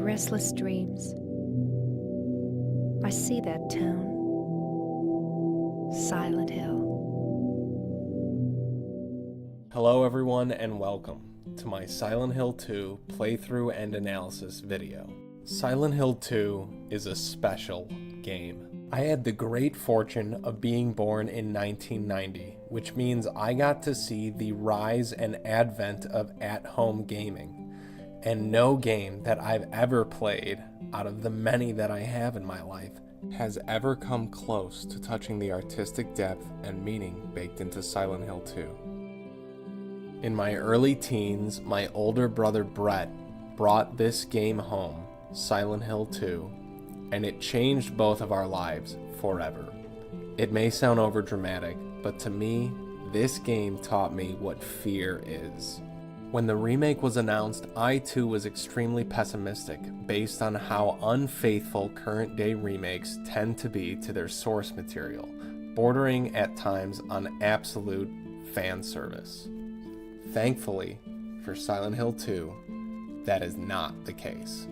restless dreams. I see that town, Silent Hill. Hello everyone and welcome to my Silent Hill 2 playthrough and analysis video. Silent Hill 2 is a special game. I had the great fortune of being born in 1990, which means I got to see the rise and advent of at-home gaming. And no game that I've ever played, out of the many that I have in my life, has ever come close to touching the artistic depth and meaning baked into Silent Hill 2. In my early teens, my older brother Brett brought this game home, Silent Hill 2, and it changed both of our lives forever. It may sound overdramatic, but to me, this game taught me what fear is. When the remake was announced, I too was extremely pessimistic based on how unfaithful current-day remakes tend to be to their source material, bordering at times on absolute fan service. Thankfully, for Silent Hill 2, that is not the case.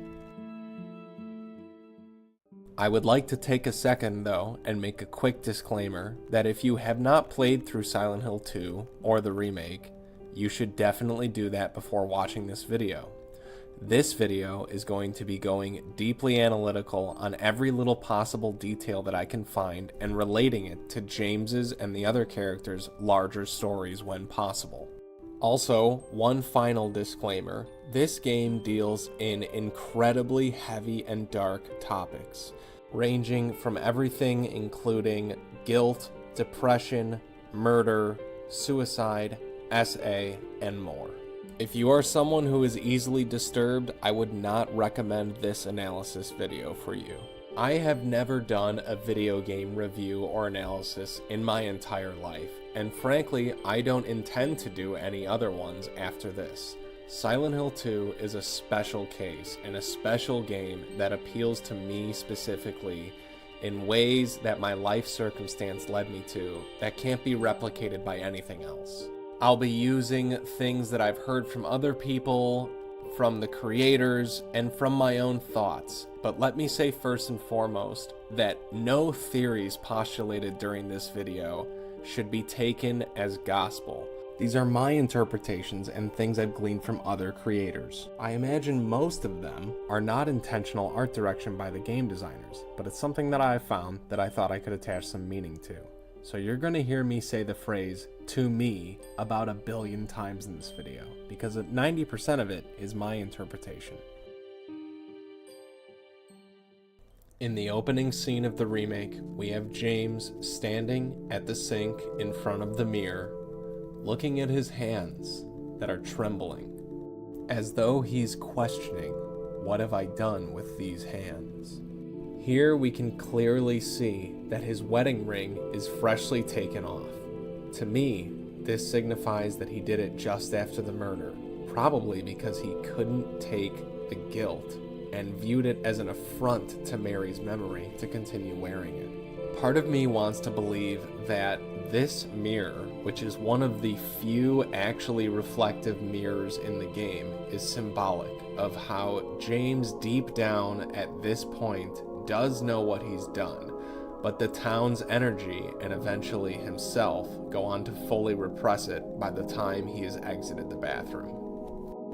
I would like to take a second, though, and make a quick disclaimer that if you have not played through Silent Hill 2 or the remake, you should definitely do that before watching this video. This video is going to be going deeply analytical on every little possible detail that I can find and relating it to James's and the other characters' larger stories when possible. Also, one final disclaimer, this game deals in incredibly heavy and dark topics, ranging from everything including guilt, depression, murder, suicide, SA, and more. If you are someone who is easily disturbed, I would not recommend this analysis video for you. I have never done a video game review or analysis in my entire life, and frankly, I don't intend to do any other ones after this. Silent Hill 2 is a special case and a special game that appeals to me specifically in ways that my life circumstance led me to that can't be replicated by anything else. I'll be using things that I've heard from other people, from the creators, and from my own thoughts. But let me say first and foremost that no theories postulated during this video should be taken as gospel. These are my interpretations and things I've gleaned from other creators. I imagine most of them are not intentional art direction by the game designers, but it's something that I've found that I thought I could attach some meaning to. So you're going to hear me say the phrase, "to me," about 1 billion times in this video, because 90% of it is my interpretation. In the opening scene of the remake, we have James standing at the sink in front of the mirror, looking at his hands that are trembling, as though he's questioning, what have I done with these hands? Here we can clearly see that his wedding ring is freshly taken off. To me, this signifies that he did it just after the murder, probably because he couldn't take the guilt and viewed it as an affront to Mary's memory to continue wearing it. Part of me wants to believe that this mirror, which is one of the few actually reflective mirrors in the game, is symbolic of how James deep down at this point does know what he's done, but the town's energy and eventually himself go on to fully repress it by the time he has exited the bathroom.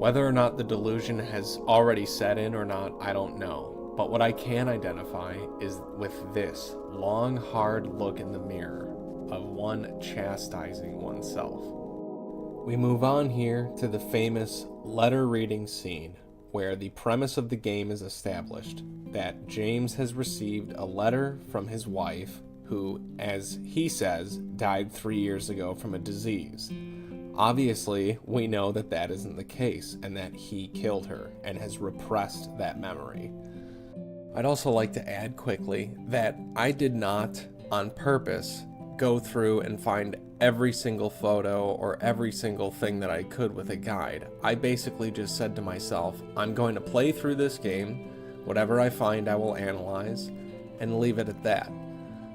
Whether or not the delusion has already set in or not, I don't know, but what I can identify is with this long, hard look in the mirror of one chastising oneself. We move on here to the famous letter reading scene, where the premise of the game is established, that James has received a letter from his wife, who, as he says, died 3 years ago from a disease. Obviously, we know that that isn't the case, and that he killed her, and has repressed that memory. I'd also like to add quickly that I did not, on purpose, go through and find every single photo or every single thing that I could with a guide. I basically just said to myself, I'm going to play through this game, whatever I find I will analyze, and leave it at that.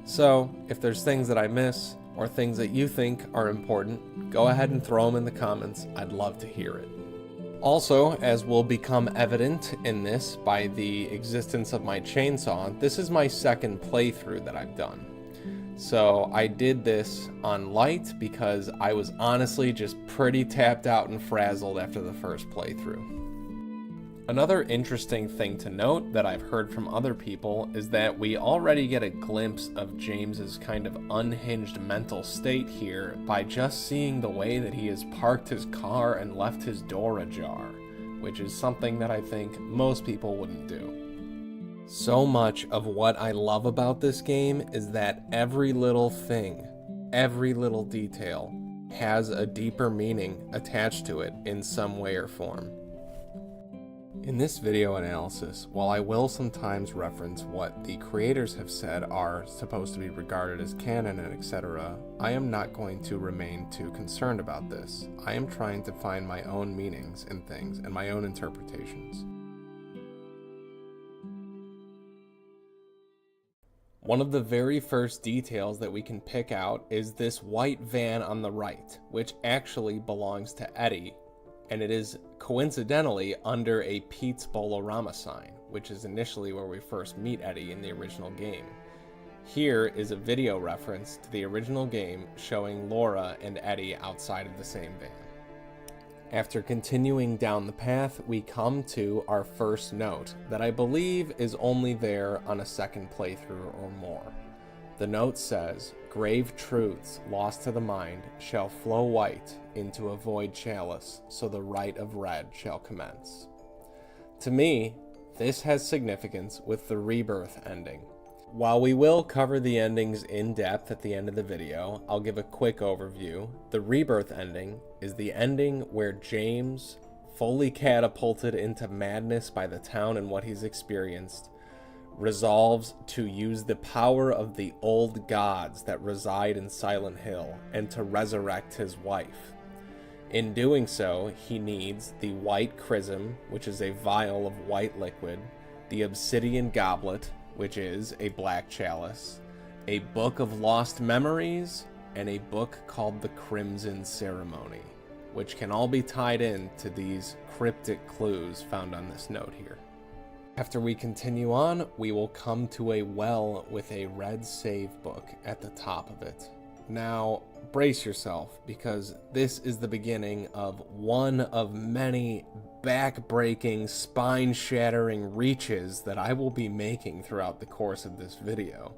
So, if there's things that I miss, or things that you think are important, go ahead and throw them in the comments. I'd love to hear it. Also, as will become evident in this by the existence of my chainsaw, this is my second playthrough that I've done. So I did this on light because I was honestly just pretty tapped out and frazzled after the first playthrough. Another interesting thing to note that I've heard from other people is that we already get a glimpse of James's kind of unhinged mental state here by just seeing the way that he has parked his car and left his door ajar, which is something that I think most people wouldn't do. So much of what I love about this game is that every little thing, every little detail has a deeper meaning attached to it in some way or form. In this video analysis, while I will sometimes reference what the creators have said are supposed to be regarded as canon and etc., I am not going to remain too concerned about this. I am trying to find my own meanings in things and my own interpretations. One of the very first details that we can pick out is this white van on the right, which actually belongs to Eddie, and it is coincidentally under a Pete's Bolorama sign, which is initially where we first meet Eddie in the original game. Here is a video reference to the original game showing Laura and Eddie outside of the same van. After continuing down the path, we come to our first note that I believe is only there on a second playthrough or more. The note says, "Grave truths lost to the mind shall flow white into a void chalice, so the rite of red shall commence." To me, this has significance with the rebirth ending. While we will cover the endings in depth at the end of the video, I'll give a quick overview. The rebirth ending is the ending where James, fully catapulted into madness by the town and what he's experienced, resolves to use the power of the old gods that reside in Silent Hill and to resurrect his wife. In doing so, he needs the white chrism, which is a vial of white liquid, the obsidian goblet, which is a black chalice, a book of lost memories, and a book called the Crimson Ceremony, which can all be tied in to these cryptic clues found on this note here. After we continue on, we will come to a well with a red save book at the top of it. Now, brace yourself, because this is the beginning of one of many back-breaking, spine-shattering reaches that I will be making throughout the course of this video.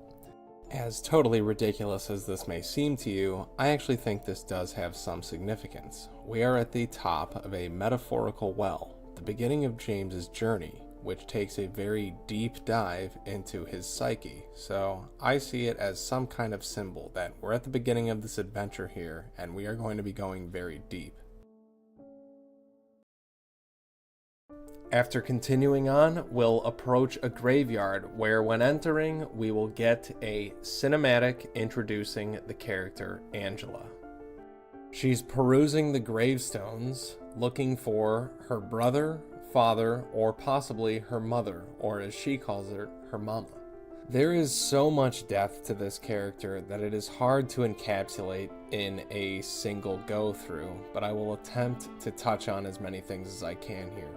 As totally ridiculous as this may seem to you, I actually think this does have some significance. We are at the top of a metaphorical well, the beginning of James's journey, which takes a very deep dive into his psyche. So I see it as some kind of symbol that we're at the beginning of this adventure here, and we are going to be going very deep. After continuing on, we'll approach a graveyard where when entering, we will get a cinematic introducing the character Angela. She's perusing the gravestones, looking for her brother, father, or possibly her mother, or as she calls it, her mama. There is so much depth to this character that it is hard to encapsulate in a single go-through, but I will attempt to touch on as many things as I can here.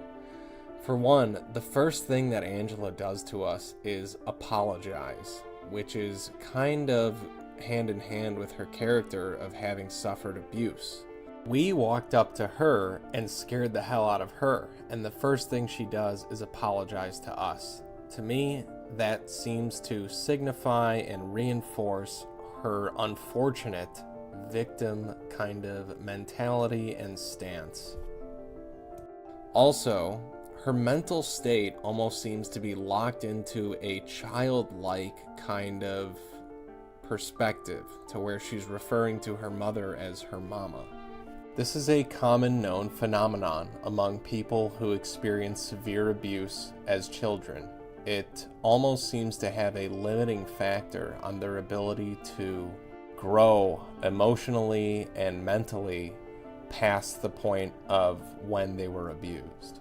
For one, the first thing that Angela does to us is apologize, which is kind of hand in hand with her character of having suffered abuse. We walked up to her and scared the hell out of her, and the first thing she does is apologize to us. To me, that seems to signify and reinforce her unfortunate victim kind of mentality and stance. Also, her mental state almost seems to be locked into a childlike kind of perspective, to where she's referring to her mother as her mama. This is a common known phenomenon among people who experience severe abuse as children. It almost seems to have a limiting factor on their ability to grow emotionally and mentally past the point of when they were abused.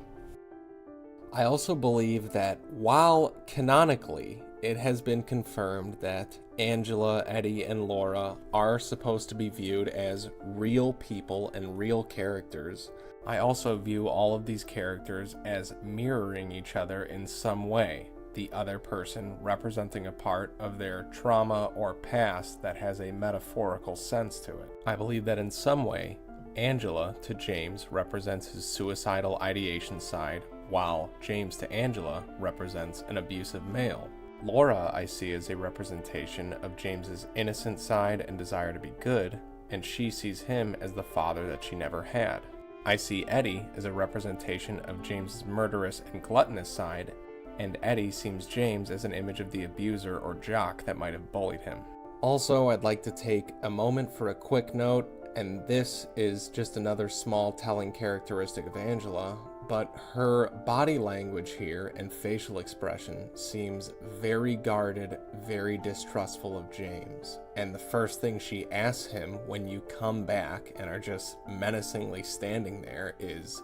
I also believe that while canonically it has been confirmed that Angela, Eddie, and Laura are supposed to be viewed as real people and real characters. I also view all of these characters as mirroring each other in some way, the other person representing a part of their trauma or past that has a metaphorical sense to it. I believe that in some way, Angela to James represents his suicidal ideation side, while James to Angela represents an abusive male. Laura I see as a representation of James's innocent side and desire to be good, and she sees him as the father that she never had. I see Eddie as a representation of James's murderous and gluttonous side, and Eddie sees James as an image of the abuser or jock that might have bullied him. Also, I'd like to take a moment for a quick note, and this is just another small telling characteristic of Angela, but her body language here and facial expression seems very guarded, very distrustful of James. And the first thing she asks him when you come back and are just menacingly standing there is,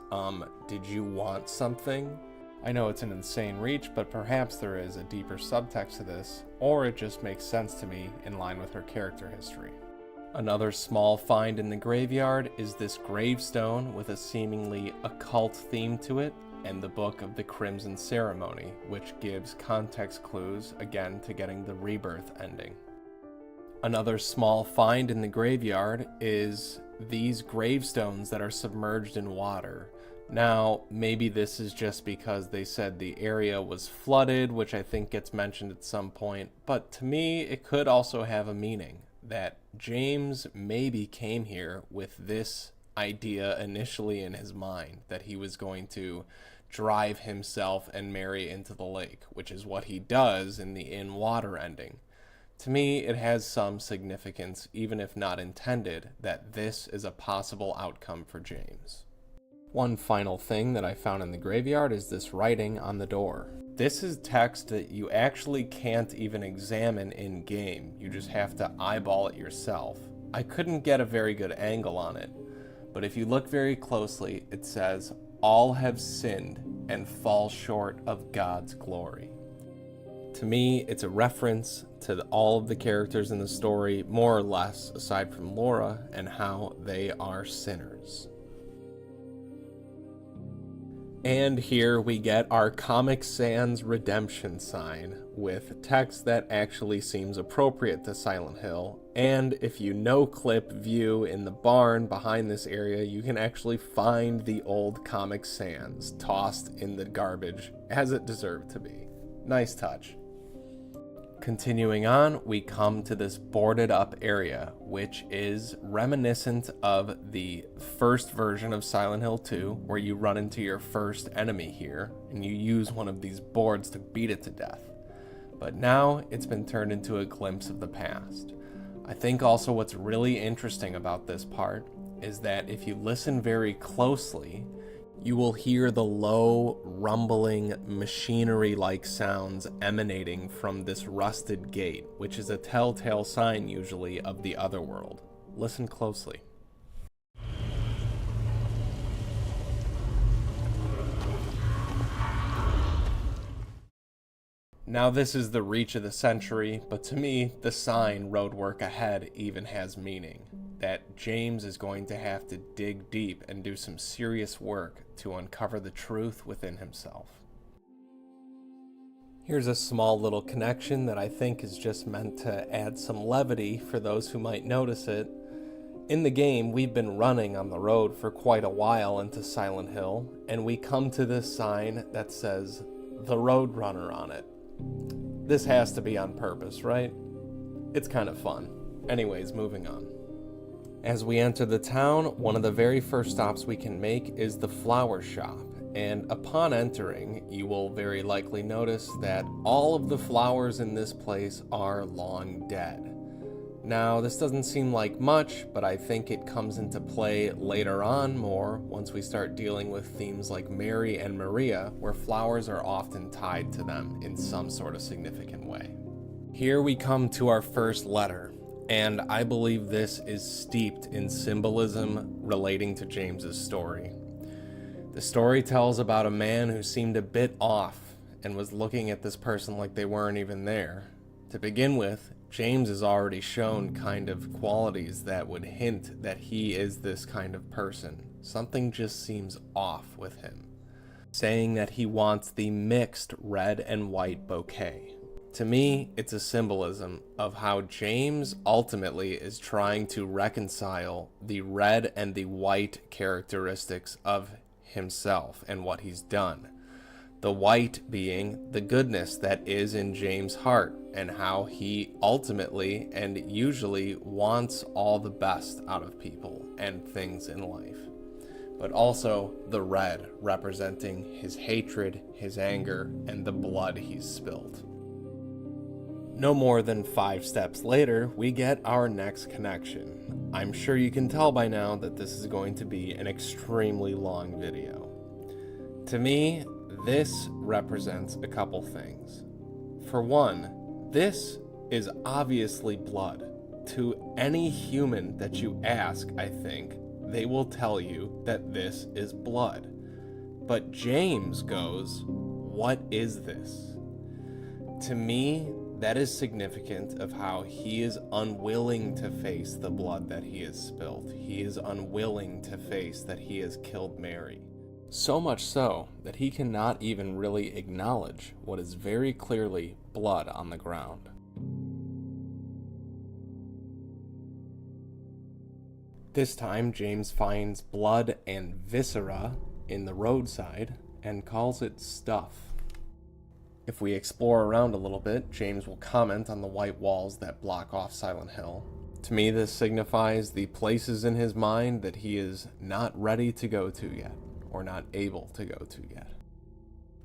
did you want something? I know it's an insane reach, but perhaps there is a deeper subtext to this, or it just makes sense to me in line with her character history. Another small find in the graveyard is this gravestone with a seemingly occult theme to it, and the Book of the Crimson Ceremony, which gives context clues, again, to getting the rebirth ending. Another small find in the graveyard is these gravestones that are submerged in water. Now, maybe this is just because they said the area was flooded, which I think gets mentioned at some point, but to me, it could also have a meaning. That James maybe came here with this idea initially in his mind, that he was going to drive himself and Mary into the lake, which is what he does in the in-water ending. To me, it has some significance, even if not intended, that this is a possible outcome for James. One final thing that I found in the graveyard is this writing on the door. This is text that you actually can't even examine in-game. You just have to eyeball it yourself. I couldn't get a very good angle on it, but if you look very closely, it says, "All have sinned and fall short of God's glory." To me, it's a reference to all of the characters in the story, more or less, aside from Laura, and how they are sinners. And here we get our Comic Sans redemption sign with text that actually seems appropriate to Silent Hill. And if you no-clip view in the barn behind this area, you can actually find the old Comic Sans tossed in the garbage as it deserved to be. Nice touch. Continuing on, we come to this boarded up area, which is reminiscent of the first version of Silent Hill 2, where you run into your first enemy here, and you use one of these boards to beat it to death. But now it's been turned into a glimpse of the past. I think also what's really interesting about this part is that if you listen very closely, you will hear the low, rumbling, machinery-like sounds emanating from this rusted gate, which is a telltale sign usually of the otherworld. Listen closely. Now this is the reach of the century, but to me, the sign "Roadwork Ahead" even has meaning. That James is going to have to dig deep and do some serious work to uncover the truth within himself. Here's a small little connection that I think is just meant to add some levity for those who might notice it. In the game, we've been running on the road for quite a while into Silent Hill, and we come to this sign that says "The Roadrunner" on it. This has to be on purpose, right? It's kind of fun. Anyways, moving on. As we enter the town, one of the very first stops we can make is the flower shop, and upon entering, you will very likely notice that all of the flowers in this place are long dead. Now, this doesn't seem like much, but I think it comes into play later on more once we start dealing with themes like Mary and Maria, where flowers are often tied to them in some sort of significant way. Here we come to our first letter. And I believe this is steeped in symbolism relating to James's story. The story tells about a man who seemed a bit off, and was looking at this person like they weren't even there. To begin with, James has already shown kind of qualities that would hint that he is this kind of person. Something just seems off with him. Saying that he wants the mixed red and white bouquet. To me, it's a symbolism of how James ultimately is trying to reconcile the red and the white characteristics of himself and what he's done. The white being the goodness that is in James' heart and how he ultimately and usually wants all the best out of people and things in life. But also the red representing his hatred, his anger, and the blood he's spilled. No more than 5 steps later, we get our next connection. I'm sure you can tell by now that this is going to be an extremely long video. To me, this represents a couple things. For one, this is obviously blood. To any human that you ask, I think, they will tell you that this is blood. But James goes, "What is this?" To me, that is significant of how he is unwilling to face the blood that he has spilled. He is unwilling to face that he has killed Mary. So much so that he cannot even really acknowledge what is very clearly blood on the ground. This time, James finds blood and viscera in the roadside and calls it stuff. If we explore around a little bit, James will comment on the white walls that block off Silent Hill. To me, this signifies the places in his mind that he is not ready to go to yet, or not able to go to yet.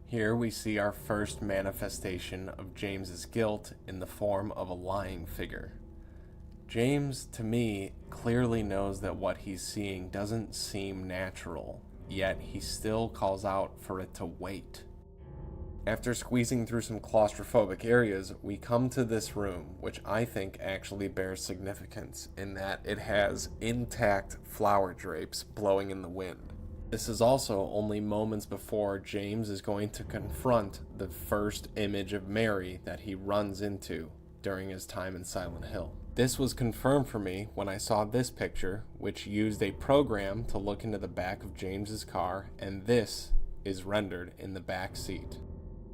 Here we see our first manifestation of James's guilt in the form of a lying figure. James, to me, clearly knows that what he's seeing doesn't seem natural, yet he still calls out for it to wait. After squeezing through some claustrophobic areas, we come to this room, which I think actually bears significance in that it has intact flower drapes blowing in the wind. This is also only moments before James is going to confront the first image of Mary that he runs into during his time in Silent Hill. This was confirmed for me when I saw this picture, which used a program to look into the back of James's car, and this is rendered in the back seat.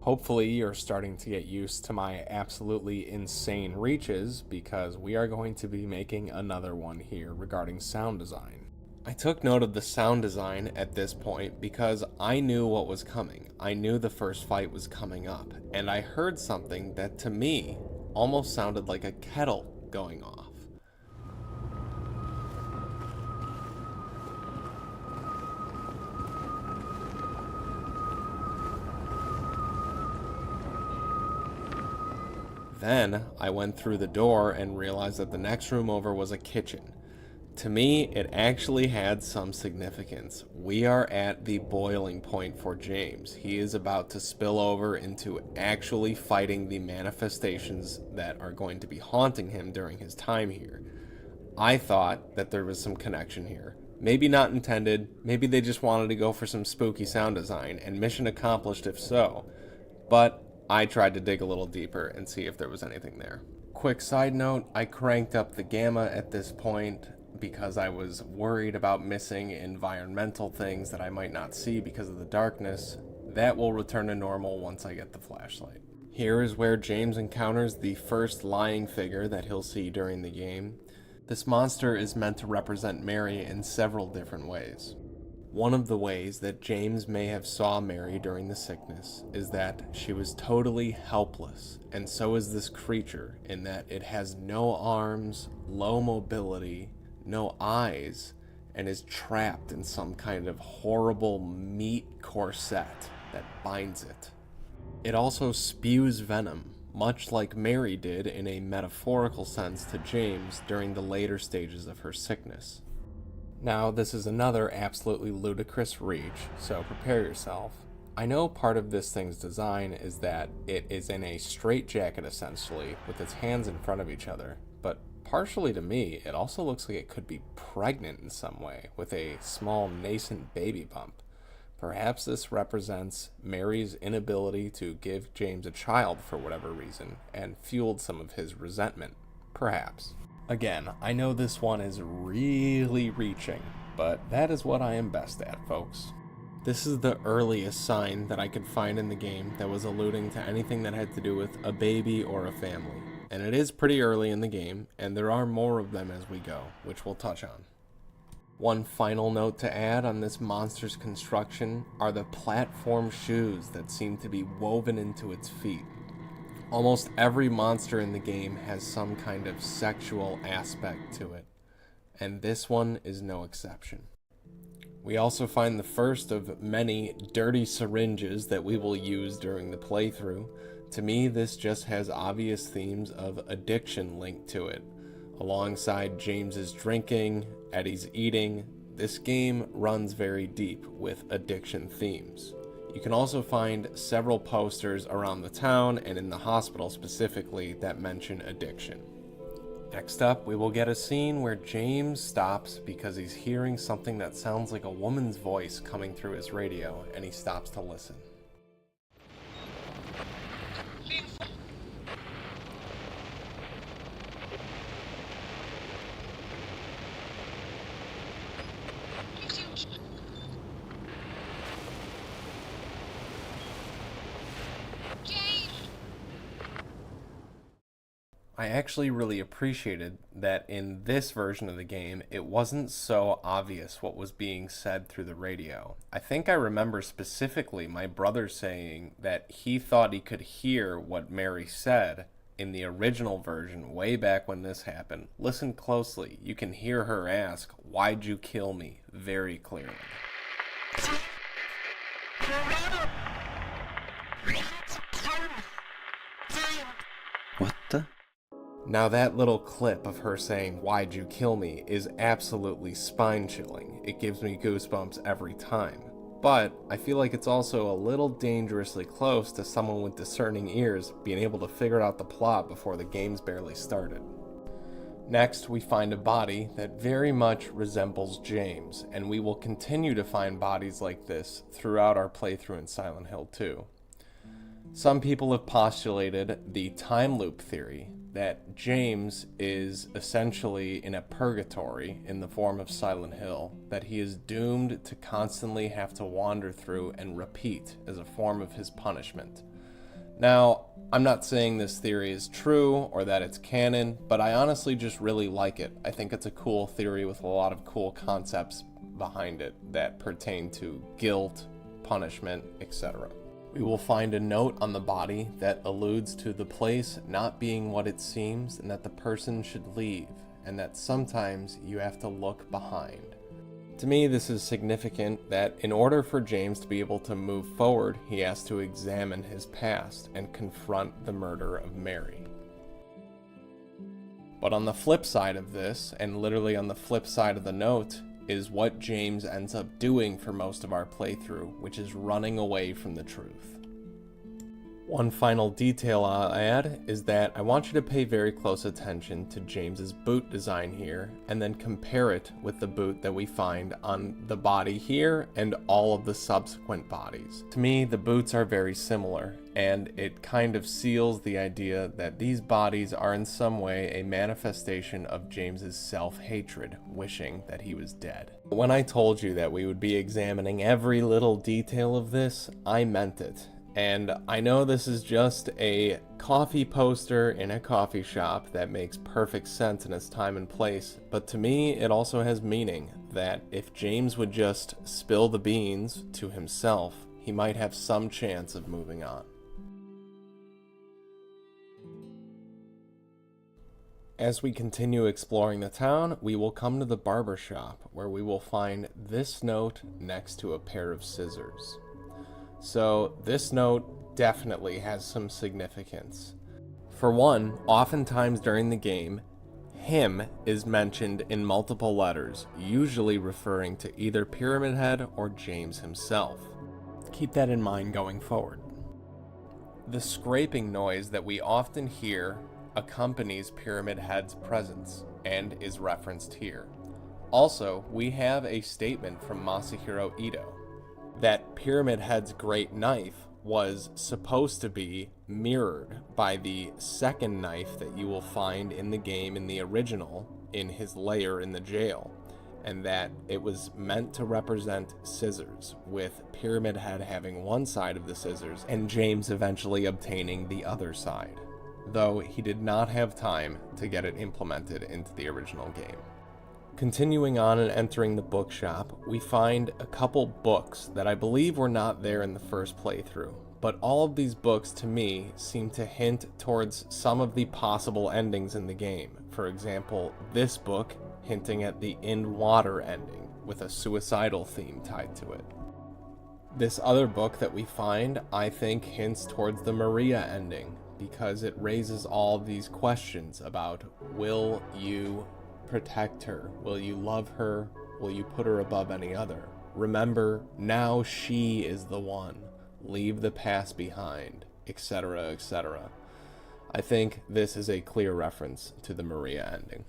Hopefully you're starting to get used to my absolutely insane reaches, because we are going to be making another one here regarding sound design. I took note of the sound design at this point because I knew what was coming. I knew the first fight was coming up, and I heard something that to me almost sounded like a kettle going off. Then I went through the door and realized that the next room over was a kitchen. To me, it actually had some significance. We are at the boiling point for James. He is about to spill over into actually fighting the manifestations that are going to be haunting him during his time here. I thought that there was some connection here. Maybe not intended, maybe they just wanted to go for some spooky sound design, and mission accomplished if so. But I tried to dig a little deeper and see if there was anything there. Quick side note, I cranked up the gamma at this point because I was worried about missing environmental things that I might not see because of the darkness. That will return to normal once I get the flashlight. Here is where James encounters the first lying figure that he'll see during the game. This monster is meant to represent Mary in several different ways. One of the ways that James may have saw Mary during the sickness is that she was totally helpless, and so is this creature in that it has no arms, low mobility, no eyes, and is trapped in some kind of horrible meat corset that binds it. It also spews venom, much like Mary did in a metaphorical sense to James during the later stages of her sickness. Now, this is another absolutely ludicrous reach, so prepare yourself. I know part of this thing's design is that it is in a straitjacket essentially, with its hands in front of each other, but partially to me, it also looks like it could be pregnant in some way, with a small nascent baby bump. Perhaps this represents Mary's inability to give James a child for whatever reason and fueled some of his resentment. Perhaps. Again, I know this one is really reaching, but that is what I am best at, folks. This is the earliest sign that I could find in the game that was alluding to anything that had to do with a baby or a family. And it is pretty early in the game, and there are more of them as we go, which we'll touch on. One final note to add on this monster's construction are the platform shoes that seem to be woven into its feet. Almost every monster in the game has some kind of sexual aspect to it, and this one is no exception. We also find the first of many dirty syringes that we will use during the playthrough. To me, this just has obvious themes of addiction linked to it. Alongside James's drinking, Eddie's eating, this game runs very deep with addiction themes. You can also find several posters around the town and in the hospital specifically that mention addiction. Next up, we will get a scene where James stops because he's hearing something that sounds like a woman's voice coming through his radio, and he stops to listen. I actually really appreciated that in this version of the game, it wasn't so obvious what was being said through the radio. I think I remember specifically my brother saying that he thought he could hear what Mary said in the original version way back when this happened. Listen closely. You can hear her ask, "Why'd you kill me?" very clearly. What the? Now that little clip of her saying, "Why'd you kill me?" is absolutely spine-chilling. It gives me goosebumps every time. But I feel like it's also a little dangerously close to someone with discerning ears being able to figure out the plot before the game's barely started. Next, we find a body that very much resembles James, and we will continue to find bodies like this throughout our playthrough in Silent Hill 2. Some people have postulated the time loop theory, that James is essentially in a purgatory in the form of Silent Hill, that he is doomed to constantly have to wander through and repeat as a form of his punishment. Now, I'm not saying this theory is true or that it's canon, but I honestly just really like it. I think it's a cool theory with a lot of cool concepts behind it that pertain to guilt, punishment, etc. We will find a note on the body that alludes to the place not being what it seems and that the person should leave, and that sometimes you have to look behind. To me, this is significant that in order for James to be able to move forward, he has to examine his past and confront the murder of Mary. But on the flip side of this, and literally on the flip side of the note, is what James ends up doing for most of our playthrough, which is running away from the truth. One final detail I'll add is that I want you to pay very close attention to James's boot design here, and then compare it with the boot that we find on the body here and all of the subsequent bodies. To me, the boots are very similar, and it kind of seals the idea that these bodies are in some way a manifestation of James's self-hatred, wishing that he was dead. When I told you that we would be examining every little detail of this, I meant it. And I know this is just a coffee poster in a coffee shop that makes perfect sense in its time and place, but to me it also has meaning that if James would just spill the beans to himself, he might have some chance of moving on. As we continue exploring the town, we will come to the barber shop, where we will find this note next to a pair of scissors. So this note definitely has some significance. For one, oftentimes during the game, him is mentioned in multiple letters, usually referring to either Pyramid Head or James himself. Keep that in mind going forward. The scraping noise that we often hear accompanies Pyramid Head's presence and is referenced here. Also, we have a statement from Masahiro Ito. that Pyramid Head's great knife was supposed to be mirrored by the second knife that you will find in the game in the original in his lair in the jail, and that it was meant to represent scissors, with Pyramid Head having one side of the scissors and James eventually obtaining the other side, though he did not have time to get it implemented into the original game. Continuing on and entering the bookshop, we find a couple books that I believe were not there in the first playthrough, but all of these books to me seem to hint towards some of the possible endings in the game. For example, this book hinting at the in water ending with a suicidal theme tied to it. This other book that we find, I think, hints towards the Maria ending, because it raises all these questions about, will you protect her? Will you love her? Will you put her above any other? Remember, now she is the one. Leave the past behind, etc., etc. I think this is a clear reference to the Maria ending.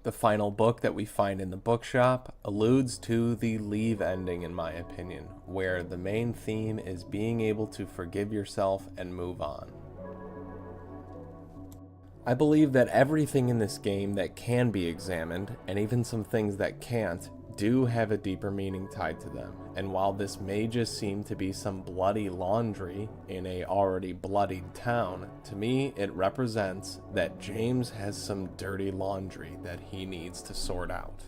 The final book that we find in the bookshop alludes to the Leave ending, in my opinion, where the main theme is being able to forgive yourself and move on. I believe that everything in this game that can be examined, and even some things that can't, do have a deeper meaning tied to them. And while this may just seem to be some bloody laundry in a already bloodied town, to me it represents that James has some dirty laundry that he needs to sort out.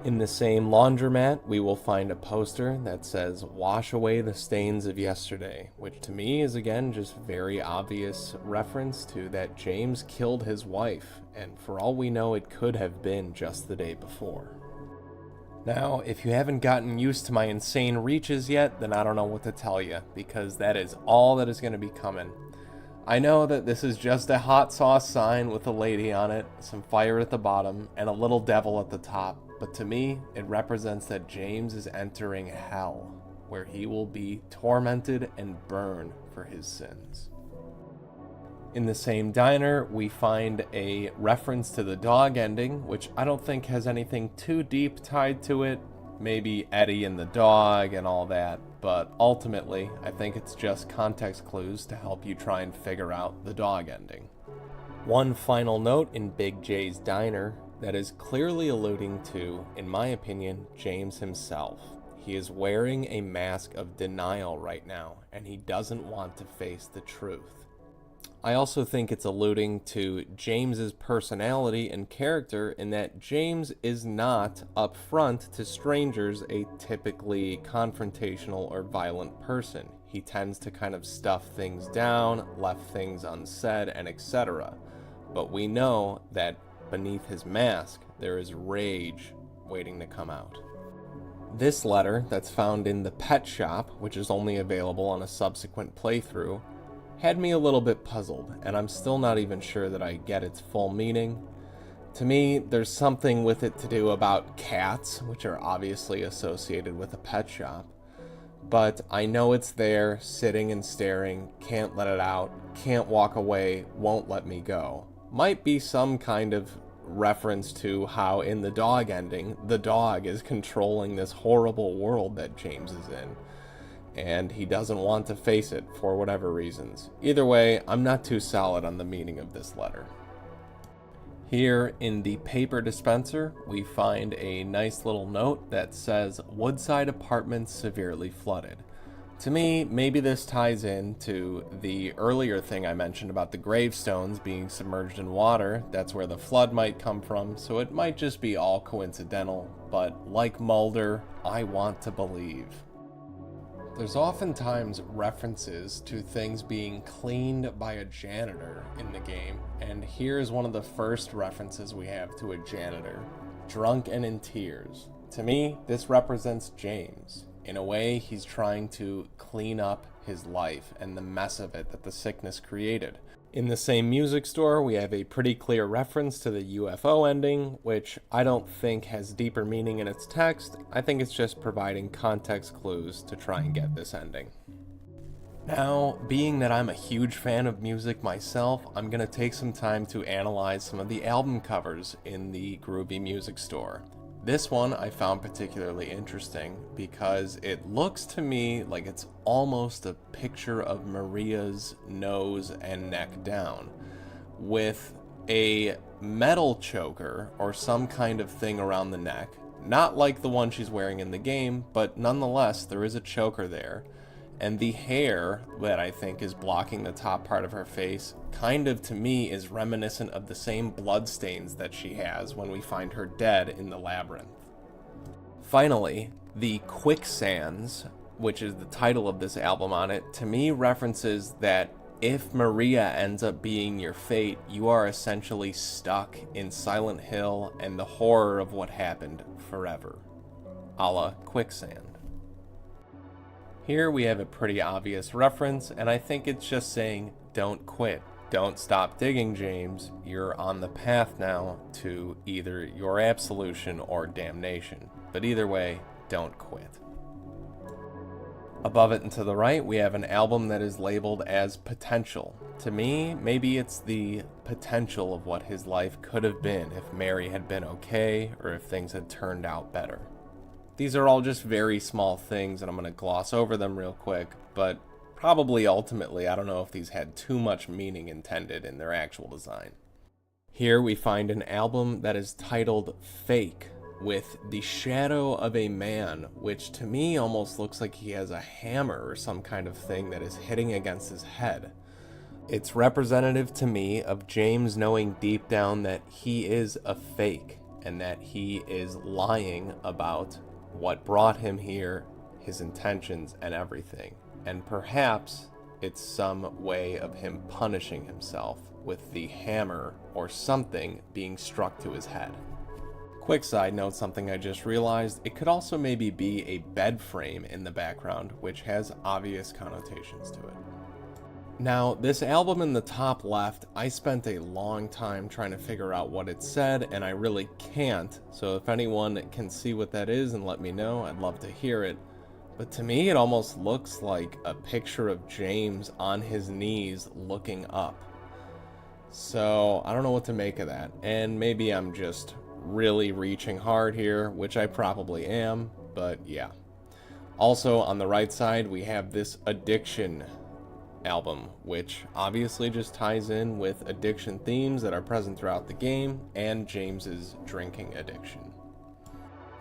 In the same laundromat, we will find a poster that says, "Wash away the stains of yesterday," which to me is again just very obvious reference to that James killed his wife, and for all we know it could have been just the day before. Now, if you haven't gotten used to my insane reaches yet, then I don't know what to tell you, because that is all that is going to be coming. I know that this is just a hot sauce sign with a lady on it, some fire at the bottom, and a little devil at the top. But to me, it represents that James is entering hell, where he will be tormented and burned for his sins. In the same diner, we find a reference to the dog ending, which I don't think has anything too deep tied to it. Maybe Eddie and the dog and all that, but ultimately, I think it's just context clues to help you try and figure out the dog ending. One final note in Big J's diner that is clearly alluding to, in my opinion, James himself. He is wearing a mask of denial right now, and he doesn't want to face the truth. I also think it's alluding to James's personality and character in that James is not upfront to strangers a typically confrontational or violent person. He tends to kind of stuff things down, left things unsaid, and etc. But we know that beneath his mask, there is rage waiting to come out. This letter that's found in the pet shop, which is only available on a subsequent playthrough, had me a little bit puzzled, and I'm still not even sure that I get its full meaning. To me, there's something with it to do about cats, which are obviously associated with a pet shop. But I know it's there, sitting and staring, can't let it out, can't walk away, won't let me go. Might be some kind of reference to how in the dog ending, the dog is controlling this horrible world that James is in, and he doesn't want to face it for whatever reasons. Either way, I'm not too solid on the meaning of this letter. Here in the paper dispenser, we find a nice little note that says, "Woodside apartments severely flooded." To me, maybe this ties into the earlier thing I mentioned about the gravestones being submerged in water. That's where the flood might come from, so it might just be all coincidental, but like Mulder, I want to believe. There's oftentimes references to things being cleaned by a janitor in the game, and here's one of the first references we have to a janitor, drunk and in tears. To me, this represents James. In a way, he's trying to clean up his life and the mess of it that the sickness created. In the same music store, we have a pretty clear reference to the UFO ending, which I don't think has deeper meaning in its text. I think it's just providing context clues to try and get this ending. Now, being that I'm a huge fan of music myself, I'm going to take some time to analyze some of the album covers in the Groovy Music Store. This one I found particularly interesting because it looks to me like it's almost a picture of Maria's nose and neck down, with a metal choker or some kind of thing around the neck. Not like the one she's wearing in the game, but nonetheless, there is a choker there. And the hair that I think is blocking the top part of her face kind of, to me, is reminiscent of the same bloodstains that she has when we find her dead in the labyrinth. Finally, the Quicksands, which is the title of this album on it, to me references that if Maria ends up being your fate, you are essentially stuck in Silent Hill and the horror of what happened forever, a la Quicksand. Here we have a pretty obvious reference, and I think it's just saying, don't quit. Don't stop digging, James. You're on the path now to either your absolution or damnation. But either way, don't quit. Above it and to the right, we have an album that is labeled as Potential. To me, maybe it's the potential of what his life could have been if Mary had been okay, or if things had turned out better. These are all just very small things, and I'm going to gloss over them real quick, but probably ultimately, I don't know if these had too much meaning intended in their actual design. Here we find an album that is titled Fake, with the shadow of a man, which to me almost looks like he has a hammer or some kind of thing that is hitting against his head. It's representative to me of James knowing deep down that he is a fake, and that he is lying about what brought him here, his intentions, and everything. And perhaps it's some way of him punishing himself with the hammer or something being struck to his head. Quick side note, something I just realized, it could also maybe be a bed frame in the background, which has obvious connotations to it. Now, this album in the top left, I spent a long time trying to figure out what it said, and I really can't, so if anyone can see what that is and let me know, I'd love to hear it. But to me, it almost looks like a picture of James on his knees looking up. So, I don't know what to make of that, and maybe I'm just really reaching hard here, which I probably am, but yeah. Also, on the right side, we have this Addiction album, which obviously just ties in with addiction themes that are present throughout the game and James's drinking addiction.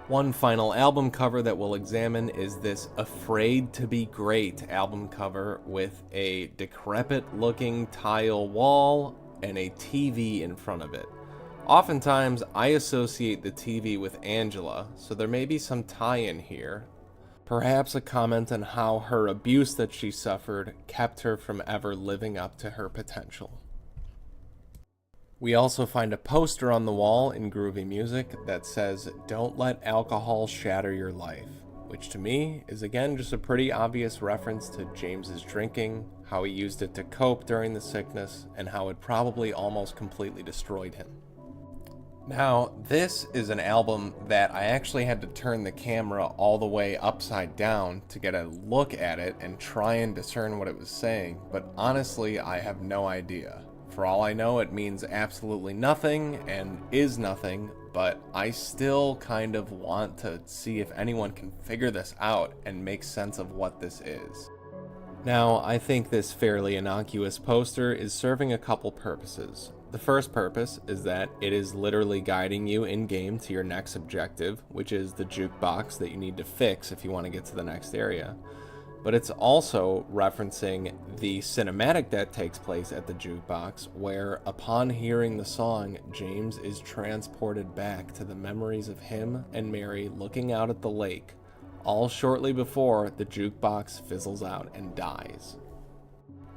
One final album cover that we'll examine is this Afraid to Be Great album cover with a decrepit looking tile wall and a TV in front of it. Oftentimes I associate the TV with Angela, so there may be some tie-in here. Perhaps a comment on how her abuse that she suffered kept her from ever living up to her potential. We also find a poster on the wall in groovy music that says, "Don't let alcohol shatter your life," which to me is again just a pretty obvious reference to James's drinking, how he used it to cope during the sickness, and how it probably almost completely destroyed him. Now, this is an album that I actually had to turn the camera all the way upside down to get a look at it and try and discern what it was saying, but honestly, I have no idea. For all I know, it means absolutely nothing and is nothing, but I still kind of want to see if anyone can figure this out and make sense of what this is. Now, I think this fairly innocuous poster is serving a couple purposes. The first purpose is that it is literally guiding you in-game to your next objective, which is the jukebox that you need to fix if you want to get to the next area. But it's also referencing the cinematic that takes place at the jukebox, where upon hearing the song, James is transported back to the memories of him and Mary looking out at the lake, all shortly before the jukebox fizzles out and dies.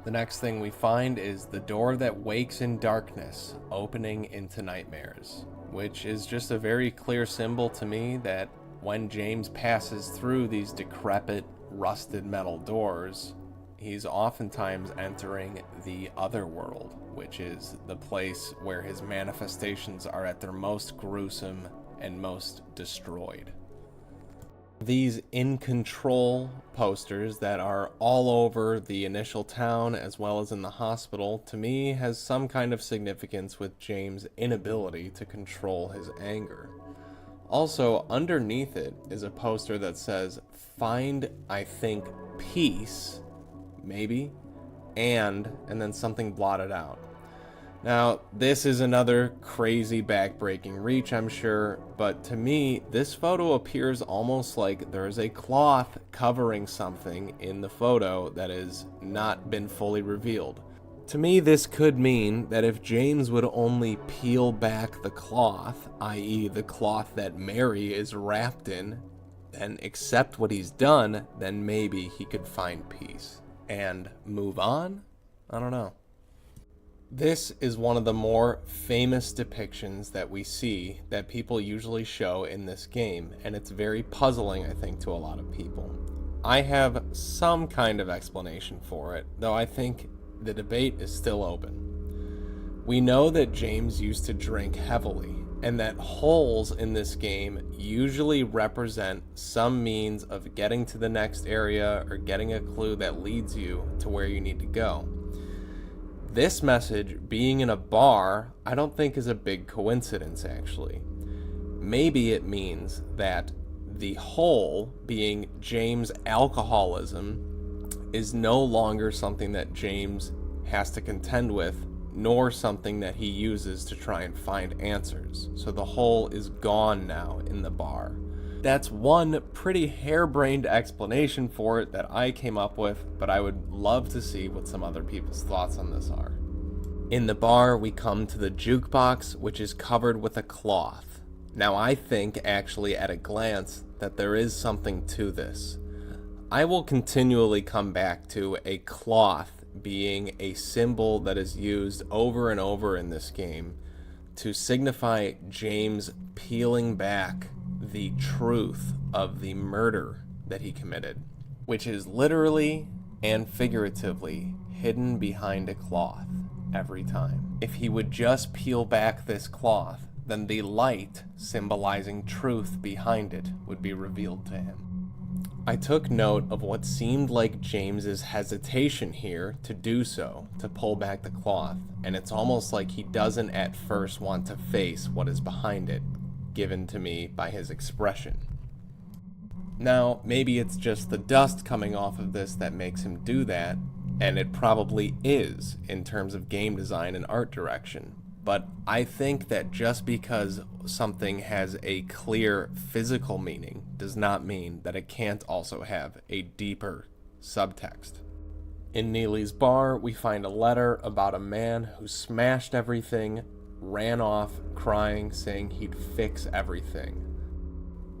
The next thing we find is the door that wakes in darkness, opening into nightmares, which is just a very clear symbol to me that when James passes through these decrepit, rusted metal doors, he's oftentimes entering the other world, which is the place where his manifestations are at their most gruesome and most destroyed. These In Control posters that are all over the initial town as well as in the hospital, to me, has some kind of significance with James' inability to control his anger. Also, underneath it is a poster that says, "Find, I think, peace," maybe, and then something blotted out. Now, this is another crazy backbreaking reach, I'm sure, but to me, this photo appears almost like there is a cloth covering something in the photo that has not been fully revealed. To me, this could mean that if James would only peel back the cloth, i.e. the cloth that Mary is wrapped in, and accept what he's done, then maybe he could find peace. And move on? I don't know. This is one of the more famous depictions that we see that people usually show in this game, and it's very puzzling, I think, to a lot of people. I have some kind of explanation for it, though I think the debate is still open. We know that James used to drink heavily, and that holes in this game usually represent some means of getting to the next area or getting a clue that leads you to where you need to go. This message being in a bar, I don't think is a big coincidence, actually. Maybe it means that the hole, being James' alcoholism, is no longer something that James has to contend with, nor something that he uses to try and find answers. So the hole is gone now in the bar. That's one pretty harebrained explanation for it that I came up with, but I would love to see what some other people's thoughts on this are. In the bar, we come to the jukebox, which is covered with a cloth. Now, I think, actually, at a glance, that there is something to this. I will continually come back to a cloth being a symbol that is used over and over in this game to signify James peeling back the truth of the murder that he committed, which is literally and figuratively hidden behind a cloth every time. If he would just peel back this cloth, then the light symbolizing truth behind it would be revealed to him. I took note of what seemed like James's hesitation here to do so, to pull back the cloth, and it's almost like he doesn't at first want to face what is behind it, given to me by his expression. Now, maybe it's just the dust coming off of this that makes him do that, and it probably is in terms of game design and art direction. But I think that just because something has a clear physical meaning does not mean that it can't also have a deeper subtext. In Neely's bar, we find a letter about a man who smashed everything, ran off crying, saying he'd fix everything.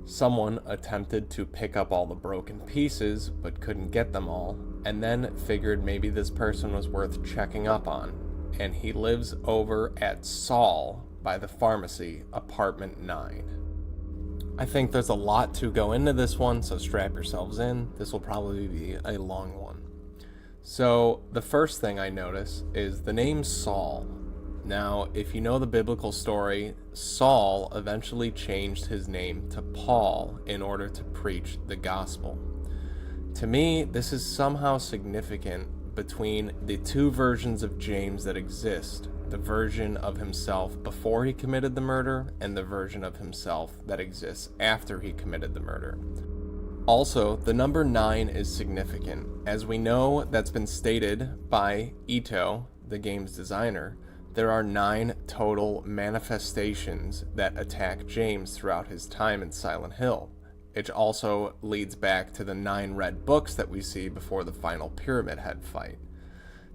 Someone attempted to pick up all the broken pieces, but couldn't get them all, and then figured maybe this person was worth checking up on, and he lives over at Saul by the pharmacy, apartment 9. I think there's a lot to go into this one, so strap yourselves in. This will probably be a long one. So the first thing I notice is the name Saul. Now, if you know the biblical story, Saul eventually changed his name to Paul in order to preach the gospel. To me, this is somehow significant between the two versions of James that exist, the version of himself before he committed the murder and the version of himself that exists after he committed the murder. Also, the number 9 is significant. As we know, that's been stated by Ito, the game's designer. There are 9 total manifestations that attack James throughout his time in Silent Hill. It also leads back to the 9 red books that we see before the final Pyramid Head fight.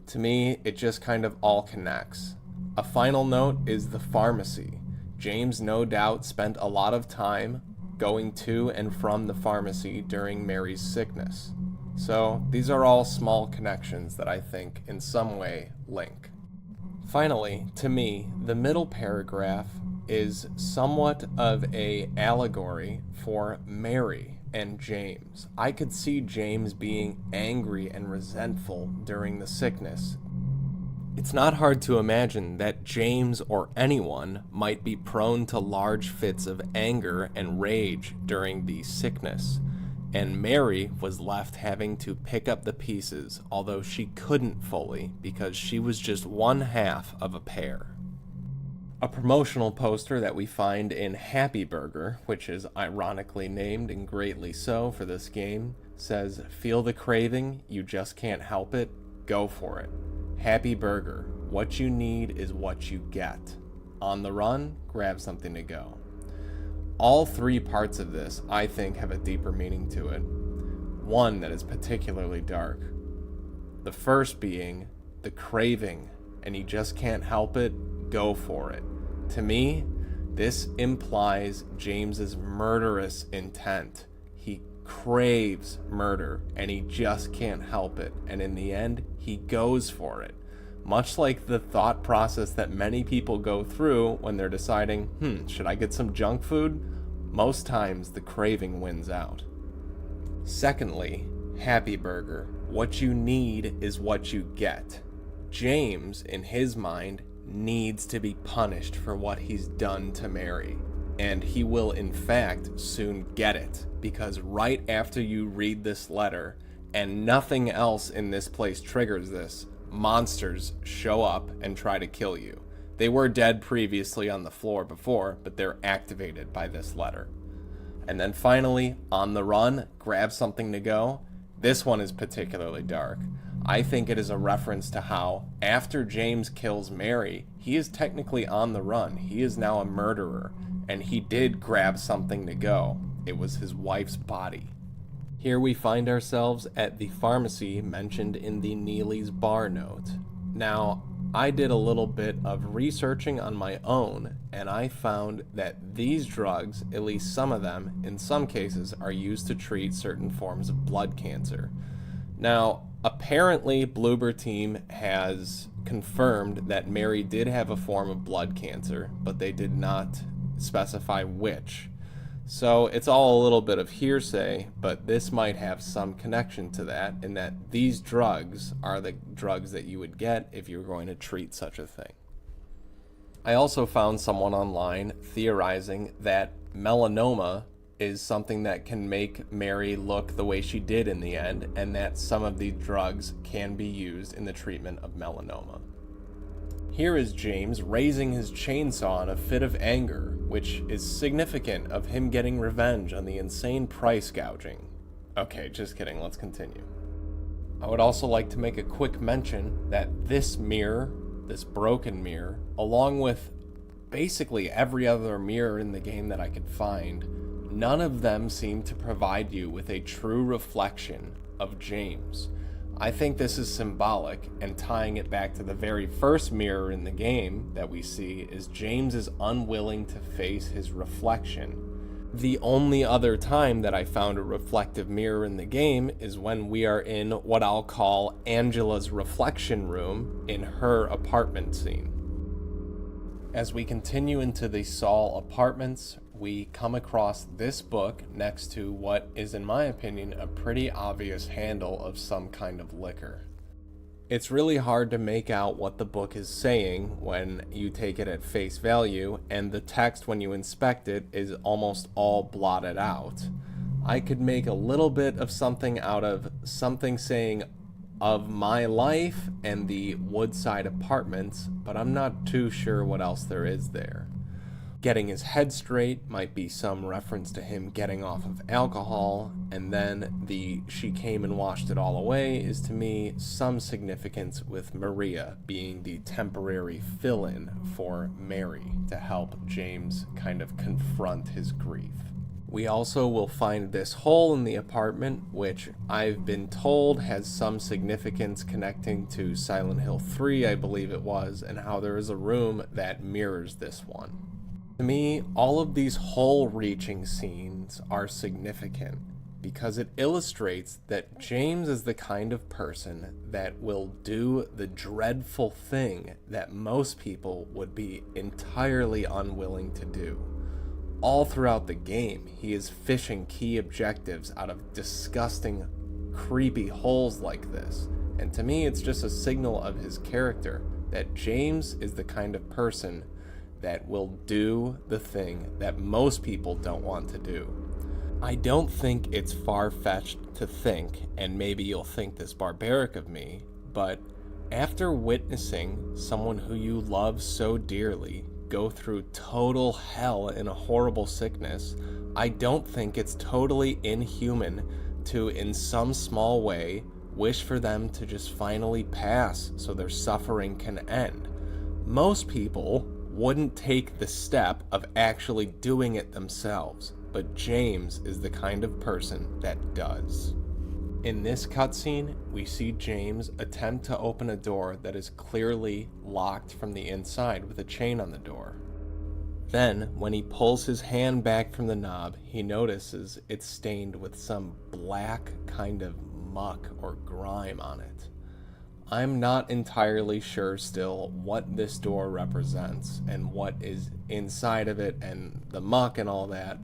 To me, it just kind of all connects. A final note is the pharmacy. James no doubt spent a lot of time going to and from the pharmacy during Mary's sickness. So these are all small connections that I think in some way link. Finally, to me, the middle paragraph is somewhat of an allegory for Mary and James. I could see James being angry and resentful during the sickness. It's not hard to imagine that James or anyone might be prone to large fits of anger and rage during the sickness, and Mary was left having to pick up the pieces, although she couldn't fully because she was just one half of a pair. A promotional poster that we find in Happy Burger, which is ironically named and greatly so for this game, says, "Feel the craving, you just can't help it, go for it. Happy Burger, what you need is what you get. On the run, grab something to go." All three parts of this, I think, have a deeper meaning to it. One that is particularly dark. The first being the craving, and you just can't help it, go for it. To me, this implies James's murderous intent. He craves murder, and he just can't help it, and in the end, he goes for it. Much like the thought process that many people go through when they're deciding, should I get some junk food? Most times, the craving wins out. Secondly, Happy Burger. What you need is what you get. James, in his mind, needs to be punished for what he's done to Mary. And he will, in fact, soon get it. Because right after you read this letter, and nothing else in this place triggers this, monsters show up and try to kill you. They were dead previously on the floor before, but they're activated by this letter. And then finally, on the run, grab something to go. This one is particularly dark. I think it is a reference to how, after James kills Mary, he is technically on the run. He is now a murderer, and he did grab something to go. It was his wife's body. Here we find ourselves at the pharmacy mentioned in the Neely's bar note. Now, I did a little bit of researching on my own, and I found that these drugs, at least some of them, in some cases, are used to treat certain forms of blood cancer. Now, apparently, Bloober Team has confirmed that Mary did have a form of blood cancer, but they did not specify which. So it's all a little bit of hearsay, but this might have some connection to that, in that these drugs are the drugs that you would get if you were going to treat such a thing. I also found someone online theorizing that melanoma is something that can make Mary look the way she did in the end, and that some of these drugs can be used in the treatment of melanoma. Here is James raising his chainsaw in a fit of anger, which is significant of him getting revenge on the insane price gouging. Okay, just kidding, let's continue. I would also like to make a quick mention that this mirror, this broken mirror, along with basically every other mirror in the game that I could find, none of them seem to provide you with a true reflection of James. I think this is symbolic, and tying it back to the very first mirror in the game that we see is James is unwilling to face his reflection. The only other time that I found a reflective mirror in the game is when we are in what I'll call Angela's reflection room in her apartment scene. As we continue into the Saul apartments, we come across this book next to what is, in my opinion, a pretty obvious handle of some kind of liquor. It's really hard to make out what the book is saying when you take it at face value, and the text when you inspect it is almost all blotted out. I could make a little bit of something out of something saying "of my life" and the Woodside Apartments, but I'm not too sure what else there is there. Getting his head straight might be some reference to him getting off of alcohol, and then the "she came and washed it all away" is to me some significance with Maria being the temporary fill-in for Mary to help James kind of confront his grief. We also will find this hole in the apartment, which I've been told has some significance connecting to Silent Hill 3, I believe it was, and how there is a room that mirrors this one. To me, all of these hole-reaching scenes are significant because it illustrates that James is the kind of person that will do the dreadful thing that most people would be entirely unwilling to do. All throughout the game, he is fishing key objectives out of disgusting, creepy holes like this. And to me, it's just a signal of his character that James is the kind of person that will do the thing that most people don't want to do. I don't think it's far-fetched to think, and maybe you'll think this barbaric of me, but after witnessing someone who you love so dearly go through total hell in a horrible sickness, I don't think it's totally inhuman to, in some small way, wish for them to just finally pass so their suffering can end. Most people wouldn't take the step of actually doing it themselves, but James is the kind of person that does. In this cutscene, we see James attempt to open a door that is clearly locked from the inside with a chain on the door. Then, when he pulls his hand back from the knob, he notices it's stained with some black kind of muck or grime on it. I'm not entirely sure still what this door represents and what is inside of it and the muck and all that.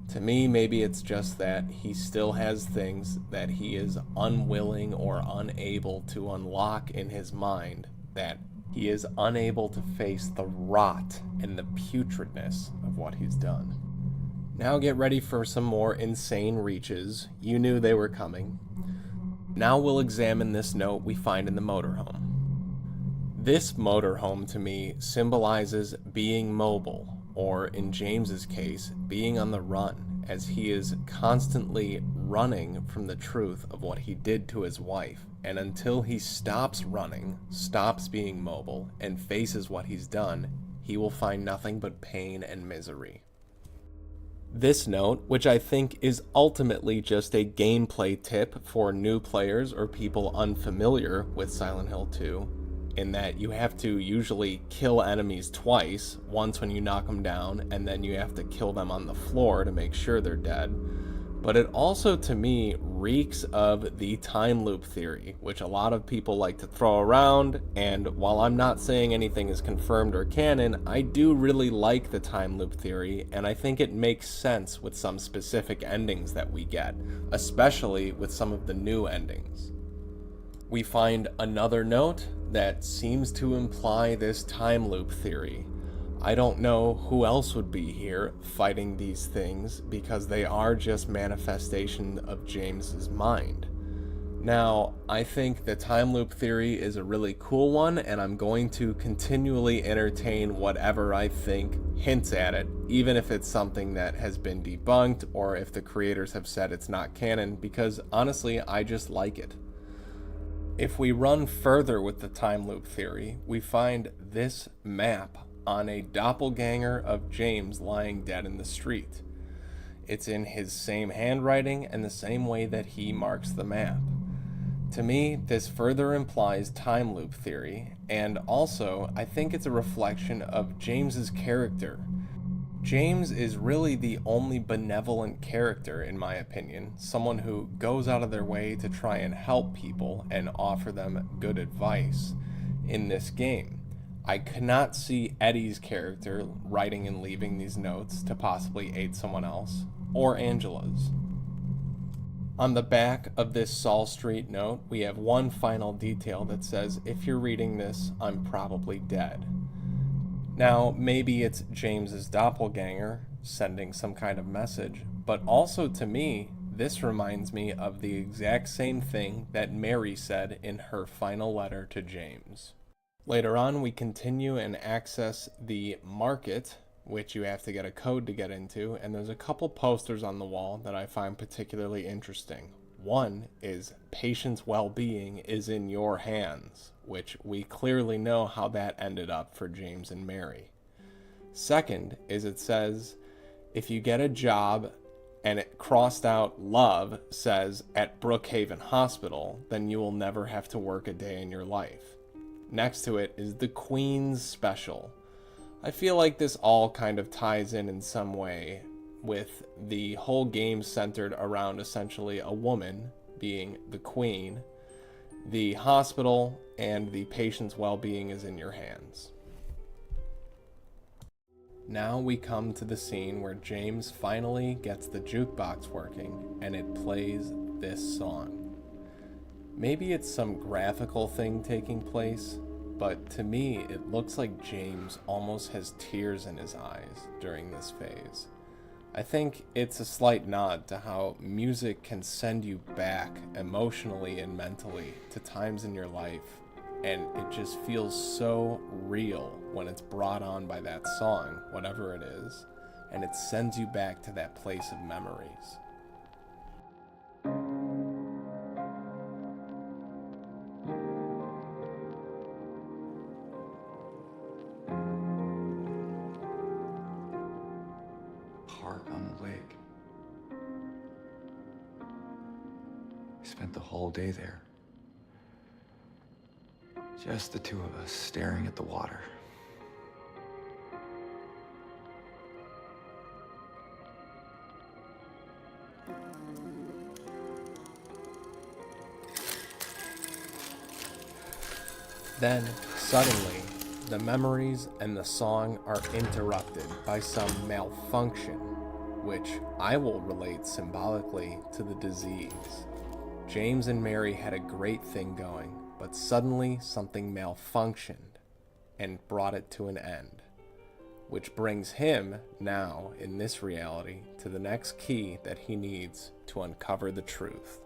To me, maybe it's just that he still has things that he is unwilling or unable to unlock in his mind, that he is unable to face the rot and the putridness of what he's done. Now get ready for some more insane reaches. You knew they were coming. Now we'll examine this note we find in the motorhome. This motorhome to me symbolizes being mobile, or in James's case, being on the run, as he is constantly running from the truth of what he did to his wife. And until he stops running, stops being mobile, and faces what he's done, he will find nothing but pain and misery. This note, which I think is ultimately just a gameplay tip for new players or people unfamiliar with Silent Hill 2, in that you have to usually kill enemies twice, once when you knock them down, and then you have to kill them on the floor to make sure they're dead. But it also, to me, reeks of the time loop theory, which a lot of people like to throw around, and while I'm not saying anything is confirmed or canon, I do really like the time loop theory, and I think it makes sense with some specific endings that we get, especially with some of the new endings. We find another note that seems to imply this time loop theory. I don't know who else would be here fighting these things, because they are just manifestation of James's mind. Now, I think the time loop theory is a really cool one, and I'm going to continually entertain whatever I think hints at it, even if it's something that has been debunked or if the creators have said it's not canon, because honestly, I just like it. If we run further with the time loop theory, we find this map on a doppelganger of James lying dead in the street. It's in his same handwriting and the same way that he marks the map. To me, this further implies time loop theory, and also I think it's a reflection of James's character. James is really the only benevolent character, in my opinion, someone who goes out of their way to try and help people and offer them good advice in this game. I cannot see Eddie's character writing and leaving these notes to possibly aid someone else, or Angela's. On the back of this Saul Street note, we have one final detail that says, "If you're reading this, I'm probably dead." Now, maybe it's James's doppelganger sending some kind of message, but also to me, this reminds me of the exact same thing that Mary said in her final letter to James. Later on, we continue and access the market, which you have to get a code to get into, and there's a couple posters on the wall that I find particularly interesting. One is "Patient's well-being is in your hands," which we clearly know how that ended up for James and Mary. Second is it says, if you get a job and it crossed out love says at Brookhaven Hospital, then you will never have to work a day in your life. Next to it is the Queen's Special. I feel like this all kind of ties in some way, with the whole game centered around essentially a woman being the queen, the hospital, and the patient's well-being is in your hands. Now we come to the scene where James finally gets the jukebox working, and it plays this song. Maybe it's some graphical thing taking place, but to me it looks like James almost has tears in his eyes during this phase. I think it's a slight nod to how music can send you back emotionally and mentally to times in your life and it just feels so real when it's brought on by that song, whatever it is, and it sends you back to that place of memories. Park on the lake. We spent the whole day there. Just the two of us staring at the water. Then, suddenly, the memories and the song are interrupted by some malfunction, which I will relate symbolically to the disease. James and Mary had a great thing going, but suddenly something malfunctioned and brought it to an end, which brings him, now, in this reality, to the next key that he needs to uncover the truth.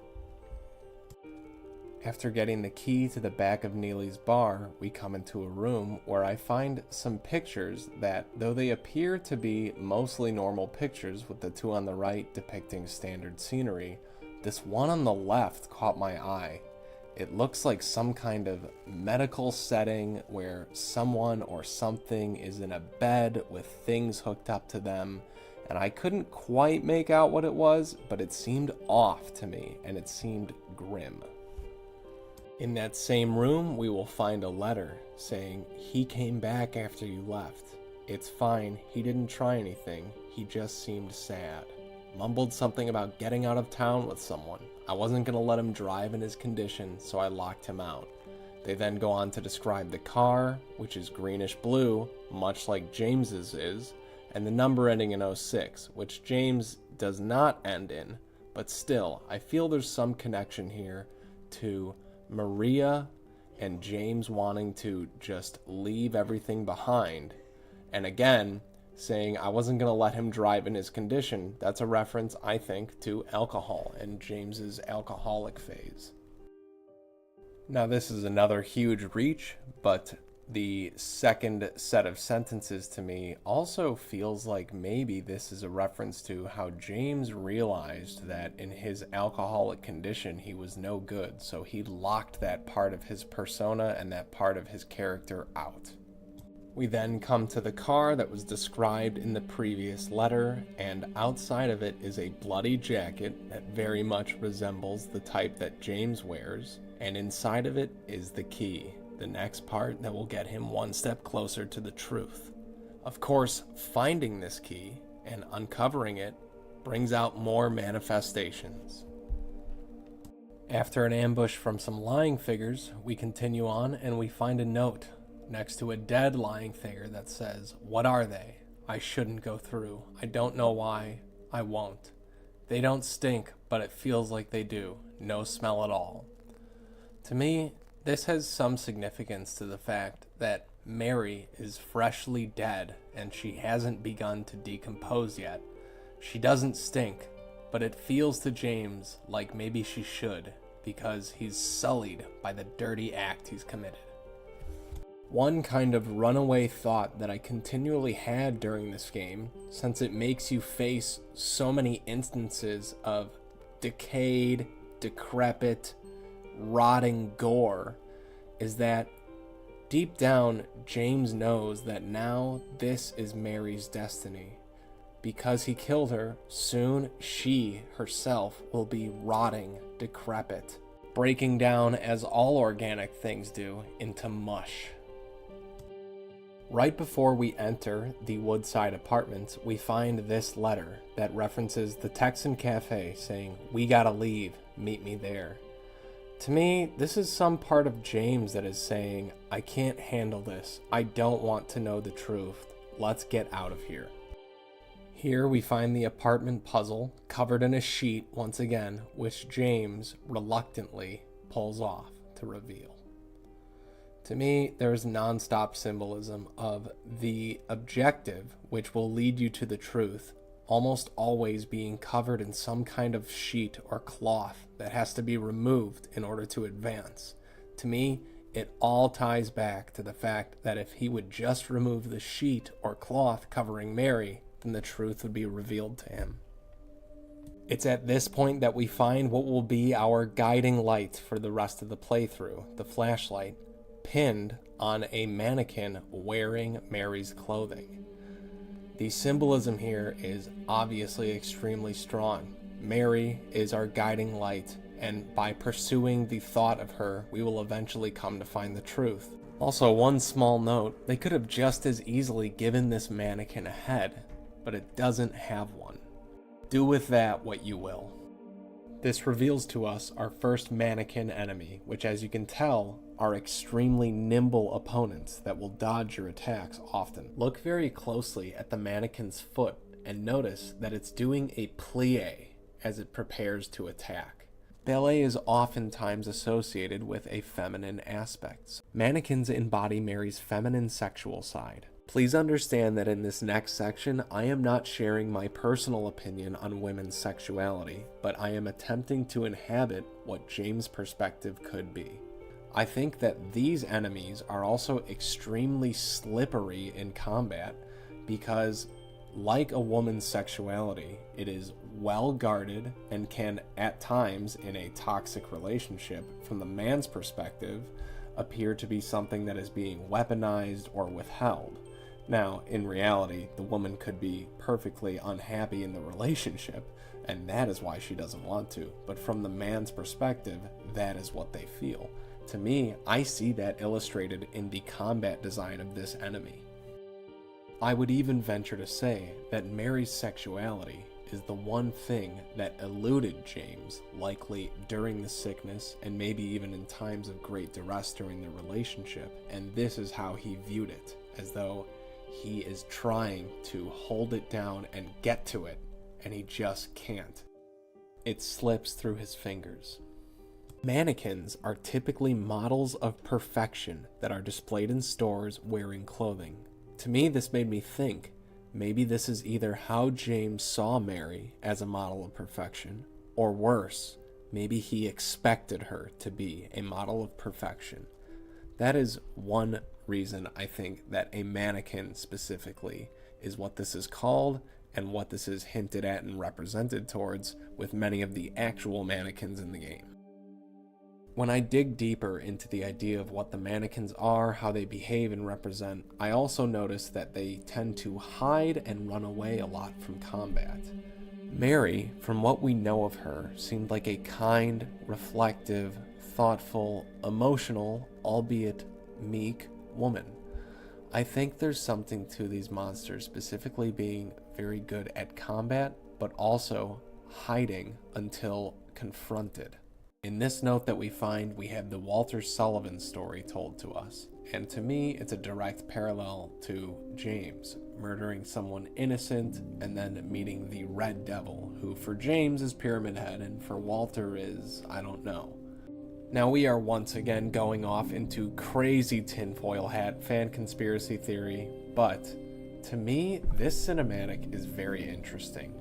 After getting the key to the back of Neely's bar, we come into a room where I find some pictures that, though they appear to be mostly normal pictures with the two on the right depicting standard scenery, this one on the left caught my eye. It looks like some kind of medical setting where someone or something is in a bed with things hooked up to them, and I couldn't quite make out what it was, but it seemed off to me, and it seemed grim. In that same room, we will find a letter saying, "He came back after you left. It's fine, he didn't try anything, he just seemed sad. Mumbled something about getting out of town with someone. I wasn't gonna let him drive in his condition, so I locked him out." They then go on to describe the car, which is greenish blue, much like James's is, and the number ending in 06, which James does not end in, but still, I feel there's some connection here to Maria and James wanting to just leave everything behind. And again, saying I wasn't going to let him drive in his condition, that's a reference, I think, to alcohol and James's alcoholic phase. Now, this is another huge reach, but the second set of sentences to me also feels like maybe this is a reference to how James realized that in his alcoholic condition he was no good, so he locked that part of his persona and that part of his character out. We then come to the car that was described in the previous letter, and outside of it is a bloody jacket that very much resembles the type that James wears, and inside of it is the key, the next part that will get him one step closer to the truth. Of course, finding this key and uncovering it brings out more manifestations. After an ambush from some lying figures, we continue on and we find a note next to a dead lying figure that says, "What are they? I shouldn't go through. I don't know why. I won't. They don't stink, but it feels like they do. No smell at all." To me, this has some significance to the fact that Mary is freshly dead and she hasn't begun to decompose yet. She doesn't stink, but it feels to James like maybe she should, because he's sullied by the dirty act he's committed. One kind of runaway thought that I continually had during this game, since it makes you face so many instances of decayed, decrepit, rotting gore, is that deep down, James knows that now this is Mary's destiny. Because he killed her, soon she herself will be rotting, decrepit, breaking down as all organic things do into mush. Right before we enter the Woodside Apartments, we find this letter that references the Texan Cafe saying, "We gotta leave, meet me there." To me, this is some part of James that is saying, I can't handle this. I don't want to know the truth. Let's get out of here. Here we find the apartment puzzle covered in a sheet once again, which James reluctantly pulls off to reveal. To me, there's nonstop symbolism of the objective, which will lead you to the truth, almost always being covered in some kind of sheet or cloth that has to be removed in order to advance. To me, it all ties back to the fact that if he would just remove the sheet or cloth covering Mary, then the truth would be revealed to him. It's at this point that we find what will be our guiding light for the rest of the playthrough, the flashlight, pinned on a mannequin wearing Mary's clothing. The symbolism here is obviously extremely strong. Mary is our guiding light, and by pursuing the thought of her, we will eventually come to find the truth. Also, one small note, they could have just as easily given this mannequin a head, but it doesn't have one. Do with that what you will. This reveals to us our first mannequin enemy, which, as you can tell, are extremely nimble opponents that will dodge your attacks often. Look very closely at the mannequin's foot and notice that it's doing a plie as it prepares to attack. Ballet is oftentimes associated with a feminine aspect. Mannequins embody Mary's feminine sexual side. Please understand that in this next section, I am not sharing my personal opinion on women's sexuality, but I am attempting to inhabit what James' perspective could be. I think that these enemies are also extremely slippery in combat because, like a woman's sexuality, it is well guarded and can, at times, in a toxic relationship, from the man's perspective, appear to be something that is being weaponized or withheld. Now, in reality, the woman could be perfectly unhappy in the relationship, and that is why she doesn't want to. But from the man's perspective, that is what they feel. To me, I see that illustrated in the combat design of this enemy. I would even venture to say that Mary's sexuality is the one thing that eluded James, likely during the sickness and maybe even in times of great duress during their relationship, and this is how he viewed it, as though he is trying to hold it down and get to it, and he just can't. It slips through his fingers. Mannequins are typically models of perfection that are displayed in stores wearing clothing. To me, this made me think, maybe this is either how James saw Mary as a model of perfection, or worse, maybe he expected her to be a model of perfection. That is one reason I think that a mannequin specifically is what this is called and what this is hinted at and represented towards with many of the actual mannequins in the game. When I dig deeper into the idea of what the mannequins are, how they behave and represent, I also notice that they tend to hide and run away a lot from combat. Mary, from what we know of her, seemed like a kind, reflective, thoughtful, emotional, albeit meek, woman. I think there's something to these monsters specifically being very good at combat, but also hiding until confronted. In this note that we find, we have the Walter Sullivan story told to us, and to me, it's a direct parallel to James, murdering someone innocent and then meeting the Red Devil, who for James is Pyramid Head and for Walter is, I don't know. Now we are once again going off into crazy tinfoil hat fan conspiracy theory, but to me, this cinematic is very interesting,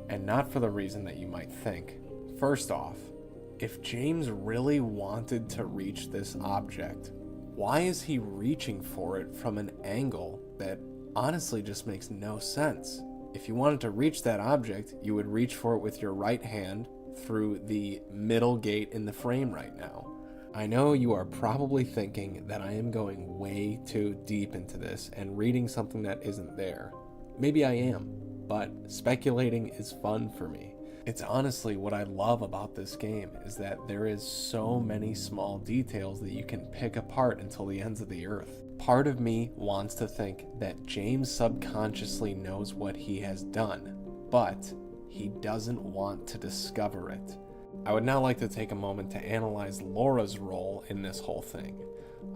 and not for the reason that you might think. First off, if James really wanted to reach this object, why is he reaching for it from an angle that honestly just makes no sense? If you wanted to reach that object, you would reach for it with your right hand through the middle gate in the frame right now. I know you are probably thinking that I am going way too deep into this and reading something that isn't there. Maybe I am, but speculating is fun for me. It's honestly what I love about this game, is that there is so many small details that you can pick apart until the ends of the earth. Part of me wants to think that James subconsciously knows what he has done, but he doesn't want to discover it. I would now like to take a moment to analyze Laura's role in this whole thing.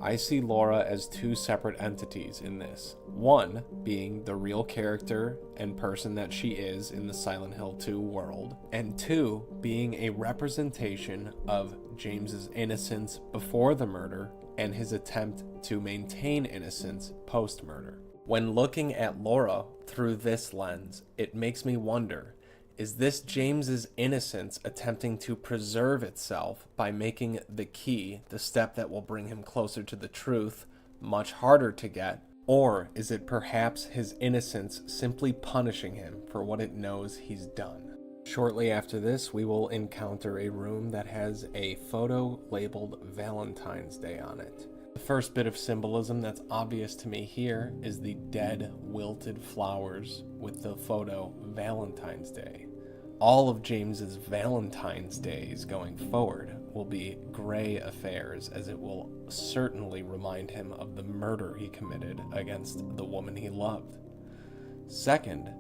I see Laura as two separate entities in this. One being the real character and person that she is in the Silent Hill 2 world, and two being a representation of James's innocence before the murder and his attempt to maintain innocence post-murder. When looking at Laura through this lens, it makes me wonder, Is this James's innocence attempting to preserve itself by making the key, the step that will bring him closer to the truth, much harder to get? Or is it perhaps his innocence simply punishing him for what it knows he's done? Shortly after this, we will encounter a room that has a photo labeled Valentine's Day on it. The first bit of symbolism that's obvious to me here is the dead, wilted flowers with the photo Valentine's Day. All of James's Valentine's Days going forward will be gray affairs, as it will certainly remind him of the murder he committed against the woman he loved. Second,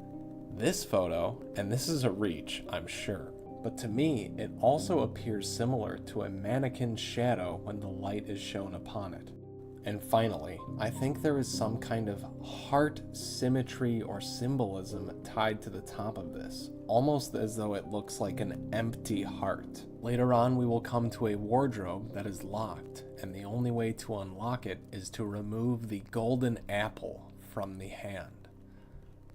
this photo, and this is a reach, I'm sure, but to me, it also appears similar to a mannequin's shadow when the light is shown upon it. And finally, I think there is some kind of heart symmetry or symbolism tied to the top of this, almost as though it looks like an empty heart. Later on, we will come to a wardrobe that is locked, and the only way to unlock it is to remove the golden apple from the hand.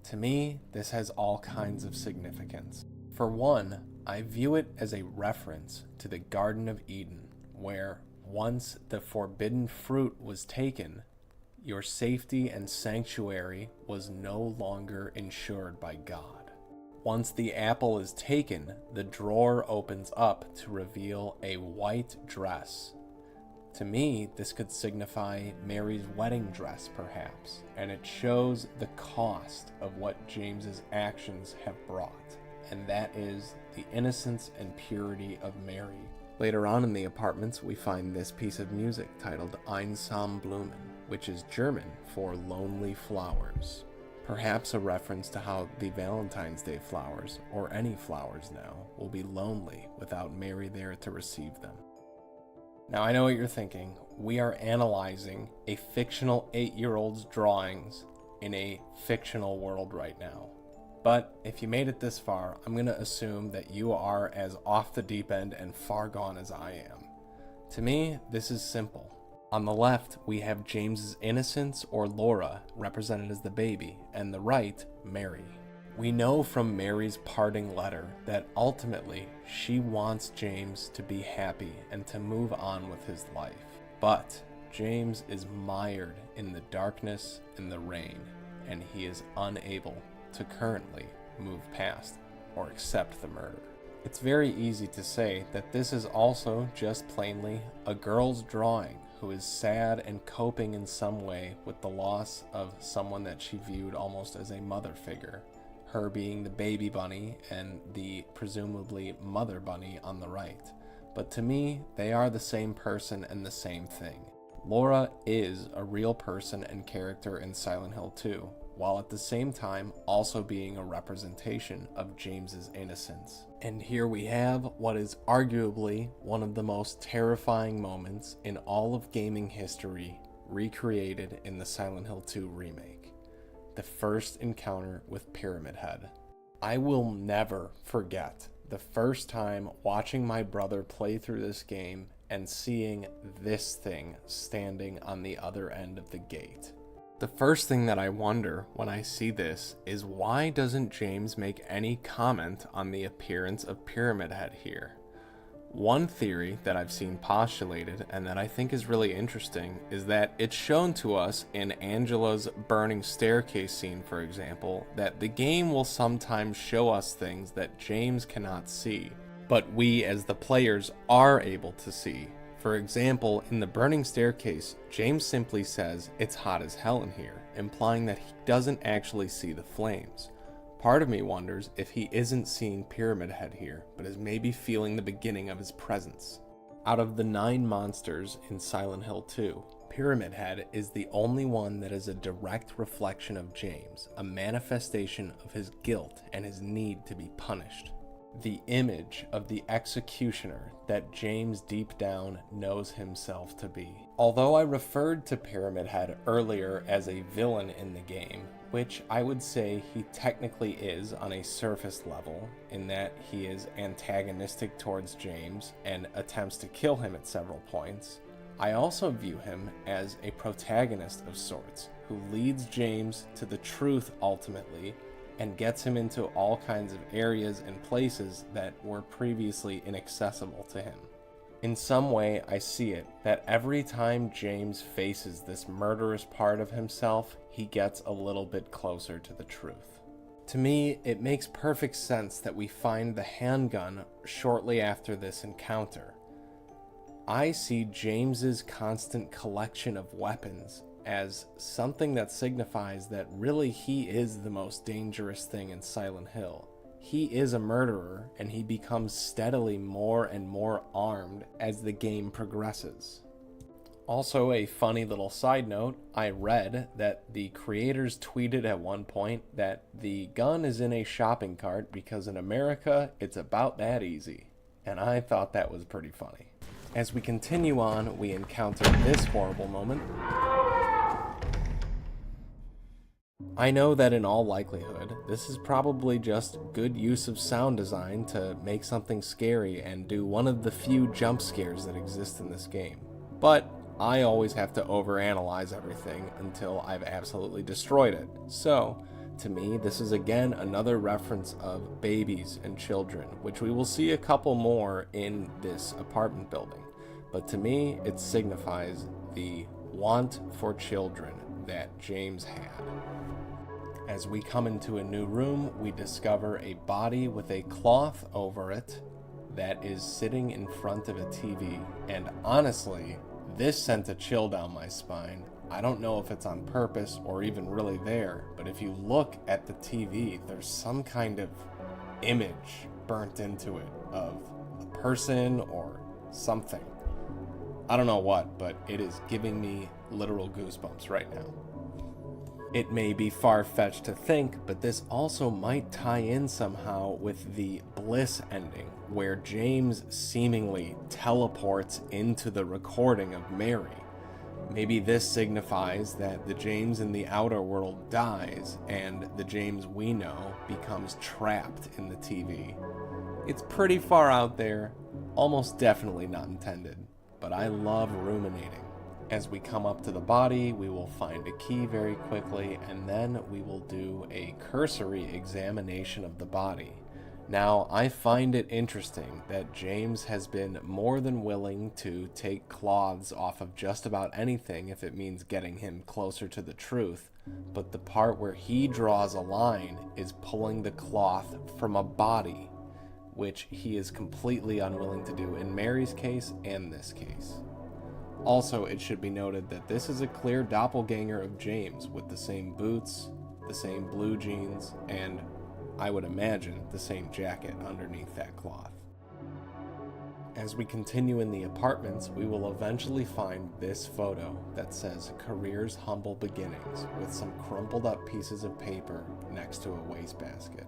To me, this has all kinds of significance. For one, I view it as a reference to the Garden of Eden, where once the forbidden fruit was taken, your safety and sanctuary was no longer ensured by God. Once the apple is taken, the drawer opens up to reveal a white dress. To me, this could signify Mary's wedding dress, perhaps, and it shows the cost of what James's actions have brought, and that is the innocence and purity of Mary. Later on in the apartments, we find this piece of music titled Einsam Blumen, which is German for lonely flowers. Perhaps a reference to how the Valentine's Day flowers, or any flowers now, will be lonely without Mary there to receive them. Now I know what you're thinking. We are analyzing a fictional 8-year-old's drawings in a fictional world right now. But if you made it this far, I'm going to assume that you are as off the deep end and far gone as I am. To me, this is simple. On the left, we have James's innocence, or Laura, represented as the baby, and the right, Mary. We know from Mary's parting letter that ultimately she wants James to be happy and to move on with his life. But James is mired in the darkness and the rain, and he is unable to currently move past or accept the murder. It's very easy to say that this is also just plainly a girl's drawing who is sad and coping in some way with the loss of someone that she viewed almost as a mother figure, her being the baby bunny and the presumably mother bunny on the right. But to me, they are the same person and the same thing. Laura is a real person and character in Silent Hill 2, while at the same time also being a representation of James's innocence. And here we have what is arguably one of the most terrifying moments in all of gaming history recreated in the Silent Hill 2 remake. The first encounter with Pyramid Head. I will never forget the first time watching my brother play through this game and seeing this thing standing on the other end of the gate. The first thing that I wonder when I see this is, why doesn't James make any comment on the appearance of Pyramid Head here? One theory that I've seen postulated and that I think is really interesting is that it's shown to us in Angela's burning staircase scene, for example, that the game will sometimes show us things that James cannot see, but we as the players are able to see. For example, in the burning staircase, James simply says, "It's hot as hell in here," implying that he doesn't actually see the flames. Part of me wonders if he isn't seeing Pyramid Head here, but is maybe feeling the beginning of his presence. Out of the 9 monsters in Silent Hill 2, Pyramid Head is the only one that is a direct reflection of James, a manifestation of his guilt and his need to be punished. The image of the executioner that James deep down knows himself to be. Although I referred to Pyramid Head earlier as a villain in the game, which I would say he technically is on a surface level, in that he is antagonistic towards James and attempts to kill him at several points, I also view him as a protagonist of sorts, who leads James to the truth ultimately, and gets him into all kinds of areas and places that were previously inaccessible to him. In some way, I see it that every time James faces this murderous part of himself, he gets a little bit closer to the truth. To me, it makes perfect sense that we find the handgun shortly after this encounter. I see James's constant collection of weapons as something that signifies that really he is the most dangerous thing in Silent Hill. He is a murderer, and he becomes steadily more and more armed as the game progresses. Also, a funny little side note, I read that the creators tweeted at one point that the gun is in a shopping cart because in America, it's about that easy. And I thought that was pretty funny. As we continue on, we encounter this horrible moment. I know that in all likelihood, this is probably just good use of sound design to make something scary and do one of the few jump scares that exist in this game. But I always have to overanalyze everything until I've absolutely destroyed it. So, to me, this is again another reference of babies and children, which we will see a couple more in this apartment building. But to me, it signifies the want for children that James had. As we come into a new room, we discover a body with a cloth over it that is sitting in front of a TV. And honestly, this sent a chill down my spine. I don't know if it's on purpose or even really there, but if you look at the TV, there's some kind of image burnt into it of a person or something. I don't know what, but it is giving me literal goosebumps right now. It may be far-fetched to think, but this also might tie in somehow with the Bliss ending, where James seemingly teleports into the recording of Mary. Maybe this signifies that the James in the outer world dies, and the James we know becomes trapped in the TV. It's pretty far out there, almost definitely not intended, but I love ruminating. As we come up to the body, we will find a key very quickly, and then we will do a cursory examination of the body. Now, I find it interesting that James has been more than willing to take cloths off of just about anything if it means getting him closer to the truth, but the part where he draws a line is pulling the cloth from a body, which he is completely unwilling to do in Mary's case and this case. Also, it should be noted that this is a clear doppelganger of James with the same boots, the same blue jeans, and I would imagine the same jacket underneath that cloth. As we continue in the apartments, we will eventually find this photo that says Career's Humble Beginnings with some crumpled up pieces of paper next to a wastebasket.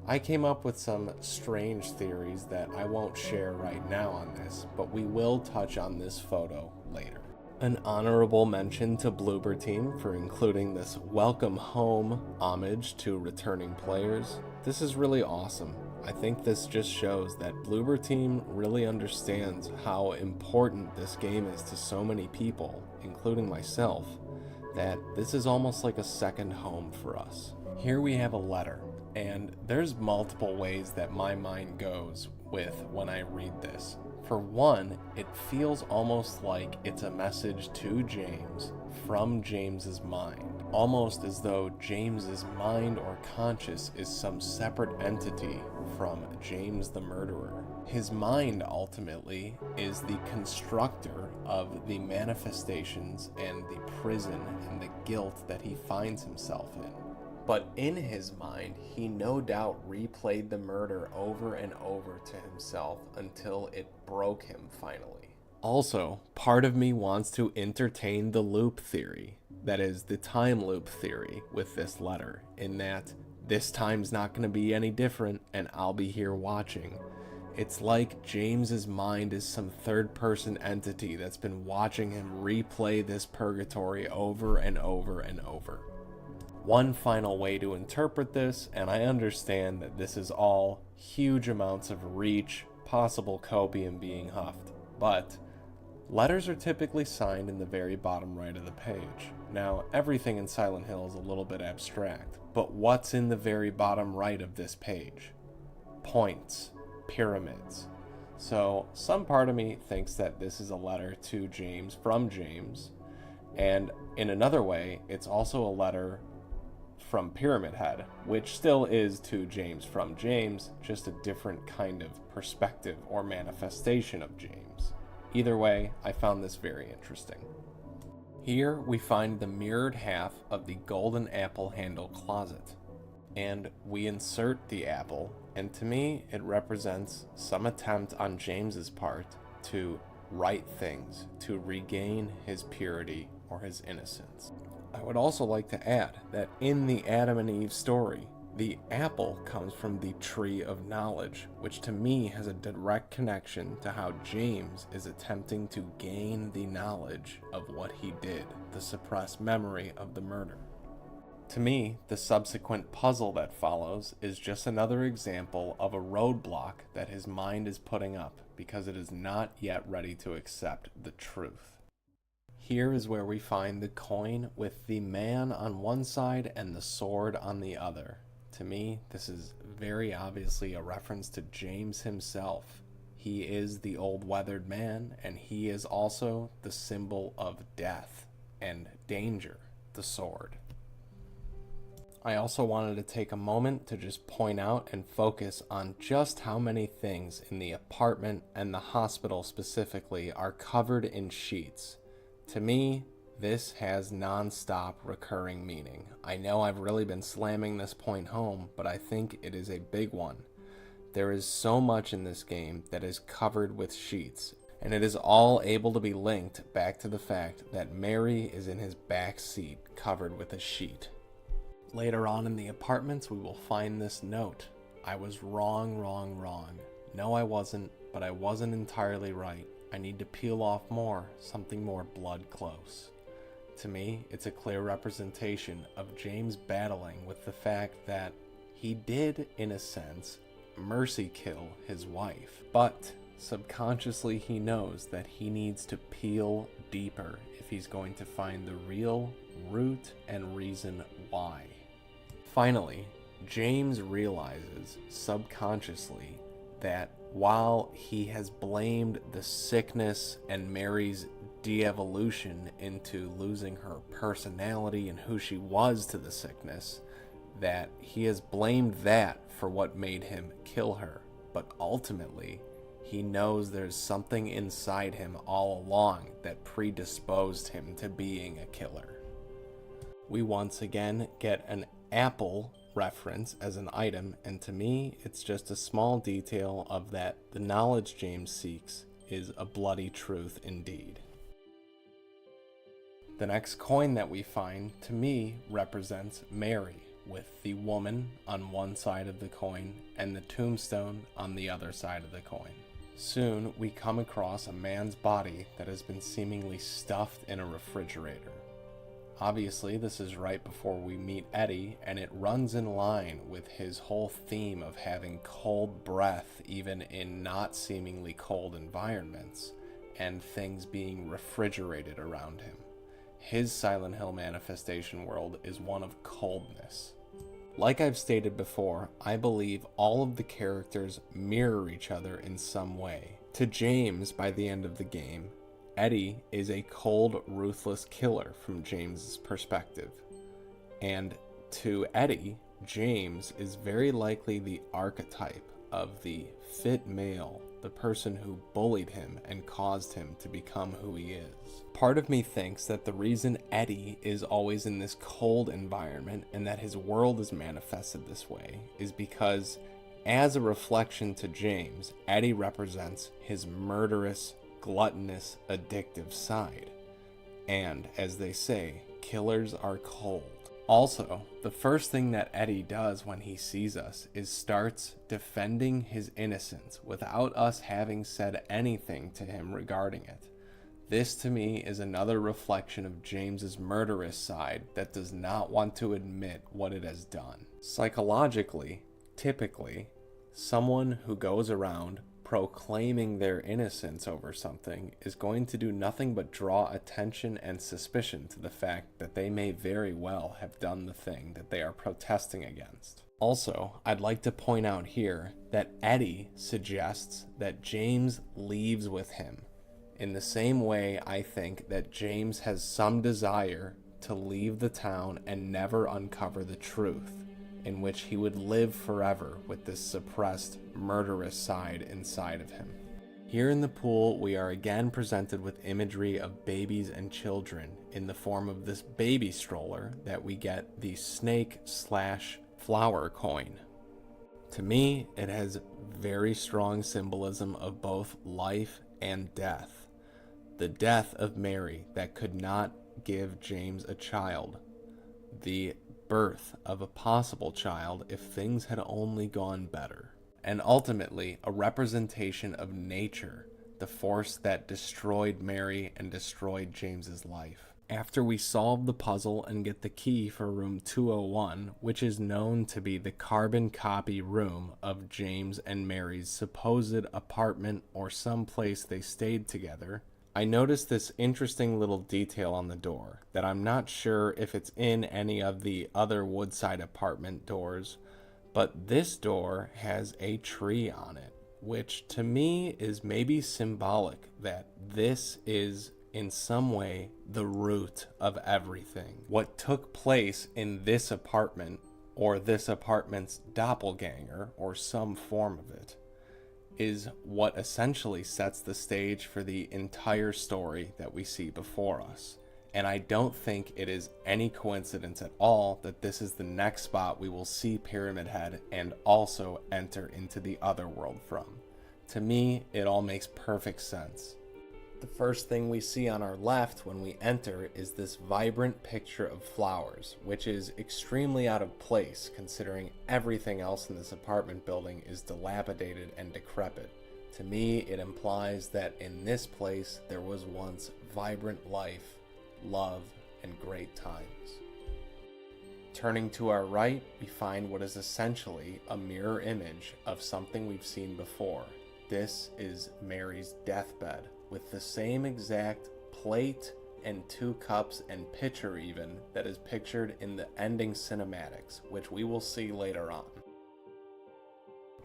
I came up with some strange theories that I won't share right now on this, but we will touch on this photo later. An honorable mention to Bloober Team for including this welcome home homage to returning players. This is really awesome. I think this just shows that Bloober Team really understands how important this game is to so many people, including myself, that this is almost like a second home for us. Here we have a letter. And there's multiple ways that my mind goes with when I read this. For one, it feels almost like it's a message to James from James's mind. Almost as though James's mind or conscious is some separate entity from James the murderer. His mind ultimately is the constructor of the manifestations and the prison and the guilt that he finds himself in. But in his mind, he no doubt replayed the murder over and over to himself until it broke him finally. Also, part of me wants to entertain the loop theory, that is, the time loop theory with this letter, in that this time's not going to be any different and I'll be here watching. It's like James's mind is some third-person entity that's been watching him replay this purgatory over and over and over. One final way to interpret this, and I understand that this is all huge amounts of reach, possible copium being huffed, but Letters are typically signed in the very bottom right of the page. Now, everything in Silent Hill is a little bit abstract, but what's in the very bottom right of this page? Points, pyramids. So, some part of me thinks that this is a letter to James from James, and in another way, it's also a letter from Pyramid Head, which still is to James from James, just a different kind of perspective or manifestation of James. Either way, I found this very interesting. Here we find the mirrored half of the golden apple handle closet, and we insert the apple, and to me it represents some attempt on James's part to right things, to regain his purity or his innocence. I would also like to add that in the Adam and Eve story, the apple comes from the tree of knowledge, which to me has a direct connection to how James is attempting to gain the knowledge of what he did, the suppressed memory of the murder. To me, the subsequent puzzle that follows is just another example of a roadblock that his mind is putting up because it is not yet ready to accept the truth. Here is where we find the coin with the man on one side and the sword on the other. To me, this is very obviously a reference to James himself. He is the old weathered man, and he is also the symbol of death and danger, the sword. I also wanted to take a moment to just point out and focus on just how many things in the apartment and the hospital specifically are covered in sheets. To me, this has non-stop recurring meaning. I know I've really been slamming this point home, but I think it is a big one. There is so much in this game that is covered with sheets, and it is all able to be linked back to the fact that Mary is in his back seat covered with a sheet. Later on in the apartments, we will find this note. I was wrong. No, I wasn't, but I wasn't entirely right. I need to peel off more, something more blood close. To me, it's a clear representation of James battling with the fact that he did, in a sense, mercy kill his wife. But subconsciously he knows that he needs to peel deeper if he's going to find the real root and reason why. Finally, James realizes subconsciously that while he has blamed the sickness and Mary's de-evolution into losing her personality and who she was to the sickness, that he has blamed that for what made him kill her. But ultimately, he knows there's something inside him all along that predisposed him to being a killer. We once again get an apple reference as an item, and to me, it's just a small detail of that the knowledge James seeks is a bloody truth indeed. The next coin that we find, to me, represents Mary, with the woman on one side of the coin and the tombstone on the other side of the coin. Soon, we come across a man's body that has been seemingly stuffed in a refrigerator. Obviously, this is right before we meet Eddie, and it runs in line with his whole theme of having cold breath even in not seemingly cold environments, and things being refrigerated around him. His Silent Hill manifestation world is one of coldness. Like I've stated before, I believe all of the characters mirror each other in some way. To James, by the end of the game, Eddie is a cold, ruthless killer from James's perspective. And to Eddie, James is very likely the archetype of the fit male, the person who bullied him and caused him to become who he is. Part of me thinks that the reason Eddie is always in this cold environment and that his world is manifested this way is because, as a reflection to James, Eddie represents his murderous, gluttonous, addictive side. And, as they say, killers are cold. Also, the first thing that Eddie does when he sees us is starts defending his innocence without us having said anything to him regarding it. This to me is another reflection of James's murderous side that does not want to admit what it has done. Psychologically, typically, someone who goes around proclaiming their innocence over something is going to do nothing but draw attention and suspicion to the fact that they may very well have done the thing that they are protesting against. Also, I'd like to point out here that Eddie suggests that James leaves with him. In the same way, I think that James has some desire to leave the town and never uncover the truth, in which he would live forever with this suppressed, murderous side inside of him. Here in the pool, we are again presented with imagery of babies and children in the form of this baby stroller that we get the snake/flower coin. To me, it has very strong symbolism of both life and death. The death of Mary that could not give James a child. The birth of a possible child if things had only gone better. And ultimately, a representation of nature, the force that destroyed Mary and destroyed James's life. After we solve the puzzle and get the key for room 201, which is known to be the carbon copy room of James and Mary's supposed apartment or some place they stayed together, I noticed this interesting little detail on the door that I'm not sure if it's in any of the other Woodside apartment doors, but this door has a tree on it, which to me is maybe symbolic that this is in some way the root of everything. What took place in this apartment, or this apartment's doppelganger, or some form of it, is what essentially sets the stage for the entire story that we see before us. And I don't think it is any coincidence at all that this is the next spot we will see Pyramid Head and also enter into the other world from. To me, it all makes perfect sense. The first thing we see on our left when we enter is this vibrant picture of flowers, which is extremely out of place considering everything else in this apartment building is dilapidated and decrepit. To me, it implies that in this place there was once vibrant life, love, and great times. Turning to our right, we find what is essentially a mirror image of something we've seen before. This is Mary's deathbed, with the same exact plate and 2 cups and pitcher even that is pictured in the ending cinematics, which we will see later on.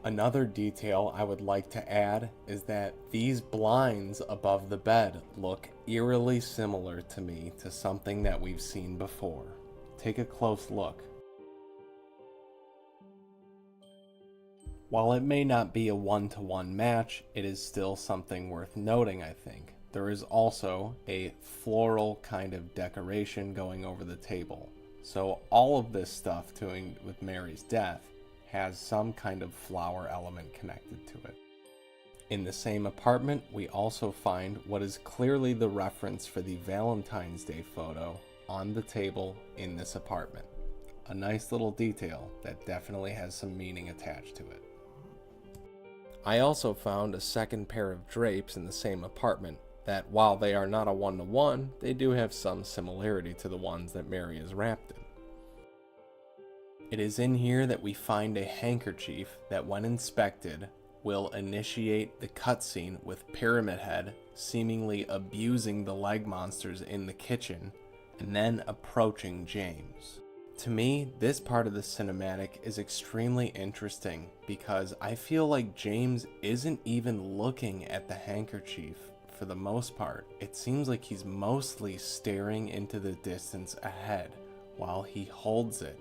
Another detail I would like to add is that these blinds above the bed look eerily similar to me to something that we've seen before. Take a close look. While it may not be a one-to-one match, it is still something worth noting, I think. There is also a floral kind of decoration going over the table. So all of this stuff doing with Mary's death has some kind of flower element connected to it. In the same apartment, we also find what is clearly the reference for the Valentine's Day photo on the table in this apartment. A nice little detail that definitely has some meaning attached to it. I also found a second pair of drapes in the same apartment that, while they are not a one-to-one, they do have some similarity to the ones that Mary is wrapped in. It is in here that we find a handkerchief that, when inspected, will initiate the cutscene with Pyramid Head seemingly abusing the leg monsters in the kitchen and then approaching James. To me, this part of the cinematic is extremely interesting because I feel like James isn't even looking at the handkerchief for the most part. It seems like he's mostly staring into the distance ahead while he holds it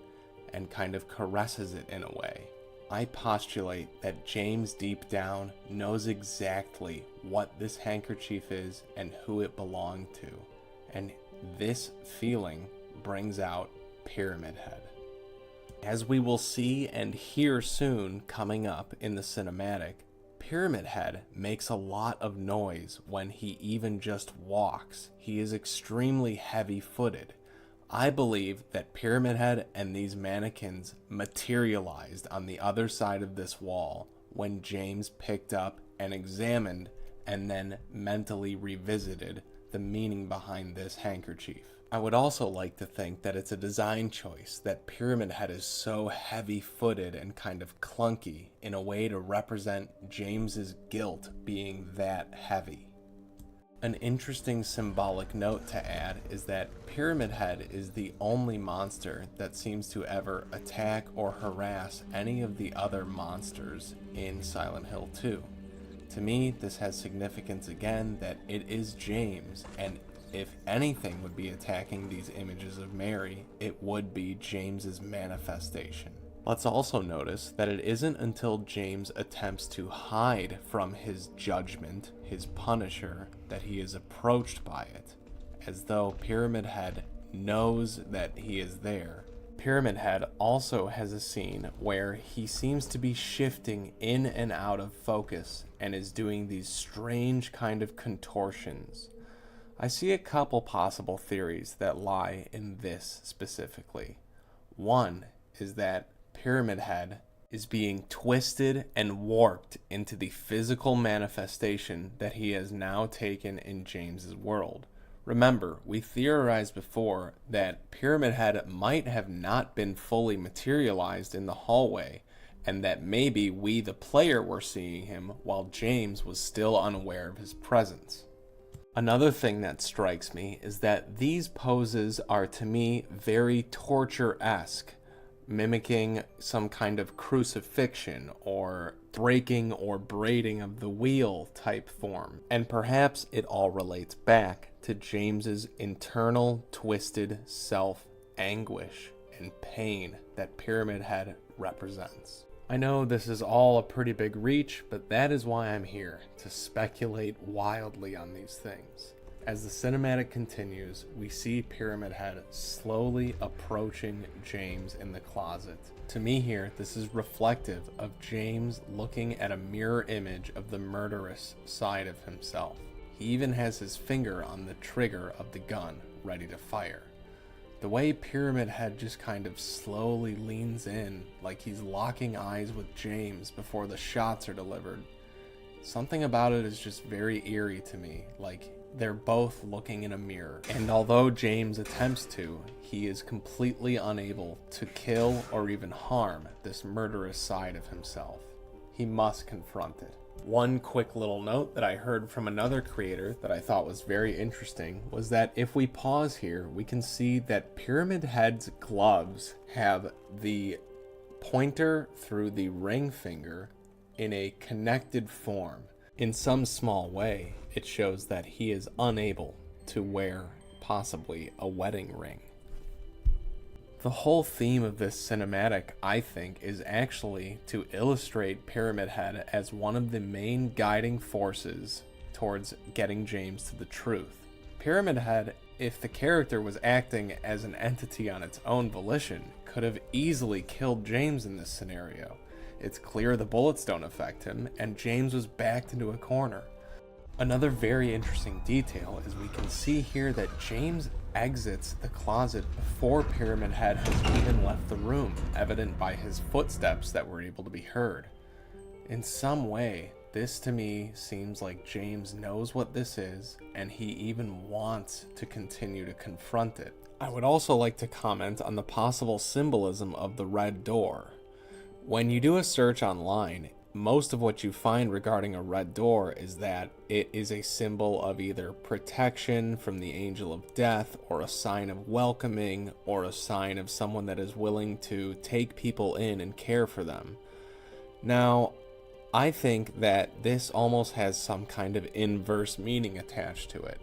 and kind of caresses it in a way. I postulate that James deep down knows exactly what this handkerchief is and who it belonged to, and this feeling brings out Pyramid Head. As we will see and hear soon coming up in the cinematic, Pyramid Head makes a lot of noise when he even just walks. He is extremely heavy-footed. I believe that Pyramid Head and these mannequins materialized on the other side of this wall when James picked up and examined and then mentally revisited the meaning behind this handkerchief. I would also like to think that it's a design choice, that Pyramid Head is so heavy-footed and kind of clunky in a way to represent James's guilt being that heavy. An interesting symbolic note to add is that Pyramid Head is the only monster that seems to ever attack or harass any of the other monsters in Silent Hill 2. To me, this has significance again that it is James, and if anything would be attacking these images of Mary, it would be James's manifestation. Let's also notice that it isn't until James attempts to hide from his judgment, his punisher, that he is approached by it, as though Pyramid Head knows that he is there. Pyramid Head also has a scene where he seems to be shifting in and out of focus and is doing these strange kind of contortions. I see a couple possible theories that lie in this specifically. One is that Pyramid Head is being twisted and warped into the physical manifestation that he has now taken in James's world. Remember, we theorized before that Pyramid Head might have not been fully materialized in the hallway, and that maybe we, the player, were seeing him while James was still unaware of his presence. Another thing that strikes me is that these poses are, to me, very torture-esque, mimicking some kind of crucifixion or breaking or braiding of the wheel type form. And perhaps it all relates back to James's internal twisted self-anguish and pain that Pyramid Head represents. I know this is all a pretty big reach, but that is why I'm here, to speculate wildly on these things. As the cinematic continues, we see Pyramid Head slowly approaching James in the closet. To me here, this is reflective of James looking at a mirror image of the murderous side of himself. He even has his finger on the trigger of the gun, ready to fire. The way Pyramid Head just kind of slowly leans in, like he's locking eyes with James before the shots are delivered. Something about it is just very eerie to me, like they're both looking in a mirror. And although James attempts to, he is completely unable to kill or even harm this murderous side of himself. He must confront it. One quick little note that I heard from another creator that I thought was very interesting was that if we pause here, we can see that Pyramid Head's gloves have the pointer through the ring finger in a connected form. In some small way, it shows that he is unable to wear possibly a wedding ring. The whole theme of this cinematic, I think, is actually to illustrate Pyramid Head as one of the main guiding forces towards getting James to the truth. Pyramid Head, if the character was acting as an entity on its own volition, could have easily killed James in this scenario. It's clear the bullets don't affect him, and James was backed into a corner. Another very interesting detail is we can see here that James exits the closet before Pyramid Head has even left the room, evident by his footsteps that were able to be heard. In some way, this to me seems like James knows what this is, and he even wants to continue to confront it. I would also like to comment on the possible symbolism of the red door. When you do a search online, most of what you find regarding a red door is that it is a symbol of either protection from the angel of death, or a sign of welcoming, or a sign of someone that is willing to take people in and care for them. Now, I think that this almost has some kind of inverse meaning attached to it.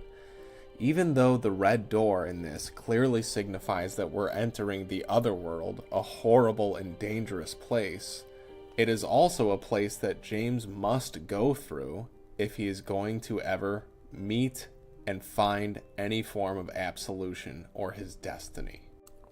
Even though the red door in this clearly signifies that we're entering the other world, a horrible and dangerous place, it is also a place that James must go through if he is going to ever meet and find any form of absolution or his destiny.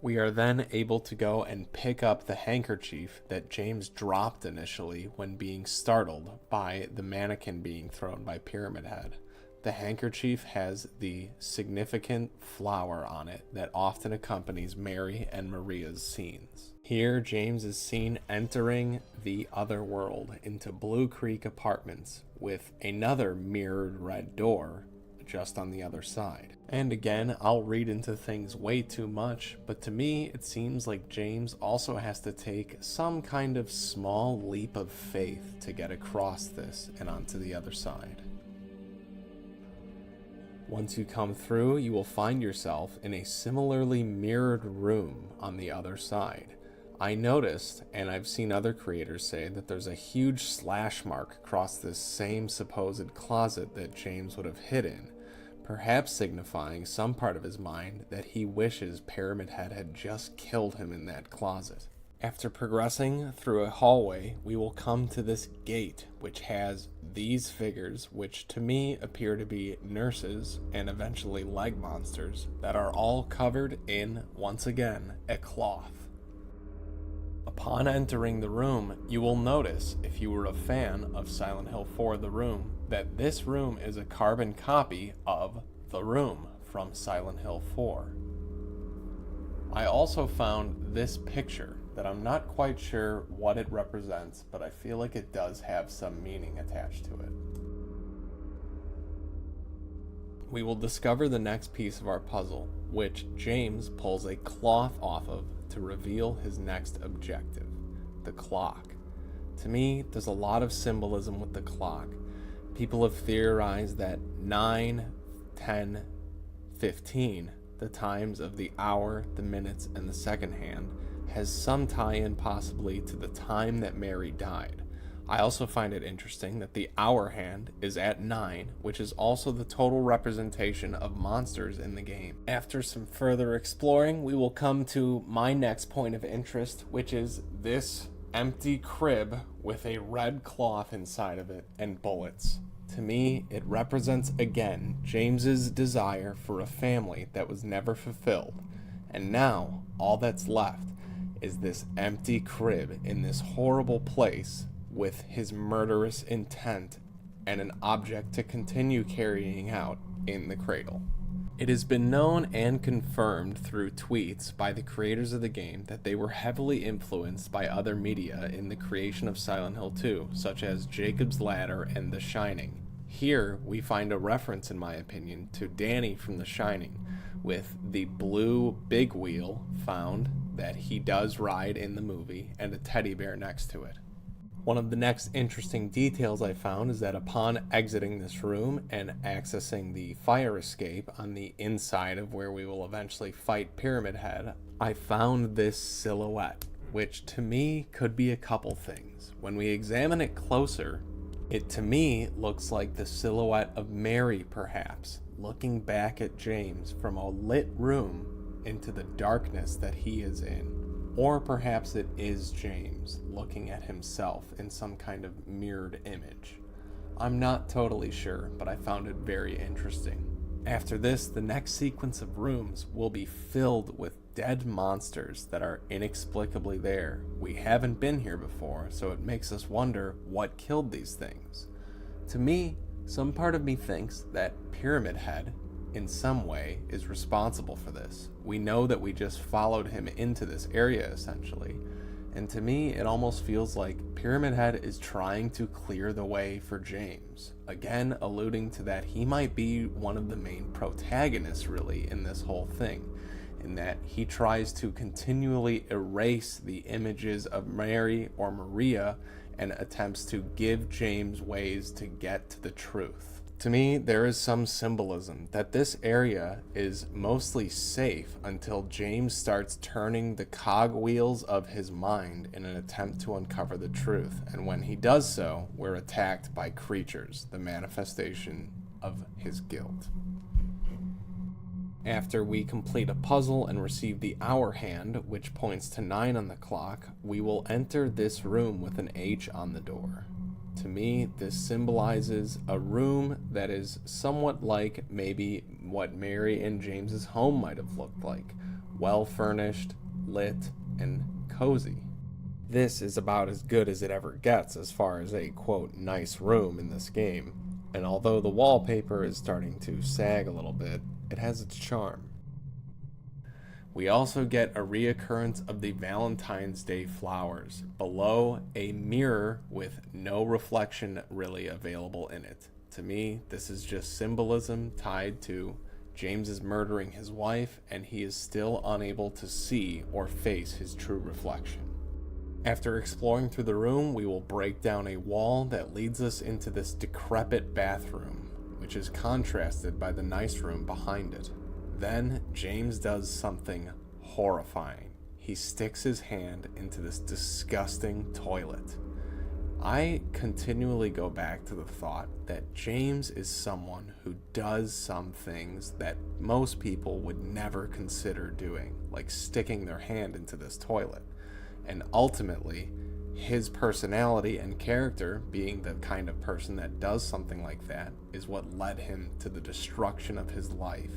We are then able to go and pick up the handkerchief that James dropped initially when being startled by the mannequin being thrown by Pyramid Head. The handkerchief has the significant flower on it that often accompanies Mary and Maria's scenes. Here, James is seen entering the other world into Blue Creek Apartments with another mirrored red door, just on the other side. And again, I'll read into things way too much, but to me, it seems like James also has to take some kind of small leap of faith to get across this and onto the other side. Once you come through, you will find yourself in a similarly mirrored room on the other side. I noticed, and I've seen other creators say, that there's a huge slash mark across this same supposed closet that James would have hid in, perhaps signifying some part of his mind that he wishes Pyramid Head had just killed him in that closet. After progressing through a hallway, we will come to this gate, which has these figures, which to me appear to be nurses and eventually leg monsters, that are all covered in, once again, a cloth. Upon entering the room, you will notice, if you were a fan of Silent Hill 4 The Room, that this room is a carbon copy of The Room from Silent Hill 4. I also found this picture that I'm not quite sure what it represents, but I feel like it does have some meaning attached to it. We will discover the next piece of our puzzle, which James pulls a cloth off of to reveal his next objective, the clock. To me, there's a lot of symbolism with the clock. People have theorized that 9, 10, 15, the times of the hour, the minutes, and the second hand, has some tie-in possibly to the time that Mary died. I also find it interesting that the hour hand is at 9, which is also the total representation of monsters in the game. After some further exploring, we will come to my next point of interest, which is this empty crib with a red cloth inside of it and bullets. To me, it represents again James's desire for a family that was never fulfilled. And now, all that's left is this empty crib in this horrible place with his murderous intent and an object to continue carrying out in the cradle. It has been known and confirmed through tweets by the creators of the game that they were heavily influenced by other media in the creation of Silent Hill 2, such as Jacob's Ladder and The Shining. Here, we find a reference, in my opinion, to Danny from The Shining, with the blue big wheel found that he does ride in the movie and a teddy bear next to it. One of the next interesting details I found is that upon exiting this room and accessing the fire escape on the inside of where we will eventually fight Pyramid Head, I found this silhouette, which to me could be a couple things. When we examine it closer, it to me looks like the silhouette of Mary, perhaps, looking back at James from a lit room into the darkness that he is in. Or perhaps it is James looking at himself in some kind of mirrored image. I'm not totally sure, but I found it very interesting. After this, the next sequence of rooms will be filled with dead monsters that are inexplicably there. We haven't been here before, so it makes us wonder what killed these things. To me, some part of me thinks that Pyramid Head, in some way, is responsible for this. We know that we just followed him into this area, essentially. And to me, it almost feels like Pyramid Head is trying to clear the way for James. Again, alluding to that he might be one of the main protagonists, really, in this whole thing. In that he tries to continually erase the images of Mary or Maria and attempts to give James ways to get to the truth. To me, there is some symbolism that this area is mostly safe until James starts turning the cogwheels of his mind in an attempt to uncover the truth. And when he does so, we're attacked by creatures, the manifestation of his guilt. After we complete a puzzle and receive the hour hand, which points to 9 on the clock, we will enter this room with an H on the door. To me, this symbolizes a room that is somewhat like maybe what Mary and James's home might have looked like. Well furnished, lit, and cozy. This is about as good as it ever gets as far as a, quote, nice room in this game. And although the wallpaper is starting to sag a little bit, it has its charm. We also get a reoccurrence of the Valentine's Day flowers, below a mirror with no reflection really available in it. To me, this is just symbolism tied to James is murdering his wife, and he is still unable to see or face his true reflection. After exploring through the room, we will break down a wall that leads us into this decrepit bathroom, which is contrasted by the nice room behind it. Then, James does something horrifying. He sticks his hand into this disgusting toilet. I continually go back to the thought that James is someone who does some things that most people would never consider doing, like sticking their hand into this toilet. And ultimately, his personality and character, being the kind of person that does something like that, is what led him to the destruction of his life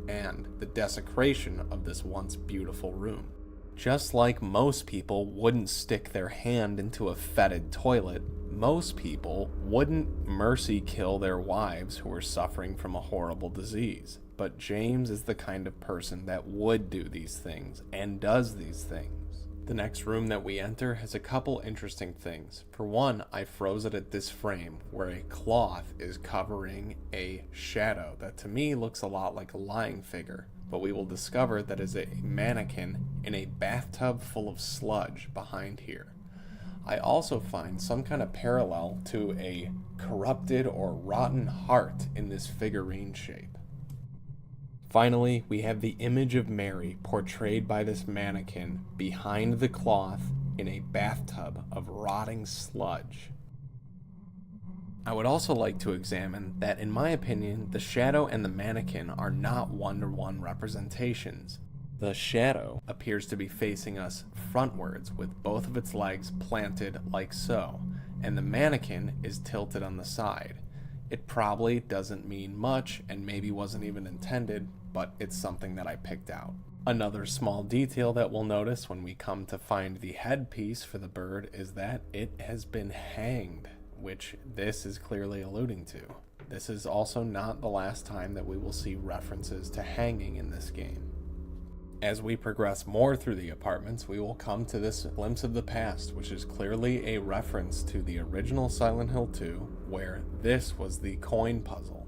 and the desecration of this once beautiful room. Just like most people wouldn't stick their hand into a fetid toilet, most people wouldn't mercy kill their wives who are suffering from a horrible disease. But James is the kind of person that would do these things and does these things. The next room that we enter has a couple interesting things. For one, I froze it at this frame where a cloth is covering a shadow that to me looks a lot like a lying figure, but we will discover that is a mannequin in a bathtub full of sludge behind here. I also find some kind of parallel to a corrupted or rotten heart in this figurine shape. Finally, we have the image of Mary portrayed by this mannequin behind the cloth in a bathtub of rotting sludge. I would also like to examine that, in my opinion, the shadow and the mannequin are not one-to-one representations. The shadow appears to be facing us frontwards with both of its legs planted like so, and the mannequin is tilted on the side. It probably doesn't mean much and maybe wasn't even intended, but it's something that I picked out. Another small detail that we'll notice when we come to find the headpiece for the bird is that it has been hanged, which this is clearly alluding to. This is also not the last time that we will see references to hanging in this game. As we progress more through the apartments, we will come to this glimpse of the past, which is clearly a reference to the original Silent Hill 2, where this was the coin puzzle.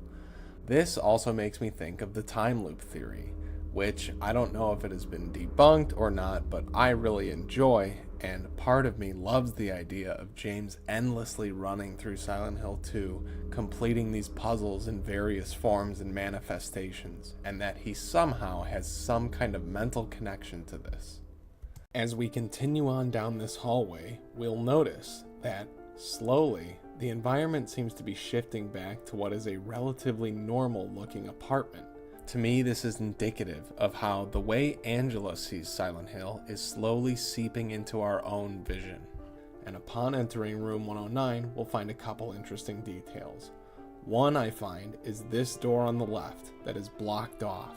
This also makes me think of the time loop theory, which I don't know if it has been debunked or not, but I really enjoy, and part of me loves the idea of James endlessly running through Silent Hill 2, completing these puzzles in various forms and manifestations, and that he somehow has some kind of mental connection to this. As we continue on down this hallway, we'll notice that, slowly, the environment seems to be shifting back to what is a relatively normal-looking apartment. To me, this is indicative of how the way Angela sees Silent Hill is slowly seeping into our own vision. And upon entering room 109, we'll find a couple interesting details. One I find is this door on the left that is blocked off.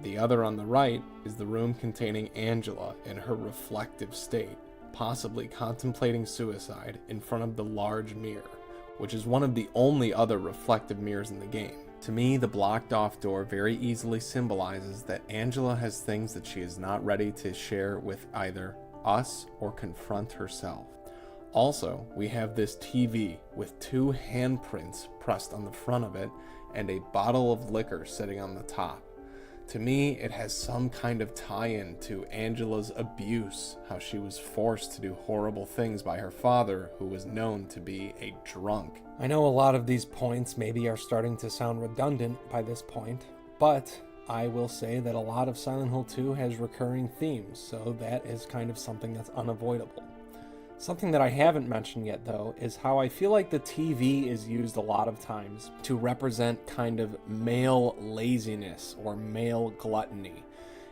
The other on the right is the room containing Angela in her reflective state, possibly contemplating suicide in front of the large mirror, which is one of the only other reflective mirrors in the game. To me, the blocked off door very easily symbolizes that Angela has things that she is not ready to share with either us or confront herself. Also, we have this TV with two handprints pressed on the front of it and a bottle of liquor sitting on the top. To me, it has some kind of tie-in to Angela's abuse, how she was forced to do horrible things by her father, who was known to be a drunk. I know a lot of these points maybe are starting to sound redundant by this point, but I will say that a lot of Silent Hill 2 has recurring themes, so that is kind of something that's unavoidable. Something that I haven't mentioned yet, though, is how I feel like the TV is used a lot of times to represent kind of male laziness or male gluttony.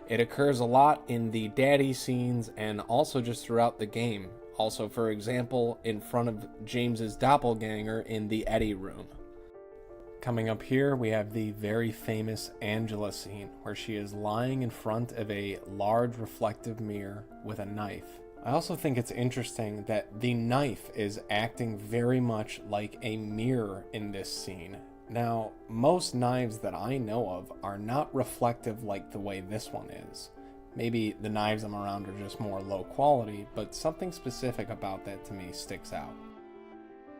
It occurs a lot in the daddy scenes and also just throughout the game. Also, for example, in front of James's doppelganger in the Eddie room. Coming up here, we have the very famous Angela scene, where she is lying in front of a large reflective mirror with a knife. I also think it's interesting that the knife is acting very much like a mirror in this scene. Now, most knives that I know of are not reflective like the way this one is. Maybe the knives I'm around are just more low quality, but something specific about that to me sticks out.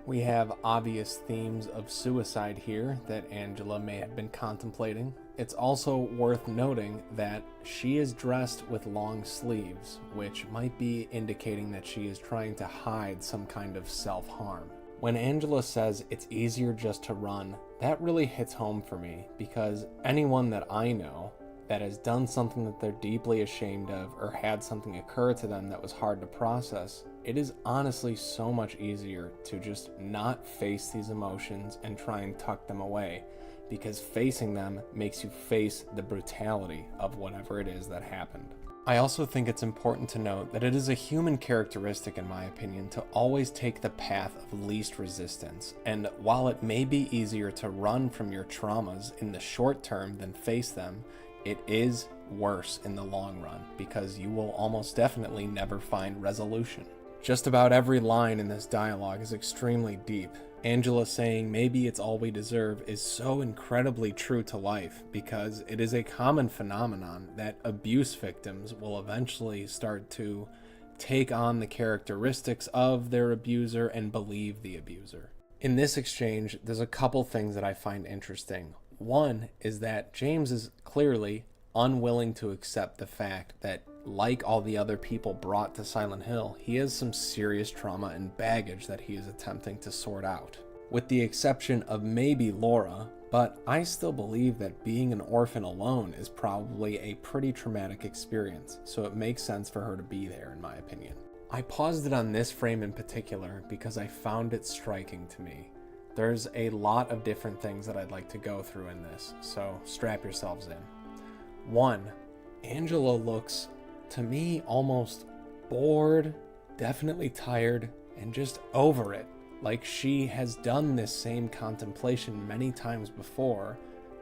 We have obvious themes of suicide here that Angela may have been contemplating. It's also worth noting that she is dressed with long sleeves, which might be indicating that she is trying to hide some kind of self-harm. When Angela says it's easier just to run, that really hits home for me, because anyone that I know that has done something that they're deeply ashamed of or had something occur to them that was hard to process, it is honestly so much easier to just not face these emotions and try and tuck them away, because facing them makes you face the brutality of whatever it is that happened. I also think it's important to note that it is a human characteristic, in my opinion, to always take the path of least resistance, and while it may be easier to run from your traumas in the short term than face them, it is worse in the long run, because you will almost definitely never find resolution. Just about every line in this dialogue is extremely deep. Angela saying maybe it's all we deserve is so incredibly true to life, because it is a common phenomenon that abuse victims will eventually start to take on the characteristics of their abuser and believe the abuser. In this exchange, there's a couple things that I find interesting. One is that James is clearly unwilling to accept the fact that, like all the other people brought to Silent Hill, he has some serious trauma and baggage that he is attempting to sort out. With the exception of maybe Laura, but I still believe that being an orphan alone is probably a pretty traumatic experience, so it makes sense for her to be there, in my opinion. I paused it on this frame in particular because I found it striking to me. There's a lot of different things that I'd like to go through in this, so strap yourselves in. 1. Angela looks, to me, almost bored, definitely tired, and just over it. Like she has done this same contemplation many times before.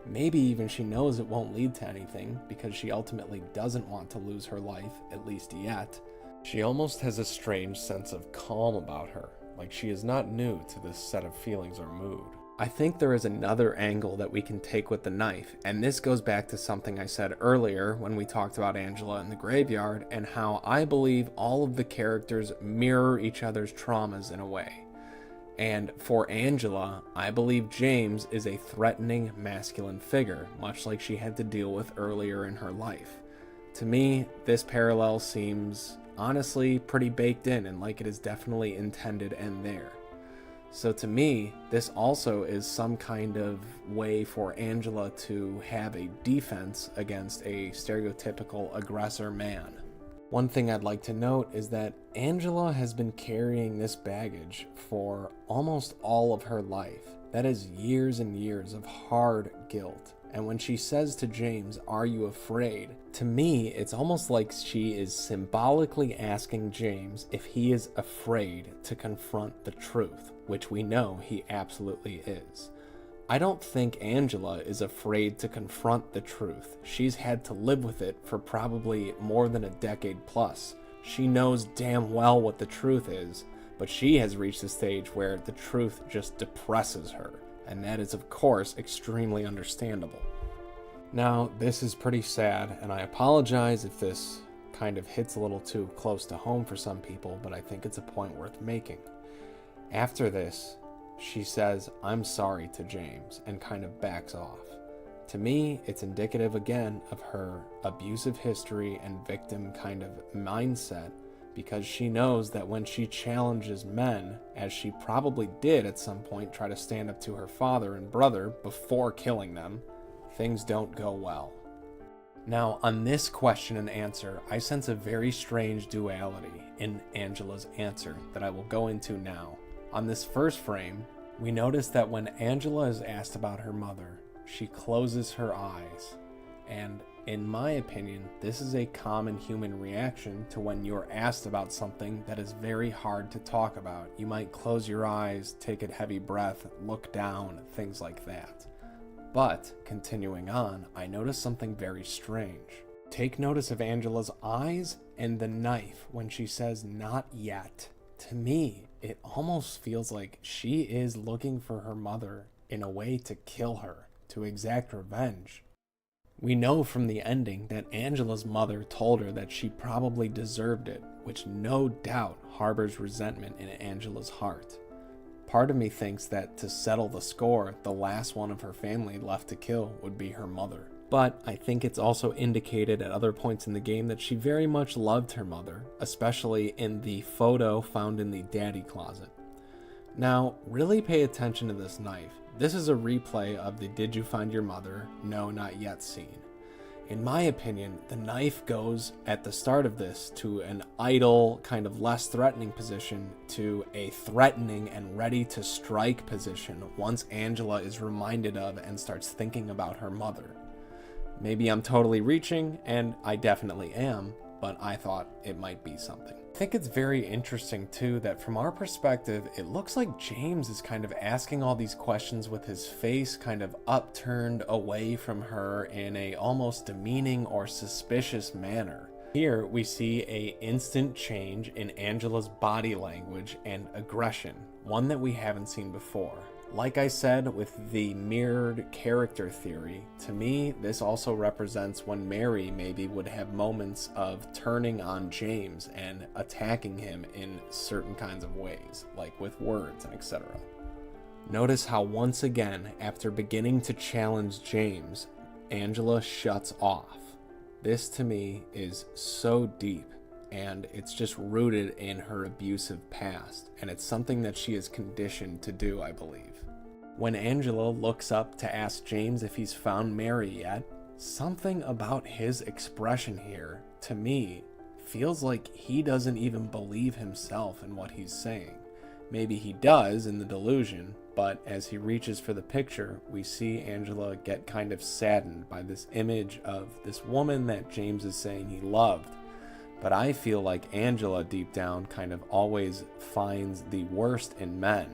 Maybe even she knows it won't lead to anything, because she ultimately doesn't want to lose her life, at least yet. She almost has a strange sense of calm about her, like she is not new to this set of feelings or mood. I think there is another angle that we can take with the knife, and this goes back to something I said earlier when we talked about Angela in the graveyard and how I believe all of the characters mirror each other's traumas in a way. And for Angela, I believe James is a threatening masculine figure, much like she had to deal with earlier in her life. To me, this parallel seems honestly pretty baked in and like it is definitely intended and there. So to me, this also is some kind of way for Angela to have a defense against a stereotypical aggressor man. One thing I'd like to note is that Angela has been carrying this baggage for almost all of her life. That is years and years of hard guilt. And when she says to James, "Are you afraid?" to me, it's almost like she is symbolically asking James if he is afraid to confront the truth, which we know he absolutely is. I don't think Angela is afraid to confront the truth. She's had to live with it for probably more than a decade plus. She knows damn well what the truth is, but she has reached a stage where the truth just depresses her. And that is, of course, extremely understandable. Now, this is pretty sad, and I apologize if this kind of hits a little too close to home for some people, but I think it's a point worth making. After this, she says, "I'm sorry" to James, and kind of backs off. To me, it's indicative again of her abusive history and victim kind of mindset, because she knows that when she challenges men, as she probably did at some point try to stand up to her father and brother before killing them, things don't go well. Now, on this question and answer, I sense a very strange duality in Angela's answer that I will go into now. On this first frame, we notice that when Angela is asked about her mother, she closes her eyes. And in my opinion, this is a common human reaction to when you're asked about something that is very hard to talk about. You might close your eyes, take a heavy breath, look down, things like that. But, continuing on, I notice something very strange. Take notice of Angela's eyes and the knife when she says, "Not yet." To me, it almost feels like she is looking for her mother in a way to kill her, to exact revenge. We know from the ending that Angela's mother told her that she probably deserved it, which no doubt harbors resentment in Angela's heart. part of me thinks that to settle the score, the last one of her family left to kill would be her mother. But I think it's also indicated at other points in the game that she very much loved her mother, especially in the photo found in the daddy closet. Now, really pay attention to this knife. This is a replay of the "Did you find your mother? No, not yet" scene. In my opinion, the knife goes at the start of this to an idle, kind of less threatening position to a threatening and ready to strike position once Angela is reminded of and starts thinking about her mother. Maybe I'm totally reaching, and I definitely am, but I thought it might be something. I think it's very interesting too that from our perspective, it looks like James is kind of asking all these questions with his face kind of upturned away from her in a almost demeaning or suspicious manner. Here we see a instant change in Angela's body language and aggression, one that we haven't seen before. Like I said with the mirrored character theory, to me this also represents when Mary maybe would have moments of turning on James and attacking him in certain kinds of ways, like with words and etc. Notice how once again, after beginning to challenge James, Angela shuts off. This to me is so deep, and it's just rooted in her abusive past, and it's something that she is conditioned to do, I believe. When Angela looks up to ask James if he's found Mary yet, something about his expression here, to me, feels like he doesn't even believe himself in what he's saying. Maybe he does in the delusion, but as he reaches for the picture, we see Angela get kind of saddened by this image of this woman that James is saying he loved. But I feel like Angela deep down kind of always finds the worst in men,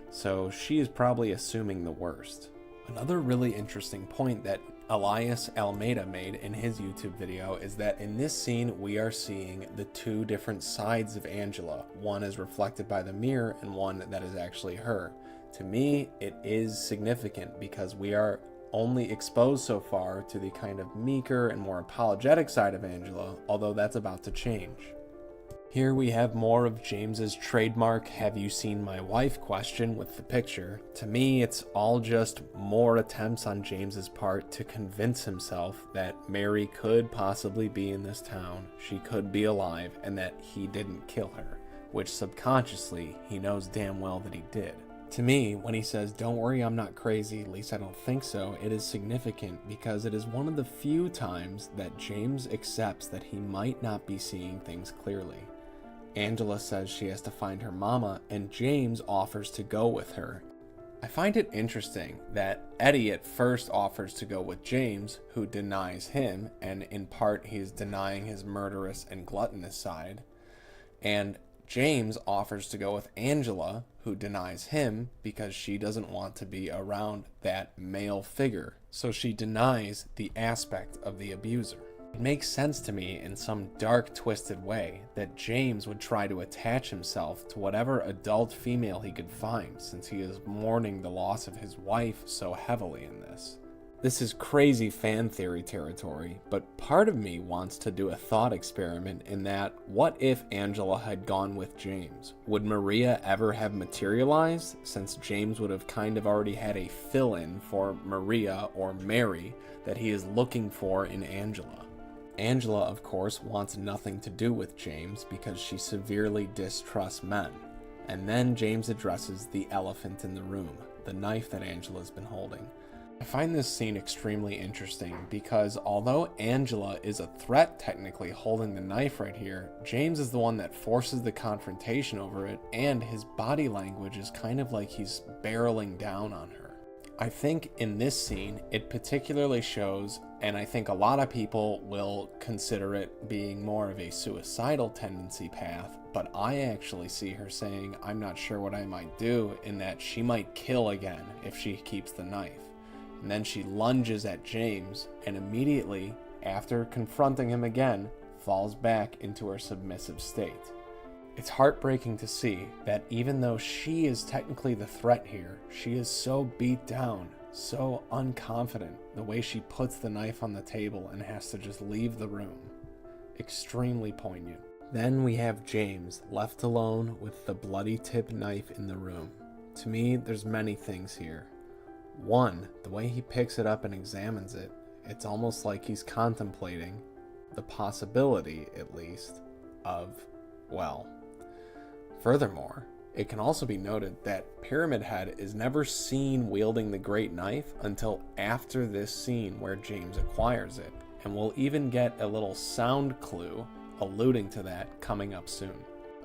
so she is probably assuming the worst. Another really interesting point that Elias Almeida made in his YouTube video is that in this scene we are seeing the two different sides of Angela. One is reflected by the mirror and one that is actually her. To me, it is significant because we are only exposed so far to the kind of meeker and more apologetic side of Angela, although that's about to change. Here we have more of James's trademark "have you seen my wife" question with the picture. To me, it's all just more attempts on James's part to convince himself that Mary could possibly be in this town, she could be alive, and that he didn't kill her, which subconsciously he knows damn well that he did. To me, when he says, "Don't worry, I'm not crazy, at least I don't think so," it is significant because it is one of the few times that James accepts that he might not be seeing things clearly. Angela says she has to find her mama, and James offers to go with her. I find it interesting that Eddie at first offers to go with James, who denies him, and in part he is denying his murderous and gluttonous side, and James offers to go with Angela, who denies him because she doesn't want to be around that male figure, so she denies the aspect of the abuser. It makes sense to me in some dark, twisted way that James would try to attach himself to whatever adult female he could find, since he is mourning the loss of his wife so heavily in this. This is crazy fan theory territory, but part of me wants to do a thought experiment in that, what if Angela had gone with James? Would Maria ever have materialized, since James would have kind of already had a fill-in for Maria or Mary that he is looking for in Angela? Angela, of course, wants nothing to do with James because she severely distrusts men. And then James addresses the elephant in the room, the knife that Angela's been holding. I find this scene extremely interesting because although Angela is a threat technically holding the knife right here, James is the one that forces the confrontation over it, and his body language is kind of like he's barreling down on her. I think in this scene, it particularly shows, and I think a lot of people will consider it being more of a suicidal tendency path, but I actually see her saying, "I'm not sure what I might do," in that she might kill again if she keeps the knife. And then she lunges at James, and immediately, after confronting him again, falls back into her submissive state. It's heartbreaking to see that even though she is technically the threat here, she is so beat down, so unconfident, the way she puts the knife on the table and has to just leave the room. Extremely poignant. Then we have James left alone with the bloody tip knife in the room. To me, there's many things here. One, the way he picks it up and examines it, it's almost like he's contemplating the possibility, at least, of, well. Furthermore, it can also be noted that Pyramid Head is never seen wielding the great knife until after this scene where James acquires it, and we'll even get a little sound clue alluding to that coming up soon.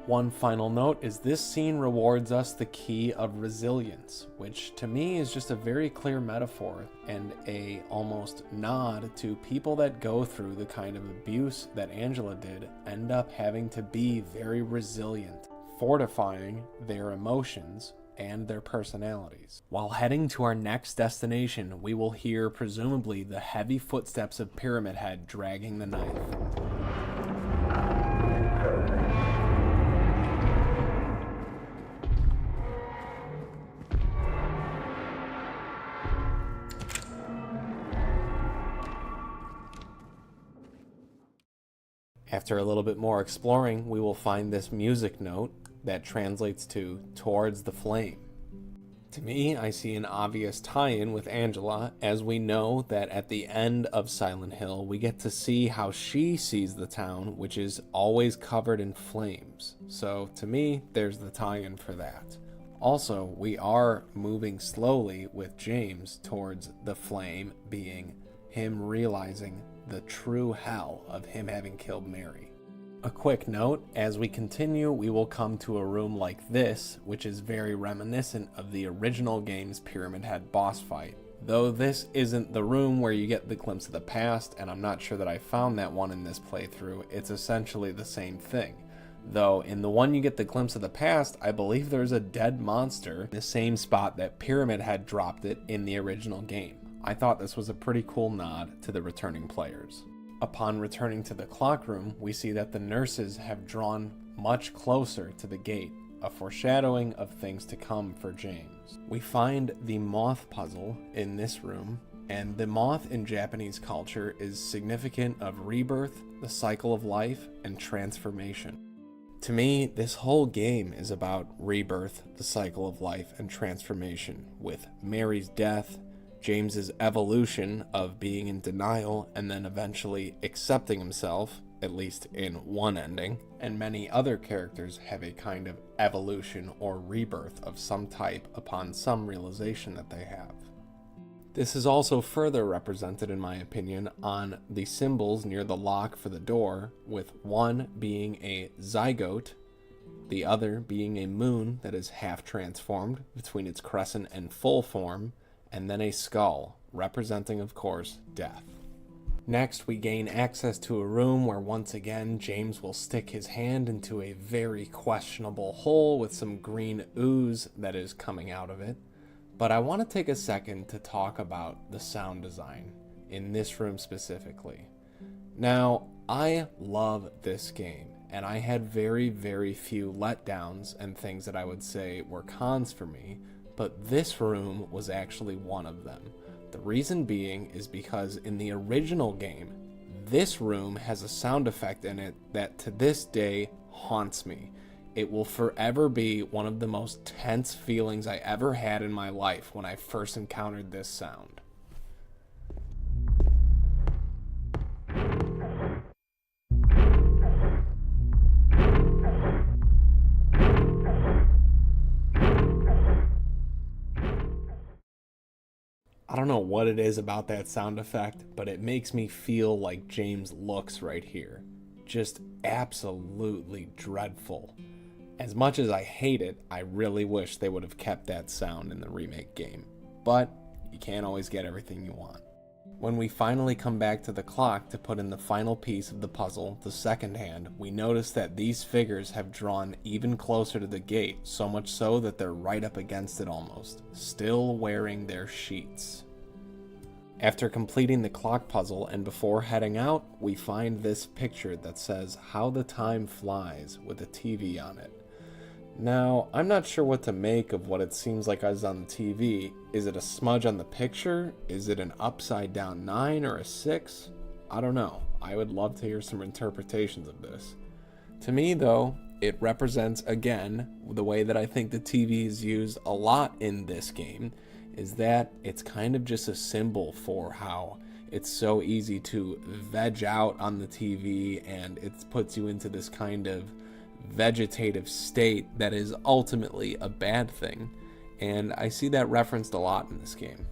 One final note is this scene rewards us the key of resilience, which to me is just a very clear metaphor and a almost nod to people that go through the kind of abuse that Angela did end up having to be very resilient, fortifying their emotions and their personalities. While heading to our next destination, we will hear presumably the heavy footsteps of Pyramid Head dragging the knife. After a little bit more exploring, we will find this music note that translates to "towards the flame." To me, I see an obvious tie-in with Angela, as we know that at the end of Silent Hill, we get to see how she sees the town, which is always covered in flames. So to me, there's the tie-in for that. Also, we are moving slowly with James towards the flame being him realizing the true hell of him having killed Mary. A quick note, as we continue, we will come to a room like this, which is very reminiscent of the original game's Pyramid Head boss fight. Though this isn't the room where you get the glimpse of the past, and I'm not sure that I found that one in this playthrough, it's essentially the same thing. Though in the one you get the glimpse of the past, I believe there's a dead monster in the same spot that Pyramid Head dropped it in the original game. I thought this was a pretty cool nod to the returning players. Upon returning to the clock room, we see that the nurses have drawn much closer to the gate, a foreshadowing of things to come for James. We find the moth puzzle in this room, and the moth in Japanese culture is significant of rebirth, the cycle of life, and transformation. To me, this whole game is about rebirth, the cycle of life, and transformation, with Mary's death, James's evolution of being in denial and then eventually accepting himself, at least in one ending, and many other characters have a kind of evolution or rebirth of some type upon some realization that they have. This is also further represented, in my opinion, on the symbols near the lock for the door, with one being a zygote, the other being a moon that is half transformed between its crescent and full form, and then a skull, representing, of course, death. Next, we gain access to a room where once again James will stick his hand into a very questionable hole with some green ooze that is coming out of it. But I want to take a second to talk about the sound design, in this room specifically. Now, I love this game, and I had very, very few letdowns and things that I would say were cons for me, but this room was actually one of them. The reason being is because in the original game, this room has a sound effect in it that to this day haunts me. It will forever be one of the most tense feelings I ever had in my life when I first encountered this sound. I don't know what it is about that sound effect, but it makes me feel like James looks right here. Just absolutely dreadful. As much as I hate it, I really wish they would have kept that sound in the remake game. But you can't always get everything you want. When we finally come back to the clock to put in the final piece of the puzzle, the second hand, we notice that these figures have drawn even closer to the gate, so much so that they're right up against it almost, still wearing their sheets. After completing the clock puzzle and before heading out, we find this picture that says "How the Time Flies" with a TV on it. Now, I'm not sure what to make of what it seems like is on the TV. Is it a smudge on the picture? Is it an upside down 9 or a 6? I don't know. I would love to hear some interpretations of this. To me, though, It represents, again, the way that I think the TV is used a lot in this game, is that it's kind of just a symbol for how it's so easy to veg out on the TV, and it puts you into this kind of vegetative state that is ultimately a bad thing. And I see that referenced a lot in this game.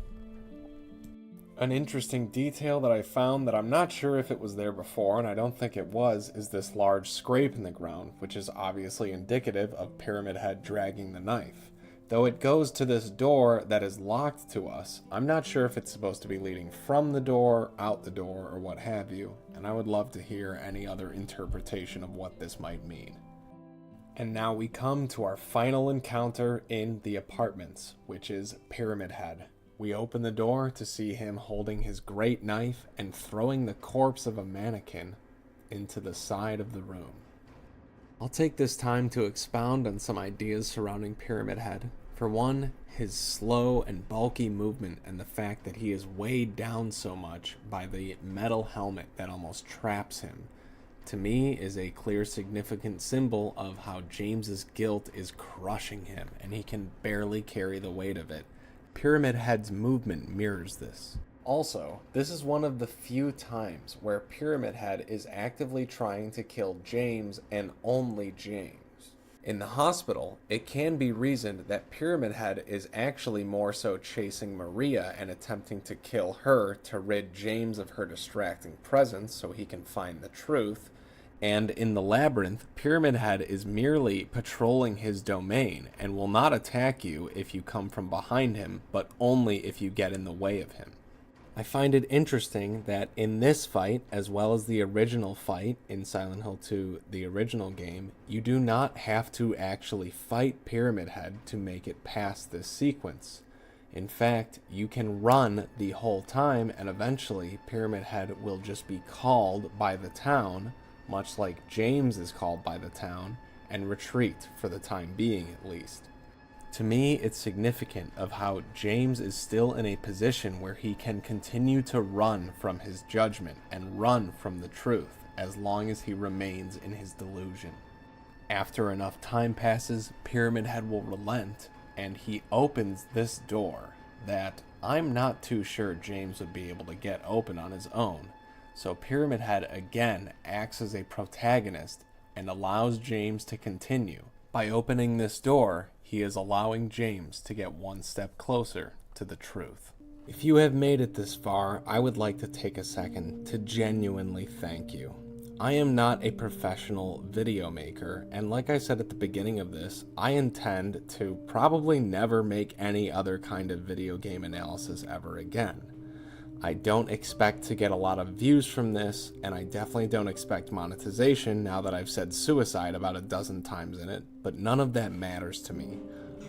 An interesting detail that I found that I'm not sure if it was there before, and I don't think it was, is this large scrape in the ground, which is obviously indicative of Pyramid Head dragging the knife. Though it goes to this door that is locked to us, I'm not sure if it's supposed to be leading from the door, out the door, or what have you, and I would love to hear any other interpretation of what this might mean. And now we come to our final encounter in the apartments, which is Pyramid Head. We open the door to see him holding his great knife and throwing the corpse of a mannequin into the side of the room. I'll take this time to expound on some ideas surrounding Pyramid Head. For one, his slow and bulky movement and the fact that he is weighed down so much by the metal helmet that almost traps him, to me is a clear significant symbol of how James's guilt is crushing him and he can barely carry the weight of it. Pyramid Head's movement mirrors this. Also, this is one of the few times where Pyramid Head is actively trying to kill James and only James. In the hospital, it can be reasoned that Pyramid Head is actually more so chasing Maria and attempting to kill her to rid James of her distracting presence so he can find the truth. And in the labyrinth, Pyramid Head is merely patrolling his domain and will not attack you if you come from behind him, but only if you get in the way of him. I find it interesting that in this fight, as well as the original fight in Silent Hill 2, the original game, you do not have to actually fight Pyramid Head to make it past this sequence. In fact, you can run the whole time, and eventually Pyramid Head will just be called by the town, much like James is called by the town, and retreat for the time being at least. To me, it's significant of how James is still in a position where he can continue to run from his judgment and run from the truth as long as he remains in his delusion. After enough time passes, Pyramid Head will relent, and he opens this door that I'm not too sure James would be able to get open on his own. So Pyramid Head again acts as a protagonist and allows James to continue. By opening this door, he is allowing James to get one step closer to the truth. If you have made it this far, I would like to take a second to genuinely thank you. I am not a professional video maker, and like I said at the beginning of this, I intend to probably never make any other kind of video game analysis ever again. I don't expect to get a lot of views from this, and I definitely don't expect monetization now that I've said suicide about a dozen times in it, but none of that matters to me.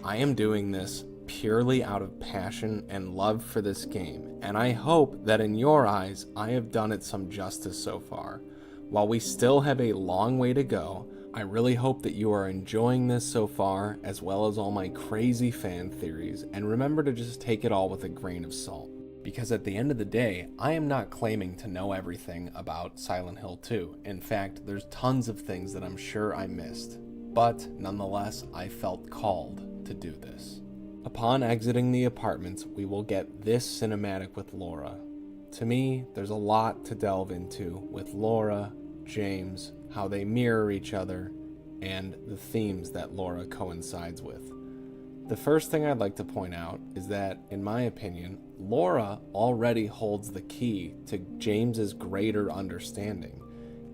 I am doing this purely out of passion and love for this game, and I hope that in your eyes I have done it some justice so far. While we still have a long way to go, I really hope that you are enjoying this so far, as well as all my crazy fan theories, and remember to just take it all with a grain of salt. Because at the end of the day, I am not claiming to know everything about Silent Hill 2. In fact, there's tons of things that I'm sure I missed. But nonetheless, I felt called to do this. Upon exiting the apartments, we will get this cinematic with Laura. To me, there's a lot to delve into with Laura, James, how they mirror each other, and the themes that Laura coincides with. The first thing I'd like to point out is that, in my opinion, Laura already holds the key to James's greater understanding.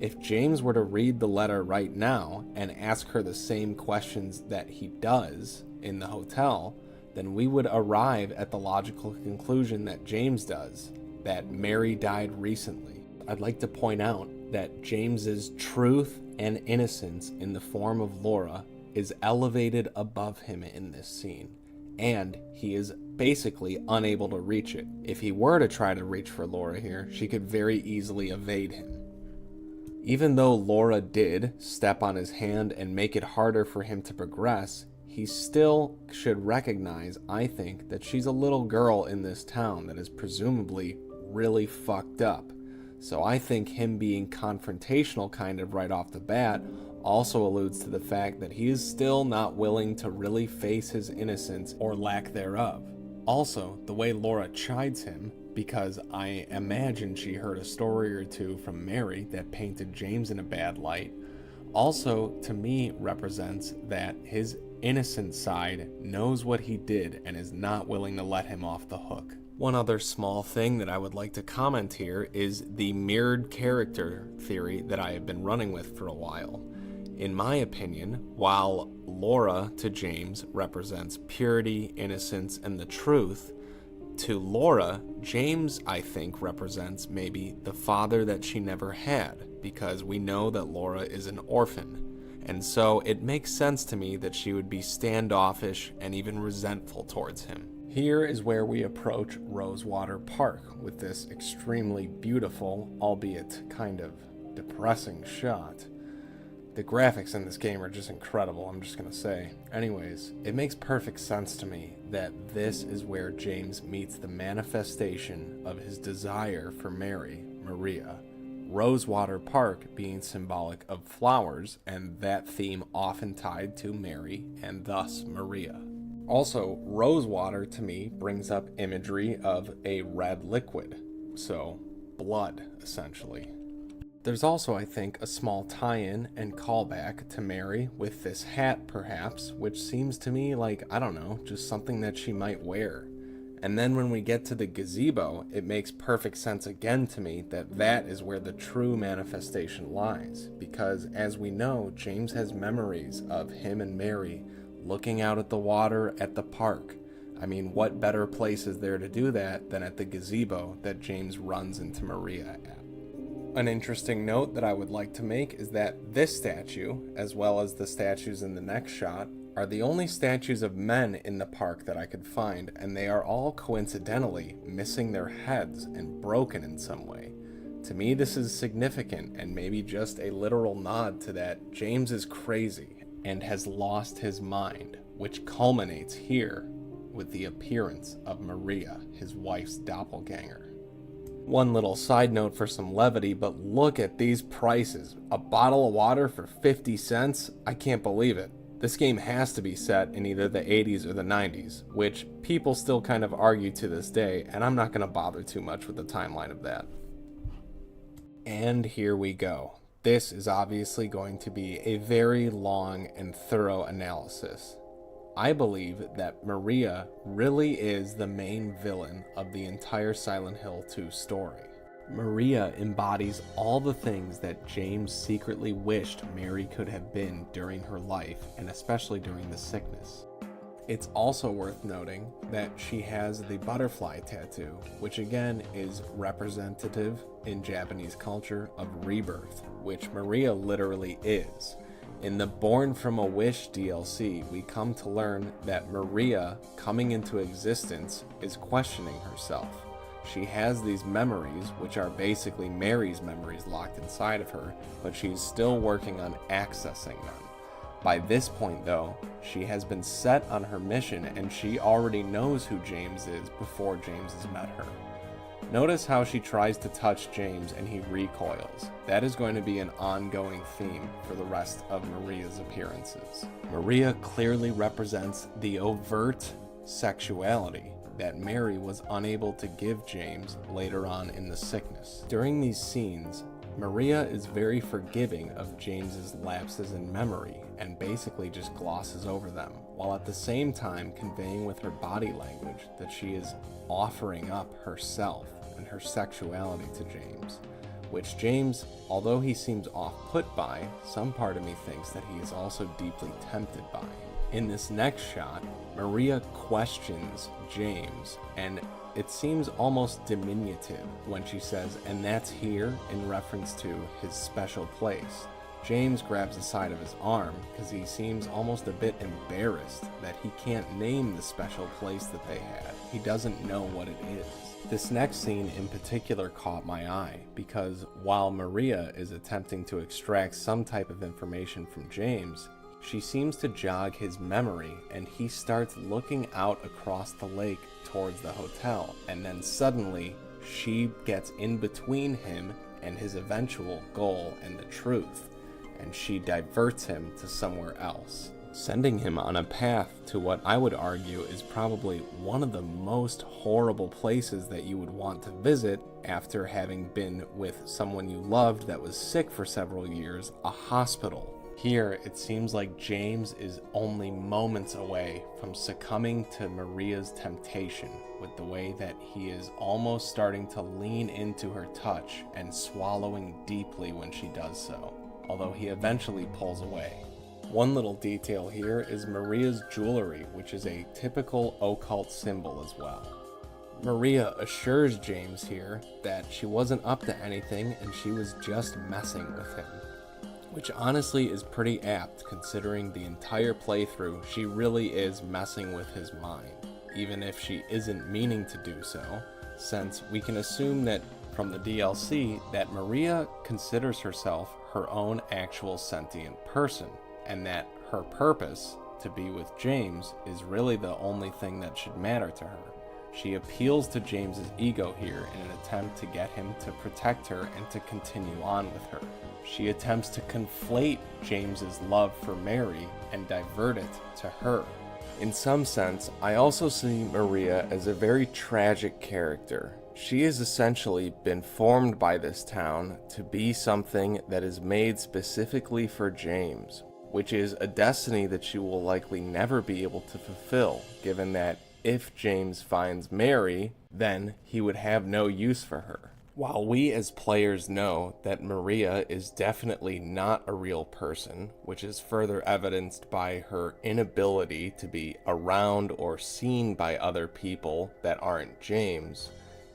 If James were to read the letter right now and ask her the same questions that he does in the hotel, then we would arrive at the logical conclusion that James does, that Mary died recently. I'd like to point out that James's truth and innocence in the form of Laura is elevated above him in this scene, and he is basically unable to reach it. If he were to try to reach for Laura here, she could very easily evade him. Even though Laura did step on his hand and make it harder for him to progress, he still should recognize, I think, that she's a little girl in this town that is presumably really fucked up. So I think him being confrontational kind of right off the bat also alludes to the fact that he is still not willing to really face his innocence or lack thereof. Also, the way Laura chides him, because I imagine she heard a story or two from Mary that painted James in a bad light, also to me represents that his innocent side knows what he did and is not willing to let him off the hook. One other small thing that I would like to comment here is the mirrored character theory that I have been running with for a while. In my opinion, while Laura to James represents purity, innocence, and the truth, to Laura, James, I think, represents maybe the father that she never had, because we know that Laura is an orphan. And so it makes sense to me that she would be standoffish and even resentful towards him. Here is where we approach Rosewater Park with this extremely beautiful, albeit kind of depressing shot. The graphics in this game are just incredible, I'm just gonna say. Anyways, it makes perfect sense to me that this is where James meets the manifestation of his desire for Mary, Maria. Rosewater Park being symbolic of flowers, and that theme often tied to Mary and thus Maria. Also, rosewater to me brings up imagery of a red liquid, so blood essentially. There's also, I think, a small tie-in and callback to Mary with this hat perhaps, which seems to me like, I don't know, just something that she might wear. And then when we get to the gazebo, it makes perfect sense again to me that that is where the true manifestation lies. Because as we know, James has memories of him and Mary looking out at the water at the park. I mean, what better place is there to do that than at the gazebo that James runs into Maria at? An interesting note that I would like to make is that this statue, as well as the statues in the next shot, are the only statues of men in the park that I could find, and they are all coincidentally missing their heads and broken in some way. To me, this is significant and maybe just a literal nod to that James is crazy and has lost his mind, which culminates here with the appearance of Maria, his wife's doppelganger. One little side note for some levity, but look at these prices. A bottle of water for 50 cents? I can't believe it. This game has to be set in either the 80s or the 90s, which people still kind of argue to this day, and I'm not going to bother too much with the timeline of that. And here we go. This is obviously going to be a very long and thorough analysis. I believe that Maria really is the main villain of the entire Silent Hill 2 story. Maria embodies all the things that James secretly wished Mary could have been during her life, and especially during the sickness. It's also worth noting that she has the butterfly tattoo, which again is representative in Japanese culture of rebirth, which Maria literally is. In the Born from a Wish DLC, we come to learn that Maria, coming into existence, is questioning herself. She has these memories, which are basically Mary's memories locked inside of her, but she's still working on accessing them. By this point, though, she has been set on her mission and she already knows who James is before James has met her. Notice how she tries to touch James and he recoils. That is going to be an ongoing theme for the rest of Maria's appearances. Maria clearly represents the overt sexuality that Mary was unable to give James later on in the sickness. During these scenes, Maria is very forgiving of James's lapses in memory and basically just glosses over them, while at the same time conveying with her body language that she is offering up herself and her sexuality to James, which James, although he seems off-put by, some part of me thinks that he is also deeply tempted by. In this next shot, Maria questions James, and it seems almost diminutive when she says, "and that's here," in reference to his special place. James grabs the side of his arm because he seems almost a bit embarrassed that he can't name the special place that they had. He doesn't know what it is. This next scene in particular caught my eye because while Maria is attempting to extract some type of information from James, she seems to jog his memory and he starts looking out across the lake towards the hotel, and then suddenly she gets in between him and his eventual goal and the truth. and she diverts him to somewhere else, sending him on a path to what I would argue is probably one of the most horrible places that you would want to visit after having been with someone you loved that was sick for several years, a hospital. Here, it seems like James is only moments away from succumbing to Maria's temptation, with the way that he is almost starting to lean into her touch and swallowing deeply when she does so, although he eventually pulls away. One little detail here is Maria's jewelry, which is a typical occult symbol as well. Maria assures James here that she wasn't up to anything and she was just messing with him, which honestly is pretty apt considering the entire playthrough she really is messing with his mind, even if she isn't meaning to do so, since we can assume that from the DLC that Maria considers herself her own actual sentient person, and that her purpose to be with James is really the only thing that should matter to her. She appeals to James's ego here in an attempt to get him to protect her and to continue on with her. She attempts to conflate James's love for Mary and divert it to her. In some sense, I also see Maria as a very tragic character. She has essentially been formed by this town to be something that is made specifically for James, which is a destiny that she will likely never be able to fulfill, given that if James finds Mary, then he would have no use for her. While we as players know that Maria is definitely not a real person, which is further evidenced by her inability to be around or seen by other people that aren't James,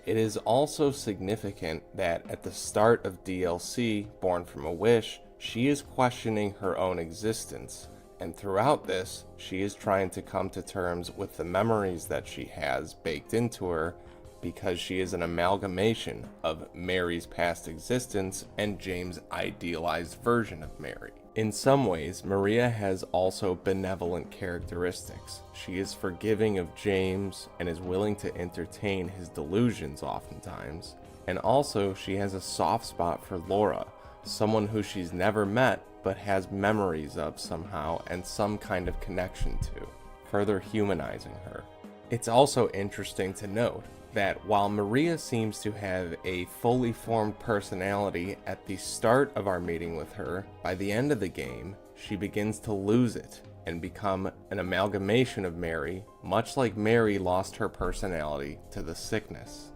it is also significant that at the start of DLC, Born from a Wish, she is questioning her own existence, and throughout this, she is trying to come to terms with the memories that she has baked into her, because she is an amalgamation of Mary's past existence and James' idealized version of Mary. In some ways, Maria has also benevolent characteristics. She is forgiving of James and is willing to entertain his delusions oftentimes. And also, she has a soft spot for Laura, someone who she's never met but has memories of somehow and some kind of connection to, further humanizing her. It's also interesting to note that while Maria seems to have a fully formed personality at the start of our meeting with her, by the end of the game, she begins to lose it and become an amalgamation of Mary, much like Mary lost her personality to the sickness.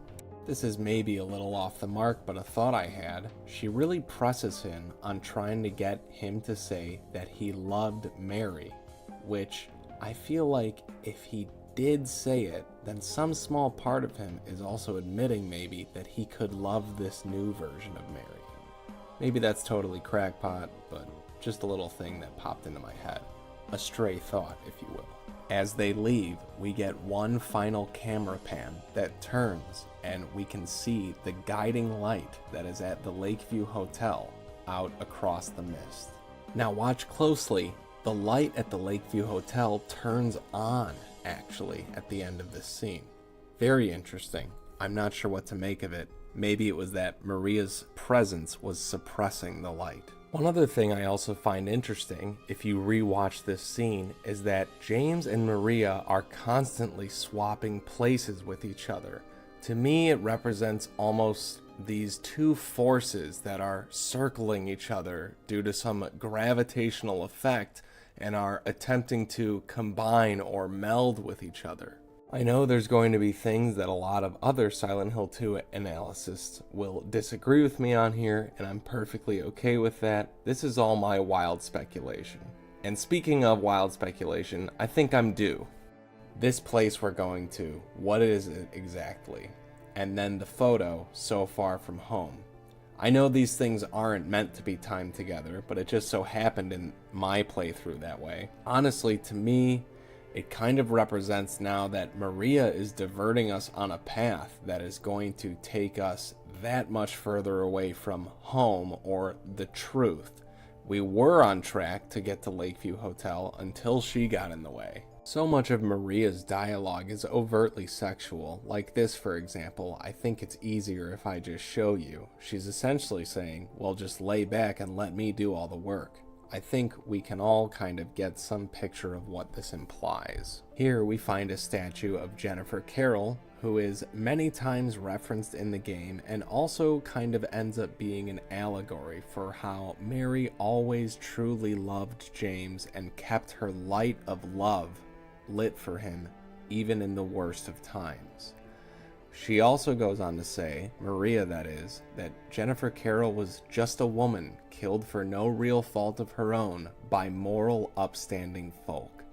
This is maybe a little off the mark, but a thought I had. She really presses him on trying to get him to say that he loved Mary, which I feel like if he did say it, then some small part of him is also admitting maybe that he could love this new version of Mary. Maybe that's totally crackpot, but just a little thing that popped into my head. A stray thought, if you will. As they leave, we get one final camera pan that turns, and we can see the guiding light that is at the Lakeview Hotel out across the mist. Now watch closely. The light at the Lakeview Hotel turns on, actually, at the end of this scene. Very interesting. I'm not sure what to make of it. Maybe it was that Maria's presence was suppressing the light. One other thing I also find interesting, if you rewatch this scene, is that James and Maria are constantly swapping places with each other. To me, it represents almost these two forces that are circling each other due to some gravitational effect and are attempting to combine or meld with each other. I know there's going to be things that a lot of other Silent Hill 2 analysts will disagree with me on here, and I'm perfectly okay with that. This is all my wild speculation. And speaking of wild speculation, I think I'm due. This place we're going to, what is it exactly? And then the photo, so far from home. I know these things aren't meant to be timed together, but it just so happened in my playthrough that way. Honestly, to me, it kind of represents now that Maria is diverting us on a path that is going to take us that much further away from home or the truth. We were on track to get to Lakeview Hotel until she got in the way. So much of Maria's dialogue is overtly sexual. Like this, for example, I think it's easier if I just show you. She's essentially saying, well, just lay back and let me do all the work. I think we can all kind of get some picture of what this implies. Here we find a statue of Jennifer Carroll, who is many times referenced in the game and also kind of ends up being an allegory for how Mary always truly loved James and kept her light of love lit for him even in the worst of times. She also goes on to say, Maria that is, that Jennifer Carroll was just a woman killed for no real fault of her own by moral upstanding folk.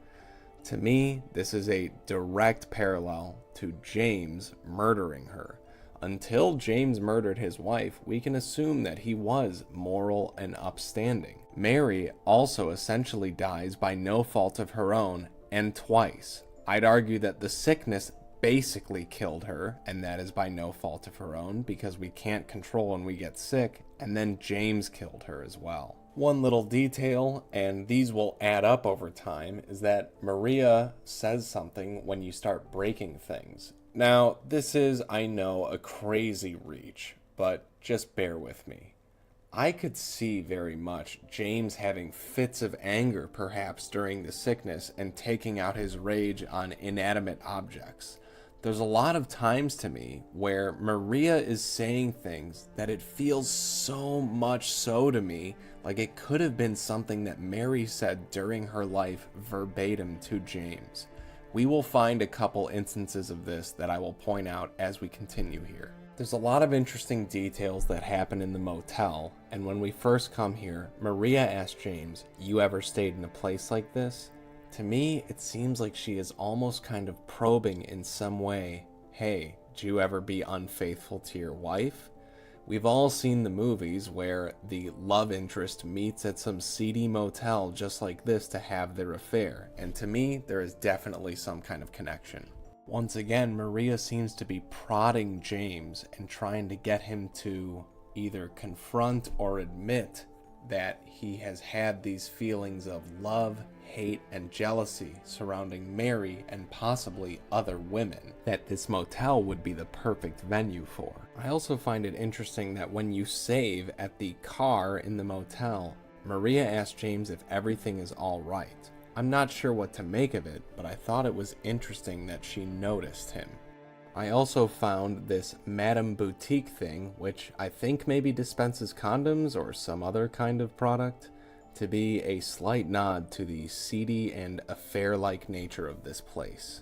To me, this is a direct parallel to James murdering her. Until James murdered his wife, we can assume that he was moral and upstanding. Mary also essentially dies by no fault of her own, and twice. I'd argue that the sickness basically killed her, and that is by no fault of her own, because we can't control when we get sick, and then James killed her as well. One little detail, and these will add up over time, is that Maria says something when you start breaking things. Now, this is, I know, a crazy reach, but just bear with me. I could see very much James having fits of anger perhaps during the sickness and taking out his rage on inanimate objects. There's a lot of times to me where Maria is saying things that it feels so much so to me like it could have been something that Mary said during her life verbatim to James. We will find a couple instances of this that I will point out as we continue here. There's a lot of interesting details that happen in the motel, and when we first come here, Maria asks James, "You ever stayed in a place like this?" To me, it seems like she is almost kind of probing in some way, hey, did you ever be unfaithful to your wife? We've all seen the movies where the love interest meets at some seedy motel just like this to have their affair, and to me, there is definitely some kind of connection. Once again, Maria seems to be prodding James and trying to get him to either confront or admit that he has had these feelings of love, hate, and jealousy surrounding Mary and possibly other women, that this motel would be the perfect venue for. I also find it interesting that when you save at the car in the motel, Maria asks James if everything is all right. I'm not sure what to make of it, but I thought it was interesting that she noticed him. I also found this Madame Boutique thing, which I think maybe dispenses condoms or some other kind of product, to be a slight nod to the seedy and affair-like nature of this place.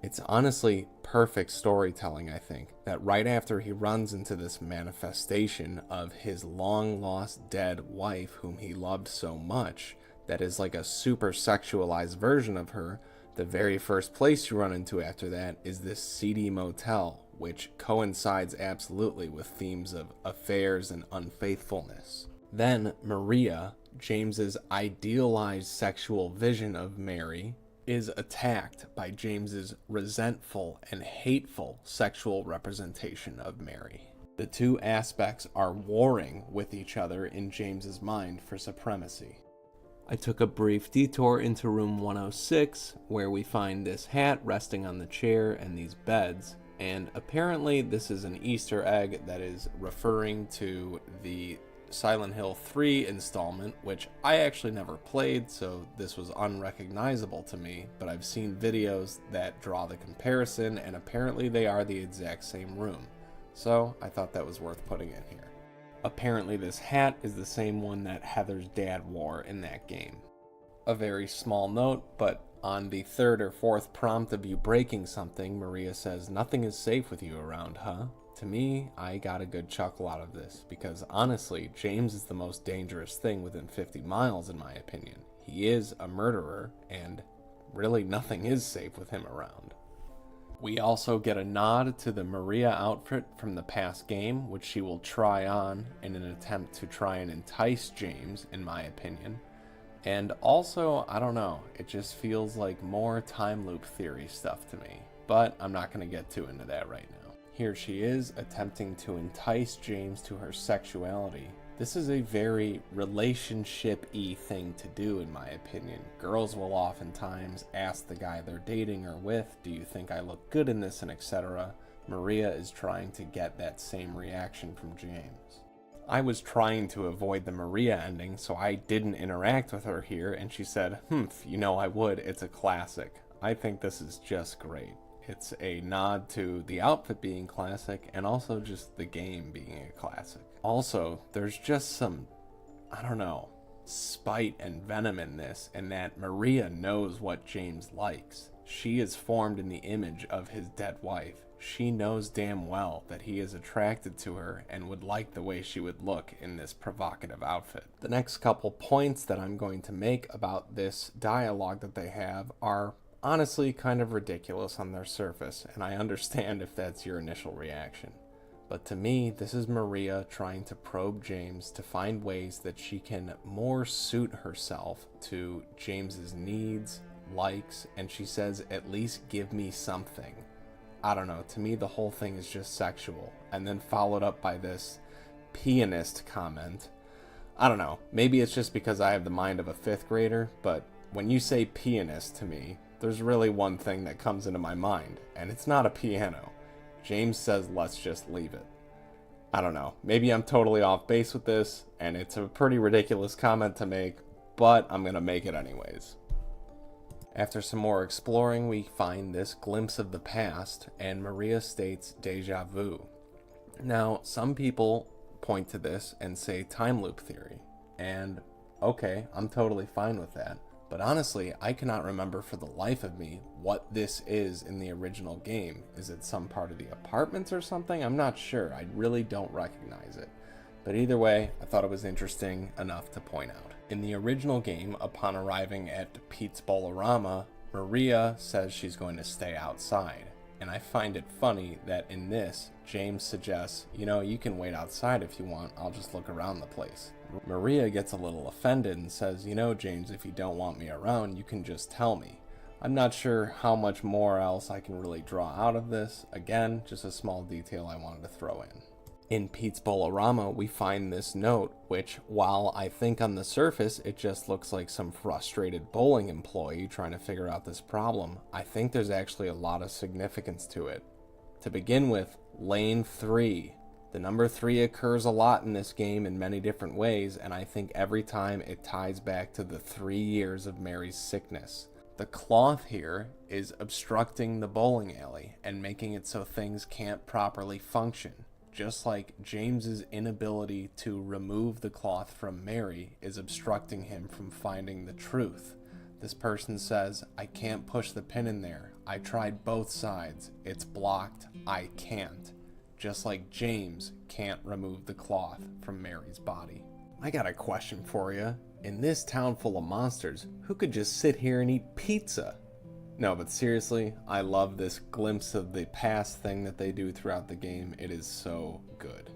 It's honestly perfect storytelling, I think, that right after he runs into this manifestation of his long-lost dead wife whom he loved so much, that is like a super sexualized version of her, the very first place you run into after that is this seedy motel, which coincides absolutely with themes of affairs and unfaithfulness. Then Maria, James's idealized sexual vision of Mary, is attacked by James's resentful and hateful sexual representation of Mary. The two aspects are warring with each other in James's mind for supremacy. I took a brief detour into room 106, where we find this hat resting on the chair and these beds, and apparently this is an Easter egg that is referring to the Silent Hill 3 installment, which I actually never played, so this was unrecognizable to me, but I've seen videos that draw the comparison, and apparently they are the exact same room, so I thought that was worth putting in here. Apparently this hat is the same one that Heather's dad wore in that game. A very small note, but on the third or fourth prompt of you breaking something, Maria says, "Nothing is safe with you around, huh?" To me, I got a good chuckle out of this, because honestly, James is the most dangerous thing within 50 miles in my opinion. He is a murderer, and really nothing is safe with him around. We also get a nod to the Maria outfit from the past game, which she will try on in an attempt to try and entice James, in my opinion. And also, I don't know, it just feels like more time loop theory stuff to me, but I'm not going to get too into that right now. Here she is, attempting to entice James to her sexuality, This is a very relationship-y thing to do, in my opinion. Girls will oftentimes ask the guy they're dating or with, do you think I look good in this, and etc. Maria is trying to get that same reaction from James. I was trying to avoid the Maria ending, so I didn't interact with her here, and she said, you know I would, it's a classic. I think this is just great. It's a nod to the outfit being classic, and also just the game being a classic. Also, there's just some, I don't know, spite and venom in this, in that Maria knows what James likes. She is formed in the image of his dead wife. She knows damn well that he is attracted to her and would like the way she would look in this provocative outfit. The next couple points that I'm going to make about this dialogue that they have are honestly kind of ridiculous on their surface, and I understand if that's your initial reaction. But to me, this is Maria trying to probe James to find ways that she can more suit herself to James's needs, likes, and she says, at least give me something. I don't know, to me the whole thing is just sexual, and then followed up by this pianist comment. I don't know, maybe it's just because I have the mind of a 5th grader, but when you say pianist to me, there's really one thing that comes into my mind, and it's not a piano. James says, let's just leave it. I don't know, maybe I'm totally off base with this, and it's a pretty ridiculous comment to make, but I'm gonna make it anyways. After some more exploring, we find this glimpse of the past, and Maria states déjà vu. Now, some people point to this and say time loop theory, and okay, I'm totally fine with that. But honestly, I cannot remember for the life of me what this is in the original game. Is it some part of the apartments or something? I'm not sure. I really don't recognize it. But either way, I thought it was interesting enough to point out. In the original game, upon arriving at Pete's Bolorama, Maria says she's going to stay outside. And I find it funny that in this, James suggests, you can wait outside if you want, I'll just look around the place. Maria gets a little offended and says, James, if you don't want me around, you can just tell me. I'm not sure how much more else I can really draw out of this. Again, just a small detail I wanted to throw in. In Pete's Bolorama, we find this note, which, while I think on the surface it just looks like some frustrated bowling employee trying to figure out this problem, I think there's actually a lot of significance to it. To begin with, lane 3. The number 3 occurs a lot in this game in many different ways, and I think every time it ties back to the 3 years of Mary's sickness. The cloth here is obstructing the bowling alley and making it so things can't properly function. Just like James's inability to remove the cloth from Mary is obstructing him from finding the truth. This person says, I can't push the pin in there. I tried both sides. It's blocked. I can't. Just like James can't remove the cloth from Mary's body. I got a question for you. In this town full of monsters, who could just sit here and eat pizza? No, but seriously, I love this glimpse of the past thing that they do throughout the game. It is so good.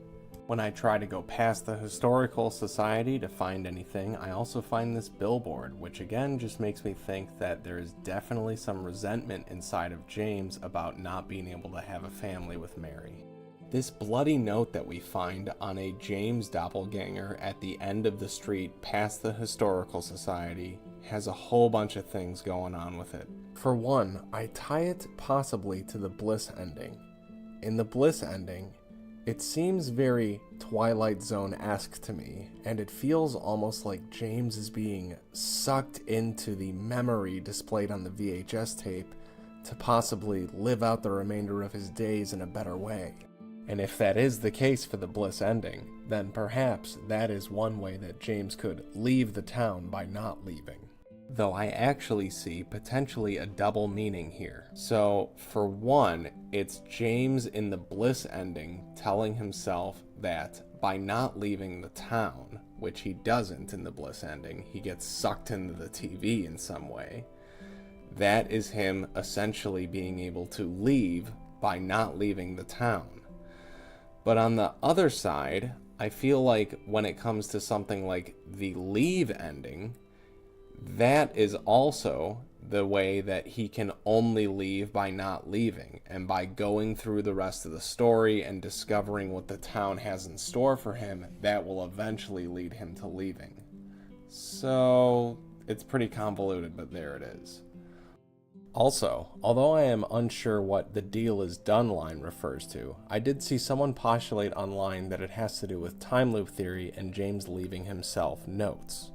When I try to go past the historical society to find anything, I also find this billboard, which again just makes me think that there is definitely some resentment inside of James about not being able to have a family with Mary. This bloody note that we find on a James doppelganger at the end of the street past the historical society has a whole bunch of things going on with it. For one, I tie it possibly to the Bliss ending. In the Bliss ending, it seems very Twilight Zone-esque to me, and it feels almost like James is being sucked into the memory displayed on the VHS tape to possibly live out the remainder of his days in a better way. And if that is the case for the Bliss ending, then perhaps that is one way that James could leave the town by not leaving. Though I actually see potentially a double meaning here. So, for one, it's James in the Bliss ending telling himself that by not leaving the town, which he doesn't in the Bliss ending, he gets sucked into the TV in some way. That is him essentially being able to leave by not leaving the town. But on the other side, I feel like when it comes to something like the Leave ending, that is also the way that he can only leave by not leaving, and by going through the rest of the story and discovering what the town has in store for him, that will eventually lead him to leaving. So it's pretty convoluted, but there it is. Also, although I am unsure what the deal is done line refers to, I did see someone postulate online that it has to do with time loop theory and James leaving himself notes.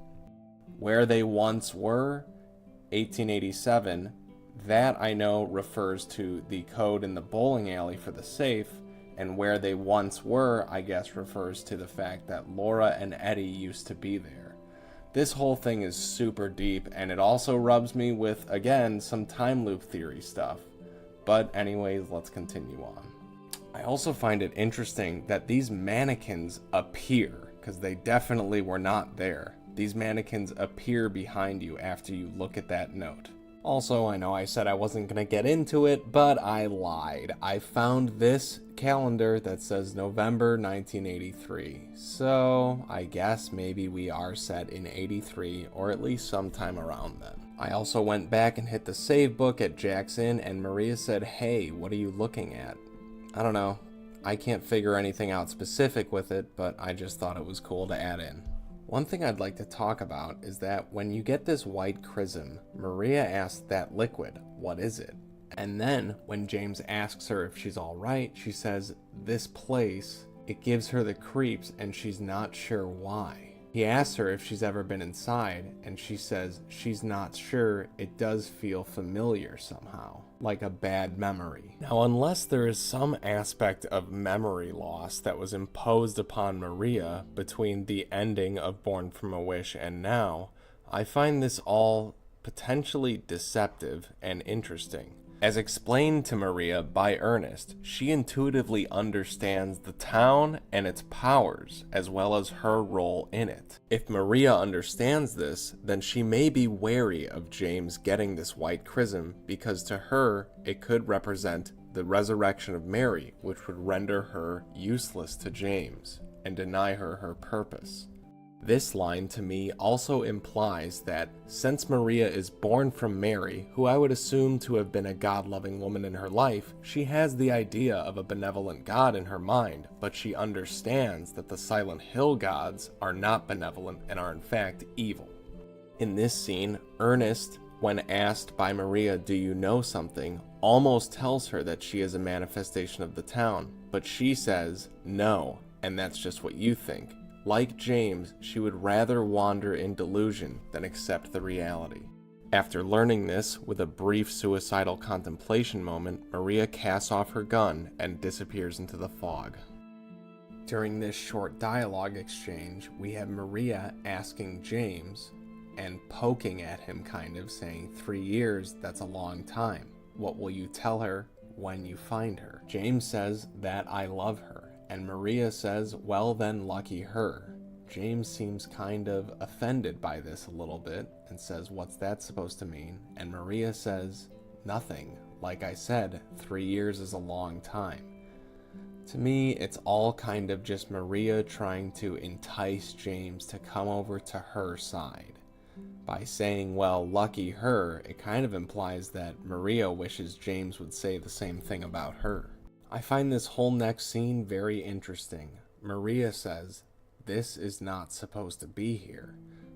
Where they once were, 1887, that I know refers to the code in the bowling alley for the safe, and where they once were, I guess, refers to the fact that Laura and Eddie used to be there. This whole thing is super deep, and it also rubs me with, again, some time loop theory stuff. But anyways, let's continue on. I also find it interesting that these mannequins appear, because they definitely were not there. These mannequins appear behind you after you look at that note. Also, I know I said I wasn't going to get into it, but I lied. I found this calendar that says November 1983. So, I guess maybe we are set in 83, or at least sometime around then. I also went back and hit the save book at Jack's Inn, and Maria said, "Hey, what are you looking at?" I don't know. I can't figure anything out specific with it, but I just thought it was cool to add in. One thing I'd like to talk about is that when you get this white chrism, Maria asks that liquid, "What is it?" And then when James asks her if she's alright, she says, "This place," it gives her the creeps and she's not sure why. He asks her if she's ever been inside, and she says she's not sure. It does feel familiar somehow, like a bad memory. Now, unless there is some aspect of memory loss that was imposed upon Maria between the ending of Born from a Wish and now, I find this all potentially deceptive and interesting. As explained to Maria by Ernest, she intuitively understands the town and its powers, as well as her role in it. If Maria understands this, then she may be wary of James getting this white chrism, because to her, it could represent the resurrection of Mary, which would render her useless to James and deny her her purpose. This line to me also implies that since Maria is born from Mary, who I would assume to have been a God-loving woman in her life, she has the idea of a benevolent God in her mind, but she understands that the Silent Hill gods are not benevolent and are in fact evil. In this scene, Ernest, when asked by Maria, "Do you know something?" almost tells her that she is a manifestation of the town, but she says, "No, and that's just what you think." Like James, she would rather wander in delusion than accept the reality. After learning this, with a brief suicidal contemplation moment, Maria casts off her gun and disappears into the fog. During this short dialogue exchange, we have Maria asking James, and poking at him kind of, saying, 3 years, that's a long time. What will you tell her when you find her? James says that I love her. And Maria says, well then, lucky her. James seems kind of offended by this a little bit and says, what's that supposed to mean? And Maria says, nothing. Like I said, 3 years is a long time. To me, it's all kind of just Maria trying to entice James to come over to her side. By saying, well, lucky her, it kind of implies that Maria wishes James would say the same thing about her. I find this whole next scene very interesting. Maria says, this is not supposed to be here.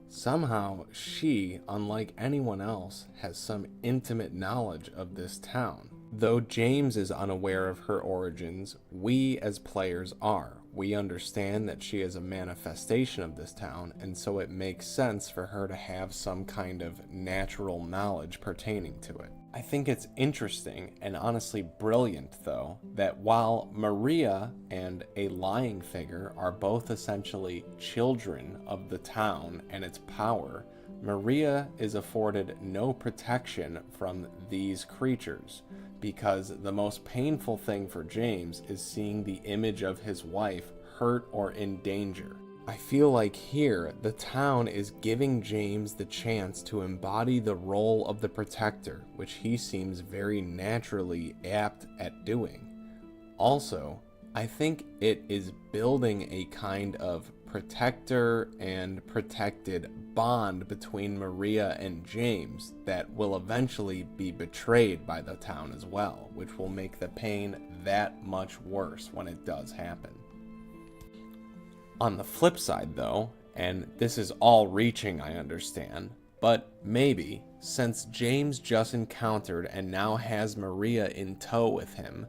Somehow, she, unlike anyone else, has some intimate knowledge of this town. Though James is unaware of her origins, we as players are. We understand that she is a manifestation of this town, and so it makes sense for her to have some kind of natural knowledge pertaining to it. I think it's interesting and honestly brilliant, though, that while Maria and a lying figure are both essentially children of the town and its power, Maria is afforded no protection from these creatures, because the most painful thing for James is seeing the image of his wife hurt or in danger. I feel like here, the town is giving James the chance to embody the role of the protector, which he seems very naturally apt at doing. Also, I think it is building a kind of protector and protected bond between Maria and James that will eventually be betrayed by the town as well, which will make the pain that much worse when it does happen. On the flip side though, and this is all reaching, I understand, but maybe, since James just encountered and now has Maria in tow with him,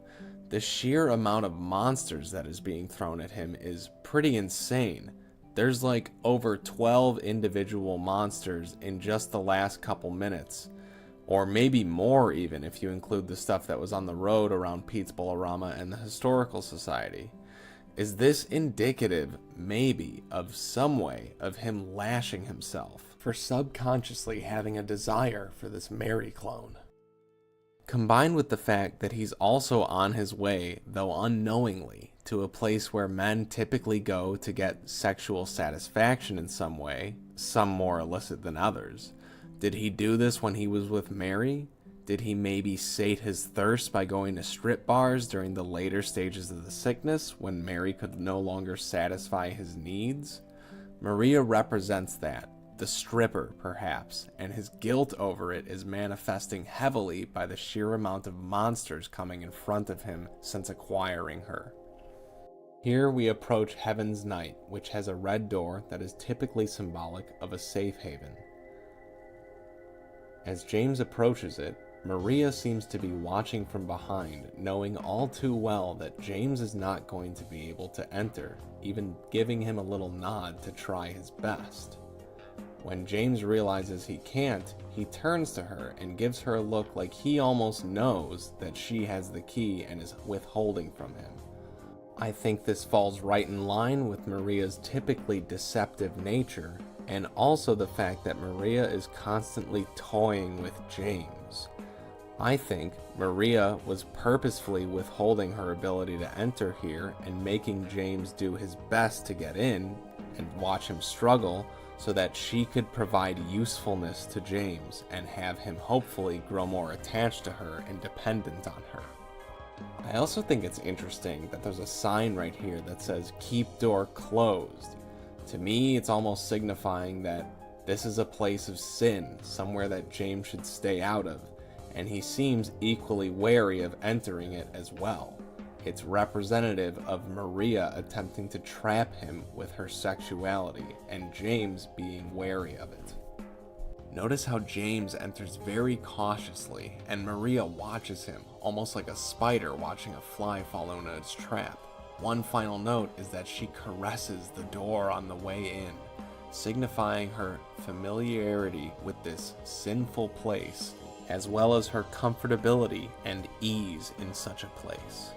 the sheer amount of monsters that is being thrown at him is pretty insane. There's like over 12 individual monsters in just the last couple minutes, or maybe more even if you include the stuff that was on the road around Pete's Bolorama and the Historical Society. Is this indicative, maybe, of some way of him lashing himself for subconsciously having a desire for this Mary clone? Combined with the fact that he's also on his way, though unknowingly, to a place where men typically go to get sexual satisfaction in some way, some more illicit than others. Did he do this when he was with Mary? Did he maybe sate his thirst by going to strip bars during the later stages of the sickness when Mary could no longer satisfy his needs? Maria represents that, the stripper perhaps, and his guilt over it is manifesting heavily by the sheer amount of monsters coming in front of him since acquiring her. Here we approach Heaven's Night, which has a red door that is typically symbolic of a safe haven. As James approaches it, Maria seems to be watching from behind, knowing all too well that James is not going to be able to enter, even giving him a little nod to try his best. When James realizes he can't, he turns to her and gives her a look like he almost knows that she has the key and is withholding from him. I think this falls right in line with Maria's typically deceptive nature, and also the fact that Maria is constantly toying with James. I think Maria was purposefully withholding her ability to enter here and making James do his best to get in and watch him struggle so that she could provide usefulness to James and have him hopefully grow more attached to her and dependent on her. I also think it's interesting that there's a sign right here that says "Keep door closed." To me, it's almost signifying that this is a place of sin, somewhere that James should stay out of, and he seems equally wary of entering it as well. It's representative of Maria attempting to trap him with her sexuality, and James being wary of it. Notice how James enters very cautiously, and Maria watches him, almost like a spider watching a fly fall into its trap. One final note is that she caresses the door on the way in, signifying her familiarity with this sinful place, as well as her comfortability and ease in such a place.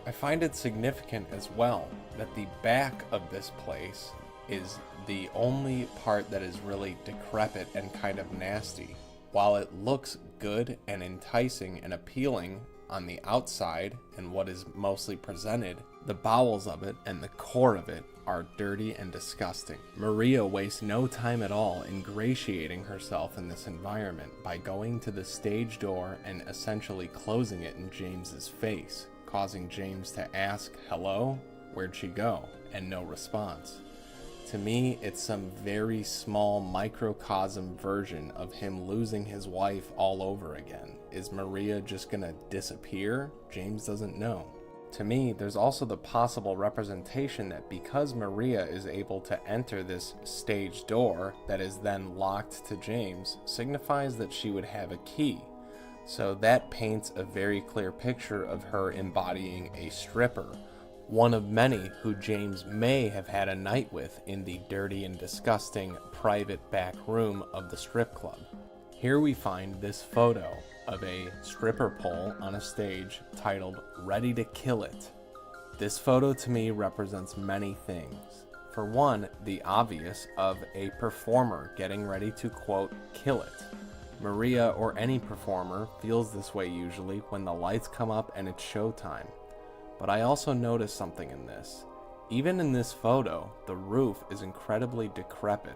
I find it significant as well that the back of this place is the only part that is really decrepit and kind of nasty. While it looks good and enticing and appealing on the outside and what is mostly presented, the bowels of it and the core of it are dirty and disgusting. Maria wastes no time at all ingratiating herself in this environment by going to the stage door and essentially closing it in James's face, causing James to ask, "Hello? Where'd she go?" and no response. To me, it's some very small microcosm version of him losing his wife all over again. Is Maria just gonna disappear? James doesn't know. To me, there's also the possible representation that because Maria is able to enter this stage door that is then locked to James, signifies that she would have a key. So that paints a very clear picture of her embodying a stripper, one of many who James may have had a night with in the dirty and disgusting private back room of the strip club. Here we find this photo of a stripper pole on a stage titled "Ready to Kill It." This photo to me represents many things. For one, the obvious of a performer getting ready to, quote, kill it. Maria or any performer feels this way usually when the lights come up and it's showtime. But I also noticed something in this. Even in this photo, the roof is incredibly decrepit.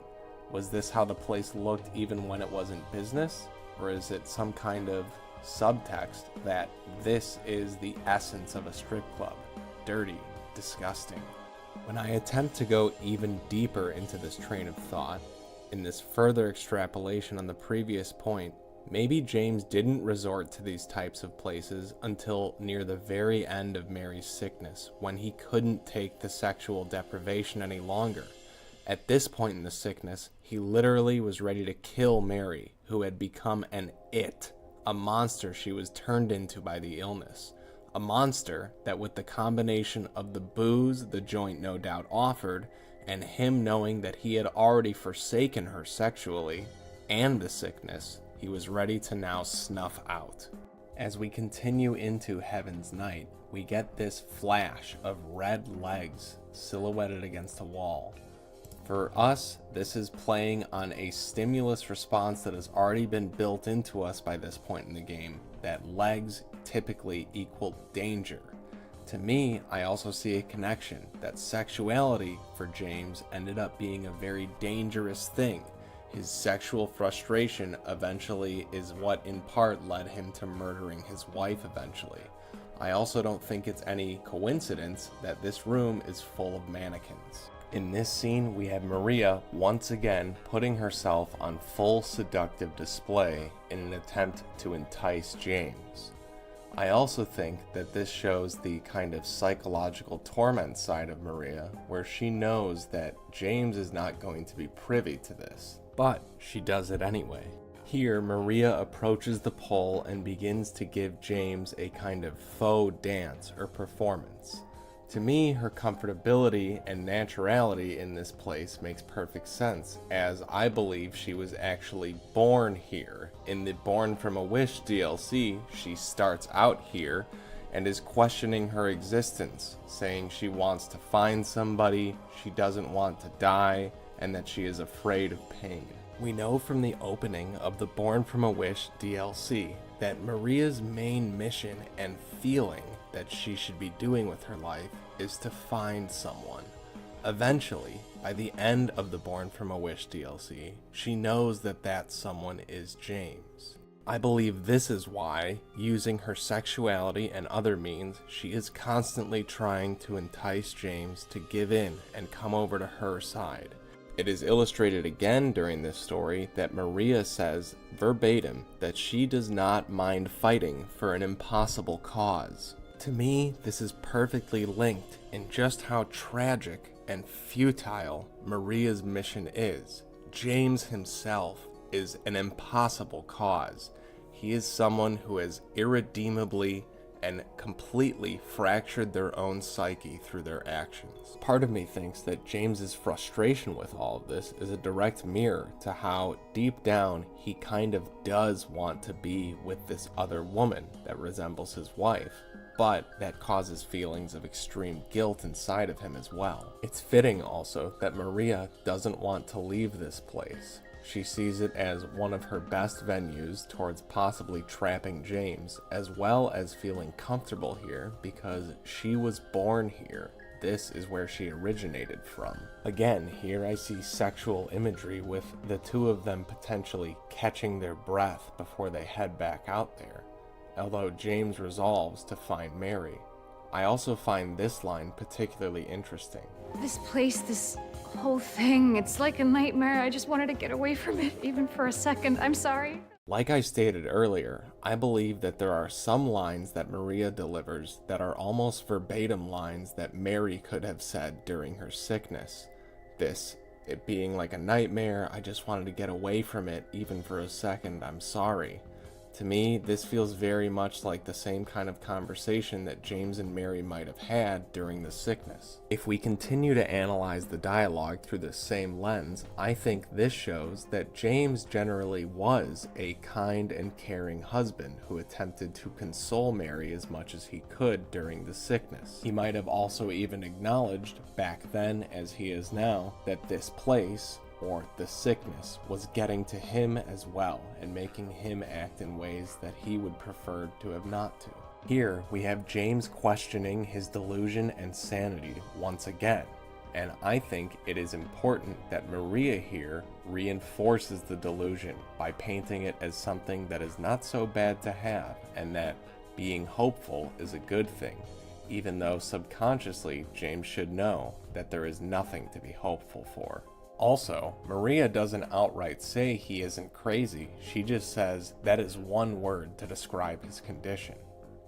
Was this how the place looked even when it wasn't business? Or is it some kind of subtext that this is the essence of a strip club? Dirty, disgusting. When I attempt to go even deeper into this train of thought, in this further extrapolation on the previous point, maybe James didn't resort to these types of places until near the very end of Mary's sickness, when he couldn't take the sexual deprivation any longer. At this point in the sickness, he literally was ready to kill Mary, who had become an it, a monster she was turned into by the illness. A monster that, with the combination of the booze the joint no doubt offered, and him knowing that he had already forsaken her sexually, and the sickness, he was ready to now snuff out. As we continue into Heaven's Night, we get this flash of red legs silhouetted against a wall. For us, this is playing on a stimulus response that has already been built into us by this point in the game, that legs typically equal danger. To me, I also see a connection that sexuality for James ended up being a very dangerous thing. His sexual frustration eventually is what in part led him to murdering his wife eventually. I also don't think it's any coincidence that this room is full of mannequins. In this scene, we have Maria once again putting herself on full seductive display in an attempt to entice James. I also think that this shows the kind of psychological torment side of Maria, where she knows that James is not going to be privy to this, but she does it anyway. Here, Maria approaches the pole and begins to give James a kind of faux dance or performance. To me, her comfortability and naturality in this place makes perfect sense, as I believe she was actually born here. In the Born from a Wish DLC, she starts out here and is questioning her existence, saying she wants to find somebody, she doesn't want to die, and that she is afraid of pain. We know from the opening of the Born from a Wish DLC that Maria's main mission and feeling that she should be doing with her life is to find someone. Eventually, by the end of the Born from a Wish DLC, she knows that that someone is James. I believe this is why, using her sexuality and other means, she is constantly trying to entice James to give in and come over to her side. It is illustrated again during this story that Maria says verbatim that she does not mind fighting for an impossible cause. To me, this is perfectly linked in just how tragic and futile Maria's mission is. James himself is an impossible cause. He is someone who has irredeemably and completely fractured their own psyche through their actions. Part of me thinks that James's frustration with all of this is a direct mirror to how deep down he kind of does want to be with this other woman that resembles his wife, but that causes feelings of extreme guilt inside of him as well. It's fitting also that Maria doesn't want to leave this place. She sees it as one of her best venues towards possibly trapping James, as well as feeling comfortable here because she was born here. This is where she originated from. Again, here I see sexual imagery with the two of them potentially catching their breath before they head back out there, although James resolves to find Mary. I also find this line particularly interesting. This place, this whole thing, it's like a nightmare. I just wanted to get away from it, even for a second. I'm sorry. Like I stated earlier, I believe that there are some lines that Maria delivers that are almost verbatim lines that Mary could have said during her sickness. This, it being like a nightmare, I just wanted to get away from it, even for a second, I'm sorry. To me, this feels very much like the same kind of conversation that James and Mary might have had during the sickness. If we continue to analyze the dialogue through the same lens, I think this shows that James generally was a kind and caring husband who attempted to console Mary as much as he could during the sickness. He might have also even acknowledged, back then as he is now, that this place, or the sickness, was getting to him as well and making him act in ways that he would prefer to have not to. Here we have James questioning his delusion and sanity once again, and I think it is important that Maria here reinforces the delusion by painting it as something that is not so bad to have and that being hopeful is a good thing. even though subconsciously James should know that there is nothing to be hopeful for. Also, Maria doesn't outright say he isn't crazy, she just says that is one word to describe his condition,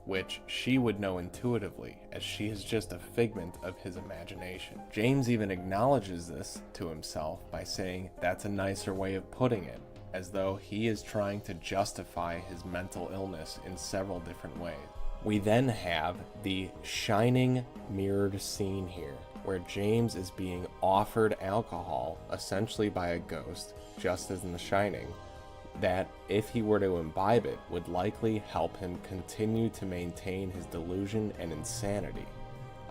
which she would know intuitively, as she is just a figment of his imagination. James even acknowledges this to himself by saying that's a nicer way of putting it, as though he is trying to justify his mental illness in several different ways. We then have the shining mirrored scene here, where James is being offered alcohol, essentially by a ghost, just as in The Shining, that if he were to imbibe it would likely help him continue to maintain his delusion and insanity.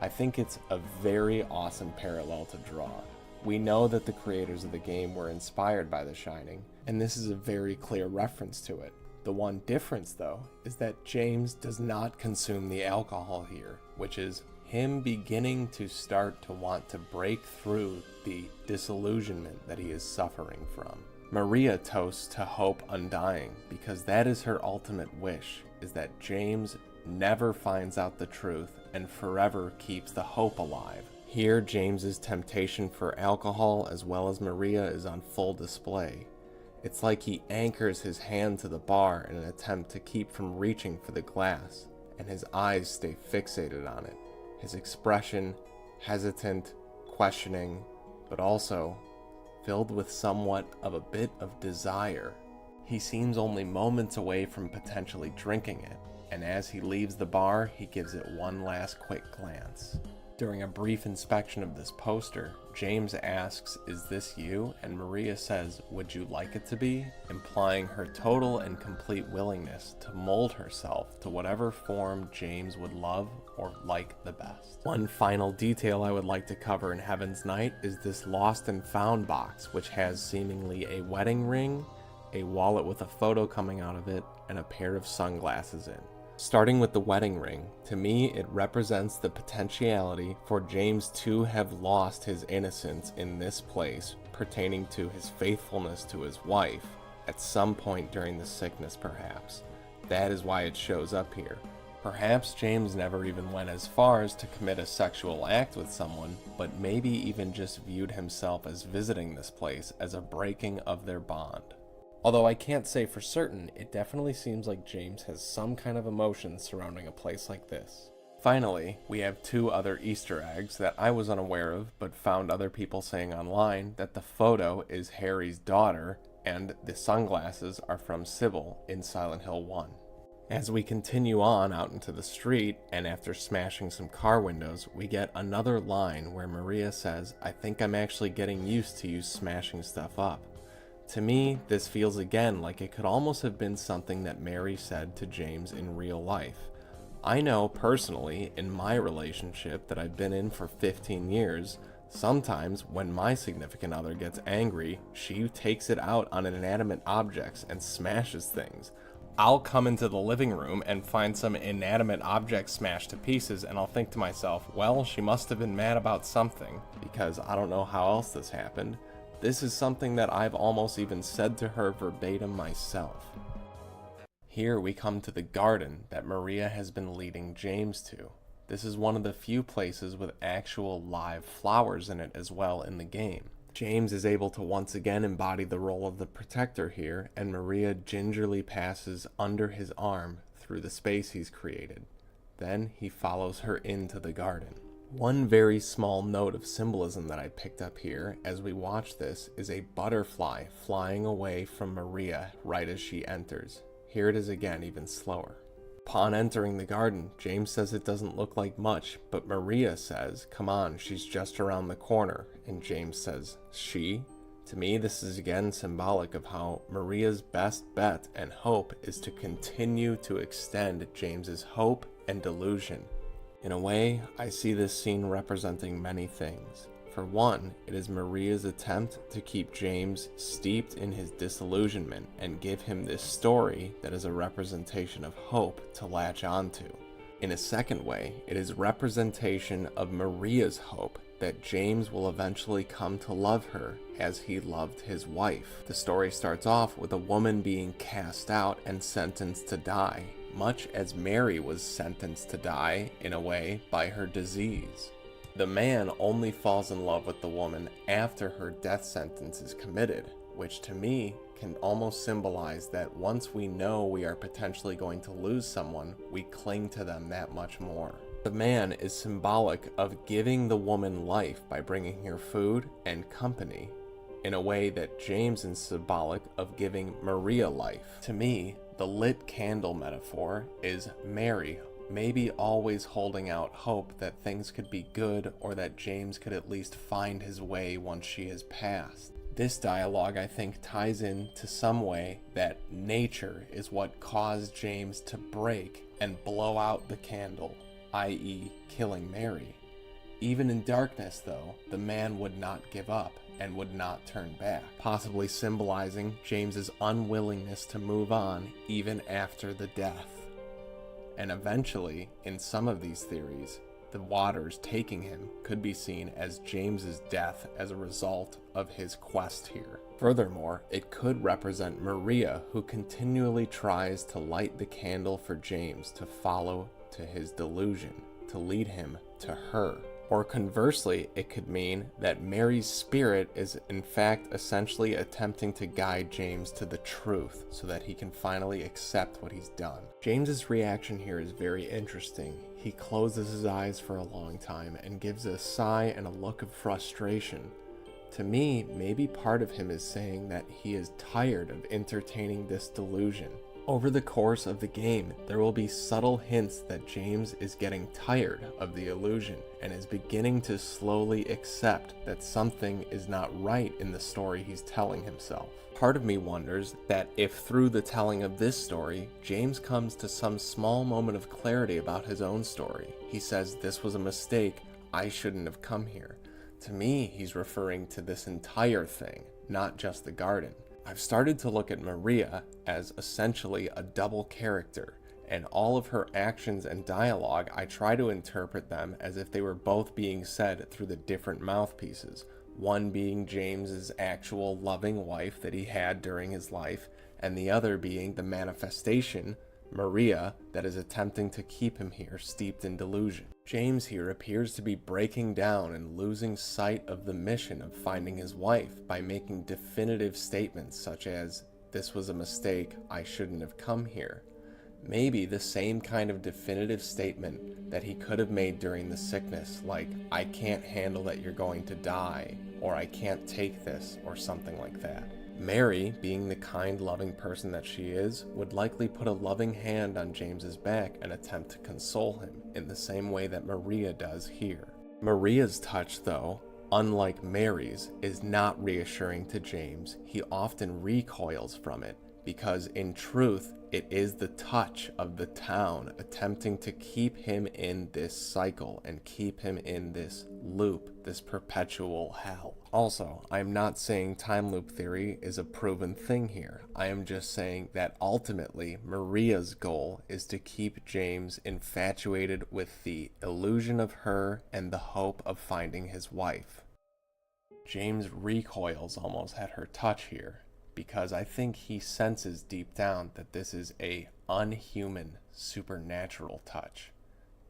I think it's a very awesome parallel to draw. We know that the creators of the game were inspired by The Shining, and this is a very clear reference to it. The one difference, though, is that James does not consume the alcohol here, which is him beginning to start to want to break through the disillusionment that he is suffering from. Maria toasts to hope undying because that is her ultimate wish, is that James never finds out the truth and forever keeps the hope alive. Here, James's temptation for alcohol as well as Maria is on full display. It's like he anchors his hand to the bar in an attempt to keep from reaching for the glass, and his eyes stay fixated on it. His expression, hesitant, questioning, but also filled with somewhat of a bit of desire. He seems only moments away from potentially drinking it, and as he leaves the bar, he gives it one last quick glance. During a brief inspection of this poster, James asks, "Is this you?" and Maria says, "Would you like it to be?" implying her total and complete willingness to mold herself to whatever form James would love or like the best. One final detail I would like to cover in Heaven's Night is this lost and found box, which has seemingly a wedding ring, a wallet with a photo coming out of it, and a pair of sunglasses in. Starting with the wedding ring, to me it represents the potentiality for James to have lost his innocence in this place pertaining to his faithfulness to his wife at some point during the sickness perhaps. That is why it shows up here. Perhaps James never even went as far as to commit a sexual act with someone, but maybe even just viewed himself as visiting this place as a breaking of their bond. Although I can't say for certain, it definitely seems like James has some kind of emotion surrounding a place like this. Finally, we have two other Easter eggs that I was unaware of, but found other people saying online that the photo is Harry's daughter, and the sunglasses are from Sybil in Silent Hill 1. As we continue on out into the street, and after smashing some car windows, we get another line where Maria says, "I think I'm actually getting used to you smashing stuff up." To me, this feels again like it could almost have been something that Mary said to James in real life. I know personally, in my relationship that I've been in for 15 years, sometimes when my significant other gets angry, she takes it out on inanimate objects and smashes things. I'll come into the living room and find some inanimate object smashed to pieces, and I'll think to myself, well, she must have been mad about something, because I don't know how else this happened. This is something that I've almost even said to her verbatim myself. Here we come to the garden that Maria has been leading James to. This is one of the few places with actual live flowers in it as well in the game. James is able to once again embody the role of the protector here, and Maria gingerly passes under his arm through the space he's created. Then he follows her into the garden. One very small note of symbolism that I picked up here as we watch this is a butterfly flying away from Maria right as she enters. Here it is again, even slower. Upon entering the garden, James says it doesn't look like much, but Maria says, "Come on, she's just around the corner," and James says, "She?" To me, this is again symbolic of how Maria's best bet and hope is to continue to extend James's hope and delusion. In a way, I see this scene representing many things. For one, it is Maria's attempt to keep James steeped in his disillusionment and give him this story that is a representation of hope to latch onto. In a second way, it is representation of Maria's hope that James will eventually come to love her as he loved his wife. The story starts off with a woman being cast out and sentenced to die, much as Mary was sentenced to die, in a way, by her disease. The man only falls in love with the woman after her death sentence is committed, which to me can almost symbolize that once we know we are potentially going to lose someone, we cling to them that much more. The man is symbolic of giving the woman life by bringing her food and company, in a way that James is symbolic of giving Maria life. To me, the lit candle metaphor is Mary maybe always holding out hope that things could be good, or that James could at least find his way once she has passed. This dialogue, I think, ties in to some way that nature is what caused James to break and blow out the candle, i.e. killing Mary. Even in darkness, though, the man would not give up and would not turn back, possibly symbolizing James's unwillingness to move on even after the death. And eventually, in some of these theories, the waters taking him could be seen as James's death as a result of his quest here. Furthermore, it could represent Maria, who continually tries to light the candle for James to follow to his delusion, to lead him to her. Or conversely, it could mean that Mary's spirit is in fact essentially attempting to guide James to the truth so that he can finally accept what he's done. James's reaction here is very interesting. He closes his eyes for a long time and gives a sigh and a look of frustration. To me, maybe part of him is saying that he is tired of entertaining this delusion. Over the course of the game, there will be subtle hints that James is getting tired of the illusion and is beginning to slowly accept that something is not right in the story he's telling himself. Part of me wonders that if through the telling of this story, James comes to some small moment of clarity about his own story. He says, "This was a mistake, I shouldn't have come here." To me, he's referring to this entire thing, not just the garden. I've started to look at Maria as essentially a double character, and all of her actions and dialogue, I try to interpret them as if they were both being said through the different mouthpieces, one being James's actual loving wife that he had during his life, and the other being the manifestation, Maria, that is attempting to keep him here steeped in delusion. James here appears to be breaking down and losing sight of the mission of finding his wife by making definitive statements such as, "This was a mistake, I shouldn't have come here." Maybe the same kind of definitive statement that he could have made during the sickness, like, "I can't handle that you're going to die," or "I can't take this," or something like that. Mary, being the kind, loving person that she is, would likely put a loving hand on James's back and attempt to console him in the same way that Maria does here. Maria's touch, though, unlike Mary's, is not reassuring to James. He often recoils from it because, in truth, it is the touch of the town attempting to keep him in this cycle and keep him in this loop, this perpetual hell. Also, I am not saying time loop theory is a proven thing here. I am just saying that ultimately Maria's goal is to keep James infatuated with the illusion of her and the hope of finding his wife. James recoils almost at her touch here, because I think he senses deep down that this is a unhuman, supernatural touch.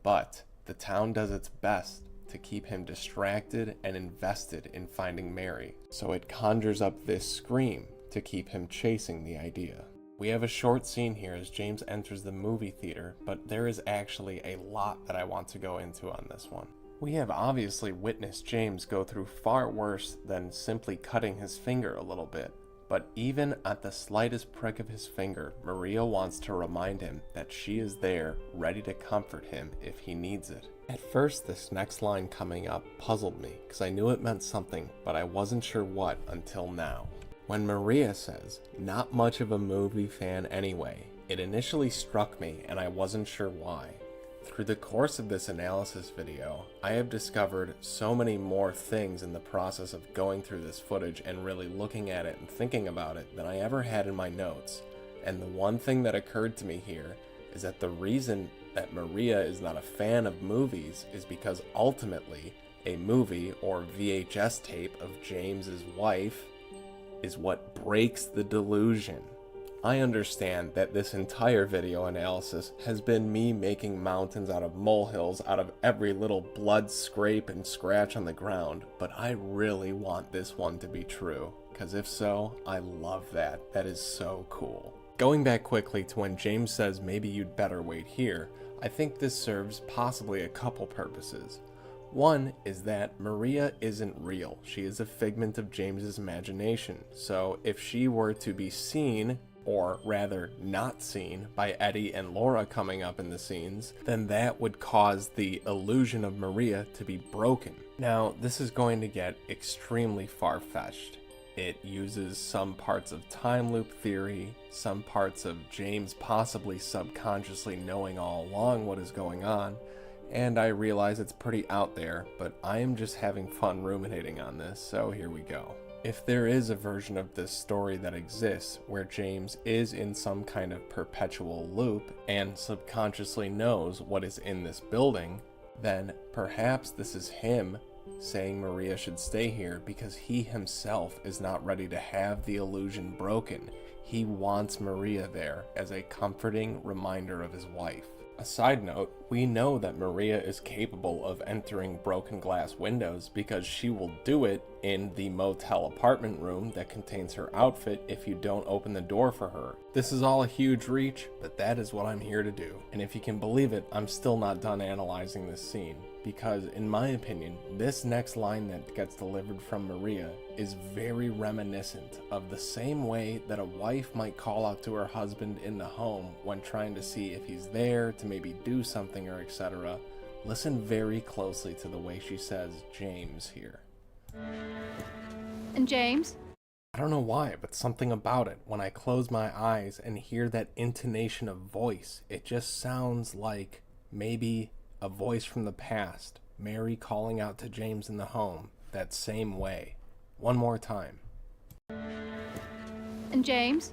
But the town does its best to keep him distracted and invested in finding Mary, so it conjures up this scream to keep him chasing the idea. We have a short scene here as James enters the movie theater, but there is actually a lot that I want to go into on this one. We have obviously witnessed James go through far worse than simply cutting his finger a little bit. But even at the slightest prick of his finger, Maria wants to remind him that she is there, ready to comfort him if he needs it. At first, this next line coming up puzzled me, because I knew it meant something, but I wasn't sure what until now. When Maria says, "Not much of a movie fan anyway," it initially struck me, and I wasn't sure why. Through the course of this analysis video, I have discovered so many more things in the process of going through this footage and really looking at it and thinking about it than I ever had in my notes. And the one thing that occurred to me here is that the reason that Maria is not a fan of movies is because ultimately a movie or VHS tape of James's wife is what breaks the delusion. I understand that this entire video analysis has been me making mountains out of molehills out of every little blood scrape and scratch on the ground, but I really want this one to be true, because if so, I love that. That is so cool. Going back quickly to when James says maybe you'd better wait here, I think this serves possibly a couple purposes. One is that Maria isn't real. She is a figment of James's imagination, so if she were to be seen, or rather not seen, by Eddie and Laura coming up in the scenes, then that would cause the illusion of Maria to be broken. Now, this is going to get extremely far-fetched. It uses some parts of time loop theory, some parts of James possibly subconsciously knowing all along what is going on, and I realize it's pretty out there, but I am just having fun ruminating on this, so here we go. If there is a version of this story that exists where James is in some kind of perpetual loop and subconsciously knows what is in this building, then perhaps this is him saying Maria should stay here because he himself is not ready to have the illusion broken. He wants Maria there as a comforting reminder of his wife. A side note, we know that Maria is capable of entering broken glass windows because she will do it in the motel apartment room that contains her outfit if you don't open the door for her. This is all a huge reach, but that is what I'm here to do. And if you can believe it, I'm still not done analyzing this scene, because in my opinion, this next line that gets delivered from Maria is very reminiscent of the same way that a wife might call out to her husband in the home when trying to see if he's there to maybe do something or etc. Listen very closely to the way she says James here. And James? I don't know why, but something about it, when I close my eyes and hear that intonation of voice, it just sounds like maybe a voice from the past, Mary calling out to James in the home, that same way. One more time. And James?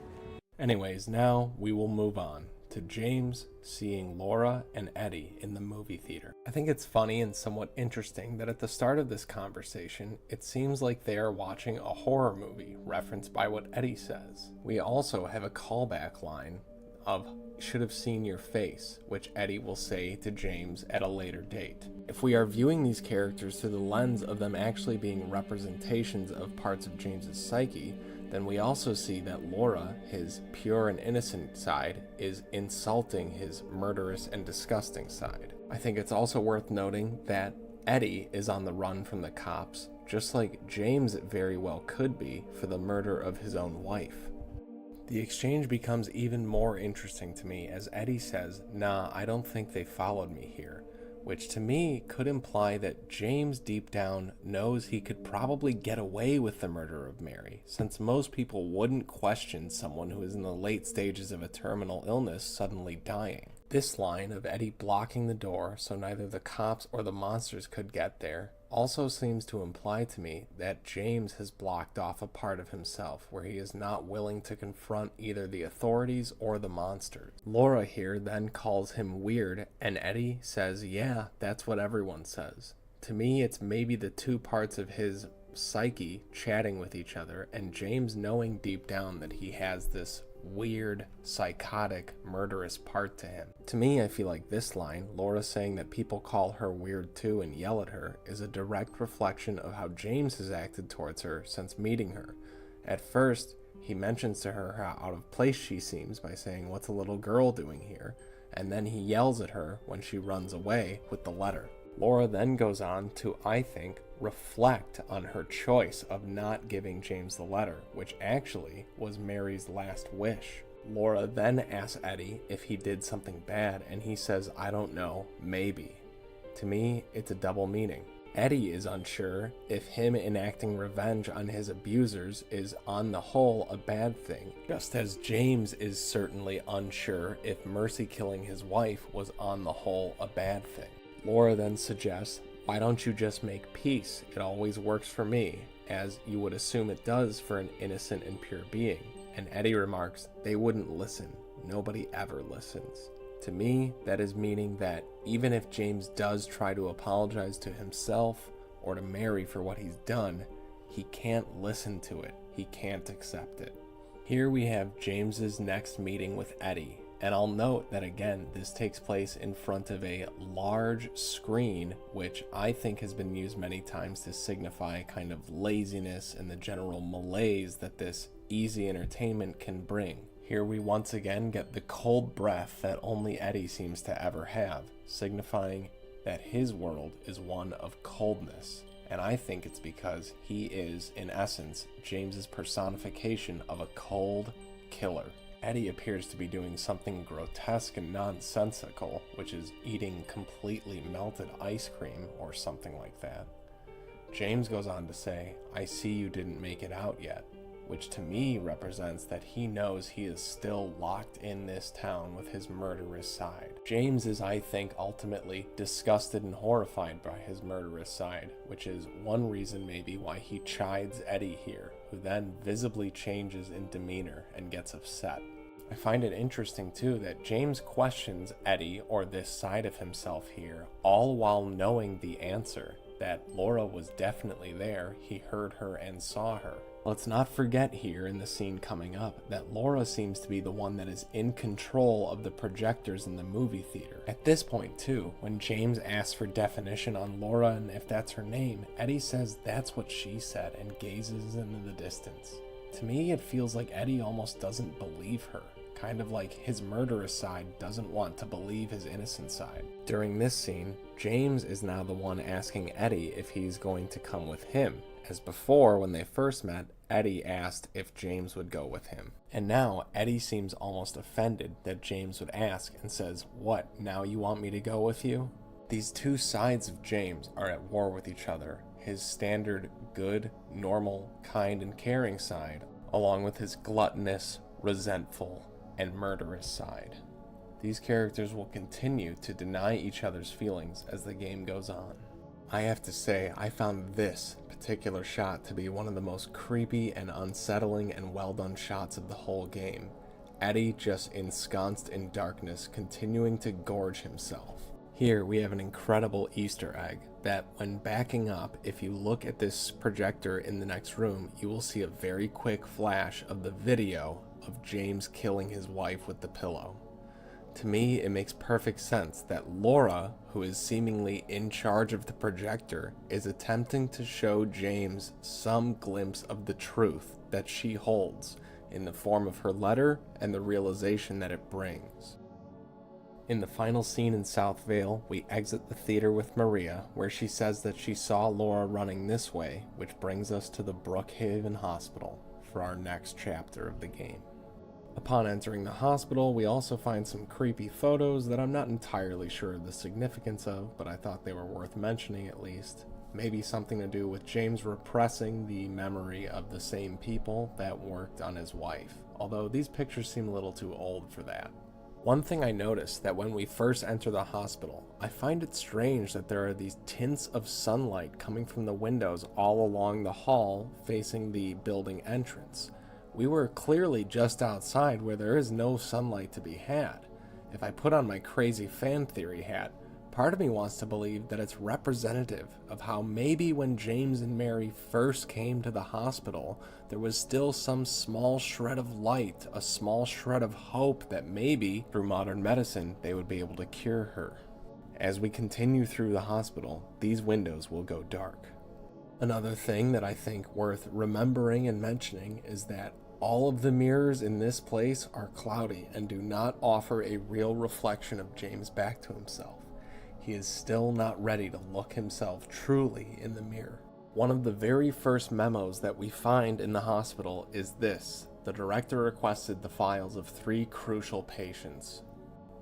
Anyways, now we will move on to James seeing Laura and Eddie in the movie theater. I think it's funny and somewhat interesting that at the start of this conversation, it seems like they are watching a horror movie, referenced by what Eddie says. We also have a callback line of "should have seen your face," which Eddie will say to James at a later date. If we are viewing these characters through the lens of them actually being representations of parts of James's psyche, then we also see that Laura, his pure and innocent side, is insulting his murderous and disgusting side. I think it's also worth noting that Eddie is on the run from the cops, just like James very well could be for the murder of his own wife. The exchange becomes even more interesting to me as Eddie says, "Nah, I don't think they followed me here," which to me could imply that James deep down knows he could probably get away with the murder of Mary, since most people wouldn't question someone who is in the late stages of a terminal illness suddenly dying. This line of Eddie blocking the door so neither the cops or the monsters could get there also seems to imply to me that James has blocked off a part of himself where he is not willing to confront either the authorities or the monsters. Laura here then calls him weird, and Eddie says, yeah, that's what everyone says. To me, it's maybe the two parts of his psyche chatting with each other, and James knowing deep down that he has this weird, psychotic, murderous part to him. To me, I feel like this line, Laura saying that people call her weird too and yell at her, is a direct reflection of how James has acted towards her since meeting her. At first, he mentions to her how out of place she seems by saying, "What's a little girl doing here?" And then he yells at her when she runs away with the letter. Laura then goes on to, I think, reflect on her choice of not giving James the letter, which actually was Mary's last wish. Laura then asks Eddie if he did something bad, and he says, "I don't know, maybe." To me, it's a double meaning. Eddie is unsure if him enacting revenge on his abusers is on the whole a bad thing, just as James is certainly unsure if Mercy killing his wife was on the whole a bad thing. Laura then suggests, "Why don't you just make peace? It always works for me," as you would assume it does for an innocent and pure being. And Eddie remarks, "They wouldn't listen. Nobody ever listens." To me, that is meaning that even if James does try to apologize to himself or to Mary for what he's done, he can't listen to it. He can't accept it. Here we have James's next meeting with Eddie, and I'll note that again, this takes place in front of a large screen, which I think has been used many times to signify kind of laziness and the general malaise that this easy entertainment can bring. Here we once again get the cold breath that only Eddie seems to ever have, signifying that his world is one of coldness. And I think it's because he is, in essence, James's personification of a cold killer. Eddie appears to be doing something grotesque and nonsensical, which is eating completely melted ice cream or something like that. James goes on to say, "I see you didn't make it out yet," which to me represents that he knows he is still locked in this town with his murderous side. James is, I think, ultimately disgusted and horrified by his murderous side, which is one reason maybe why he chides Eddie here, who then visibly changes in demeanor and gets upset. I find it interesting too that James questions Eddie, or this side of himself here, all while knowing the answer, that Laura was definitely there, he heard her and saw her. Let's not forget here in the scene coming up that Laura seems to be the one that is in control of the projectors in the movie theater. At this point too, when James asks for definition on Laura and if that's her name, Eddie says that's what she said and gazes into the distance. To me, it feels like Eddie almost doesn't believe her, kind of like his murderous side doesn't want to believe his innocent side. During this scene, James is now the one asking Eddie if he's going to come with him, as before when they first met, Eddie asked if James would go with him. And now Eddie seems almost offended that James would ask and says, "What, now you want me to go with you?" These two sides of James are at war with each other. His standard good, normal, kind, and caring side, along with his gluttonous, resentful, and murderous side. These characters will continue to deny each other's feelings as the game goes on. I have to say, I found this particular shot to be one of the most creepy and unsettling and well done shots of the whole game. Eddie just ensconced in darkness, continuing to gorge himself. Here we have an incredible Easter egg that when backing up, if you look at this projector in the next room, you will see a very quick flash of the video of James killing his wife with the pillow. To me, it makes perfect sense that Laura, who is seemingly in charge of the projector, is attempting to show James some glimpse of the truth that she holds in the form of her letter and the realization that it brings. In the final scene in South Vale, we exit the theater with Maria, where she says that she saw Laura running this way, which brings us to the Brookhaven Hospital for our next chapter of the game. Upon entering the hospital, we also find some creepy photos that I'm not entirely sure of the significance of, but I thought they were worth mentioning at least. Maybe something to do with James repressing the memory of the same people that worked on his wife, although these pictures seem a little too old for that. One thing I noticed that when we first enter the hospital, I find it strange that there are these tints of sunlight coming from the windows all along the hall facing the building entrance. We were clearly just outside where there is no sunlight to be had. If I put on my crazy fan theory hat, part of me wants to believe that it's representative of how maybe when James and Mary first came to the hospital, there was still some small shred of light, a small shred of hope that maybe, through modern medicine, they would be able to cure her. As we continue through the hospital, these windows will go dark. Another thing that I think worth remembering and mentioning is that all of the mirrors in this place are cloudy and do not offer a real reflection of James back to himself. He is still not ready to look himself truly in the mirror. One of the very first memos that we find in the hospital is this: the director requested the files of 3 crucial patients.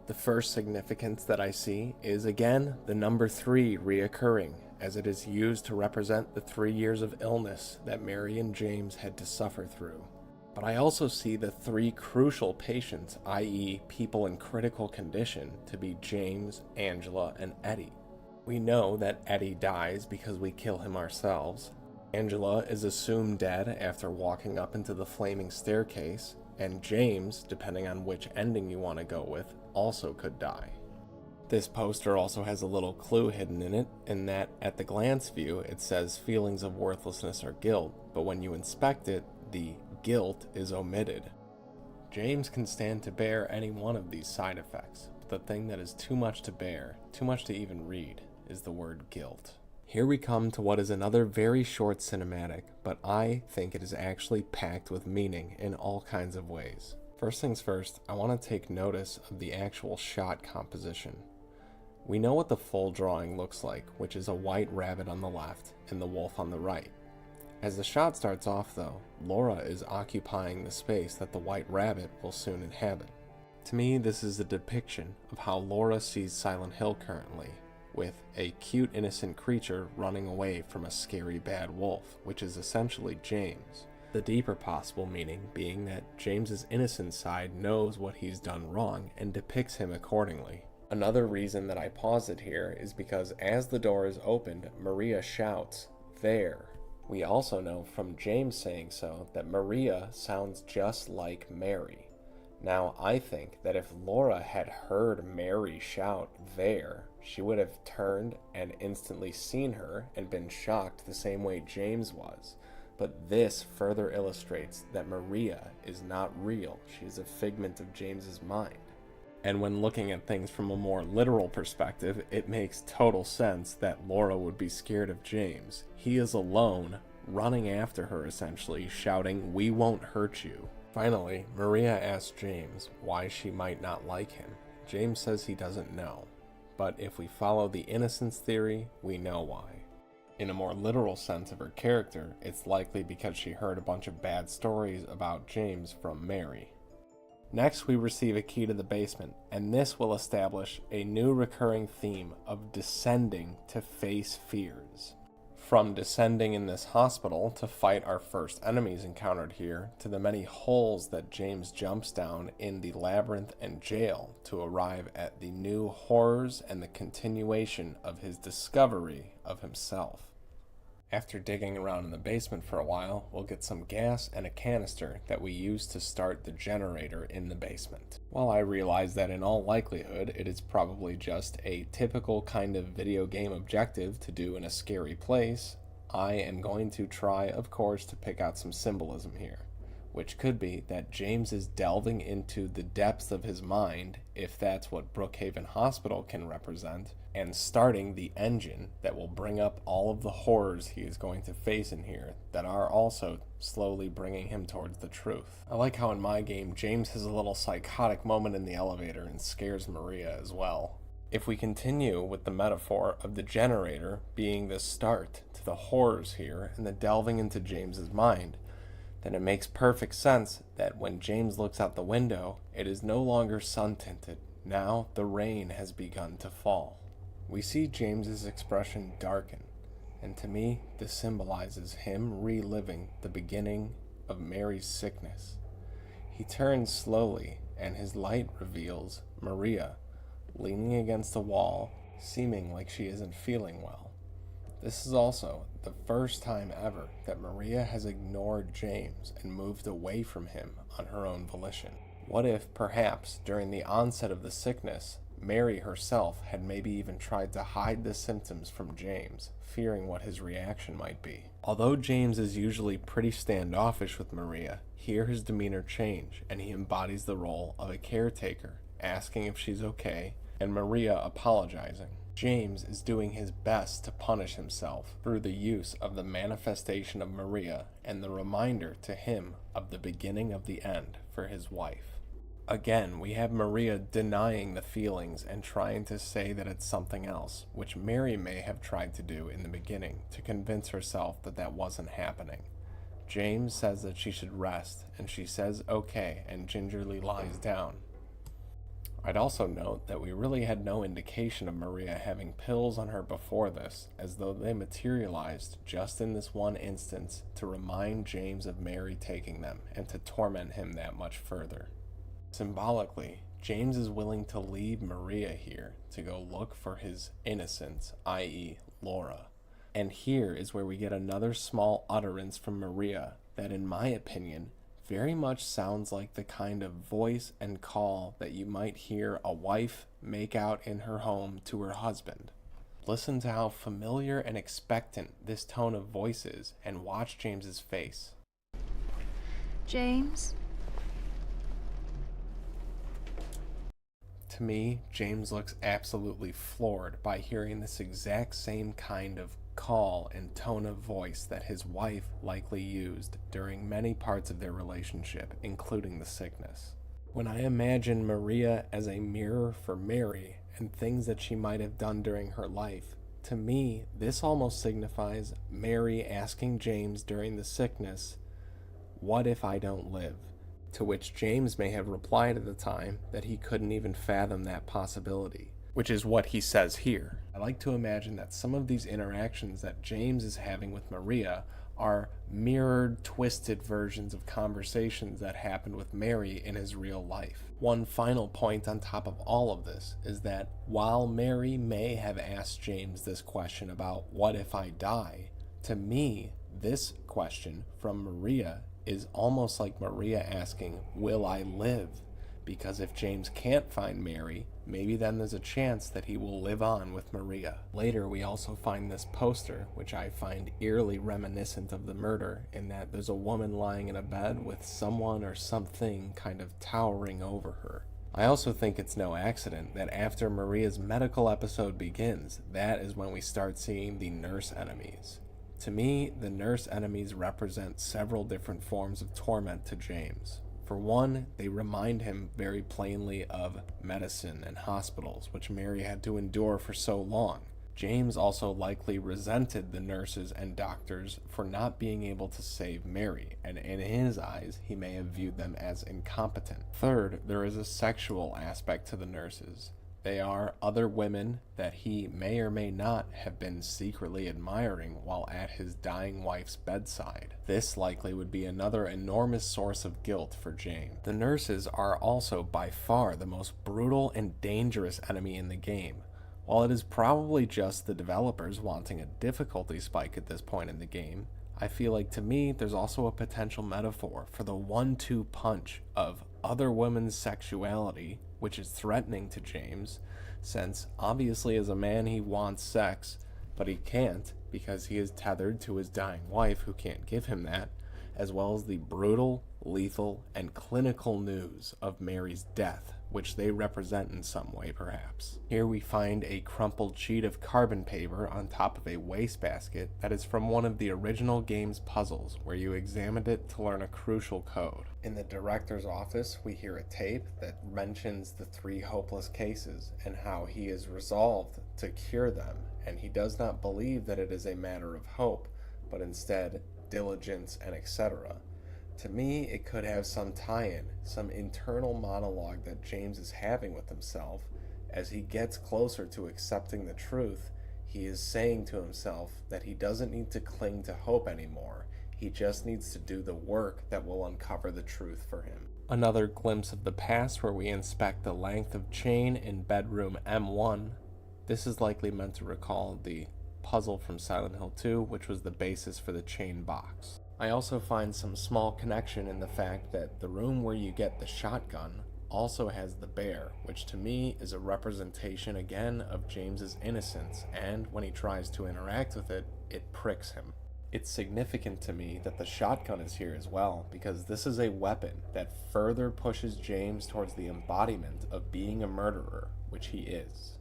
The first significance that I see is, again, the number 3 reoccurring, as it is used to represent the 3 years of illness that Mary and James had to suffer through. But I also see the 3 crucial patients, i.e. people in critical condition, to be James, Angela, and Eddie. We know that Eddie dies because we kill him ourselves. Angela is assumed dead after walking up into the flaming staircase, and James, depending on which ending you want to go with, also could die. This poster also has a little clue hidden in it, in that at the glance view it says feelings of worthlessness or guilt, but when you inspect it, the guilt is omitted. James can stand to bear any one of these side effects, but the thing that is too much to bear, too much to even read, is the word guilt. Here we come to what is another very short cinematic, but I think it is actually packed with meaning in all kinds of ways. First things first, I want to take notice of the actual shot composition. We know what the full drawing looks like, which is a white rabbit on the left and the wolf on the right. As the shot starts off though, Laura is occupying the space that the white rabbit will soon inhabit. To me, this is a depiction of how Laura sees Silent Hill currently, with a cute innocent creature running away from a scary bad wolf, which is essentially James. The deeper possible meaning being that James's innocent side knows what he's done wrong and depicts him accordingly. Another reason that I paused it here is because as the door is opened, Maria shouts, "There." We also know from James saying so that Maria sounds just like Mary. Now, I think that if Laura had heard Mary shout, "There," she would have turned and instantly seen her and been shocked the same way James was. But this further illustrates that Maria is not real. She is a figment of James's mind. And when looking at things from a more literal perspective, it makes total sense that Laura would be scared of James. He is alone, running after her essentially, shouting, "We won't hurt you." Finally, Maria asks James why she might not like him. James says he doesn't know. But if we follow the innocence theory, we know why. In a more literal sense of her character, it's likely because she heard a bunch of bad stories about James from Mary. Next, we receive a key to the basement, and this will establish a new recurring theme of descending to face fears. From descending in this hospital to fight our first enemies encountered here, to the many holes that James jumps down in the labyrinth and jail to arrive at the new horrors and the continuation of his discovery of himself. After digging around in the basement for a while, we'll get some gas and a canister that we use to start the generator in the basement. While I realize that in all likelihood it is probably just a typical kind of video game objective to do in a scary place, I am going to try, of course, to pick out some symbolism here, which could be that James is delving into the depths of his mind, if that's what Brookhaven Hospital can represent, and starting the engine that will bring up all of the horrors he is going to face in here that are also slowly bringing him towards the truth. I like how in my game, James has a little psychotic moment in the elevator and scares Maria as well. If we continue with the metaphor of the generator being the start to the horrors here and the delving into James's mind, then it makes perfect sense that when James looks out the window, it is no longer sun-tinted. Now the rain has begun to fall. We see James's expression darken, and to me, this symbolizes him reliving the beginning of Mary's sickness. He turns slowly, and his light reveals Maria, leaning against the wall, seeming like she isn't feeling well. This is also the first time ever that Maria has ignored James and moved away from him on her own volition. What if, perhaps, during the onset of the sickness, Mary herself had maybe even tried to hide the symptoms from James, fearing what his reaction might be? Although James is usually pretty standoffish with Maria, here his demeanor change, and he embodies the role of a caretaker, asking if she's okay, and Maria apologizing. James is doing his best to punish himself through the use of the manifestation of Maria and the reminder to him of the beginning of the end for his wife. Again, we have Maria denying the feelings and trying to say that it's something else, which Mary may have tried to do in the beginning to convince herself that that wasn't happening. James says that she should rest, and she says okay and gingerly lies down. I'd also note that we really had no indication of Maria having pills on her before this, as though they materialized just in this one instance to remind James of Mary taking them and to torment him that much further. Symbolically, James is willing to leave Maria here to go look for his innocence, i.e. Laura. And here is where we get another small utterance from Maria that, in my opinion, very much sounds like the kind of voice and call that you might hear a wife make out in her home to her husband. Listen to how familiar and expectant this tone of voice is, and watch James's face. James? To me, James looks absolutely floored by hearing this exact same kind of call and tone of voice that his wife likely used during many parts of their relationship, including the sickness. When I imagine Maria as a mirror for Mary and things that she might have done during her life, to me, this almost signifies Mary asking James during the sickness, "What if I don't live?" To which James may have replied at the time that he couldn't even fathom that possibility, which is what he says here. I like to imagine that some of these interactions that James is having with Maria are mirrored, twisted versions of conversations that happened with Mary in his real life. One final point on top of all of this is that while Mary may have asked James this question about what if I die, to me, this question from Maria is almost like Maria asking, will I live? Because if James can't find Mary, maybe then there's a chance that he will live on with Maria. Later, we also find this poster, which I find eerily reminiscent of the murder, in that there's a woman lying in a bed with someone or something kind of towering over her. I also think it's no accident that after Maria's medical episode begins, that is when we start seeing the nurse enemies. To me, the nurse enemies represent several different forms of torment to James. For one, they remind him very plainly of medicine and hospitals, which Mary had to endure for so long. James also likely resented the nurses and doctors for not being able to save Mary, and in his eyes, he may have viewed them as incompetent. Third, there is a sexual aspect to the nurses. They are other women that he may or may not have been secretly admiring while at his dying wife's bedside. This likely would be another enormous source of guilt for James. The nurses are also by far the most brutal and dangerous enemy in the game. While it is probably just the developers wanting a difficulty spike at this point in the game, I feel like to me there's also a potential metaphor for the 1-2 punch of other women's sexuality, which is threatening to James, since obviously as a man he wants sex, but he can't because he is tethered to his dying wife who can't give him that, as well as the brutal, lethal, and clinical news of Mary's death, which they represent in some way perhaps. Here we find a crumpled sheet of carbon paper on top of a wastebasket that is from one of the original game's puzzles, where you examined it to learn a crucial code. In the director's office, we hear a tape that mentions the 3 hopeless cases and how he is resolved to cure them, and he does not believe that it is a matter of hope, but instead diligence and etc. To me, it could have some tie-in, some internal monologue that James is having with himself. As he gets closer to accepting the truth, he is saying to himself that he doesn't need to cling to hope anymore. He just needs to do the work that will uncover the truth for him. Another glimpse of the past where we inspect the length of chain in bedroom M1. This is likely meant to recall the puzzle from Silent Hill 2, which was the basis for the chain box. I also find some small connection in the fact that the room where you get the shotgun also has the bear, which to me is a representation again of James's innocence, and when he tries to interact with it, it pricks him. It's significant to me that the shotgun is here as well, because this is a weapon that further pushes James towards the embodiment of being a murderer, which he is.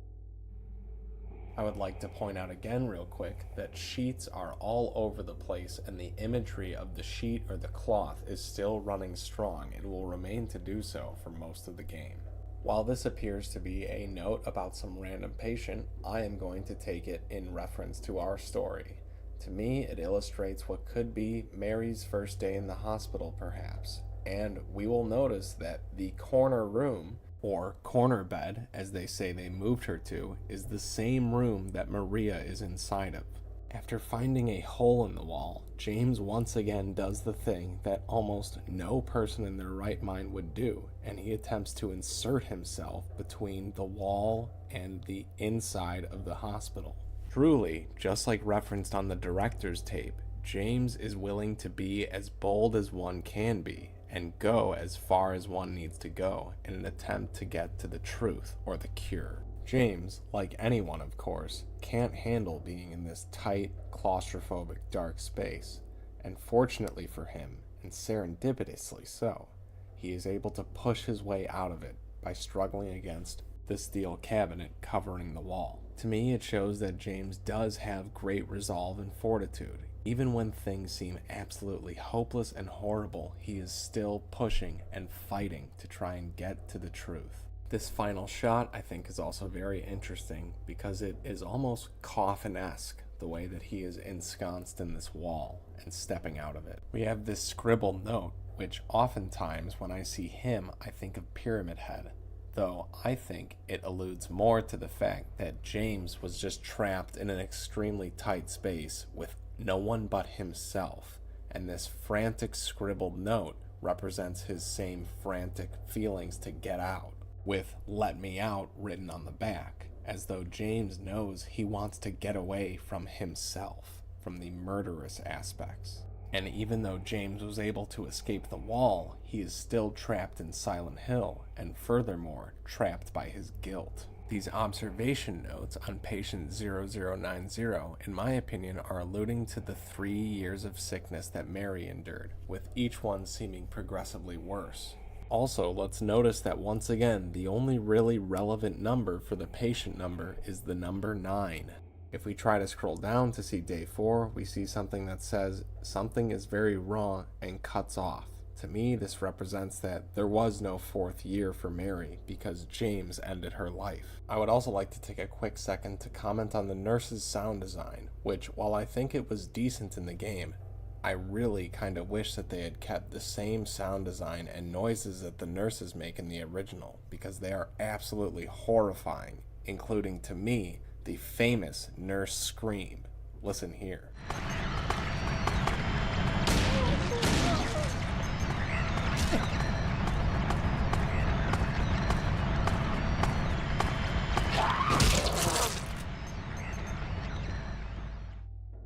I would like to point out again real quick that sheets are all over the place, and the imagery of the sheet or the cloth is still running strong and will remain to do so for most of the game. While this appears to be a note about some random patient, I am going to take it in reference to our story. To me, it illustrates what could be Mary's first day in the hospital perhaps, and we will notice that the corner room, or corner bed, as they say they moved her to, is the same room that Maria is inside of. After finding a hole in the wall, James once again does the thing that almost no person in their right mind would do, and he attempts to insert himself between the wall and the inside of the hospital. Truly, just like referenced on the director's tape, James is willing to be as bold as one can be, and go as far as one needs to go in an attempt to get to the truth or the cure. James, like anyone of course, can't handle being in this tight, claustrophobic, dark space, and fortunately for him, and serendipitously so, he is able to push his way out of it by struggling against the steel cabinet covering the wall. To me, it shows that James does have great resolve and fortitude. Even when things seem absolutely hopeless and horrible, he is still pushing and fighting to try and get to the truth. This final shot, I think, is also very interesting because it is almost coffin-esque, the way that he is ensconced in this wall and stepping out of it. We have this scribbled note, which oftentimes when I see him, I think of Pyramid Head, though I think it alludes more to the fact that James was just trapped in an extremely tight space with no one but himself, and this frantic scribbled note represents his same frantic feelings to get out, with "let me out" written on the back, as though James knows he wants to get away from himself, from the murderous aspects. And even though James was able to escape the wall, he is still trapped in Silent Hill, and furthermore, trapped by his guilt. These observation notes on patient 0090, in my opinion, are alluding to the 3 years of sickness that Mary endured, with each one seeming progressively worse. Also, let's notice that once again, the only really relevant number for the patient number is the number 9. If we try to scroll down to see day 4, we see something that says something is very wrong and cuts off. To me, this represents that there was no 4th year for Mary because James ended her life. I would also like to take a quick second to comment on the nurse's sound design, which, while I think it was decent in the game, I really kind of wish that they had kept the same sound design and noises that the nurses make in the original, because they are absolutely horrifying, including, to me, the famous nurse scream. Listen here.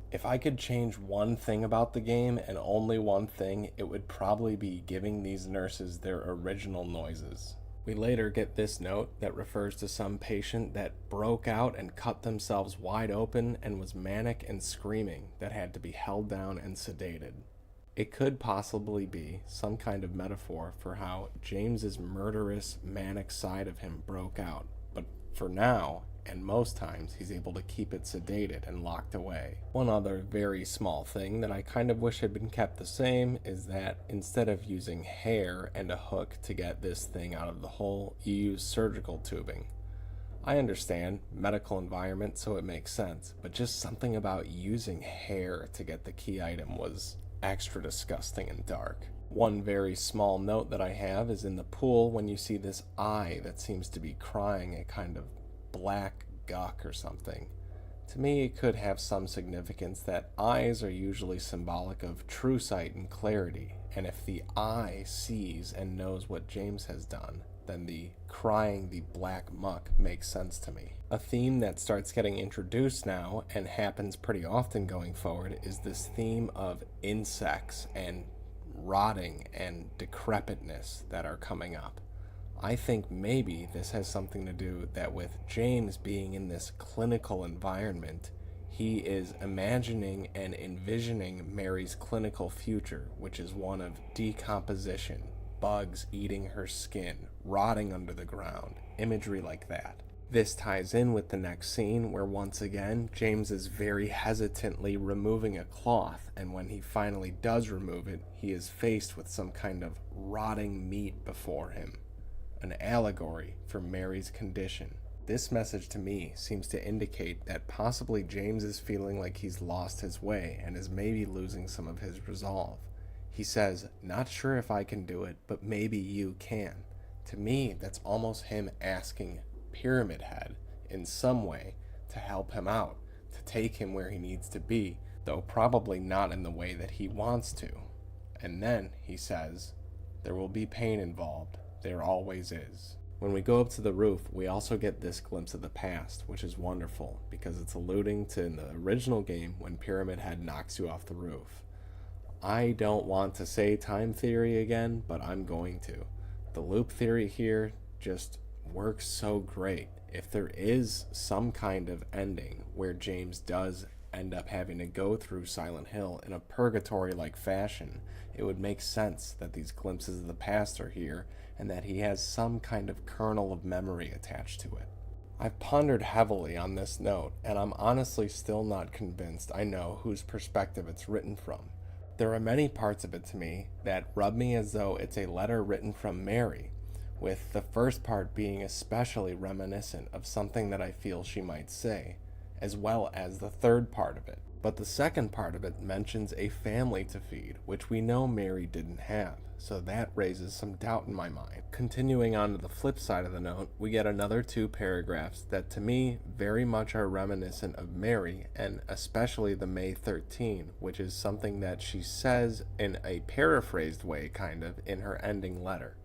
If I could change one thing about the game, and only one thing, it would probably be giving these nurses their original noises. We later get this note that refers to some patient that broke out and cut themselves wide open and was manic and screaming that had to be held down and sedated. It could possibly be some kind of metaphor for how James's murderous, manic side of him broke out, but for now, and most times, he's able to keep it sedated and locked away. One other very small thing that I kind of wish had been kept the same is that instead of using hair and a hook to get this thing out of the hole, you use surgical tubing. I understand, medical environment, so it makes sense, but just something about using hair to get the key item was extra disgusting and dark. One very small note that I have is in the pool when you see this eye that seems to be crying a kind of black gawk or something. To me, it could have some significance that eyes are usually symbolic of true sight and clarity, and if the eye sees and knows what James has done, then the crying the black muck makes sense to me. A theme that starts getting introduced now, and happens pretty often going forward, is this theme of insects and rotting and decrepitness that are coming up. I think maybe this has something to do that with James being in this clinical environment, he is imagining and envisioning Mary's clinical future, which is one of decomposition, bugs eating her skin, rotting under the ground, imagery like that. This ties in with the next scene where once again, James is very hesitantly removing a cloth, and when he finally does remove it, he is faced with some kind of rotting meat before him. An allegory for Mary's condition. This message to me seems to indicate that possibly James is feeling like he's lost his way and is maybe losing some of his resolve. He says, "Not sure if I can do it, but maybe you can." To me, that's almost him asking Pyramid Head in some way to help him out, to take him where he needs to be, though probably not in the way that he wants to. And then he says, "There will be pain involved. There always is." When we go up to the roof, we also get this glimpse of the past, which is wonderful because it's alluding to in the original game when Pyramid Head knocks you off the roof. I don't want to say time theory again, but I'm going to. The loop theory here just works so great. If there is some kind of ending where James does end up having to go through Silent Hill in a purgatory-like fashion, it would make sense that these glimpses of the past are here and that he has some kind of kernel of memory attached to it. I've pondered heavily on this note, and I'm honestly still not convinced I know whose perspective it's written from. There are many parts of it to me that rub me as though it's a letter written from Mary, with the first part being especially reminiscent of something that I feel she might say, as well as the third part of it. But the second part of it mentions a family to feed, which we know Mary didn't have, so that raises some doubt in my mind. Continuing on to the flip side of the note, we get another 2 paragraphs that to me very much are reminiscent of Mary, and especially the May 13, which is something that she says in a paraphrased way kind of in her ending letter.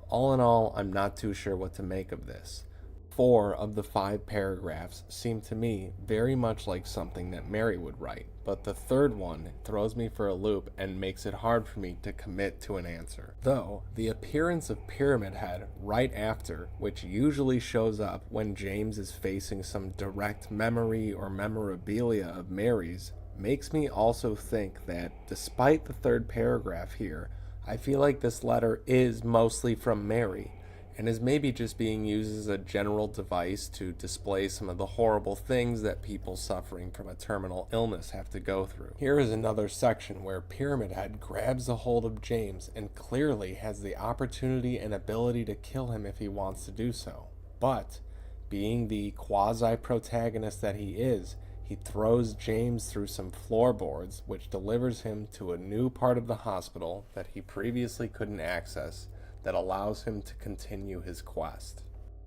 All in all, I'm not too sure what to make of this. 4 of the 5 paragraphs seem to me very much like something that Mary would write, but the third one throws me for a loop and makes it hard for me to commit to an answer. Though, the appearance of Pyramid Head right after, which usually shows up when James is facing some direct memory or memorabilia of Mary's, makes me also think that, despite the third paragraph here, I feel like this letter is mostly from Mary, and is maybe just being used as a general device to display some of the horrible things that people suffering from a terminal illness have to go through. Here is another section where Pyramid Head grabs a hold of James and clearly has the opportunity and ability to kill him if he wants to do so. But, being the quasi-protagonist that he is, he throws James through some floorboards, which delivers him to a new part of the hospital that he previously couldn't access, that allows him to continue his quest.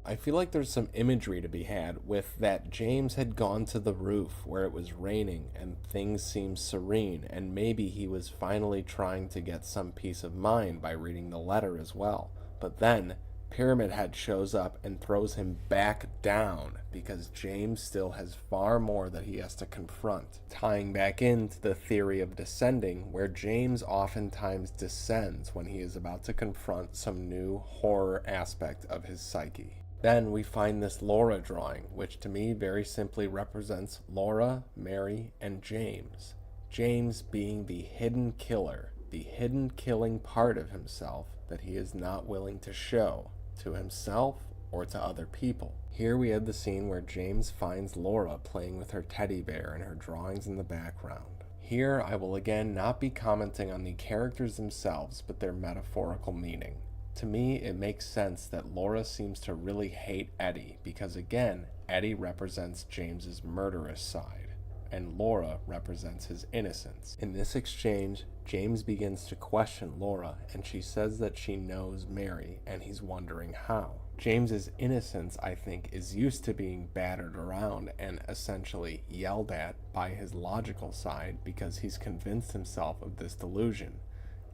I feel like there's some imagery to be had with that James had gone to the roof where it was raining and things seemed serene, and maybe he was finally trying to get some peace of mind by reading the letter as well. But then Pyramid Head shows up and throws him back down because James still has far more that he has to confront, tying back into the theory of descending, where James oftentimes descends when he is about to confront some new horror aspect of his psyche. Then we find this Laura drawing, which to me very simply represents Laura, Mary, and James. James being the hidden killer, the hidden killing part of himself that he is not willing to show to himself or to other people. Here we have the scene where James finds Laura playing with her teddy bear and her drawings in the background. Here I will again not be commenting on the characters themselves, but their metaphorical meaning. To me, it makes sense that Laura seems to really hate Eddie because, again, Eddie represents James's murderous side, and Laura represents his innocence. In this exchange, James begins to question Laura, and she says that she knows Mary, and he's wondering how. James's innocence, I think, is used to being battered around and essentially yelled at by his logical side because he's convinced himself of this delusion.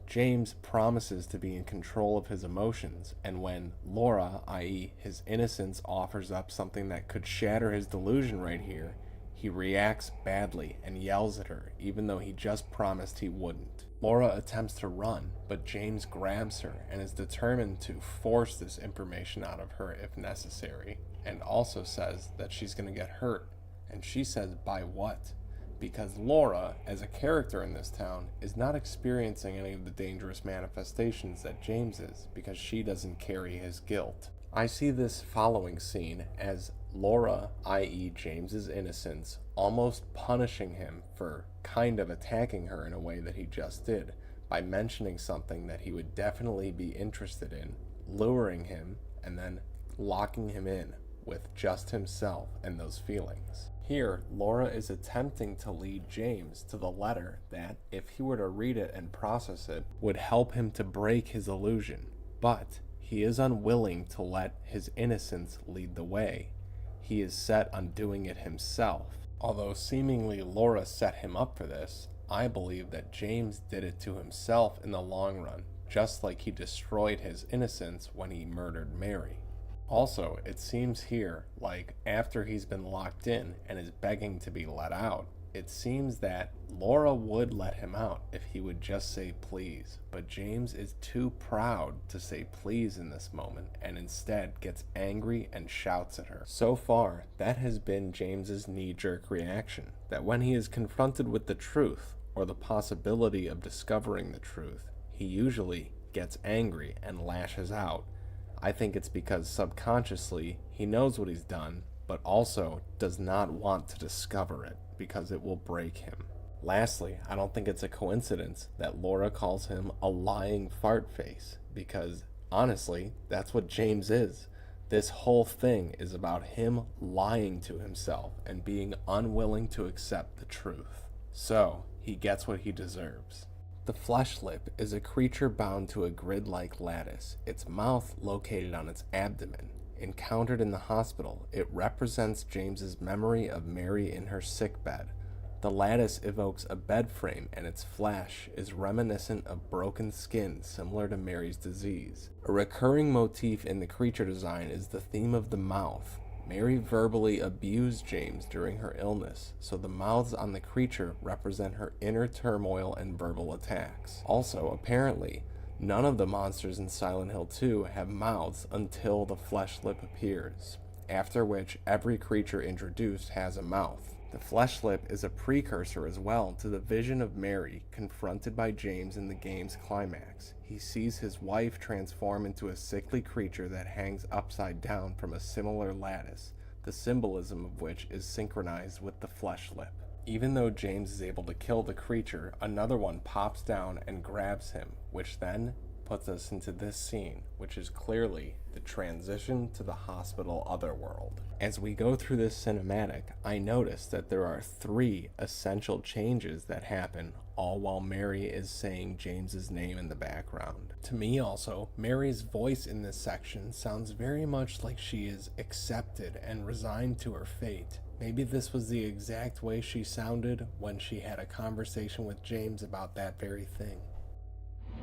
James promises to be in control of his emotions, and when Laura, i.e. his innocence, offers up something that could shatter his delusion right here, he reacts badly and yells at her, even though he just promised he wouldn't. Laura attempts to run, but James grabs her and is determined to force this information out of her if necessary, and also says that she's going to get hurt. And she says, by what? Because Laura, as a character in this town, is not experiencing any of the dangerous manifestations that James is, because she doesn't carry his guilt. I see this following scene as Laura, i.e. James's innocence, almost punishing him for kind of attacking her in a way that he just did, by mentioning something that he would definitely be interested in, luring him, and then locking him in with just himself and those feelings. Here, Laura is attempting to lead James to the letter that, if he were to read it and process it, would help him to break his illusion. But he is unwilling to let his innocence lead the way. He is set on doing it himself. Although seemingly Laura set him up for this, I believe that James did it to himself in the long run, just like he destroyed his innocence when he murdered Mary. Also, it seems here like after he's been locked in and is begging to be let out, It seems that Laura would let him out if he would just say please, but James is too proud to say please in this moment and instead gets angry and shouts at her. So far, that has been James's knee-jerk reaction, that when he is confronted with the truth or the possibility of discovering the truth, he usually gets angry and lashes out. I think it's because subconsciously he knows what he's done, but also does not want to discover it because it will break him. Lastly, I don't think it's a coincidence that Laura calls him a lying fart face, because honestly, that's what James is. This whole thing is about him lying to himself and being unwilling to accept the truth. So, he gets what he deserves. The flesh lip is a creature bound to a grid-like lattice, its mouth located on its abdomen. Encountered in the hospital, it represents James's memory of Mary in her sickbed. The lattice evokes a bed frame, and its flesh is reminiscent of broken skin similar to Mary's disease. A recurring motif in the creature design is the theme of the mouth. Mary verbally abused James during her illness, so the mouths on the creature represent her inner turmoil and verbal attacks. Also, apparently, none of the monsters in Silent Hill 2 have mouths until the flesh lip appears, after which every creature introduced has a mouth. The flesh lip is a precursor as well to the vision of Mary confronted by James in the game's climax. He sees his wife transform into a sickly creature that hangs upside down from a similar lattice, the symbolism of which is synchronized with the flesh lip. Even though James is able to kill the creature, another one pops down and grabs him, which then puts us into this scene, which is clearly the transition to the hospital otherworld. As we go through this cinematic, I notice that there are 3 essential changes that happen, all while Mary is saying James's name in the background. To me also, Mary's voice in this section sounds very much like she is accepted and resigned to her fate. Maybe this was the exact way she sounded when she had a conversation with James about that very thing.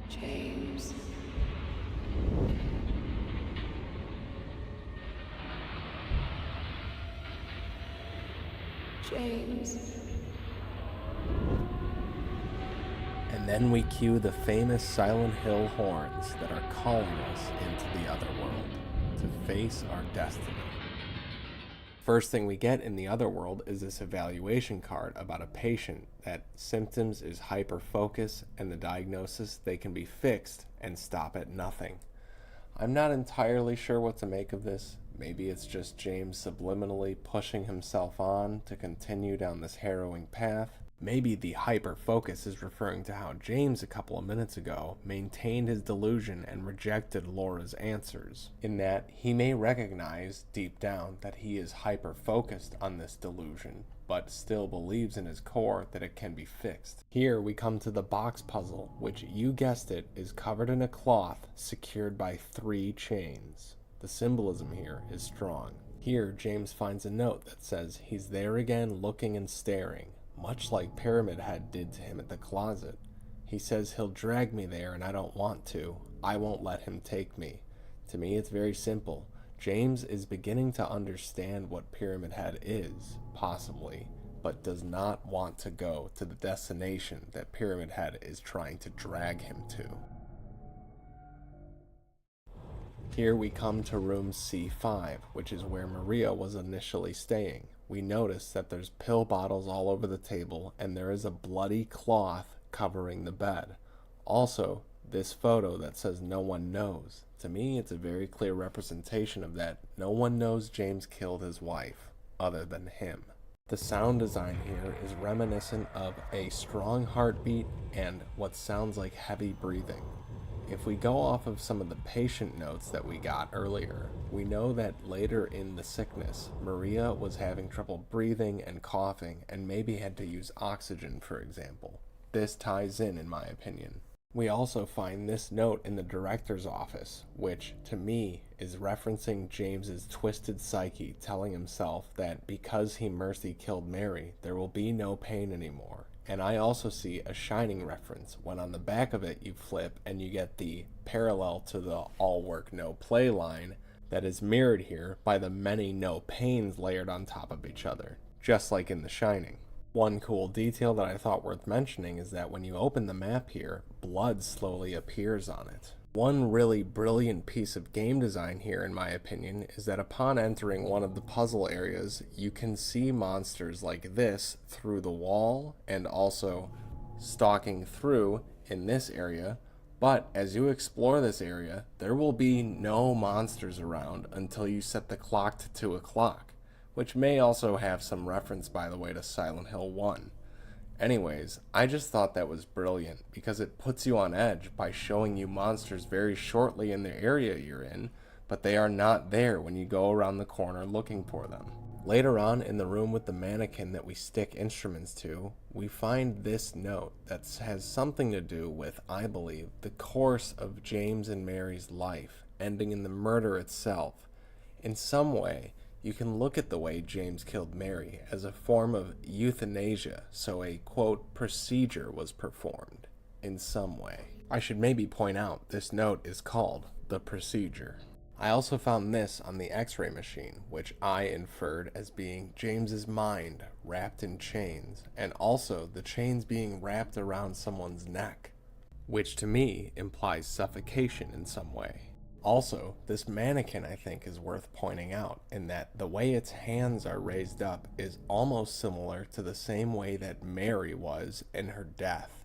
James. James. And then we cue the famous Silent Hill horns that are calling us into the other world to face our destiny. First thing we get in the other world is this evaluation card about a patient that symptoms is hyperfocus and the diagnosis they can be fixed and stop at nothing. I'm not entirely sure what to make of this. Maybe it's just James subliminally pushing himself on to continue down this harrowing path. Maybe the hyper-focus is referring to how James a couple of minutes ago maintained his delusion and rejected Laura's answers, in that he may recognize deep down that he is hyper-focused on this delusion, but still believes in his core that it can be fixed. Here we come to the box puzzle, which, you guessed it, is covered in a cloth secured by 3 chains. The symbolism here is strong. Here, James finds a note that says he's there again looking and staring, much like Pyramid Head did to him at the closet. He says he'll drag me there and I don't want to. I won't let him take me. To me, it's very simple. James is beginning to understand what Pyramid Head is, possibly, but does not want to go to the destination that Pyramid Head is trying to drag him to. Here we come to room C5, which is where Maria was initially staying. We notice that there's pill bottles all over the table, and there is a bloody cloth covering the bed. Also, this photo that says no one knows. To me, it's a very clear representation of that. No one knows James killed his wife, other than him. The sound design here is reminiscent of a strong heartbeat and what sounds like heavy breathing. If we go off of some of the patient notes that we got earlier, we know that later in the sickness, Maria was having trouble breathing and coughing and maybe had to use oxygen, for example. This ties in my opinion. We also find this note in the director's office, which, to me, is referencing James's twisted psyche, telling himself that because he mercy killed Mary, there will be no pain anymore. And I also see a Shining reference, when on the back of it you flip and you get the parallel to the all work no play line that is mirrored here by the many no pains layered on top of each other, just like in The Shining. One cool detail that I thought worth mentioning is that when you open the map here, blood slowly appears on it. One really brilliant piece of game design here, in my opinion, is that upon entering one of the puzzle areas, you can see monsters like this through the wall and also stalking through in this area. But as you explore this area, there will be no monsters around until you set the clock to 2 o'clock, which may also have some reference, by the way, to Silent Hill 1. Anyways, I just thought that was brilliant because it puts you on edge by showing you monsters very shortly in the area you're in, but they are not there when you go around the corner looking for them. Later on in the room with the mannequin that we stick instruments to, we find this note that has something to do with, I believe, the course of James and Mary's life, ending in the murder itself. In some way, you can look at the way James killed Mary as a form of euthanasia, so a, quote, procedure was performed in some way. I should maybe point out this note is called the procedure. I also found this on the X-ray machine, which I inferred as being James's mind wrapped in chains, and also the chains being wrapped around someone's neck, which to me implies suffocation in some way. Also, this mannequin I think is worth pointing out in that the way its hands are raised up is almost similar to the same way that Mary was in her death.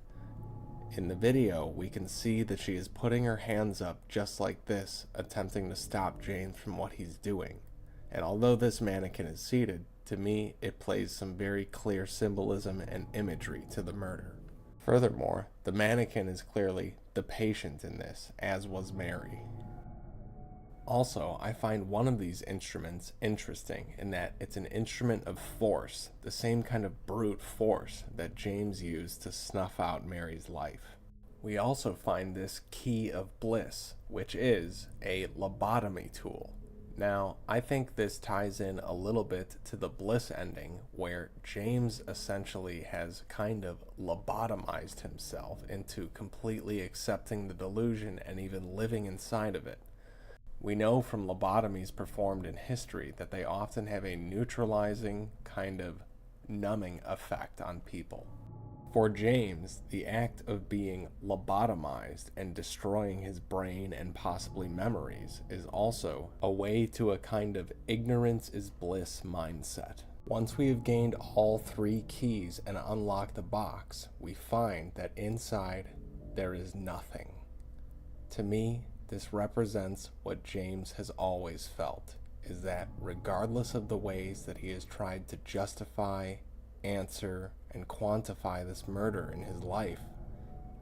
In the video, we can see that she is putting her hands up just like this, attempting to stop James from what he's doing. And although this mannequin is seated, to me it plays some very clear symbolism and imagery to the murder. Furthermore, the mannequin is clearly the patient in this, as was Mary. Also, I find one of these instruments interesting in that it's an instrument of force, the same kind of brute force that James used to snuff out Mary's life. We also find this key of bliss, which is a lobotomy tool. Now, I think this ties in a little bit to the bliss ending, where James essentially has kind of lobotomized himself into completely accepting the delusion and even living inside of it. We know from lobotomies performed in history that they often have a neutralizing, kind of numbing effect on people. For James, the act of being lobotomized and destroying his brain and possibly memories is also a way to a kind of ignorance is bliss mindset. Once we have gained all 3 keys and unlocked the box, we find that inside there is nothing. To me, this represents what James has always felt, is that regardless of the ways that he has tried to justify, answer, and quantify this murder in his life,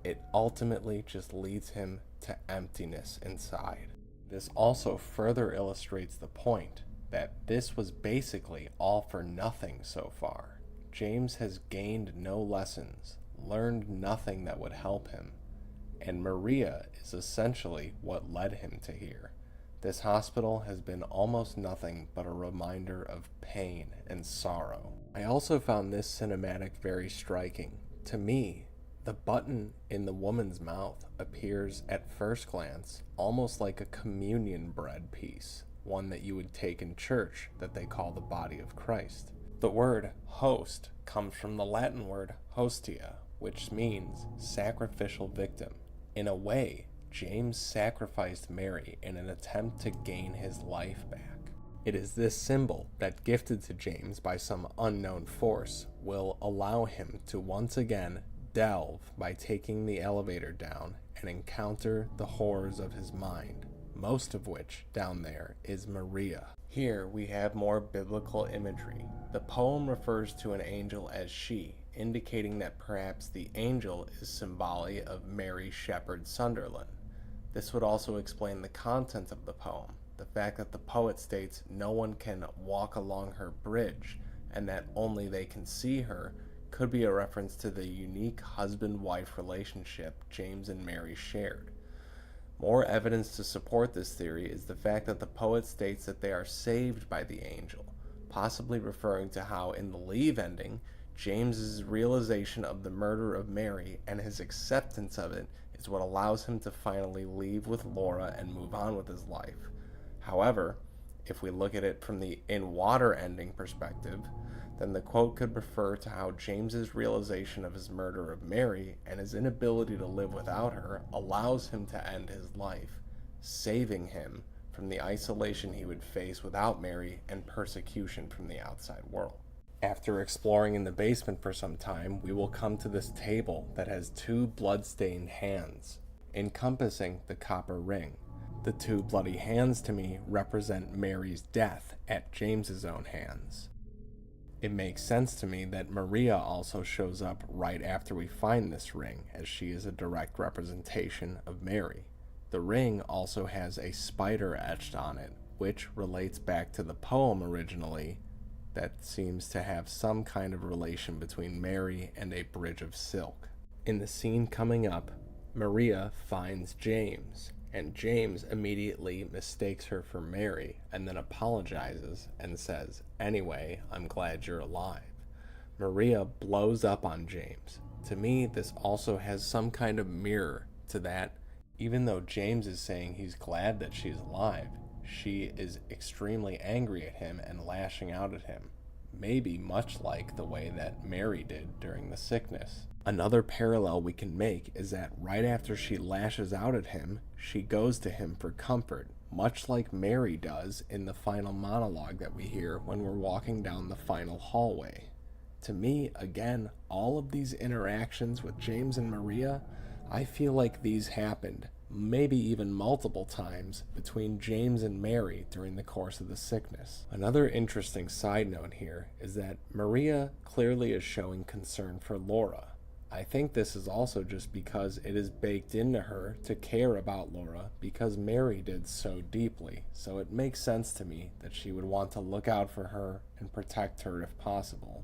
it ultimately just leads him to emptiness inside. This also further illustrates the point that this was basically all for nothing so far. James has gained no lessons, learned nothing that would help him, and Maria is essentially what led him to here. This hospital has been almost nothing but a reminder of pain and sorrow. I also found this cinematic very striking. To me, the button in the woman's mouth appears at first glance almost like a communion bread piece, one that you would take in church that they call the body of Christ. The word host comes from the Latin word hostia, which means sacrificial victim. In a way, James sacrificed Mary in an attempt to gain his life back. It is this symbol that, gifted to James by some unknown force, will allow him to once again delve by taking the elevator down and encounter the horrors of his mind, most of which down there is Maria. Here we have more biblical imagery. The poem refers to an angel as she, indicating that perhaps the angel is symbolic of Mary Shepherd Sunderland. This would also explain the content of the poem, the fact that the poet states no one can walk along her bridge, and that only they can see her, could be a reference to the unique husband-wife relationship James and Mary shared. More evidence to support this theory is the fact that the poet states that they are saved by the angel, possibly referring to how in the Leave ending, James's realization of the murder of Mary and his acceptance of it is what allows him to finally leave with Laura and move on with his life. However, if we look at it from the In Water ending perspective, then the quote could refer to how James's realization of his murder of Mary and his inability to live without her allows him to end his life, saving him from the isolation he would face without Mary and persecution from the outside world. After exploring in the basement for some time, we will come to this table that has two blood-stained hands, encompassing the copper ring. The two bloody hands to me represent Mary's death at James's own hands. It makes sense to me that Maria also shows up right after we find this ring, as she is a direct representation of Mary. The ring also has a spider etched on it, which relates back to the poem originally that seems to have some kind of relation between Mary and a bridge of silk. In the scene coming up, Maria finds James, and James immediately mistakes her for Mary and then apologizes and says, "Anyway, I'm glad you're alive." Maria blows up on James. To me, this also has some kind of mirror to that. Even though James is saying he's glad that she's alive, she is extremely angry at him and lashing out at him, maybe much like the way that Mary did during the sickness. Another parallel we can make is that right after she lashes out at him, she goes to him for comfort, much like Mary does in the final monologue that we hear when we're walking down the final hallway. To me, again, all of these interactions with James and Maria, I feel like these happened, maybe even multiple times, between James and Mary during the course of the sickness. Another interesting side note here is that Maria clearly is showing concern for Laura. I think this is also just because it is baked into her to care about Laura because Mary did so deeply, so it makes sense to me that she would want to look out for her and protect her if possible.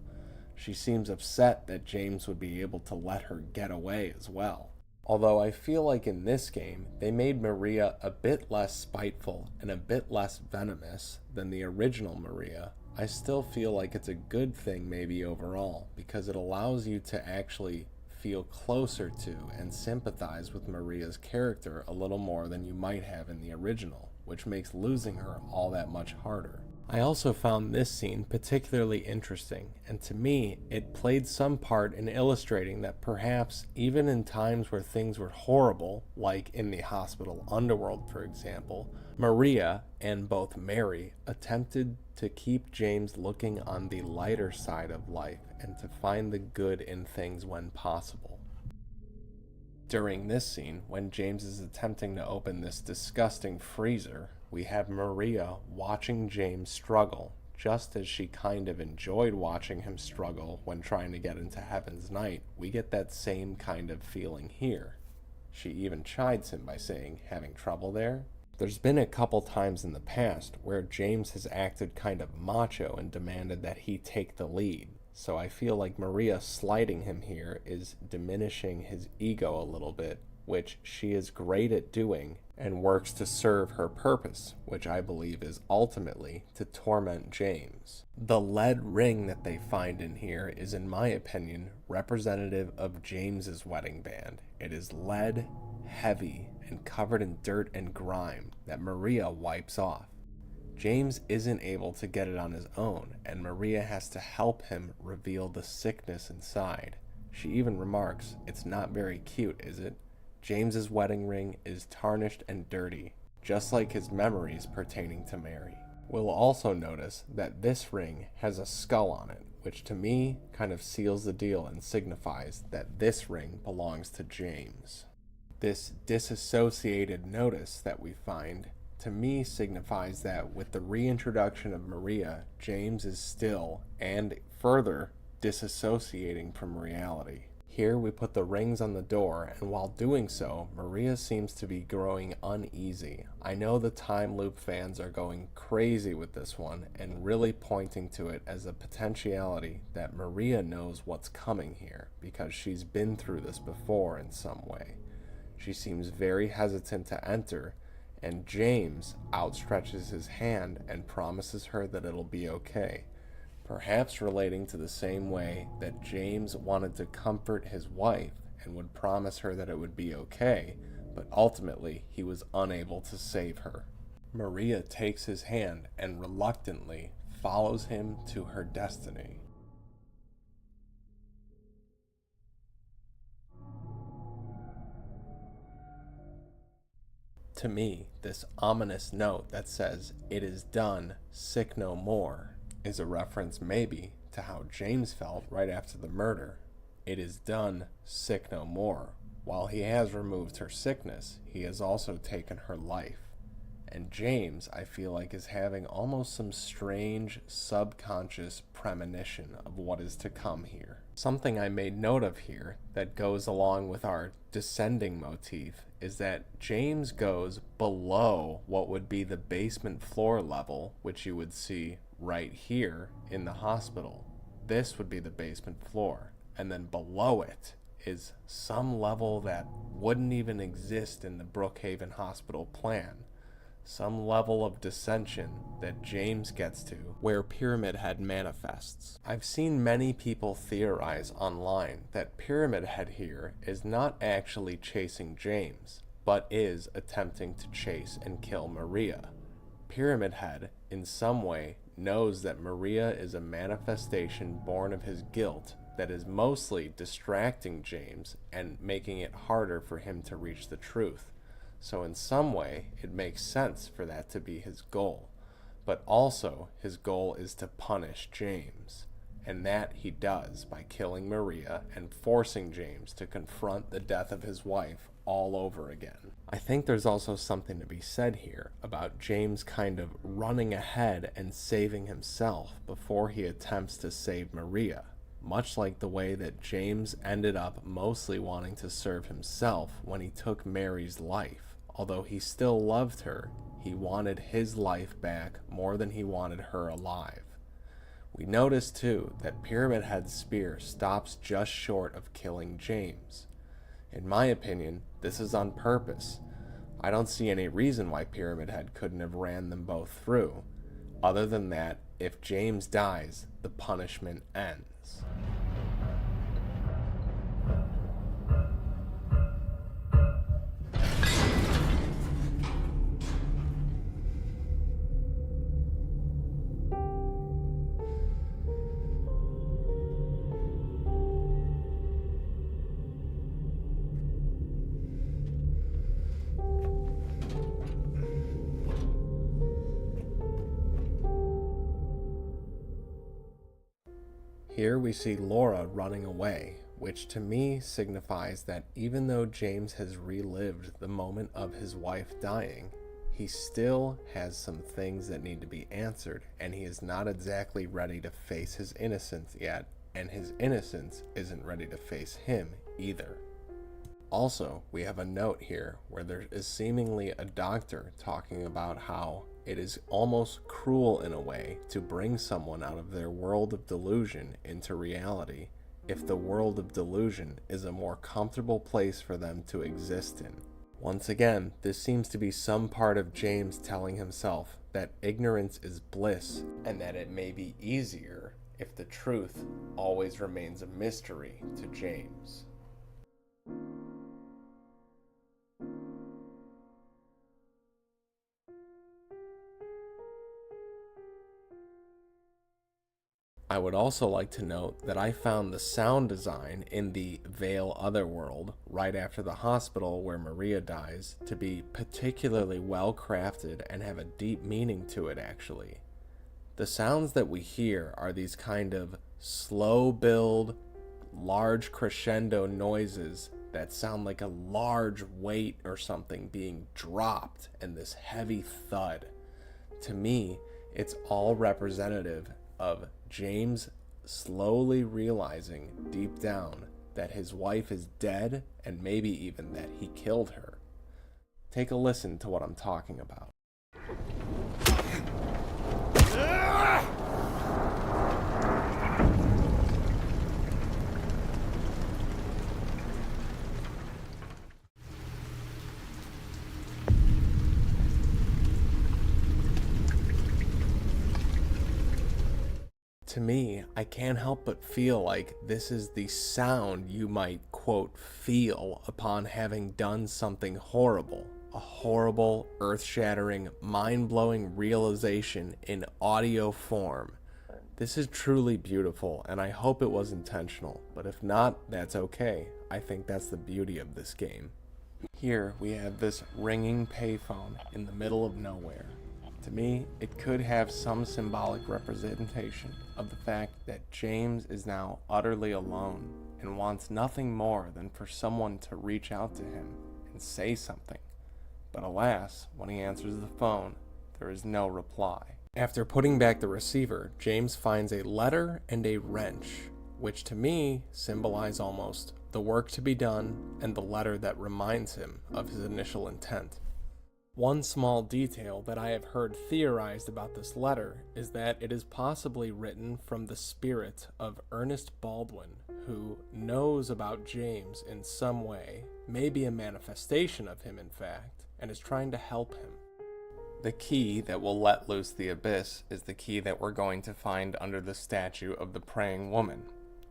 She seems upset that James would be able to let her get away as well. Although I feel like in this game, they made Maria a bit less spiteful and a bit less venomous than the original Maria, I still feel like it's a good thing maybe overall, because it allows you to actually feel closer to and sympathize with Maria's character a little more than you might have in the original, which makes losing her all that much harder. I also found this scene particularly interesting, and to me, it played some part in illustrating that perhaps even in times where things were horrible, like in the hospital underworld for example, Maria and both Mary attempted to keep James looking on the lighter side of life and to find the good in things when possible. During this scene, when James is attempting to open this disgusting freezer, we have Maria watching James struggle, just as she kind of enjoyed watching him struggle when trying to get into Heaven's Night. We get that same kind of feeling here. She even chides him by saying, "Having trouble there?" There's been a couple times in the past where James has acted kind of macho and demanded that he take the lead. So I feel like Maria slighting him here is diminishing his ego a little bit, which she is great at doing and works to serve her purpose, which I believe is ultimately to torment James. The lead ring that they find in here is, in my opinion, representative of James's wedding band. It is lead, heavy, and covered in dirt and grime that Maria wipes off. James isn't able to get it on his own, and Maria has to help him reveal the sickness inside. She even remarks, "It's not very cute, is it?" James's wedding ring is tarnished and dirty, just like his memories pertaining to Mary. We'll also notice that this ring has a skull on it, which to me kind of seals the deal and signifies that this ring belongs to James. This disassociated notice that we find to me signifies that with the reintroduction of Maria, James is still and further disassociating from reality. Here we put the rings on the door, and while doing so, Maria seems to be growing uneasy. I know the time loop fans are going crazy with this one and really pointing to it as a potentiality that Maria knows what's coming here because she's been through this before in some way. She seems very hesitant to enter, and James outstretches his hand and promises her that it'll be okay, perhaps relating to the same way that James wanted to comfort his wife and would promise her that it would be okay, but ultimately he was unable to save her. Maria takes his hand and reluctantly follows him to her destiny. To me, this ominous note that says, "It is done, sick no more," is a reference maybe to how James felt right after the murder. It is done, sick no more. While he has removed her sickness, he has also taken her life. And James, I feel like, is having almost some strange subconscious premonition of what is to come here. Something I made note of here that goes along with our descending motif is that James goes below what would be the basement floor level, which you would see right here in the hospital. This would be the basement floor. And then below it is some level that wouldn't even exist in the Brookhaven Hospital plan. Some level of dissension that James gets to where Pyramid Head manifests. I've seen many people theorize online that Pyramid Head here is not actually chasing James, but is attempting to chase and kill Maria. Pyramid Head, in some way, knows that Maria is a manifestation born of his guilt that is mostly distracting James and making it harder for him to reach the truth. So in some way, it makes sense for that to be his goal. But also, his goal is to punish James. And that he does by killing Maria and forcing James to confront the death of his wife all over again. I think there's also something to be said here about James kind of running ahead and saving himself before he attempts to save Maria. Much like the way that James ended up mostly wanting to serve himself when he took Mary's life. Although he still loved her, he wanted his life back more than he wanted her alive. We notice too that Pyramid Head's spear stops just short of killing James. In my opinion, this is on purpose. I don't see any reason why Pyramid Head couldn't have ran them both through. Other than that, if James dies, the punishment ends. Here we see Laura running away, which to me signifies that even though James has relived the moment of his wife dying, he still has some things that need to be answered, and he is not exactly ready to face his innocence yet, and his innocence isn't ready to face him either. Also, we have a note here where there is seemingly a doctor talking about how it is almost cruel in a way to bring someone out of their world of delusion into reality if the world of delusion is a more comfortable place for them to exist in. Once again, this seems to be some part of James telling himself that ignorance is bliss and that it may be easier if the truth always remains a mystery to James. I would also like to note that I found the sound design in the Vale Otherworld right after the hospital where Maria dies to be particularly well crafted and have a deep meaning to it actually. The sounds that we hear are these kind of slow build, large crescendo noises that sound like a large weight or something being dropped and this heavy thud. To me, it's all representative of James slowly realizing deep down that his wife is dead and maybe even that he killed her. Take a listen to what I'm talking about. To me, I can't help but feel like this is the sound you might, quote, feel upon having done something horrible. A horrible, earth-shattering, mind-blowing realization in audio form. This is truly beautiful, and I hope it was intentional, but if not, that's okay. I think that's the beauty of this game. Here we have this ringing payphone in the middle of nowhere. To me, it could have some symbolic representation of the fact that James is now utterly alone and wants nothing more than for someone to reach out to him and say something. But alas, when he answers the phone, there is no reply. After putting back the receiver, James finds a letter and a wrench, which to me symbolize almost the work to be done and the letter that reminds him of his initial intent. One small detail that I have heard theorized about this letter is that it is possibly written from the spirit of Ernest Baldwin, who knows about James in some way, maybe a manifestation of him in fact, and is trying to help him. The key that will let loose the abyss is the key that we're going to find under the statue of the praying woman.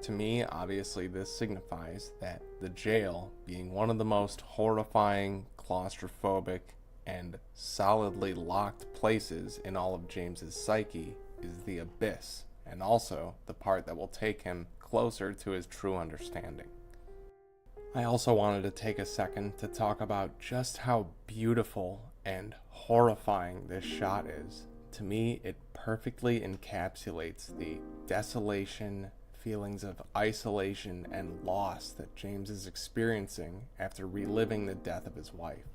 To me, obviously, this signifies that the jail, being one of the most horrifying, claustrophobic, and solidly locked places in all of James's psyche, is the abyss, and also the part that will take him closer to his true understanding. I also wanted to take a second to talk about just how beautiful and horrifying this shot is. To me, it perfectly encapsulates the desolation, feelings of isolation and loss that James is experiencing after reliving the death of his wife.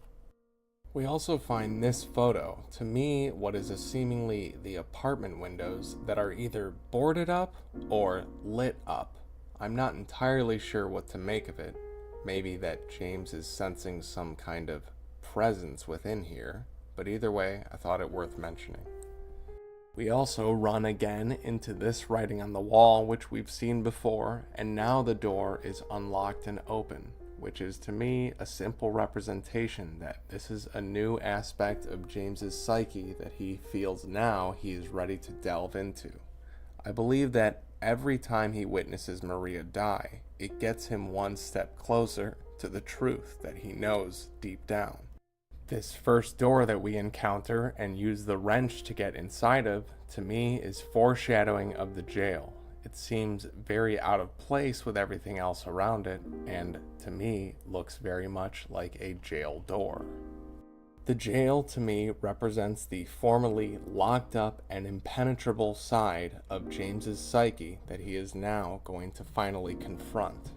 We also find this photo, to me what is seemingly the apartment windows that are either boarded up or lit up. I'm not entirely sure what to make of it. Maybe that James is sensing some kind of presence within here, but either way, I thought it worth mentioning. We also run again into this writing on the wall, which we've seen before, and now the door is unlocked and open, which is to me a simple representation that this is a new aspect of James's psyche that he feels now he is ready to delve into. I believe that every time he witnesses Maria die, it gets him one step closer to the truth that he knows deep down. This first door that we encounter and use the wrench to get inside of, to me, is foreshadowing of the jail. It seems very out of place with everything else around it, and to me, looks very much like a jail door. The jail, to me, represents the formerly locked up and impenetrable side of James's psyche that he is now going to finally confront.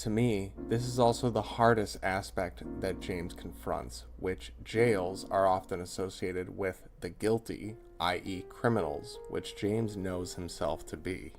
To me, this is also the hardest aspect that James confronts, which jails are often associated with the guilty, i.e. criminals, which James knows himself to be.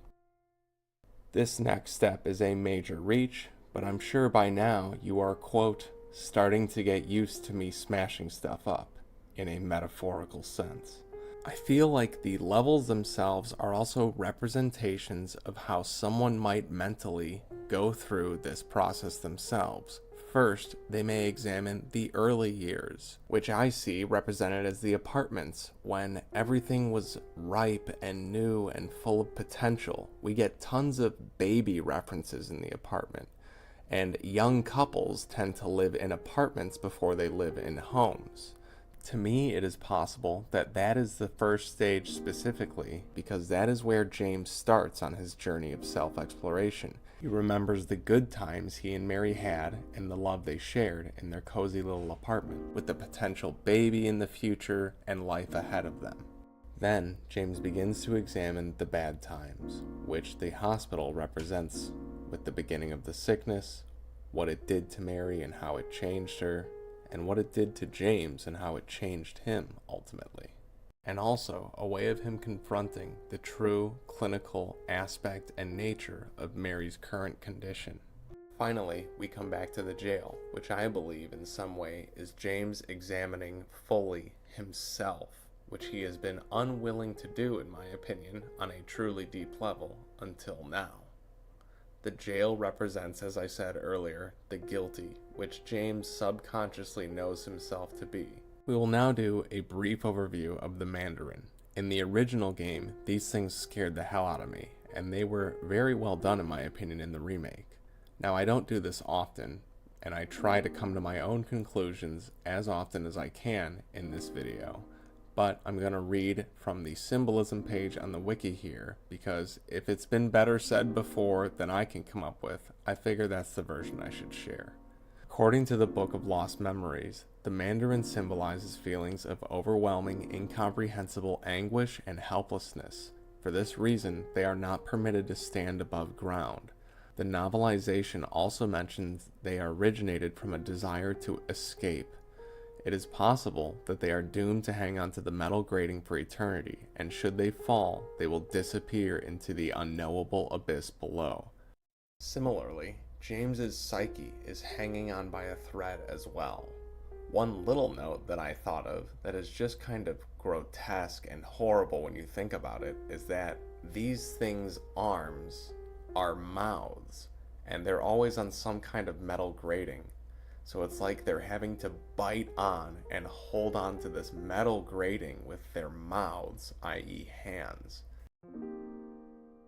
This next step is a major reach, but I'm sure by now you are, quote, starting to get used to me smashing stuff up, in a metaphorical sense. I feel like the levels themselves are also representations of how someone might mentally go through this process themselves. First, they may examine the early years, which I see represented as the apartments, when everything was ripe and new and full of potential. We get tons of baby references in the apartment, and young couples tend to live in apartments before they live in homes. To me, it is possible that that is the first stage specifically, because that is where James starts on his journey of self-exploration. He remembers the good times he and Mary had and the love they shared in their cozy little apartment, with the potential baby in the future and life ahead of them. Then, James begins to examine the bad times, which the hospital represents, with the beginning of the sickness, what it did to Mary and how it changed her, and what it did to James and how it changed him ultimately. And also a way of him confronting the true clinical aspect and nature of Mary's current condition. Finally, we come back to the jail, which I believe in some way is James examining fully himself, which he has been unwilling to do, in my opinion, on a truly deep level until now. The jail represents, as I said earlier, the guilty, which James subconsciously knows himself to be. We will now do a brief overview of the Mandarin. In the original game, these things scared the hell out of me, and they were very well done in my opinion in the remake. Now, I don't do this often, and I try to come to my own conclusions as often as I can in this video. But I'm going to read from the symbolism page on the wiki here, because if it's been better said before than I can come up with, I figure that's the version I should share. According to the Book of Lost Memories, the Mandarin symbolizes feelings of overwhelming, incomprehensible anguish and helplessness. For this reason, they are not permitted to stand above ground. The novelization also mentions they are originated from a desire to escape. It is possible that they are doomed to hang onto the metal grating for eternity, and should they fall, they will disappear into the unknowable abyss below. Similarly, James's psyche is hanging on by a thread as well. One little note that I thought of that is just kind of grotesque and horrible when you think about it is that these things' arms are mouths, and they're always on some kind of metal grating. So it's like they're having to bite on and hold on to this metal grating with their mouths, i.e. hands.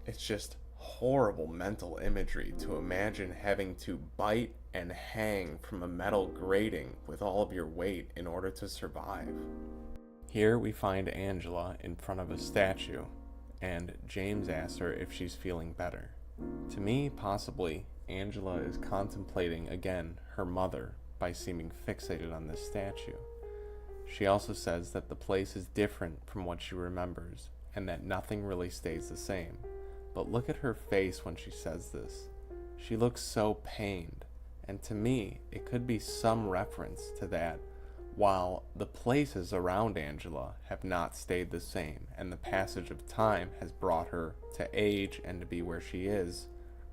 It's just horrible mental imagery to imagine having to bite and hang from a metal grating with all of your weight in order to survive. Here we find Angela in front of a statue, and James asks her if she's feeling better. To me, possibly, Angela is contemplating again her mother by seeming fixated on this statue. She also says that the place is different from what she remembers, and that nothing really stays the same. But look at her face when she says this. She looks so pained, and to me, it could be some reference to that while the places around Angela have not stayed the same, and the passage of time has brought her to age and to be where she is,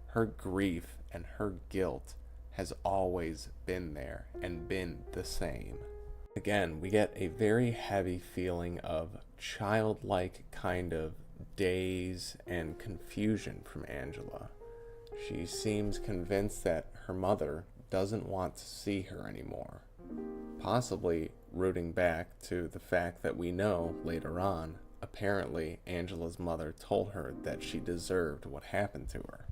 her grief and her guilt has always been there and been the same. Again, we get a very heavy feeling of childlike kind of daze and confusion from Angela. She seems convinced that her mother doesn't want to see her anymore, possibly rooting back to the fact that we know later on, apparently Angela's mother told her that she deserved what happened to her.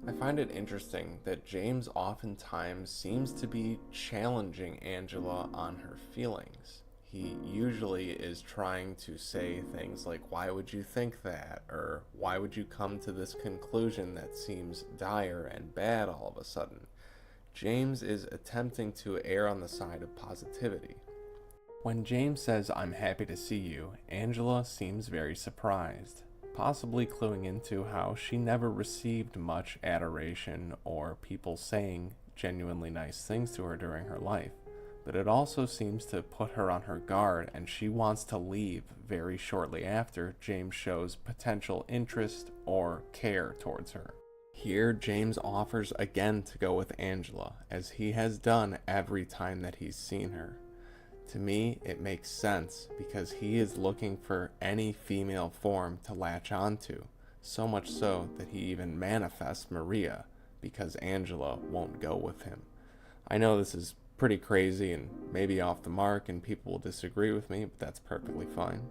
I find it interesting that James oftentimes seems to be challenging Angela on her feelings. He usually is trying to say things like, "Why would you think that?" or "Why would you come to this conclusion that seems dire and bad all of a sudden?" James is attempting to err on the side of positivity. When James says, "I'm happy to see you," Angela seems very surprised, possibly cluing into how she never received much adoration or people saying genuinely nice things to her during her life. But it also seems to put her on her guard, and she wants to leave very shortly after James shows potential interest or care towards her. Here, James offers again to go with Angela, as he has done every time that he's seen her. To me, it makes sense because he is looking for any female form to latch onto, so much so that he even manifests Maria because Angela won't go with him. I know this is pretty crazy and maybe off the mark and people will disagree with me, but that's perfectly fine.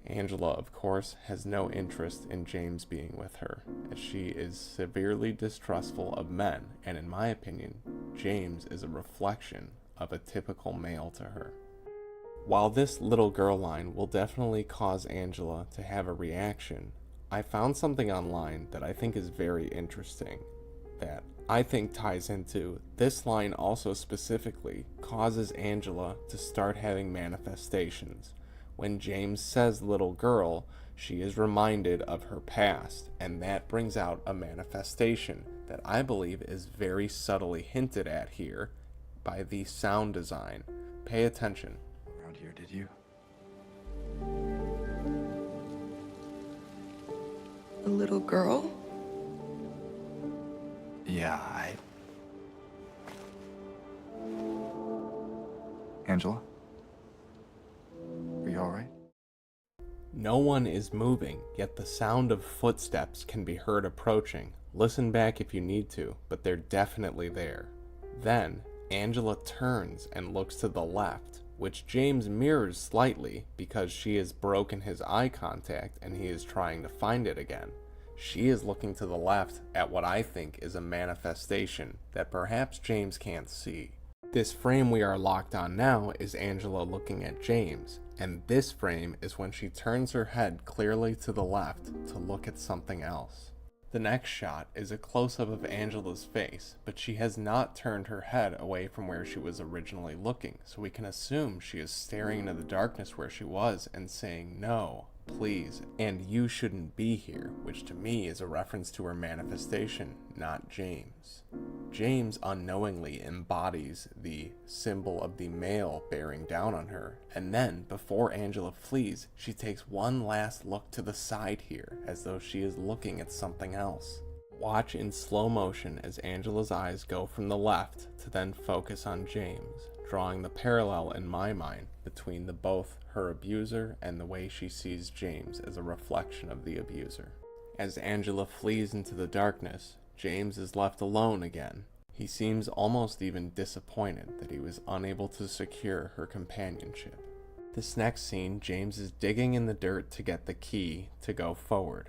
Angela, of course, has no interest in James being with her, as she is severely distrustful of men, and in my opinion, James is a reflection of a typical male to her. While this little girl line will definitely cause Angela to have a reaction, I found something online that I think is very interesting, that I think ties into this line also specifically causes Angela to start having manifestations. When James says little girl, she is reminded of her past, and that brings out a manifestation that I believe is very subtly hinted at here by the sound design. Pay attention. Around here, did you? A little girl? Yeah, Angela? Are you alright? No one is moving, yet the sound of footsteps can be heard approaching. Listen back if you need to, but they're definitely there. Then, Angela turns and looks to the left, which James mirrors slightly because she has broken his eye contact and he is trying to find it again. She is looking to the left at what I think is a manifestation that perhaps James can't see. This frame we are locked on now is Angela looking at James, and this frame is when she turns her head clearly to the left to look at something else. The next shot is a close-up of Angela's face, but she has not turned her head away from where she was originally looking, so we can assume she is staring into the darkness where she was and saying, "No, please, and you shouldn't be here," which to me is a reference to her manifestation, not James. James unknowingly embodies the symbol of the male bearing down on her, and then, before Angela flees, she takes one last look to the side here, as though she is looking at something else. Watch in slow motion as Angela's eyes go from the left to then focus on James, drawing the parallel in my mind between both her abuser and the way she sees James as a reflection of the abuser. As Angela flees into the darkness, James is left alone again. He seems almost even disappointed that he was unable to secure her companionship. This next scene, James is digging in the dirt to get the key to go forward.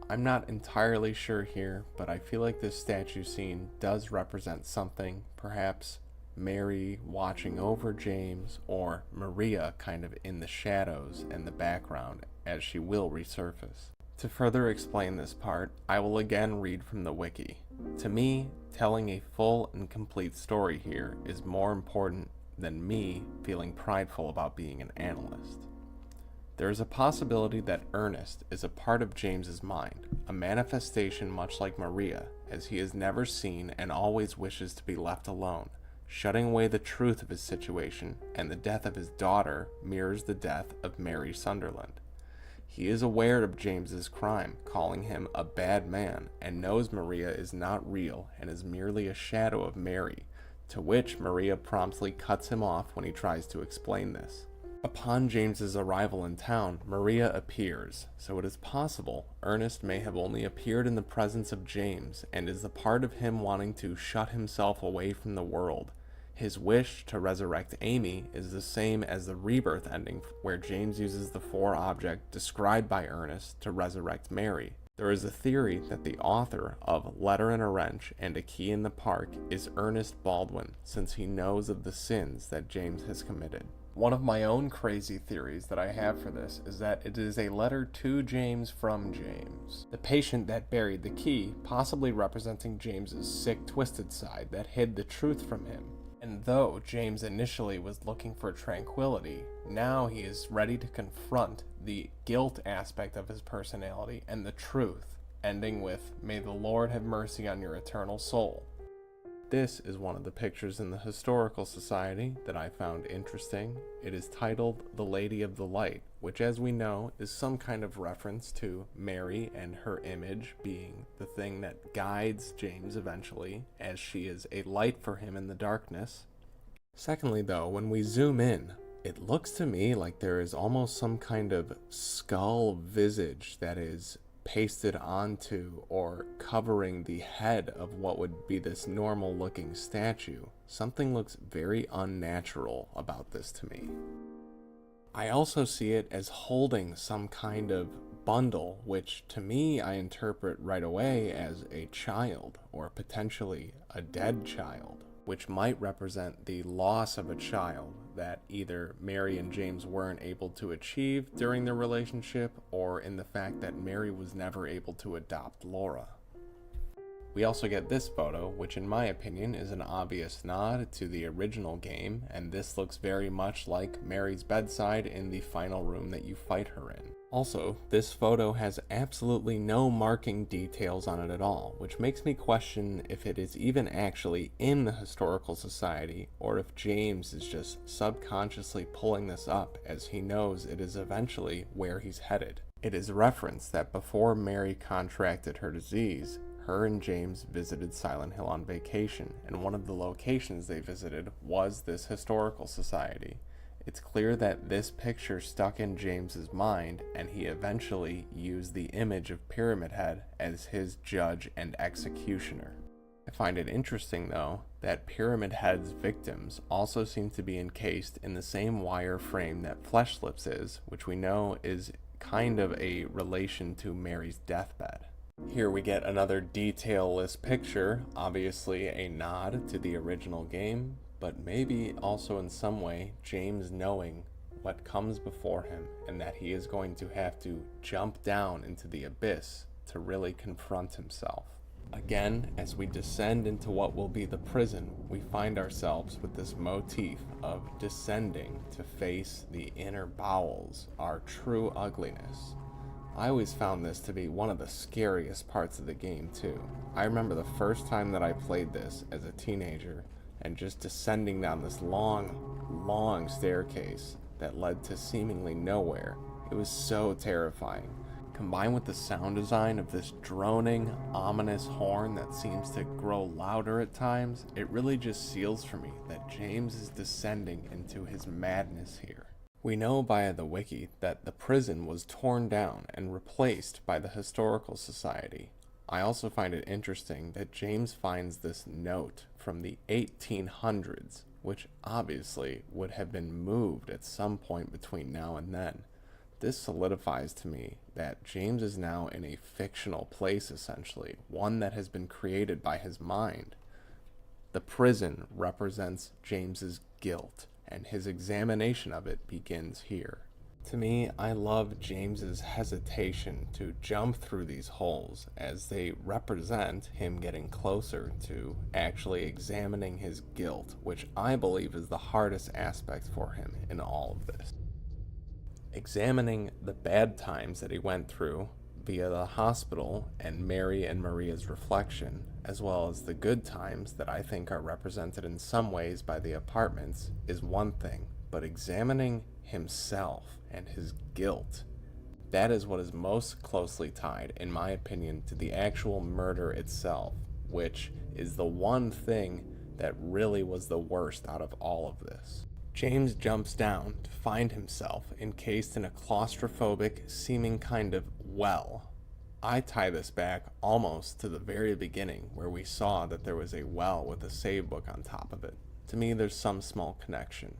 I'm not entirely sure here, but I feel like this statue scene does represent something, perhaps Mary watching over James, or Maria kind of in the shadows and the background as she will resurface. To further explain this part, I will again read from the wiki. To me, telling a full and complete story here is more important than me feeling prideful about being an analyst. There is a possibility that Ernest is a part of James's mind, a manifestation much like Maria, as he is never seen and always wishes to be left alone, shutting away the truth of his situation, and the death of his daughter mirrors the death of Mary Sunderland. He is aware of James's crime, calling him a bad man, and knows Maria is not real and is merely a shadow of Mary, to which Maria promptly cuts him off when he tries to explain this. Upon James's arrival in town, Maria appears, so it is possible Ernest may have only appeared in the presence of James and is a part of him wanting to shut himself away from the world. His wish to resurrect Amy is the same as the rebirth ending, where James uses the four object described by Ernest to resurrect Mary. There is a theory that the author of Letter and a Wrench and A Key in the Park is Ernest Baldwin, since he knows of the sins that James has committed. One of my own crazy theories that I have for this is that it is a letter to James from James, the patient that buried the key, possibly representing James's sick, twisted side that hid the truth from him. And though James initially was looking for tranquility, now he is ready to confront the guilt aspect of his personality and the truth, ending with, "May the Lord have mercy on your eternal soul." This is one of the pictures in the Historical Society that I found interesting. It is titled The Lady of the Light, which, as we know, is some kind of reference to Mary and her image being the thing that guides James eventually, as she is a light for him in the darkness. Secondly, though, when we zoom in, it looks to me like there is almost some kind of skull visage that is pasted onto or covering the head of what would be this normal looking statue. Something looks very unnatural about this to me. I also see it as holding some kind of bundle, which to me I interpret right away as a child, or potentially a dead child, which might represent the loss of a child that either Mary and James weren't able to achieve during their relationship, or in the fact that Mary was never able to adopt Laura. We also get this photo, which in my opinion is an obvious nod to the original game, and this looks very much like Mary's bedside in the final room that you fight her in. Also, this photo has absolutely no marking details on it at all, which makes me question if it is even actually in the Historical Society, or if James is just subconsciously pulling this up as he knows it is eventually where he's headed. It is referenced that before Mary contracted her disease, her and James visited Silent Hill on vacation, and one of the locations they visited was this Historical Society. It's clear that this picture stuck in James's mind, and he eventually used the image of Pyramid Head as his judge and executioner. I find it interesting, though, that Pyramid Head's victims also seem to be encased in the same wire frame that Flesh Lips is, which we know is kind of a relation to Mary's deathbed. Here we get another detailless picture, obviously a nod to the original game, but maybe also in some way James knowing what comes before him and that he is going to have to jump down into the abyss to really confront himself. Again, as we descend into what will be the prison, we find ourselves with this motif of descending to face the inner bowels, our true ugliness. I always found this to be one of the scariest parts of the game too. I remember the first time that I played this as a teenager and just descending down this long staircase that led to seemingly nowhere. It was so terrifying. Combined with the sound design of this droning, ominous horn that seems to grow louder at times, it really just seals for me that James is descending into his madness here. We know via the wiki that the prison was torn down and replaced by the Historical Society. I also find it interesting that James finds this note from the 1800s, which obviously would have been moved at some point between now and then. This solidifies to me that James is now in a fictional place, essentially, one that has been created by his mind. The prison represents James's guilt, and his examination of it begins here. To me, I love James's hesitation to jump through these holes, as they represent him getting closer to actually examining his guilt, which I believe is the hardest aspect for him in all of this. Examining the bad times that he went through via the hospital and Mary and Maria's reflection, as well as the good times that I think are represented in some ways by the apartments, is one thing, but examining himself and his guilt, that is what is most closely tied, in my opinion, to the actual murder itself, which is the one thing that really was the worst out of all of this. James jumps down to find himself encased in a claustrophobic seeming kind of well. I tie this back almost to the very beginning where we saw that there was a well with a save book on top of it. To me, there's some small connection.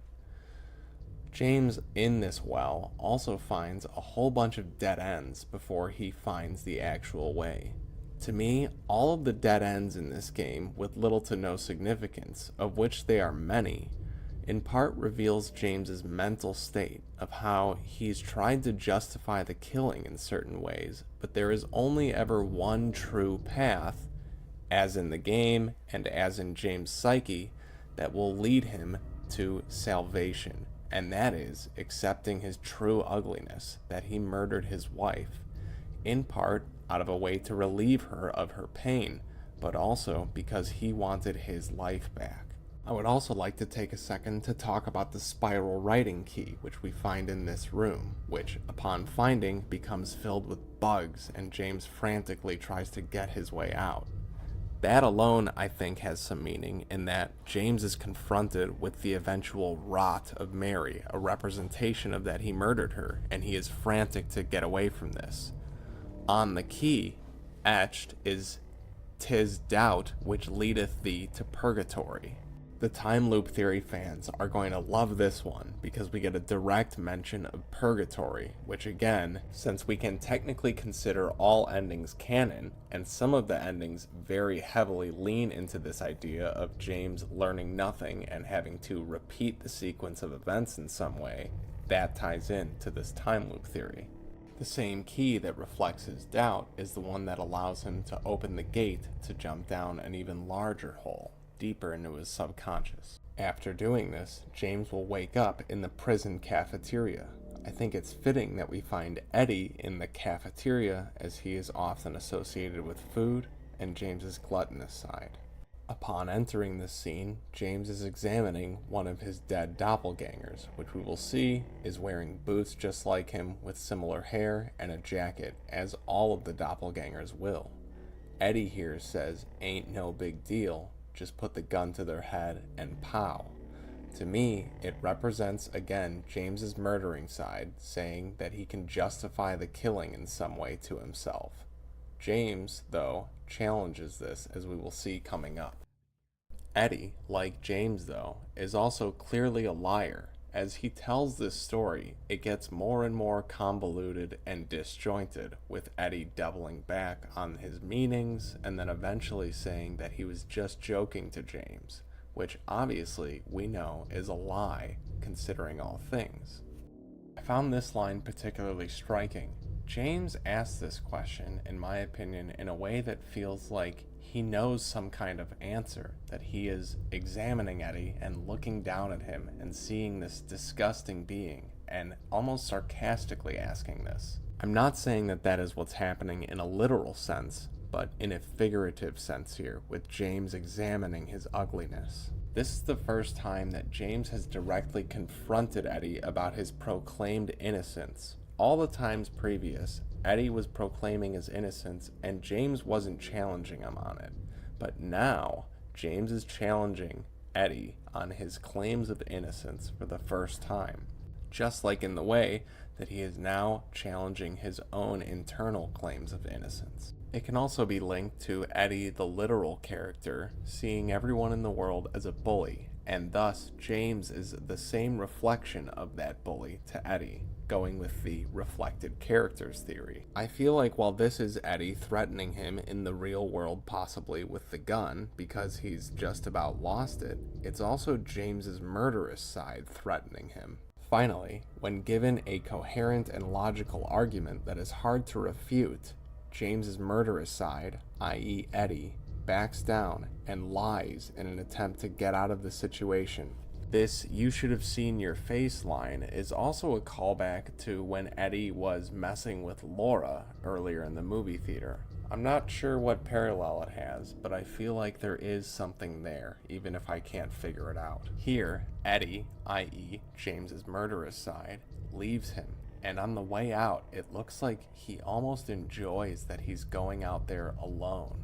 James in this well also finds a whole bunch of dead ends before he finds the actual way. To me, all of the dead ends in this game with little to no significance, of which they are many, in part reveals James's mental state of how he's tried to justify the killing in certain ways, but there is only ever one true path, as in the game and as in James' psyche, that will lead him to salvation, and that is accepting his true ugliness, that he murdered his wife, in part out of a way to relieve her of her pain, but also because he wanted his life back. I would also like to take a second to talk about the spiral writing key, which we find in this room, which, upon finding, becomes filled with bugs, and James frantically tries to get his way out. That alone, I think, has some meaning in that James is confronted with the eventual rot of Mary, a representation of that he murdered her, and he is frantic to get away from this. On the key, etched, is "'Tis doubt which leadeth thee to purgatory." The time loop theory fans are going to love this one because we get a direct mention of purgatory, which again, since we can technically consider all endings canon, and some of the endings very heavily lean into this idea of James learning nothing and having to repeat the sequence of events in some way, that ties in to this time loop theory. The same key that reflects his doubt is the one that allows him to open the gate to jump down an even larger hole, deeper into his subconscious. After doing this, James will wake up in the prison cafeteria. I think it's fitting that we find Eddie in the cafeteria, as he is often associated with food and James's gluttonous side. Upon entering this scene, James is examining one of his dead doppelgangers, which we will see is wearing boots just like him with similar hair and a jacket, as all of the doppelgangers will. Eddie here says, "Ain't no big deal, just put the gun to their head and pow." To me, it represents again James's murdering side, saying that he can justify the killing in some way to himself. James, though, challenges this, as we will see coming up. Eddie, like James though, is also clearly a liar. As he tells this story, it gets more and more convoluted and disjointed, with Eddie doubling back on his meanings and then eventually saying that he was just joking to James, which obviously we know is a lie, considering all things. I found this line particularly striking. James asks this question, in my opinion, in a way that feels like he knows some kind of answer, that he is examining Eddie and looking down at him and seeing this disgusting being and almost sarcastically asking this. I'm not saying that that is what's happening in a literal sense, but in a figurative sense here, with James examining his ugliness. This is the first time that James has directly confronted Eddie about his proclaimed innocence. All the times previous, Eddie was proclaiming his innocence and James wasn't challenging him on it. But now, James is challenging Eddie on his claims of innocence for the first time. Just like in the way that he is now challenging his own internal claims of innocence. It can also be linked to Eddie, the literal character, seeing everyone in the world as a bully, and thus James is the same reflection of that bully to Eddie, going with the reflected characters theory. I feel like while this is Eddie threatening him in the real world, possibly with the gun, because he's just about lost it, it's also James's murderous side threatening him. Finally, when given a coherent and logical argument that is hard to refute, James's murderous side, i.e. Eddie, backs down and lies in an attempt to get out of the situation. This "you should have seen your face" line is also a callback to when Eddie was messing with Laura earlier in the movie theater. I'm not sure what parallel it has, but I feel like there is something there, even if I can't figure it out. Here, Eddie, i.e. James's murderous side, leaves him, and on the way out, it looks like he almost enjoys that he's going out there alone.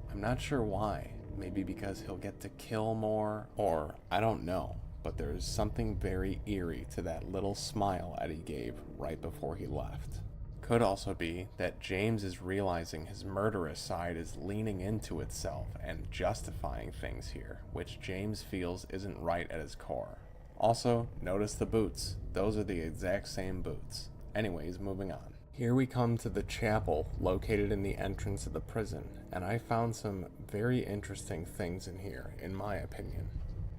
I'm not sure why. Maybe because he'll get to kill more, or I don't know. But there is something very eerie to that little smile Eddie gave right before he left. Could also be that James is realizing his murderous side is leaning into itself and justifying things here, which James feels isn't right at his core. Also, notice the boots. Those are the exact same boots. Anyways, moving on. Here we come to the chapel located in the entrance of the prison, and I found some very interesting things in here, in my opinion.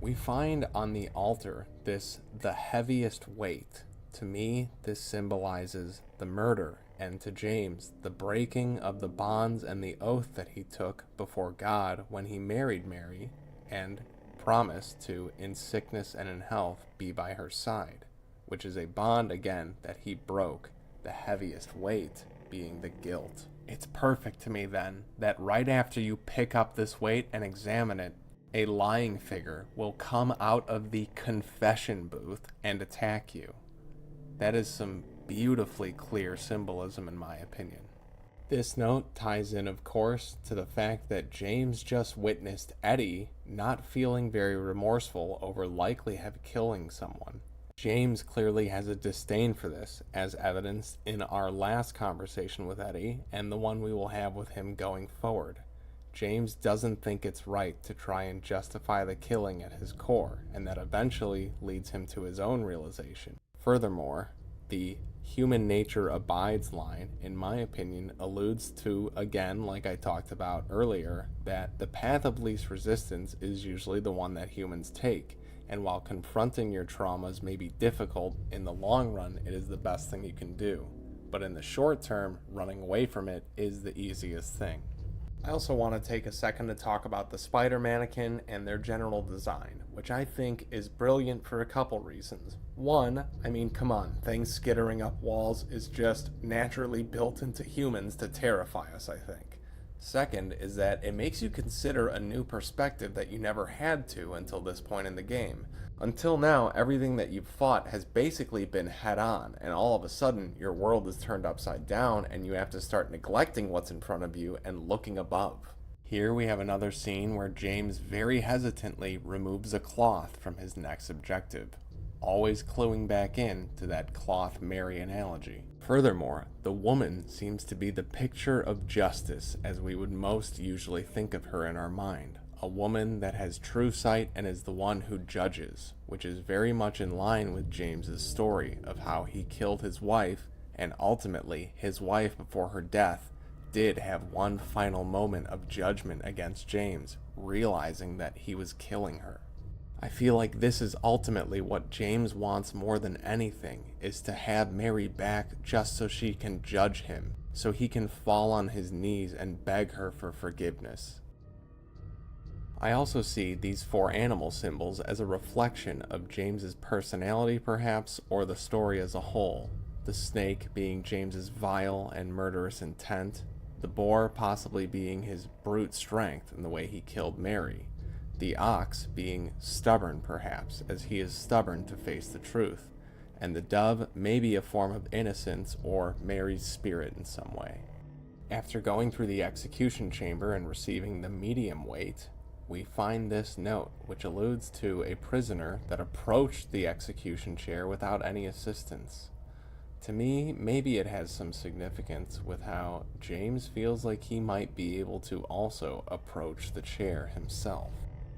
We find on the altar this "the heaviest weight." To me, this symbolizes the murder, and to James, the breaking of the bonds and the oath that he took before God when he married Mary, and promised to, in sickness and in health, be by her side, which is a bond, again, that he broke, the heaviest weight being the guilt. It's perfect to me, then, that right after you pick up this weight and examine it, a lying figure will come out of the confession booth and attack you. That is some beautifully clear symbolism, in my opinion. This note ties in, of course, to the fact that James just witnessed Eddie not feeling very remorseful over likely have killing someone. James clearly has a disdain for this, as evidenced in our last conversation with Eddie and the one we will have with him going forward. James doesn't think it's right to try and justify the killing at his core, and that eventually leads him to his own realization. Furthermore, the "human nature abides" line, in my opinion, alludes to, again, like I talked about earlier, that the path of least resistance is usually the one that humans take, and while confronting your traumas may be difficult, in the long run, it is the best thing you can do. But in the short term, running away from it is the easiest thing. I also want to take a second to talk about the spider mannequin and their general design, which I think is brilliant for a couple reasons. One, I mean, come on, things skittering up walls is just naturally built into humans to terrify us, I think. Second is that it makes you consider a new perspective that you never had to until this point in the game. Until now, everything that you've fought has basically been head on, and all of a sudden, your world is turned upside down and you have to start neglecting what's in front of you and looking above. Here we have another scene where James very hesitantly removes a cloth from his next objective, always cluing back in to that cloth Mary analogy. Furthermore, the woman seems to be the picture of justice as we would most usually think of her in our mind. A woman that has true sight and is the one who judges, which is very much in line with James's story of how he killed his wife, and ultimately his wife before her death did have one final moment of judgment against James, realizing that he was killing her. I feel like this is ultimately what James wants more than anything, is to have Mary back just so she can judge him, so he can fall on his knees and beg her for forgiveness. I also see these 4 animal symbols as a reflection of James's personality perhaps, or the story as a whole. The snake being James's vile and murderous intent, the boar possibly being his brute strength in the way he killed Mary, the ox being stubborn perhaps, as he is stubborn to face the truth, and the dove may be a form of innocence or Mary's spirit in some way. After going through the execution chamber and receiving the medium weight, we find this note, which alludes to a prisoner that approached the execution chair without any assistance. To me, maybe it has some significance with how James feels like he might be able to also approach the chair himself.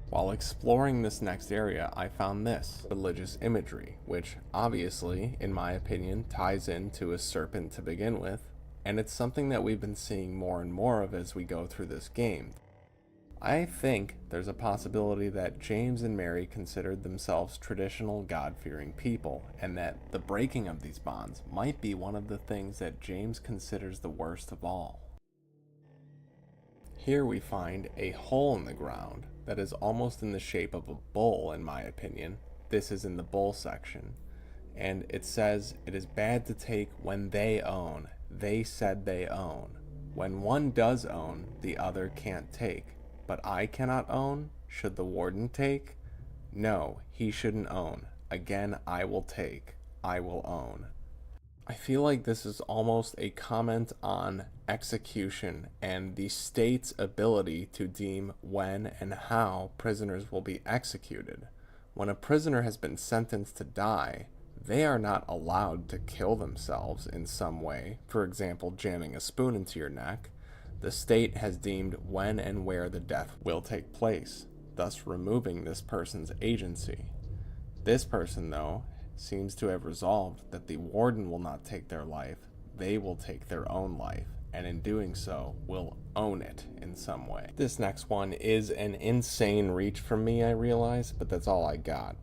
While exploring this next area, I found this religious imagery, which obviously, in my opinion, ties into a serpent to begin with, and it's something that we've been seeing more and more of as we go through this game. I think there's a possibility that James and Mary considered themselves traditional God-fearing people, and that the breaking of these bonds might be one of the things that James considers the worst of all. Here we find a hole in the ground that is almost in the shape of a bull, in my opinion. This is in the bull section, and it says, "It is bad to take when they own. They said they own. When one does own, the other can't take. But I cannot own? Should the warden take? No, he shouldn't own. Again, I will take. I will own." I feel like this is almost a comment on execution and the state's ability to deem when and how prisoners will be executed. When a prisoner has been sentenced to die, they are not allowed to kill themselves in some way, for example, jamming a spoon into your neck. The state has deemed when and where the death will take place, thus removing this person's agency. This person, though, seems to have resolved that the warden will not take their life, they will take their own life, and in doing so, will own it in some way. This next one is an insane reach from me, I realize, but that's all I got.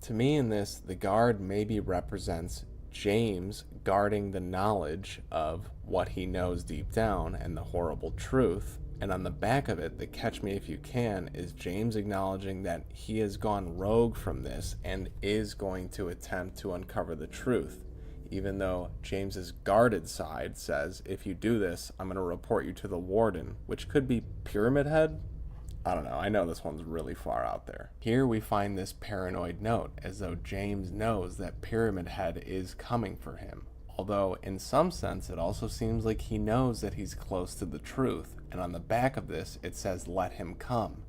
To me in this, the guard maybe represents James guarding the knowledge of what he knows deep down and the horrible truth, and on the back of it, the catch me if you can, is James acknowledging that he has gone rogue from this and is going to attempt to uncover the truth, even though James's guarded side says, if you do this, I'm going to report you to the warden, which could be Pyramid Head? I don't know, I know this one's really far out there. Here we find this paranoid note, as though James knows that Pyramid Head is coming for him. Although, in some sense, it also seems like he knows that he's close to the truth, and on the back of this, it says, "Let him come."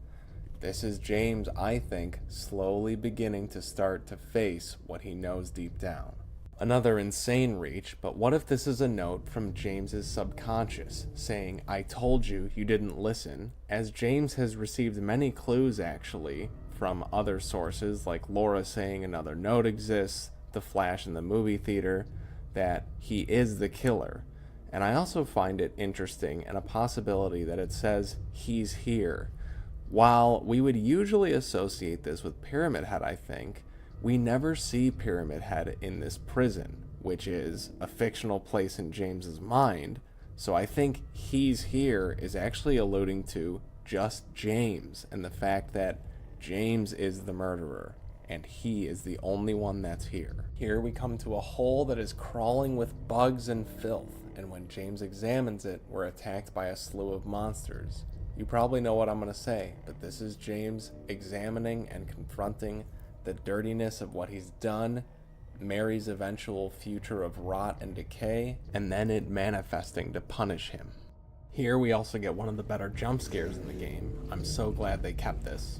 This is James, I think, slowly beginning to start to face what he knows deep down. Another insane reach, but what if this is a note from James's subconscious, saying, "I told you, you didn't listen," as James has received many clues, actually, from other sources, like Laura saying another note exists, the flash in the movie theater, that he is the killer. And I also find it interesting and a possibility that it says, "He's here." While we would usually associate this with Pyramid Head, I think, we never see Pyramid Head in this prison, which is a fictional place in James's mind, so I think "he's here" is actually alluding to just James and the fact that James is the murderer, and he is the only one that's here. Here we come to a hole that is crawling with bugs and filth, and when James examines it, we're attacked by a slew of monsters. You probably know what I'm going to say, but this is James examining and confronting the dirtiness of what he's done, Mary's eventual future of rot and decay, and then it manifesting to punish him. Here we also get one of the better jump scares in the game. I'm so glad they kept this.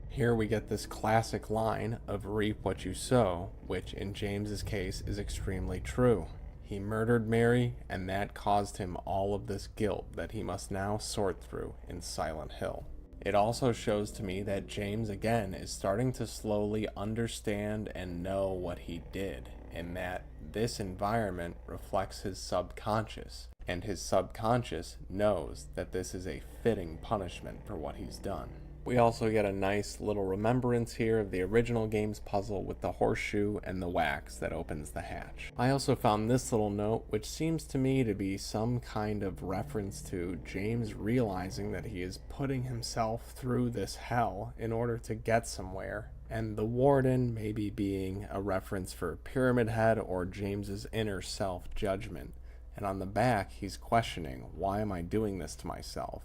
Here we get this classic line of "reap what you sow," which in James's case is extremely true. He murdered Mary, and that caused him all of this guilt that he must now sort through in Silent Hill. It also shows to me that James again is starting to slowly understand and know what he did, and that this environment reflects his subconscious. and his subconscious knows that this is a fitting punishment for what he's done. We also get a nice little remembrance here of the original game's puzzle with the horseshoe and the wax that opens the hatch. I also found this little note, which seems to me to be some kind of reference to James realizing that he is putting himself through this hell in order to get somewhere, and the warden maybe being a reference for Pyramid Head or James's inner self-judgment. And on the back, he's questioning, why am I doing this to myself?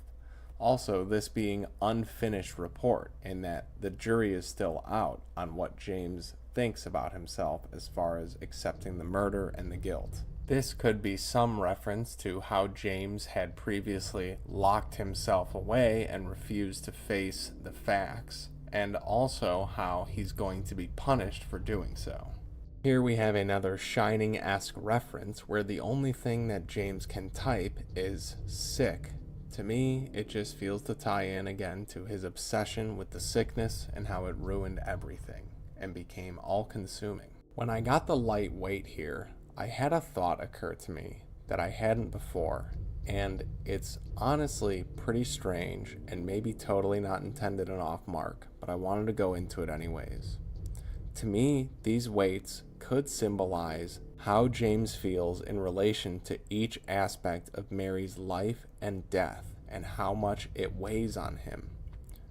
Also, this being unfinished report, in that the jury is still out on what James thinks about himself as far as accepting the murder and the guilt. This could be some reference to how James had previously locked himself away and refused to face the facts, and also how he's going to be punished for doing so. Here we have another Shining-esque reference where the only thing that James can type is sick. To me, it just feels to tie in again to his obsession with the sickness and how it ruined everything and became all-consuming. When I got the light weight here, I had a thought occur to me that I hadn't before, and it's honestly pretty strange and maybe totally not intended an off mark, but I wanted to go into it anyways. To me, these weights could symbolize how James feels in relation to each aspect of Mary's life and death and how much it weighs on him.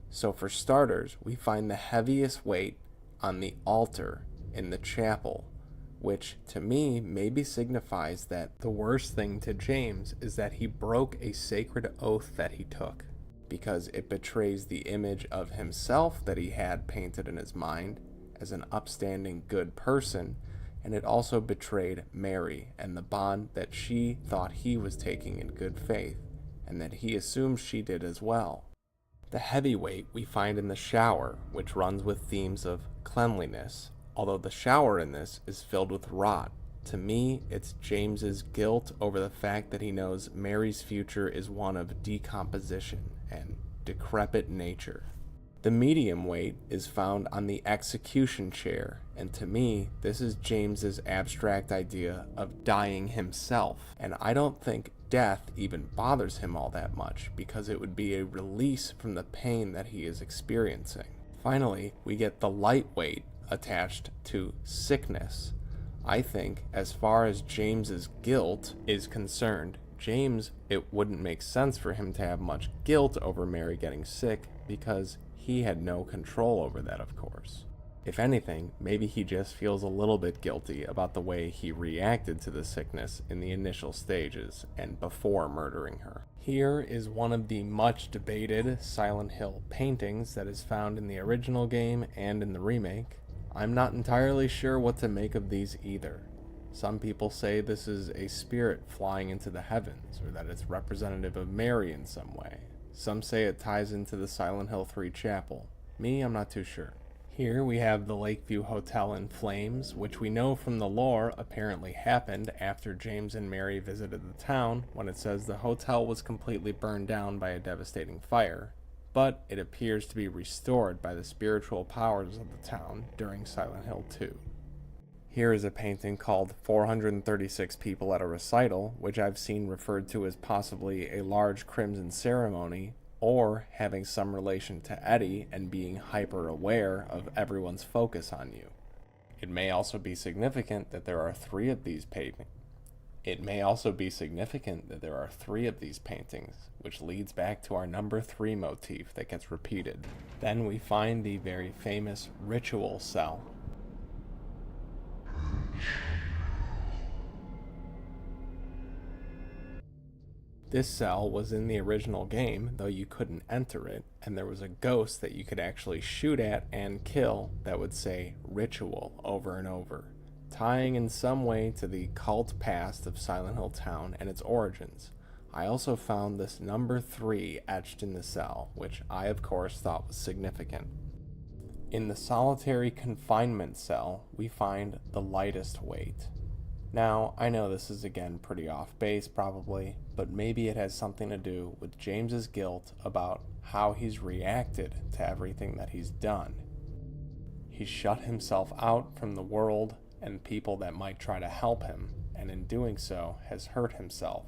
So for starters, we find the heaviest weight on the altar in the chapel, which to me maybe signifies that the worst thing to James is that he broke a sacred oath that he took, because it betrays the image of himself that he had painted in his mind as an upstanding good person, and it also betrayed Mary and the bond that she thought he was taking in good faith, and that he assumes she did as well. The heavyweight we find in the shower, which runs with themes of cleanliness, although the shower in this is filled with rot. To me, it's James's guilt over the fact that he knows Mary's future is one of decomposition and decrepit nature. The medium weight is found on the execution chair, and to me, this is James's abstract idea of dying himself, and I don't think death even bothers him all that much, because it would be a release from the pain that he is experiencing. Finally, we get the light weight attached to sickness. I think, as far as James's guilt is concerned, James, it wouldn't make sense for him to have much guilt over Mary getting sick, because he had no control over that, of course. If anything, maybe he just feels a little bit guilty about the way he reacted to the sickness in the initial stages and before murdering her. Here is one of the much debated Silent Hill paintings that is found in the original game and in the remake. I'm not entirely sure what to make of these either. Some people say this is a spirit flying into the heavens, or that it's representative of Mary in some way. Some say it ties into the Silent Hill 3 chapel. Me, I'm not too sure. Here we have the Lakeview Hotel in flames, which we know from the lore apparently happened after James and Mary visited the town, when it says the hotel was completely burned down by a devastating fire, but it appears to be restored by the spiritual powers of the town during Silent Hill 2. Here is a painting called 436 People at a Recital, which I've seen referred to as possibly a large crimson ceremony, or having some relation to Eddie and being hyper-aware of everyone's focus on you. It may also be significant that there are three of these paintings, which leads back to our number 3 motif that gets repeated. Then we find the very famous ritual cell. This cell was in the original game, though you couldn't enter it, and there was a ghost that you could actually shoot at and kill that would say ritual over and over, tying in some way to the cult past of Silent Hill Town and its origins. I also found this number 3 etched in the cell, which I of course thought was significant. In the solitary confinement cell, we find the lightest weight. Now, I know this is again pretty off base probably, but maybe it has something to do with James's guilt about how he's reacted to everything that he's done. He's shut himself out from the world and people that might try to help him, and in doing so has hurt himself.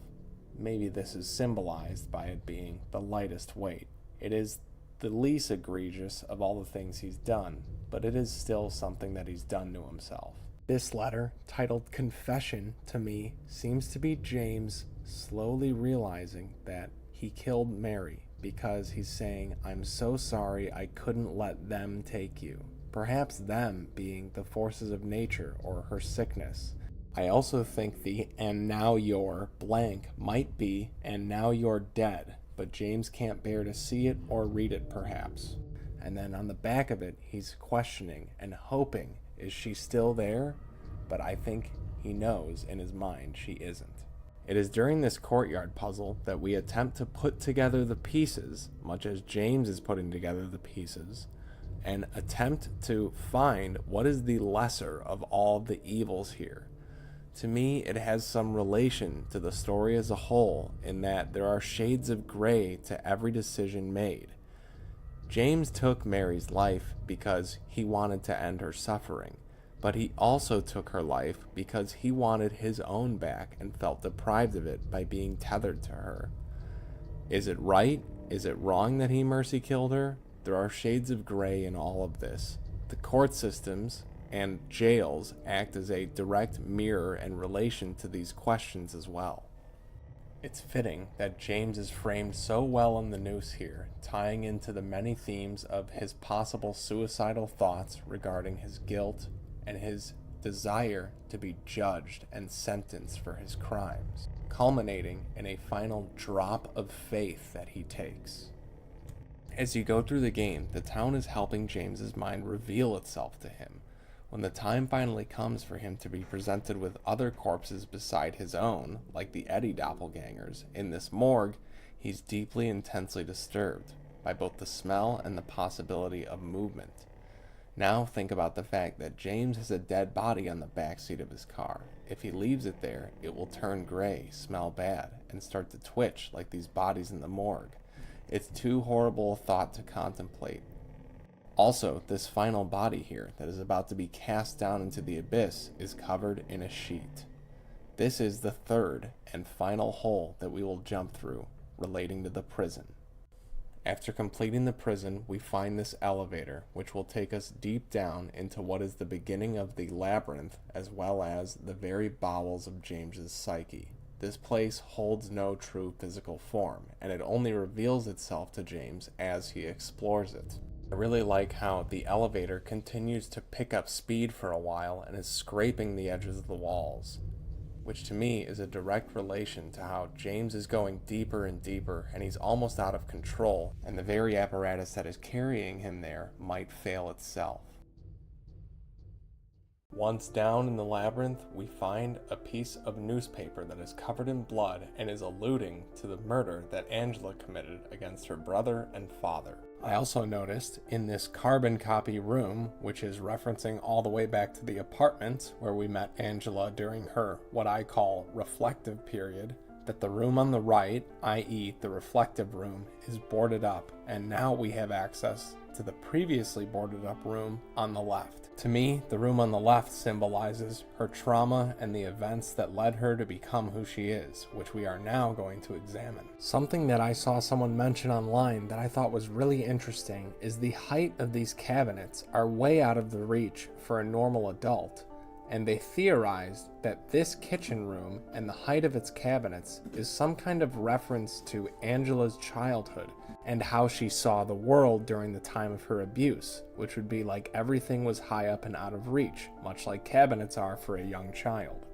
maybe this is symbolized by it being the lightest weight. It is the least egregious of all the things he's done, but it is still something that he's done to himself. This letter, titled Confession, to me, seems to be James slowly realizing that he killed Mary because he's saying, I'm so sorry I couldn't let them take you. Perhaps them being the forces of nature or her sickness. I also think the and now you're blank might be and now you're dead, but James can't bear to see it or read it perhaps. And then on the back of it, he's questioning and hoping, is she still there? But I think he knows in his mind she isn't. It is during this courtyard puzzle that we attempt to put together the pieces, much as James is putting together the pieces, and attempt to find what is the lesser of all the evils here. To me, it has some relation to the story as a whole in that there are shades of gray to every decision made. James took Mary's life because he wanted to end her suffering, but he also took her life because he wanted his own back and felt deprived of it by being tethered to her. Is it right? Is it wrong that he mercy killed her? There are shades of gray in all of this. The court systems and jails act as a direct mirror in relation to these questions as well. It's fitting that James is framed so well in the noose here, tying into the many themes of his possible suicidal thoughts regarding his guilt and his desire to be judged and sentenced for his crimes, culminating in a final drop of faith that he takes. As you go through the game, the town is helping James's mind reveal itself to him. When the time finally comes for him to be presented with other corpses beside his own, like the Eddie doppelgangers, in this morgue, he's deeply intensely disturbed by both the smell and the possibility of movement. Now think about the fact that James has a dead body on the back seat of his car. If he leaves it there, it will turn gray, smell bad, and start to twitch like these bodies in the morgue. It's too horrible a thought to contemplate. Also, this final body here that is about to be cast down into the abyss is covered in a sheet. This is the third and final hole that we will jump through, relating to the prison. After completing the prison, we find this elevator, which will take us deep down into what is the beginning of the labyrinth, as well as the very bowels of James's psyche. This place holds no true physical form, and it only reveals itself to James as he explores it. I really like how the elevator continues to pick up speed for a while and is scraping the edges of the walls, which to me is a direct relation to how James is going deeper and deeper and he's almost out of control, and the very apparatus that is carrying him there might fail itself. Once down in the labyrinth, we find a piece of newspaper that is covered in blood and is alluding to the murder that Angela committed against her brother and father. I also noticed in this carbon copy room, which is referencing all the way back to the apartment where we met Angela during her what I call reflective period, that the room on the right, i.e. the reflective room, is boarded up, and now we have access to the previously boarded up room on the left. To me, the room on the left symbolizes her trauma and the events that led her to become who she is, which we are now going to examine. Something that I saw someone mention online that I thought was really interesting is the height of these cabinets are way out of the reach for a normal adult, and they theorized that this kitchen room and the height of its cabinets is some kind of reference to Angela's childhood and how she saw the world during the time of her abuse, which would be like everything was high up and out of reach, much like cabinets are for a young child.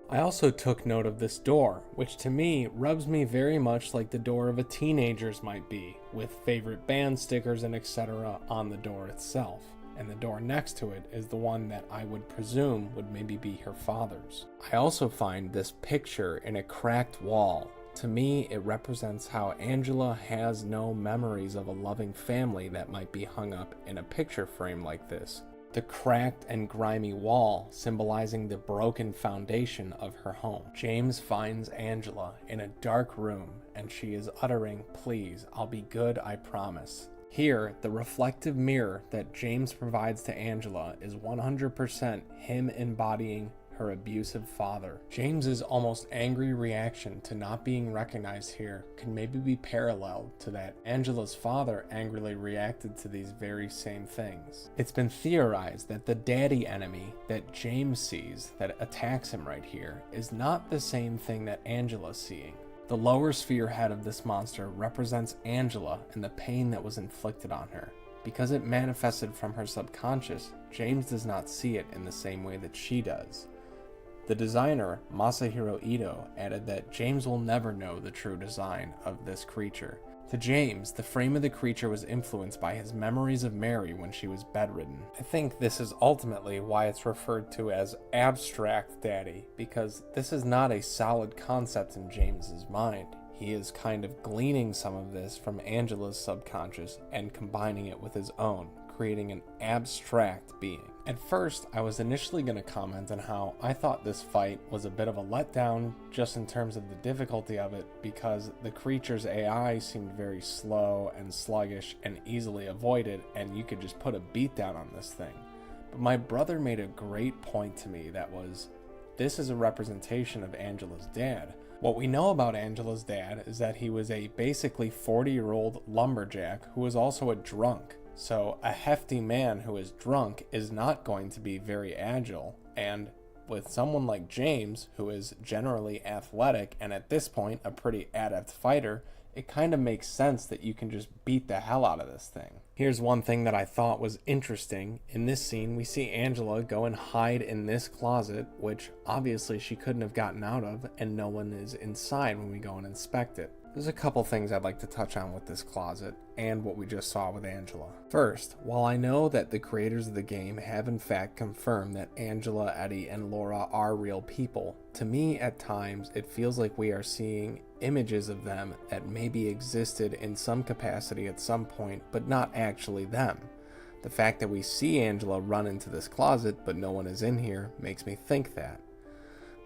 I also took note of this door, which to me rubs me very much like the door of a teenager's might be, with favorite band stickers and etc. on the door itself. And the door next to it is the one that I would presume would maybe be her father's. I also find this picture in a cracked wall. To me, it represents how Angela has no memories of a loving family that might be hung up in a picture frame like this. The cracked and grimy wall symbolizing the broken foundation of her home. James finds Angela in a dark room and she is uttering, "Please, I'll be good, I promise." Here, the reflective mirror that James provides to Angela is 100% him embodying her abusive father. James's almost angry reaction to not being recognized here can maybe be paralleled to that Angela's father angrily reacted to these very same things. It's been theorized that the daddy enemy that James sees that attacks him right here is not the same thing that Angela's seeing. The lower sphere head of this monster represents Angela and the pain that was inflicted on her. Because it manifested from her subconscious, James does not see it in the same way that she does. The designer, Masahiro Ito, added that James will never know the true design of this creature. To James, the frame of the creature was influenced by his memories of Mary when she was bedridden. I think this is ultimately why it's referred to as abstract daddy, because this is not a solid concept in James's mind. He is kind of gleaning some of this from Angela's subconscious and combining it with his own, creating an abstract being. At first, I was initially going to comment on how I thought this fight was a bit of a letdown just in terms of the difficulty of it, because the creature's AI seemed very slow and sluggish and easily avoided, and you could just put a beat down on this thing. But my brother made a great point to me that was, this is a representation of Angela's dad. What we know about Angela's dad is that he was a basically 40-year-old lumberjack who was also a drunk. So a hefty man who is drunk is not going to be very agile, and with someone like James, who is generally athletic and at this point a pretty adept fighter, it kind of makes sense that you can just beat the hell out of this thing. Here's one thing that I thought was interesting. In this scene, we see Angela go and hide in this closet, which obviously she couldn't have gotten out of, and no one is inside when we go and inspect it. There's a couple things I'd like to touch on with this closet and what we just saw with Angela. First, while I know that the creators of the game have in fact confirmed that Angela, Eddie, and Laura are real people, to me at times it feels like we are seeing images of them that maybe existed in some capacity at some point, but not actually them. The fact that we see Angela run into this closet but no one is in here makes me think that.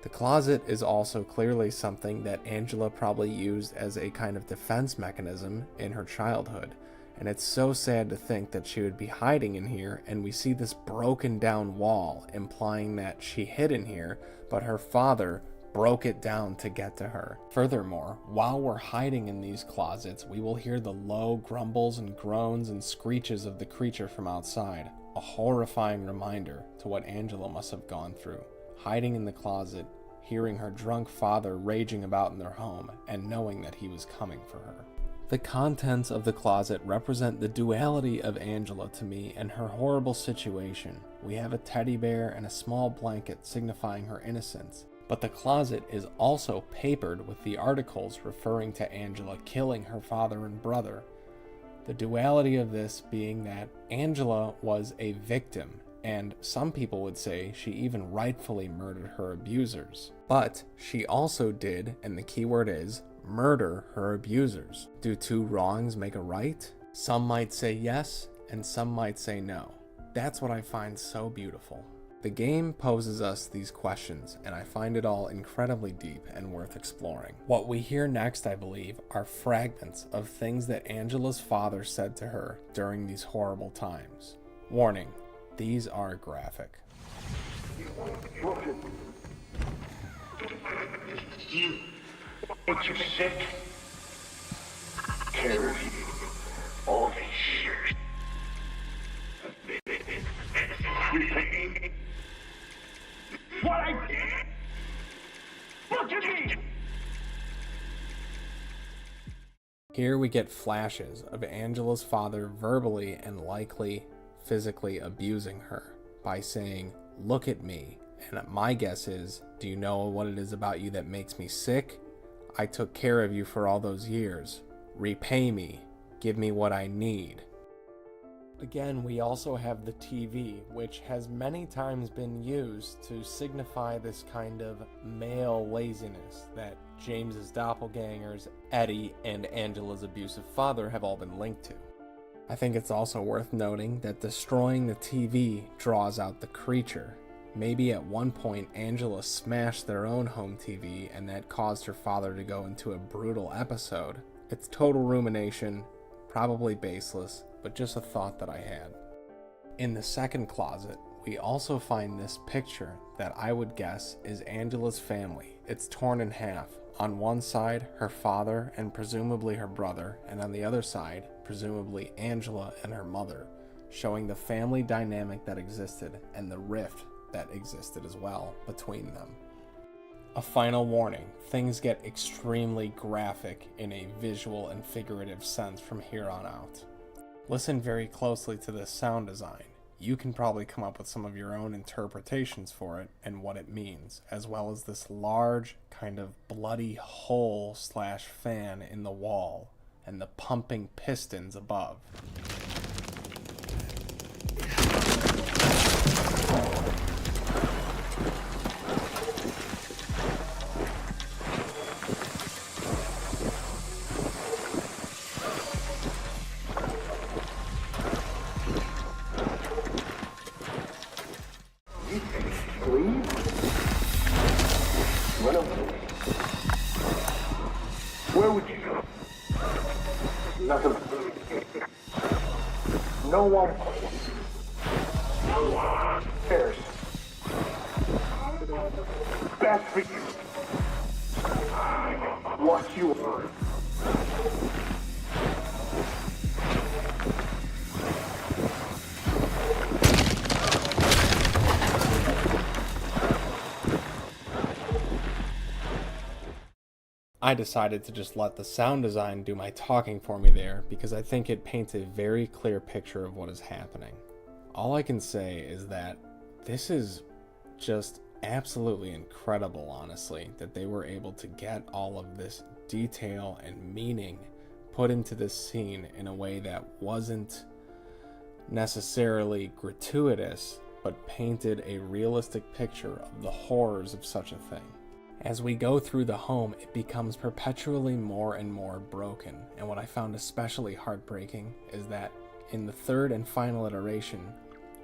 The closet is also clearly something that Angela probably used as a kind of defense mechanism in her childhood, and it's so sad to think that she would be hiding in here, and we see this broken down wall implying that she hid in here, but her father broke it down to get to her. Furthermore, while we're hiding in these closets, we will hear the low grumbles and groans and screeches of the creature from outside, a horrifying reminder to what Angela must have gone through. Hiding in the closet, hearing her drunk father raging about in their home, and knowing that he was coming for her. The contents of the closet represent the duality of Angela to me and her horrible situation. We have a teddy bear and a small blanket signifying her innocence, but the closet is also papered with the articles referring to Angela killing her father and brother. The duality of this being that Angela was a victim, and some people would say she even rightfully murdered her abusers. But she also did, and the key word is, murder her abusers. Do two wrongs make a right? Some might say yes, and some might say no. That's what I find so beautiful. The game poses us these questions, and I find it all incredibly deep and worth exploring. What we hear next, I believe, are fragments of things that Angela's father said to her during these horrible times. Warning. These are graphic. You, but you're sick. Care of you all these years. Everything. What I did. Look at me. Here we get flashes of Angela's father verbally and likely physically abusing her by saying, "Look at me." And my guess is, do you know what it is about you that makes me sick? I took care of you for all those years. Repay me. Give me what I need. Again, we also have the TV, which has many times been used to signify this kind of male laziness that James's doppelgangers, Eddie, and Angela's abusive father have all been linked to. I think it's also worth noting that destroying the TV draws out the creature. Maybe at one point Angela smashed their own home TV and that caused her father to go into a brutal episode. It's total rumination, probably baseless, but just a thought that I had. In the second closet, we also find this picture that I would guess is Angela's family. It's torn in half. On one side, her father and presumably her brother, and on the other side, presumably Angela and her mother, showing the family dynamic that existed and the rift that existed as well between them. A final warning, things get extremely graphic in a visual and figurative sense from here on out. Listen very closely to this sound design. You can probably come up with some of your own interpretations for it and what it means, as well as this large kind of bloody hole / fan in the wall and the pumping pistons above. Where would you go? Nothing. No one cares. Best for you. What you are. I decided to just let the sound design do my talking for me there because I think it paints a very clear picture of what is happening. All I can say is that this is just absolutely incredible, honestly, that they were able to get all of this detail and meaning put into this scene in a way that wasn't necessarily gratuitous, but painted a realistic picture of the horrors of such a thing. As we go through the home, it becomes perpetually more and more broken, and what I found especially heartbreaking is that in the third and final iteration,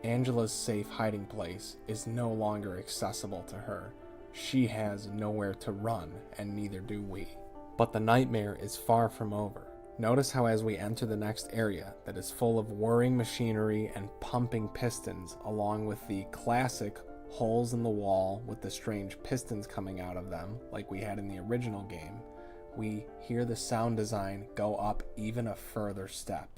Angela's safe hiding place is no longer accessible to her. She has nowhere to run, and neither do we. But the nightmare is far from over. Notice how as we enter the next area that is full of whirring machinery and pumping pistons, along with the classic holes in the wall with the strange pistons coming out of them, like we had in the original game, we hear the sound design go up even a further step.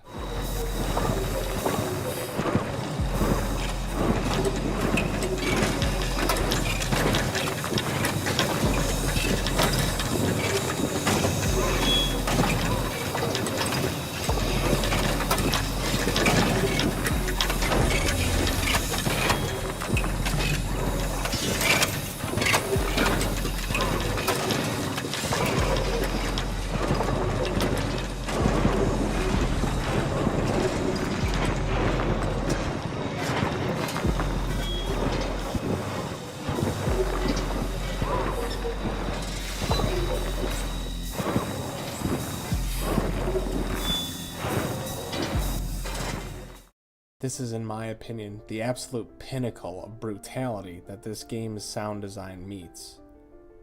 This is, in my opinion, the absolute pinnacle of brutality that this game's sound design meets.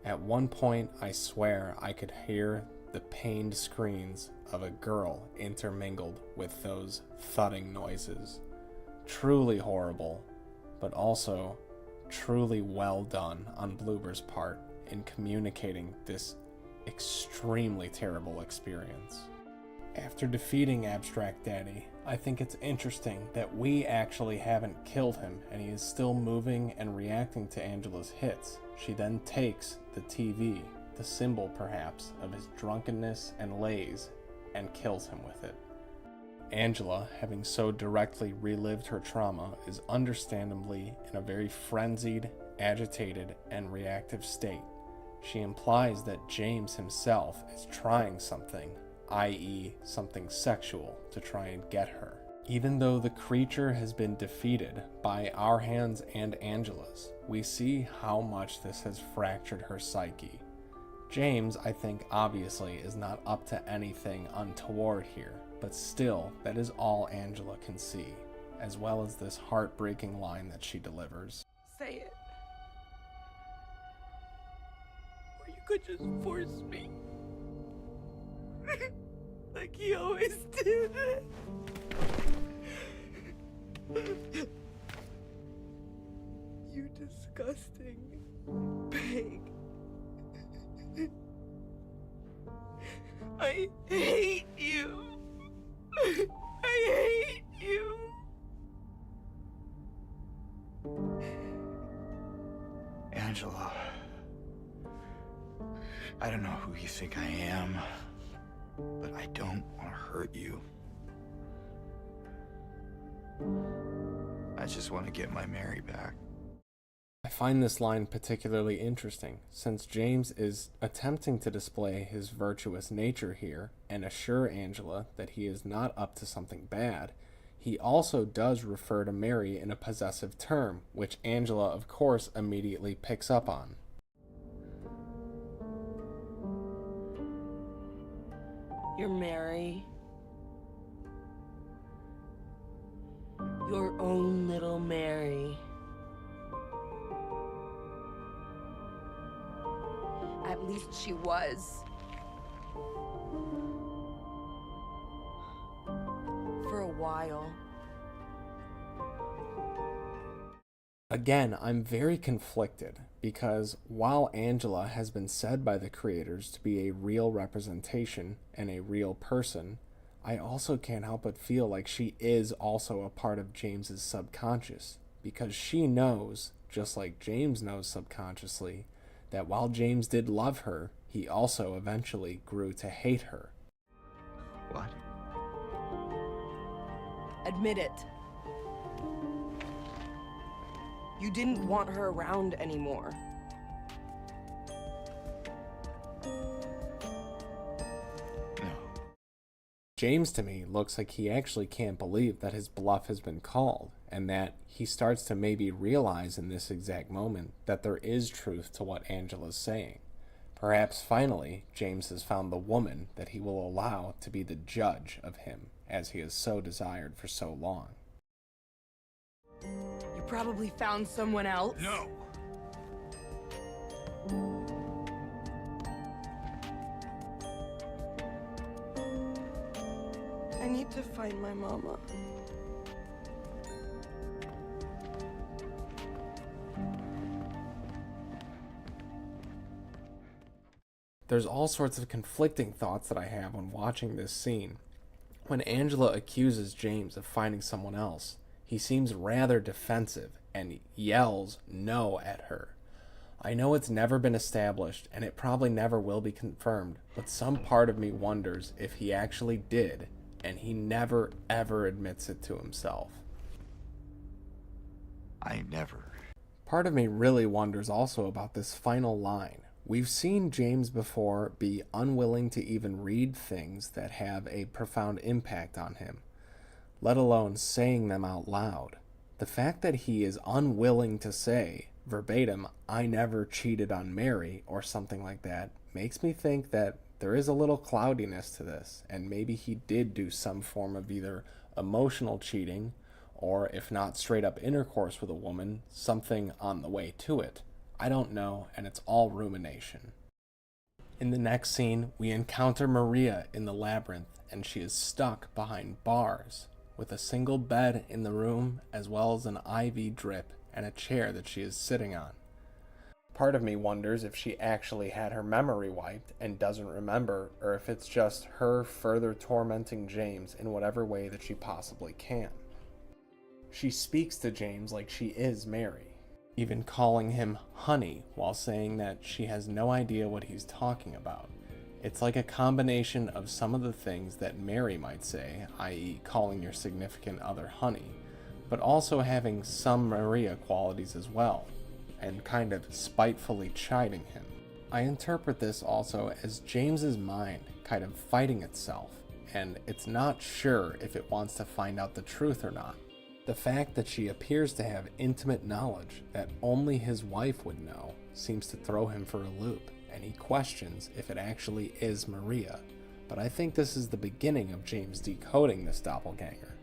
At one point, I swear I could hear the pained screams of a girl intermingled with those thudding noises. Truly horrible, but also truly well done on Bloober's part in communicating this extremely terrible experience. After defeating Abstract Daddy, I think it's interesting that we actually haven't killed him and he is still moving and reacting to Angela's hits. She then takes the TV, the symbol perhaps of his drunkenness and lays, and kills him with it. Angela, having so directly relived her trauma, is understandably in a very frenzied, agitated, and reactive state. She implies that James himself is trying something, i.e. something sexual, to try and get her. Even though the creature has been defeated by our hands and Angela's, we see how much this has fractured her psyche. James, I think, obviously is not up to anything untoward here, but still, that is all Angela can see, as well as this heartbreaking line that she delivers. Say it. Or you could just force me. Like he always did. disgusting pig. I hate you. I hate you. Angela. I don't know who you think I am, but I don't want to hurt you. I just want to get my Mary back. I find this line particularly interesting, since James is attempting to display his virtuous nature here and assure Angela that he is not up to something bad. He also does refer to Mary in a possessive term, which Angela, of course, immediately picks up on. You're Mary. Your own little Mary. At least she was. For a while. Again, I'm very conflicted because while Angela has been said by the creators to be a real representation and a real person, I also can't help but feel like she is also a part of James's subconscious, because she knows, just like James knows subconsciously, that while James did love her, he also eventually grew to hate her. What? Admit it. You didn't want her around anymore. No. James to me looks like he actually can't believe that his bluff has been called, and that he starts to maybe realize in this exact moment that there is truth to what Angela's saying. Perhaps finally, James has found the woman that he will allow to be the judge of him, as he has so desired for so long. You probably found someone else. No! I need to find my mama. There's all sorts of conflicting thoughts that I have when watching this scene. When Angela accuses James of finding someone else, he seems rather defensive and yells no at her. I know it's never been established, and it probably never will be confirmed, but some part of me wonders if he actually did, and he never ever admits it to himself. I never. Part of me really wonders also about this final line. We've seen James before be unwilling to even read things that have a profound impact on him, let alone saying them out loud. The fact that he is unwilling to say, verbatim, "I never cheated on Mary," or something like that, makes me think that there is a little cloudiness to this, and maybe he did do some form of either emotional cheating, or if not straight up intercourse with a woman, something on the way to it. I don't know, and it's all rumination. In the next scene, we encounter Maria in the labyrinth, and she is stuck behind bars, with a single bed in the room, as well as an IV drip and a chair that she is sitting on. Part of me wonders if she actually had her memory wiped and doesn't remember, or if it's just her further tormenting James in whatever way that she possibly can. She speaks to James like she is Mary, even calling him honey while saying that she has no idea what he's talking about. It's like a combination of some of the things that Mary might say, i.e. calling your significant other honey, but also having some Maria qualities as well, and kind of spitefully chiding him. I interpret this also as James's mind kind of fighting itself, and it's not sure if it wants to find out the truth or not. The fact that she appears to have intimate knowledge that only his wife would know seems to throw him for a loop, and he questions if it actually is Maria. But I think this is the beginning of James decoding this doppelganger.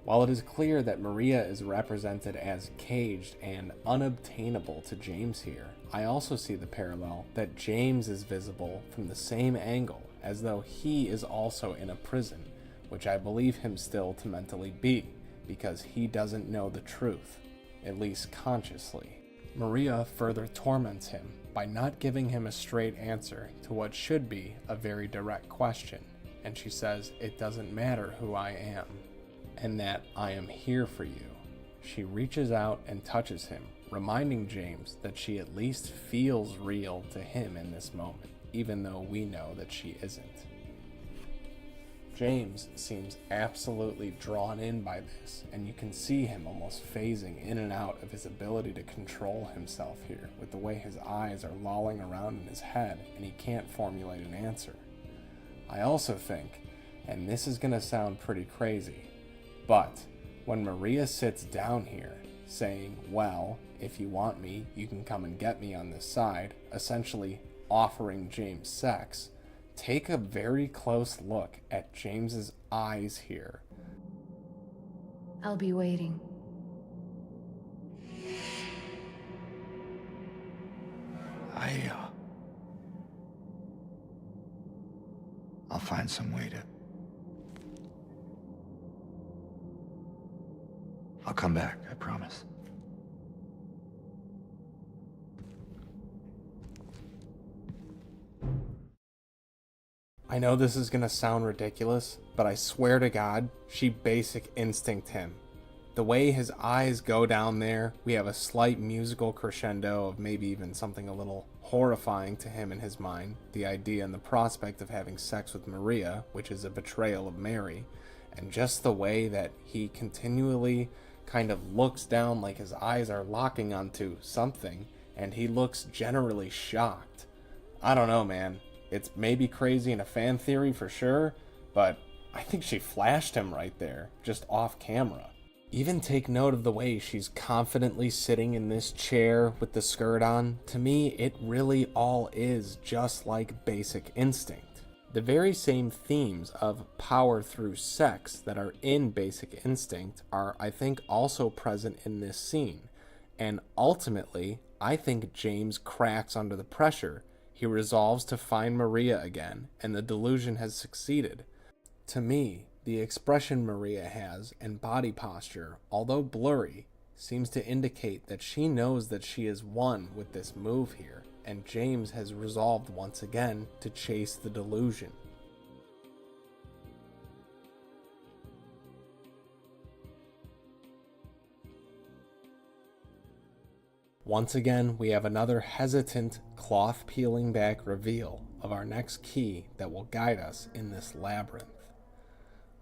While it is clear that Maria is represented as caged and unobtainable to James here, I also see the parallel that James is visible from the same angle, as though he is also in a prison, which I believe him still to mentally be, because he doesn't know the truth. at least consciously. Maria further torments him by not giving him a straight answer to what should be a very direct question, and she says it doesn't matter who I am, and that I am here for you. She reaches out and touches him, reminding James that she at least feels real to him in this moment, even though we know that she isn't. James seems absolutely drawn in by this, and you can see him almost phasing in and out of his ability to control himself here, with the way his eyes are lolling around in his head and he can't formulate an answer. I also think, and this is going to sound pretty crazy, but when Maria sits down here saying, well, if you want me, you can come and get me on this side, essentially offering James sex, take a very close look at James's eyes here. I'll be waiting. I'll find some way to... I'll come back, I promise. I know this is going to sound ridiculous, but I swear to God, she basic instinct him. The way his eyes go down there, we have a slight musical crescendo of maybe even something a little horrifying to him in his mind, the idea and the prospect of having sex with Maria, which is a betrayal of Mary, and just the way that he continually kind of looks down like his eyes are locking onto something, and he looks generally shocked. I don't know, man. It's maybe crazy in a fan theory for sure, but I think she flashed him right there, just off camera. Even take note of the way she's confidently sitting in this chair with the skirt on. To me, it really all is just like Basic Instinct. The very same themes of power through sex that are in Basic Instinct are, I think, also present in this scene. And ultimately, I think James cracks under the pressure. He resolves to find Maria again, and the delusion has succeeded. To me, the expression Maria has and body posture, although blurry, seems to indicate that she knows that she is one with this move here, and James has resolved once again to chase the delusion. Once again, we have another hesitant, cloth-peeling back reveal of our next key that will guide us in this labyrinth.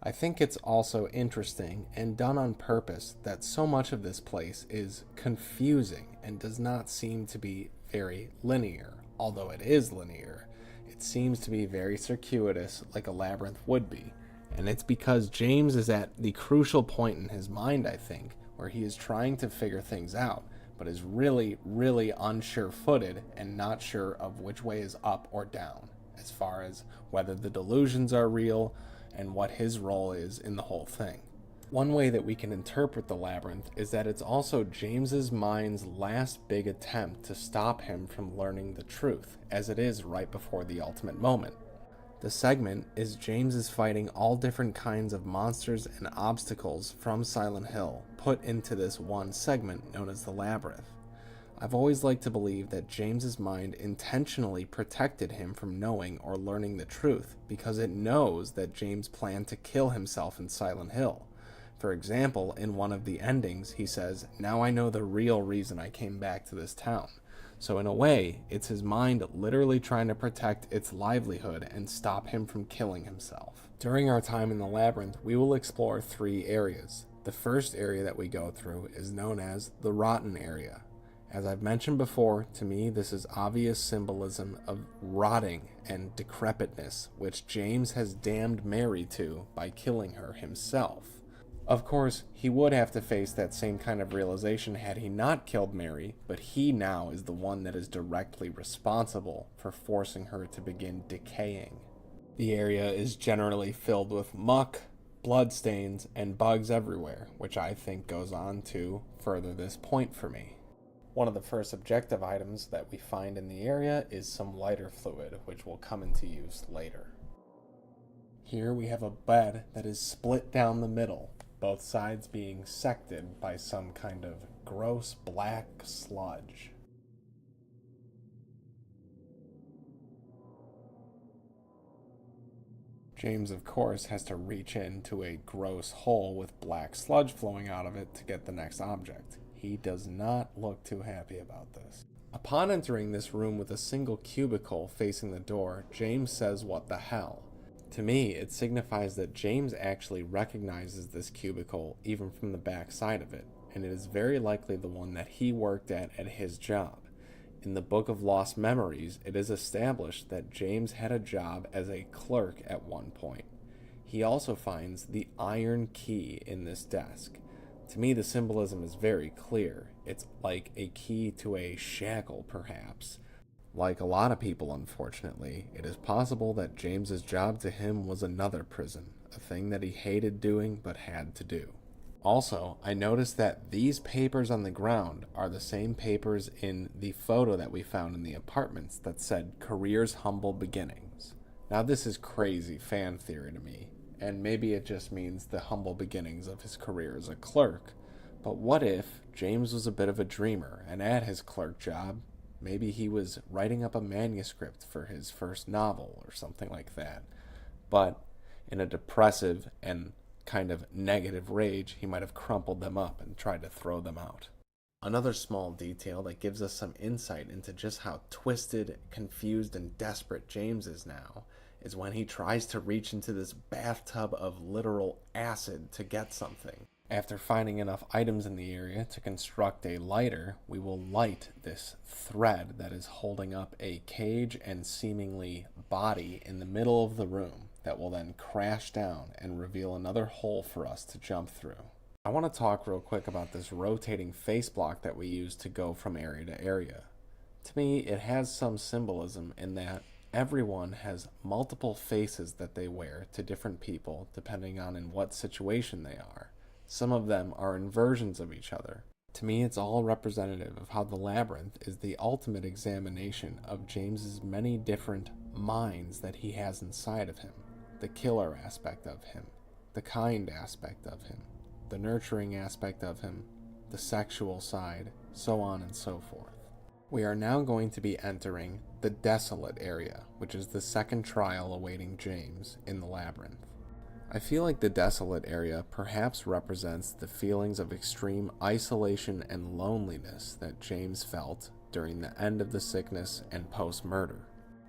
I think it's also interesting and done on purpose that so much of this place is confusing and does not seem to be very linear. Although it is linear, it seems to be very circuitous like a labyrinth would be. And it's because James is at the crucial point in his mind, I think, where he is trying to figure things out, but is really, really unsure-footed and not sure of which way is up or down, as far as whether the delusions are real and what his role is in the whole thing. One way that we can interpret the labyrinth is that it's also James's mind's last big attempt to stop him from learning the truth, as it is right before the ultimate moment. The segment is James's fighting all different kinds of monsters and obstacles from Silent Hill put into this one segment known as the labyrinth. I've always liked to believe that James's mind intentionally protected him from knowing or learning the truth because it knows that James planned to kill himself in Silent Hill. For example, in one of the endings, he says, "Now I know the real reason I came back to this town." So in a way, it's his mind literally trying to protect its livelihood and stop him from killing himself. During our time in the labyrinth, we will explore 3 areas. The first area that we go through is known as the rotten area. As I've mentioned before, to me this is obvious symbolism of rotting and decrepitness, which James has damned Mary to by killing her himself. Of course, he would have to face that same kind of realization had he not killed Mary, but he now is the one that is directly responsible for forcing her to begin decaying. The area is generally filled with muck, bloodstains, and bugs everywhere, which I think goes on to further this point for me. One of the first objective items that we find in the area is some lighter fluid, which will come into use later. Here we have a bed that is split down the middle, both sides being sected by some kind of gross black sludge. James, of course, has to reach into a gross hole with black sludge flowing out of it to get the next object. He does not look too happy about this. Upon entering this room with a single cubicle facing the door, James says, "What the hell?" To me, it signifies that James actually recognizes this cubicle even from the back side of it, and it is very likely the one that he worked at his job. In the Book of Lost Memories, it is established that James had a job as a clerk at one point. He also finds the iron key in this desk. To me, the symbolism is very clear. It's like a key to a shackle, perhaps. Like a lot of people, unfortunately, it is possible that James's job to him was another prison, a thing that he hated doing but had to do. Also, I noticed that these papers on the ground are the same papers in the photo that we found in the apartments that said "Career's Humble Beginnings." Now, this is crazy fan theory to me, and maybe it just means the humble beginnings of his career as a clerk. But what if James was a bit of a dreamer, and at his clerk job, maybe he was writing up a manuscript for his first novel or something like that. But in a depressive and kind of negative rage, he might have crumpled them up and tried to throw them out. Another small detail that gives us some insight into just how twisted, confused, and desperate James is now is when he tries to reach into this bathtub of literal acid to get something. After finding enough items in the area to construct a lighter, we will light this thread that is holding up a cage and seemingly body in the middle of the room that will then crash down and reveal another hole for us to jump through. I want to talk real quick about this rotating face block that we use to go from area to area. To me, it has some symbolism in that everyone has multiple faces that they wear to different people depending on in what situation they are. Some of them are inversions of each other. To me, it's all representative of how the labyrinth is the ultimate examination of James's many different minds that he has inside of him. The killer aspect of him, the kind aspect of him, the nurturing aspect of him, the sexual side, so on and so forth. We are now going to be entering the desolate area, which is the second trial awaiting James in the labyrinth. I feel like the desolate area perhaps represents the feelings of extreme isolation and loneliness that James felt during the end of the sickness and post-murder.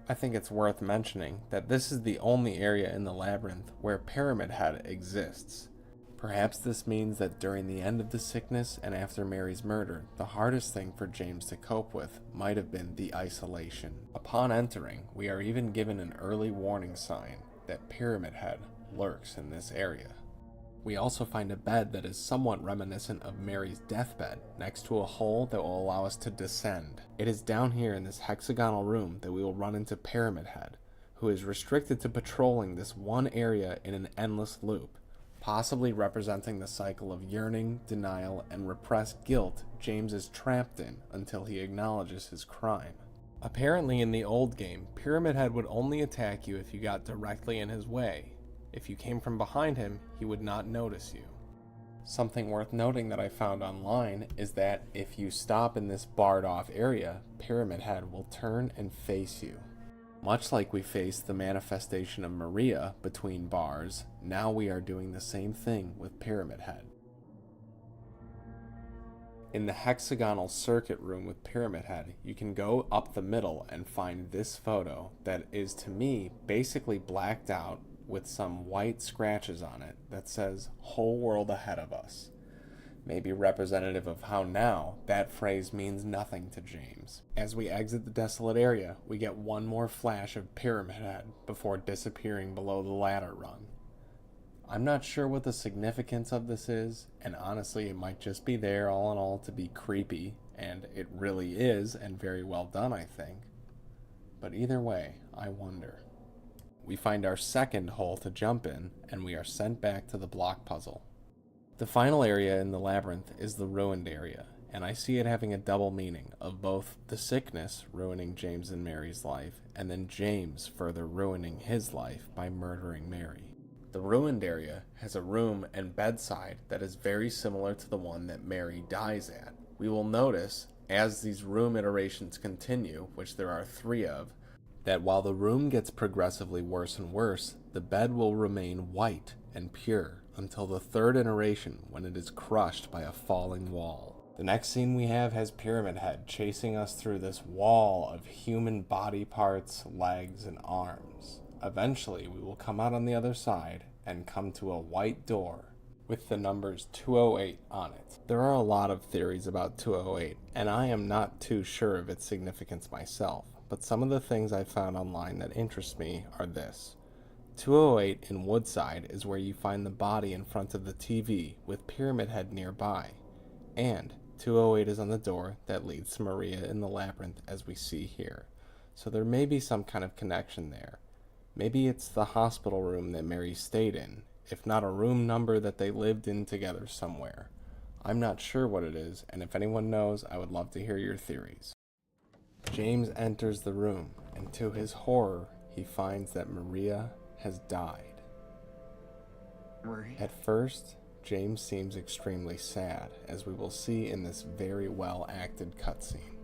I think it's worth mentioning that this is the only area in the labyrinth where Pyramid Head exists. Perhaps this means that during the end of the sickness and after Mary's murder, the hardest thing for James to cope with might have been the isolation. Upon entering, we are even given an early warning sign that Pyramid Head lurks in this area. We also find a bed that is somewhat reminiscent of Mary's deathbed next to a hole that will allow us to descend. It is down here in this hexagonal room that we will run into Pyramid Head, who is restricted to patrolling this one area in an endless loop, possibly representing the cycle of yearning, denial, and repressed guilt James is trapped in until he acknowledges his crime. Apparently in the old game, Pyramid Head would only attack you if you got directly in his way. If you came from behind him, he would not notice you. Something worth noting that I found online is that if you stop in this barred off area, Pyramid Head will turn and face you. Much like we faced the manifestation of Maria between bars, now we are doing the same thing with Pyramid Head. In the hexagonal circuit room with Pyramid Head, you can go up the middle and find this photo that is, to me, basically blacked out with some white scratches on it that says "whole world ahead of us." Maybe representative of how now that phrase means nothing to James. As we exit the desolate area, we get one more flash of Pyramid Head before disappearing below the ladder rung. I'm not sure what the significance of this is, and honestly it might just be there all in all to be creepy, and it really is, and very well done, I think. But either way, I wonder. We find our second hole to jump in, and we are sent back to the block puzzle. The final area in the labyrinth is the ruined area, and I see it having a double meaning of both the sickness ruining James and Mary's life, and then James further ruining his life by murdering Mary. The ruined area has a room and bedside that is very similar to the one that Mary dies at. We will notice, as these room iterations continue, which there are 3 of, that while the room gets progressively worse and worse, the bed will remain white and pure until the 3rd iteration when it is crushed by a falling wall. The next scene we have has Pyramid Head chasing us through this wall of human body parts, legs, and arms. Eventually, we will come out on the other side and come to a white door with the numbers 208 on it. There are a lot of theories about 208, and I am not too sure of its significance myself, but some of the things I found online that interest me are this. 208 in Woodside is where you find the body in front of the TV with Pyramid Head nearby, and 208 is on the door that leads to Maria in the labyrinth as we see here. So there may be some kind of connection there. Maybe it's the hospital room that Mary stayed in, if not a room number that they lived in together somewhere. I'm not sure what it is, and if anyone knows, I would love to hear your theories. James enters the room, and to his horror, he finds that Maria has died. Marie? At first, James seems extremely sad, as we will see in this very well-acted cutscene.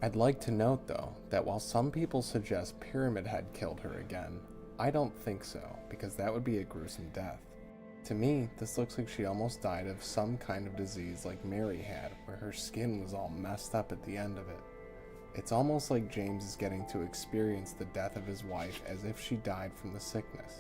I'd like to note, though, that while some people suggest Pyramid Head killed her again, I don't think so, because that would be a gruesome death. To me, this looks like she almost died of some kind of disease like Mary had, where her skin was all messed up at the end of it. It's almost like James is getting to experience the death of his wife as if she died from the sickness.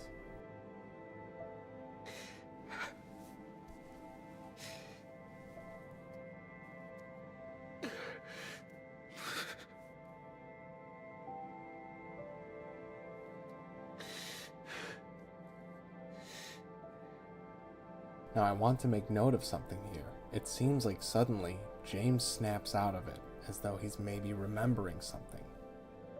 Now I want to make note of something here. It seems like suddenly James snaps out of it, as though he's maybe remembering something.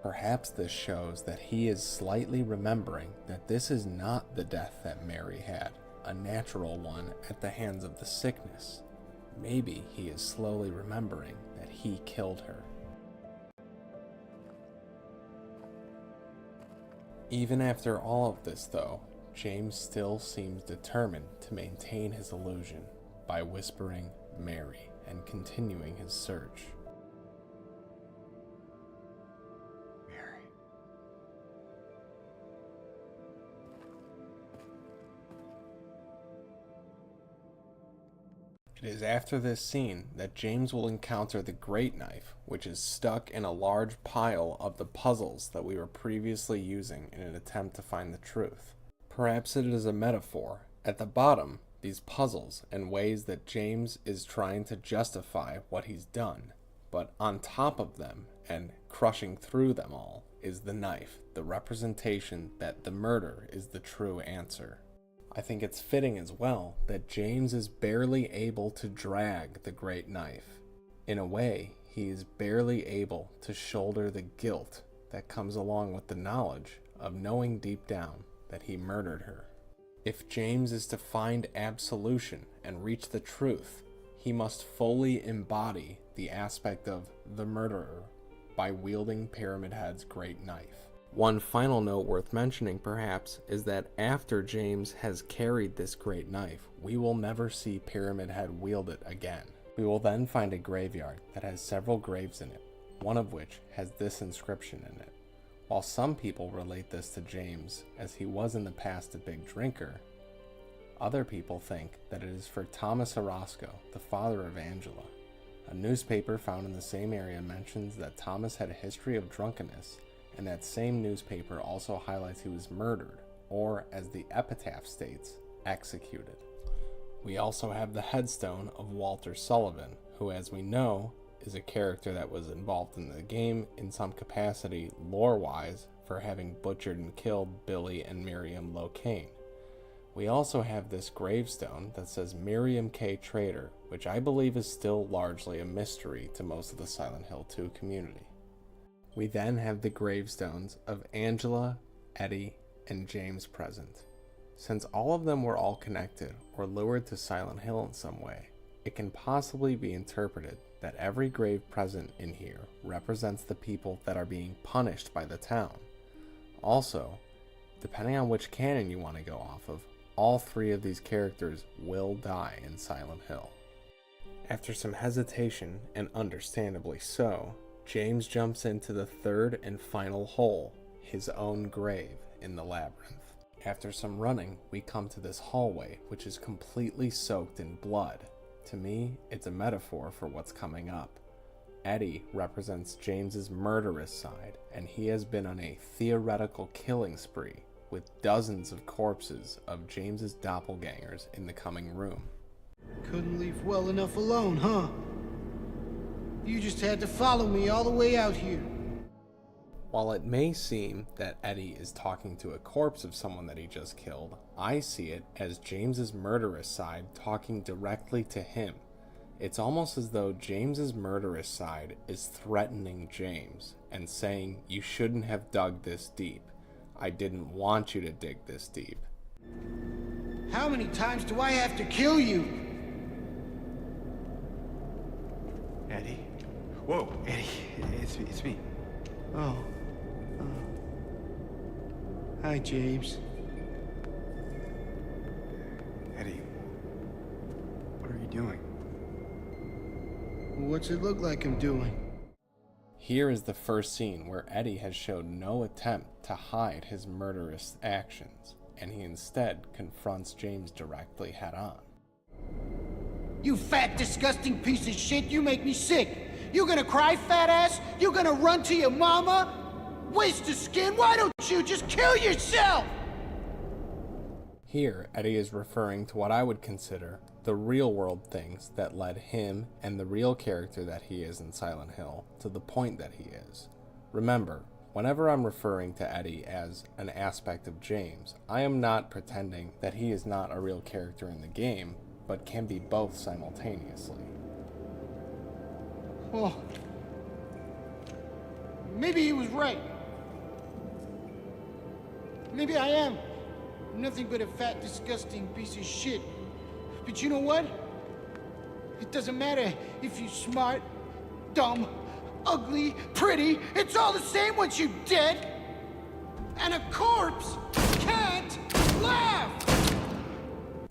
Perhaps this shows that he is slightly remembering that this is not the death that Mary had, a natural one at the hands of the sickness. Maybe he is slowly remembering that he killed her. Even after all of this, though, James still seems determined to maintain his illusion by whispering Mary and continuing his search. Mary. It is after this scene that James will encounter the Great Knife, which is stuck in a large pile of the puzzles that we were previously using in an attempt to find the truth. Perhaps it is a metaphor. At the bottom, these puzzles and ways that James is trying to justify what he's done. But on top of them, and crushing through them all, is the knife, the representation that the murder is the true answer. I think it's fitting as well that James is barely able to drag the Great Knife. In a way, he is barely able to shoulder the guilt that comes along with the knowledge of knowing deep down that he murdered her. If James is to find absolution and reach the truth, he must fully embody the aspect of the murderer by wielding Pyramid Head's great knife. One final note worth mentioning, perhaps, is that after James has carried this great knife, we will never see Pyramid Head wield it again. We will then find a graveyard that has several graves in it, one of which has this inscription in it. While some people relate this to James, as he was in the past a big drinker, other people think that it is for Thomas Orozco, the father of Angela. A newspaper found in the same area mentions that Thomas had a history of drunkenness, and that same newspaper also highlights he was murdered, or as the epitaph states, executed. We also have the headstone of Walter Sullivan, who, as we know, is a character that was involved in the game in some capacity lore-wise for having butchered and killed Billy and Miriam Locane. We also have this gravestone that says Miriam K. Trader, which I believe is still largely a mystery to most of the Silent Hill 2 community. We then have the gravestones of Angela, Eddie, and James present. Since all of them were all connected or lured to Silent Hill in some way, it can possibly be interpreted that every grave present in here represents the people that are being punished by the town. Also, depending on which canon you want to go off of, all three of these characters will die in Silent Hill. After some hesitation, and understandably so, James jumps into the third and final hole, his own grave in the labyrinth. After some running, we come to this hallway, which is completely soaked in blood. To me, it's a metaphor for what's coming up. Eddie represents James's murderous side, and he has been on a theoretical killing spree with dozens of corpses of James's doppelgangers in the coming room. Couldn't leave well enough alone, huh? You just had to follow me all the way out here. While it may seem that Eddie is talking to a corpse of someone that he just killed, I see it as James's murderous side talking directly to him. It's almost as though James's murderous side is threatening James and saying, "You shouldn't have dug this deep. I didn't want you to dig this deep." How many times do I have to kill you? Eddie? Whoa, Eddie, it's me. Oh. Hi, James. Eddie, what are you doing? What's it look like I'm doing? Here is the first scene where Eddie has showed no attempt to hide his murderous actions, and he instead confronts James directly head on. You fat, disgusting piece of shit, you make me sick. You gonna cry, fat ass? You gonna run to your mama? Waste of skin, why don't you just kill yourself? Here, Eddie is referring to what I would consider the real-world things that led him and the real character that he is in Silent Hill to the point that he is. Remember, whenever I'm referring to Eddie as an aspect of James, I am not pretending that he is not a real character in the game, but can be both simultaneously. Well, maybe he was right. Maybe I am nothing but a fat, disgusting piece of shit. But you know what? It doesn't matter if you're smart, dumb, ugly, pretty. It's all the same once you're dead. And a corpse can't laugh!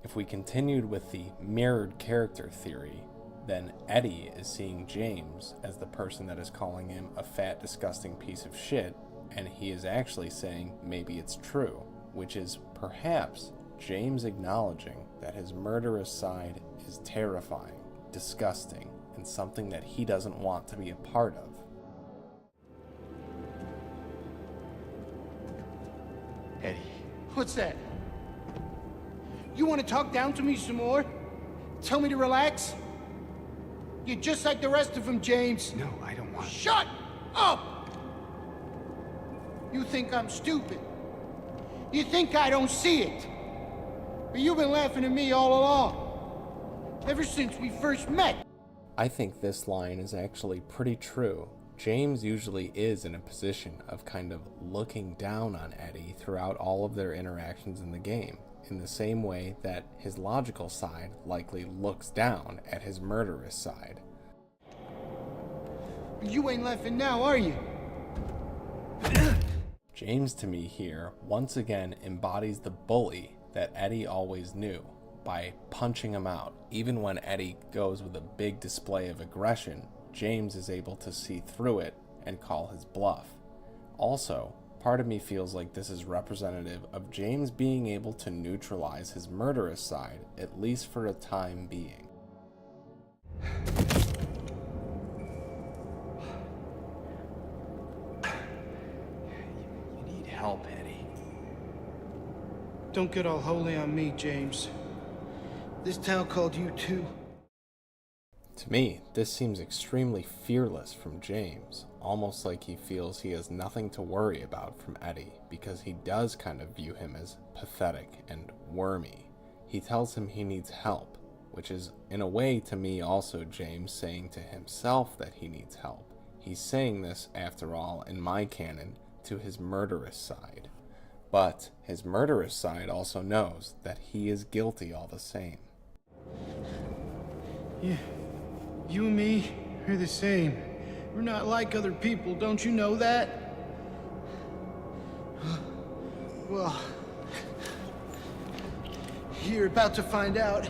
If we continued with the mirrored character theory, then Eddie is seeing James as the person that is calling him a fat, disgusting piece of shit, and he is actually saying maybe it's true, which is perhaps James acknowledging that his murderous side is terrifying, disgusting, and something that he doesn't want to be a part of. Eddie. What's that? You want to talk down to me some more? Tell me to relax? You're just like the rest of them, James. No, I don't want... Shut up! You think I'm stupid. You think I don't see it. But you've been laughing at me all along. Ever since we first met. I think this line is actually pretty true. James usually is in a position of kind of looking down on Eddie throughout all of their interactions in the game, in the same way that his logical side likely looks down at his murderous side. You ain't laughing now, are you? James to me here once again embodies the bully that Eddie always knew by punching him out. Even when Eddie goes with a big display of aggression, James is able to see through it and call his bluff. Also, part of me feels like this is representative of James being able to neutralize his murderous side, at least for a time being. You need help, Eddie. Don't get all holy on me, James. This town called you too. To me, this seems extremely fearless from James, almost like he feels he has nothing to worry about from Eddie, because he does kind of view him as pathetic and wormy. He tells him he needs help, which is in a way to me also James saying to himself that he needs help. He's saying this, after all, in my canon, to his murderous side. But his murderous side also knows that he is guilty all the same. Yeah. You and me are the same. We're not like other people, don't you know that? Well, you're about to find out.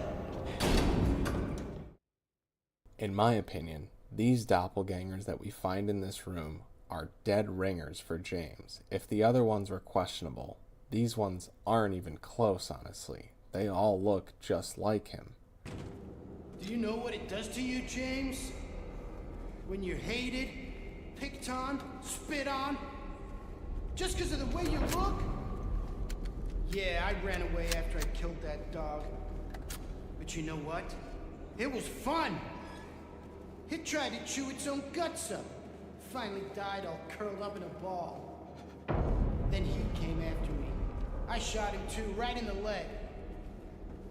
In my opinion, these doppelgangers that we find in this room are dead ringers for James. If the other ones were questionable, these ones aren't even close, honestly. They all look just like him. Do you know what it does to you, James? When you're hated, picked on, spit on, just because of the way you look? Yeah, I ran away after I killed that dog. But you know what? It was fun. It tried to chew its own guts up. Finally died all curled up in a ball. Then he came after me. I shot him too, right in the leg.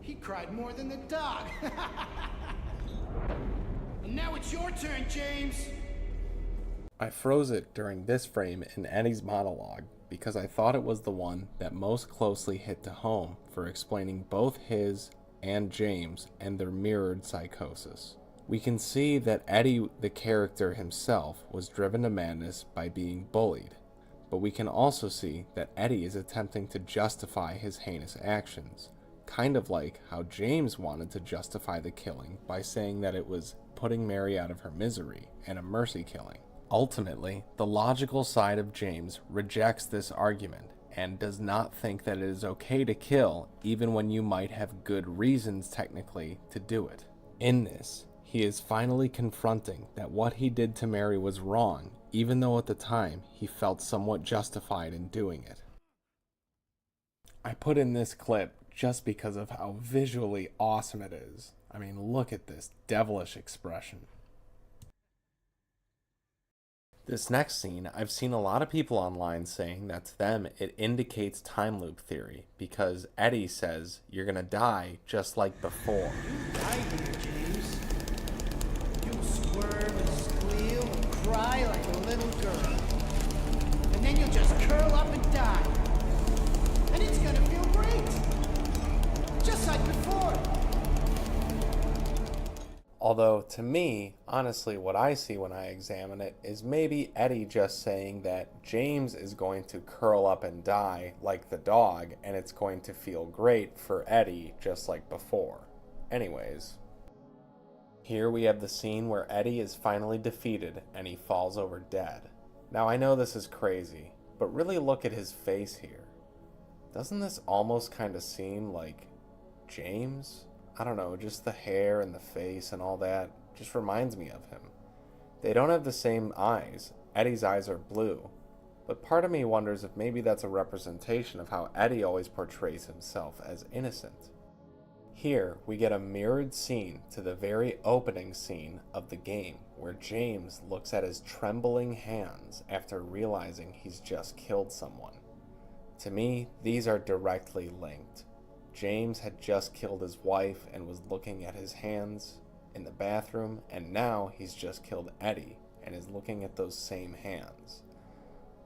He cried more than the dog. And now it's your turn, James. I froze it during this frame in Eddie's monologue because I thought it was the one that most closely hit to home for explaining both his and James and their mirrored psychosis. We can see that Eddie, the character himself, was driven to madness by being bullied, but we can also see that Eddie is attempting to justify his heinous actions, kind of like how James wanted to justify the killing by saying that it was putting Mary out of her misery and a mercy killing. Ultimately, the logical side of James rejects this argument and does not think that it is okay to kill even when you might have good reasons technically to do it. In this, he is finally confronting that what he did to Mary was wrong, even though at the time he felt somewhat justified in doing it. I put in this clip just because of how visually awesome it is. I mean, look at this devilish expression. This next scene, I've seen a lot of people online saying that to them it indicates time loop theory because Eddie says you're gonna die just like before. Die here, James. You'll squirm and squeal and cry like a little girl. And then you'll just curl up and die. And it's gonna feel great. Just like before. Although, to me, honestly, what I see when I examine it is maybe Eddie just saying that James is going to curl up and die like the dog, and it's going to feel great for Eddie just like before. Anyways, here we have the scene where Eddie is finally defeated and he falls over dead. Now, I know this is crazy, but really look at his face here. Doesn't this almost kind of seem like James? I don't know, just the hair and the face and all that just reminds me of him. They don't have the same eyes. Eddie's eyes are blue. But part of me wonders if maybe that's a representation of how Eddie always portrays himself as innocent. Here, we get a mirrored scene to the very opening scene of the game, where James looks at his trembling hands after realizing he's just killed someone. To me, these are directly linked. James had just killed his wife and was looking at his hands in the bathroom, and now he's just killed Eddie and is looking at those same hands.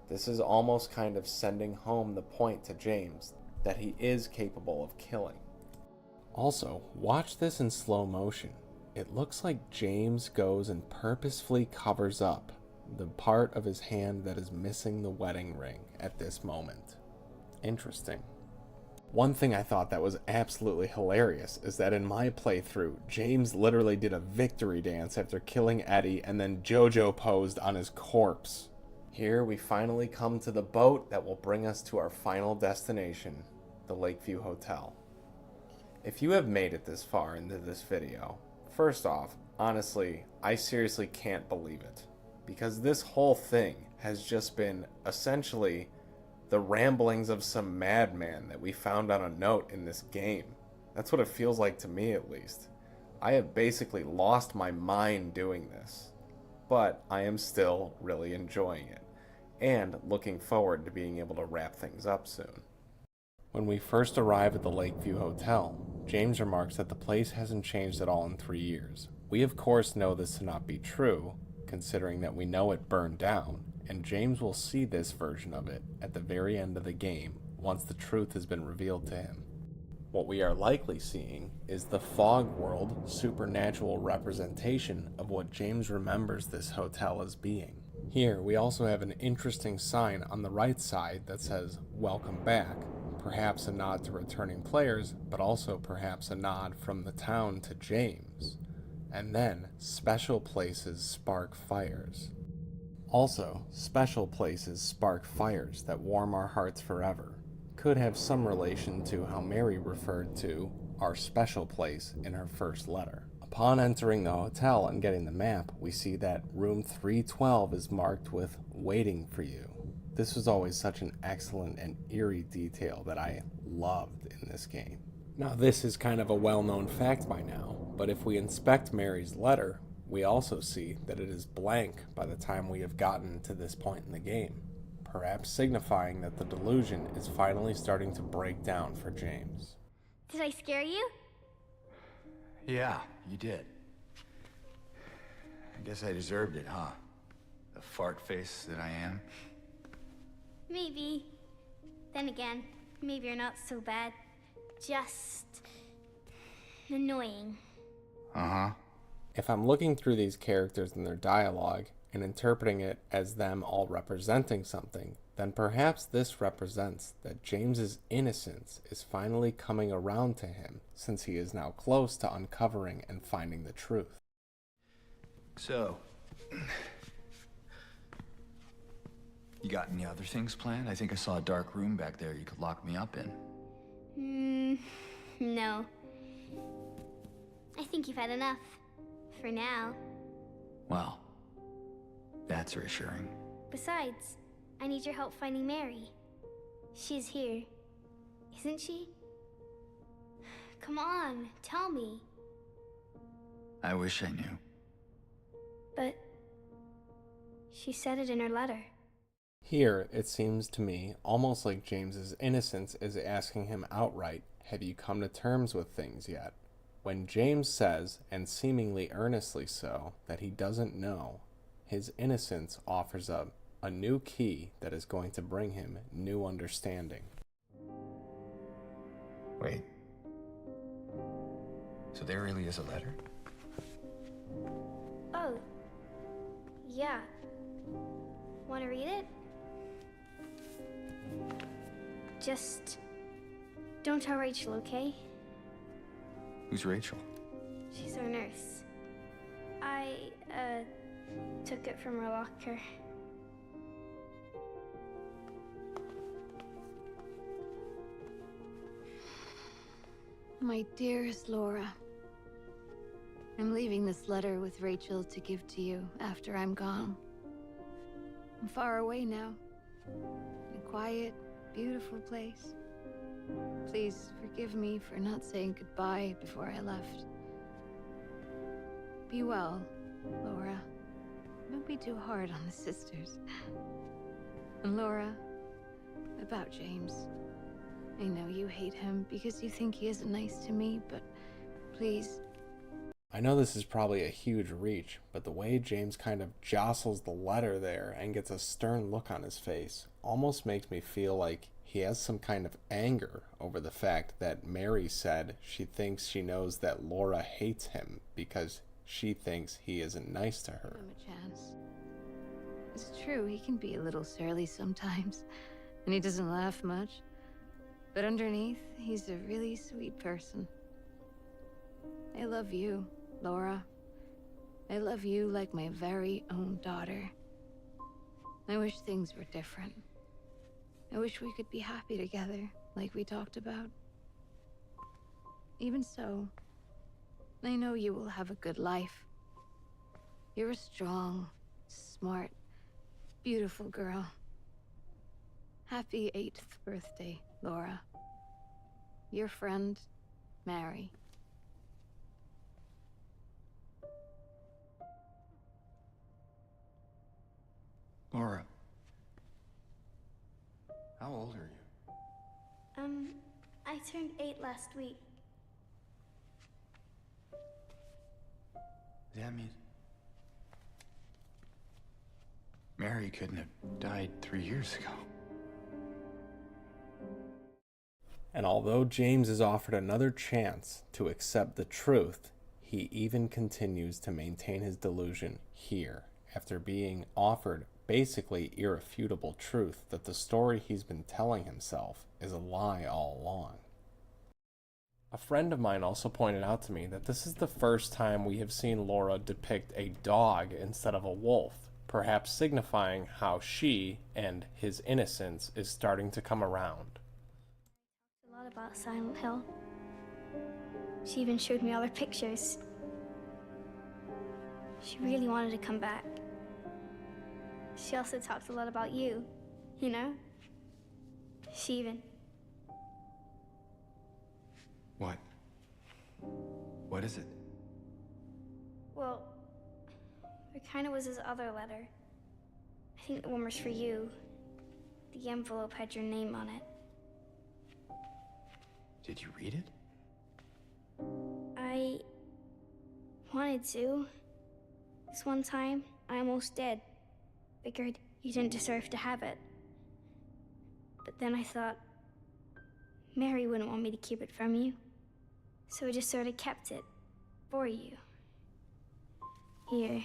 This is almost kind of sending home the point to James that he is capable of killing. Also, watch this in slow motion. It looks like James goes and purposefully covers up the part of his hand that is missing the wedding ring at this moment. Interesting. One thing I thought that was absolutely hilarious is that in my playthrough, James literally did a victory dance after killing Eddie and then JoJo posed on his corpse. Here we finally come to the boat that will bring us to our final destination, the Lakeview Hotel. If you have made it this far into this video, first off, honestly, I seriously can't believe it. Because this whole thing has just been essentially the ramblings of some madman that we found on a note in this game. That's what it feels like to me, at least. I have basically lost my mind doing this, but I am still really enjoying it, and looking forward to being able to wrap things up soon. When we first arrive at the Lakeview Hotel, James remarks that the place hasn't changed at all in 3 years. We of course know this to not be true, considering that we know it burned down, and James will see this version of it at the very end of the game once the truth has been revealed to him. What we are likely seeing is the fog world supernatural representation of what James remembers this hotel as being. Here, we also have an interesting sign on the right side that says, "Welcome back." Perhaps a nod to returning players, but also perhaps a nod from the town to James. And then, special places spark fires. Also, special places spark fires that warm our hearts forever. Could have some relation to how Mary referred to our special place in her first letter. Upon entering the hotel and getting the map, we see that room 312 is marked with "Waiting for you." This was always such an excellent and eerie detail that I loved in this game. Now, this is kind of a well-known fact by now, but if we inspect Mary's letter, we also see that it is blank by the time we have gotten to this point in the game, perhaps signifying that the delusion is finally starting to break down for James. Did I scare you? Yeah, you did. I guess I deserved it, huh? The fart face that I am. Maybe. Then again, maybe you're not so bad. Just annoying. Uh-huh. If I'm looking through these characters and their dialogue and interpreting it as them all representing something, then perhaps this represents that James's innocence is finally coming around to him, since he is now close to uncovering and finding the truth. So, you got any other things planned? I think I saw a dark room back there you could lock me up in. No. I think you've had enough. For now. Well, that's reassuring. Besides, I need your help finding Mary. She's here, isn't she? Come on, tell me. I wish I knew. But she said it in her letter. Here, it seems to me almost like James's innocence is asking him outright, "Have you come to terms with things yet?" When James says, and seemingly earnestly so, that he doesn't know, his innocence offers up a new key that is going to bring him new understanding. Wait. So there really is a letter? Oh. Yeah. Want to read it? Just don't tell Rachel, okay? Who's Rachel? She's our nurse. I, took it from her locker. My dearest Laura, I'm leaving this letter with Rachel to give to you after I'm gone. I'm far away now, in a quiet, beautiful place. Please forgive me for not saying goodbye before I left. Be well, Laura. Don't be too hard on the sisters. And Laura, about James. I know you hate him because you think he isn't nice to me, but please. I know this is probably a huge reach, but the way James kind of jostles the letter there and gets a stern look on his face almost makes me feel like he has some kind of anger over the fact that Mary said she thinks she knows that Laura hates him because she thinks he isn't nice to her. Give him a chance. It's true, he can be a little surly sometimes, and he doesn't laugh much. But underneath, he's a really sweet person. I love you, Laura. I love you like my very own daughter. I wish things were different. I wish we could be happy together, like we talked about. Even so, I know you will have a good life. You're a strong, smart, beautiful girl. Happy 8th birthday, Laura. Your friend, Mary. Laura. How old are you? I turned 8 last week. That means Mary couldn't have died 3 years ago. And although James is offered another chance to accept the truth, he even continues to maintain his delusion here after being offered basically irrefutable truth that the story he's been telling himself is a lie all along. A friend of mine also pointed out to me that this is the first time we have seen Laura depict a dog instead of a wolf, perhaps signifying how she and his innocence is starting to come around. A lot about Silent Hill. She even showed me all her pictures. She really wanted to come back. She also talked a lot about you, you know? She even... What? What is it? Well, there kind of was this other letter. I think the one was for you. The envelope had your name on it. Did you read it? I wanted to. This one time, I almost did. Figured you didn't deserve to have it. But then I thought, Mary wouldn't want me to keep it from you. So I just sort of kept it for you. Here.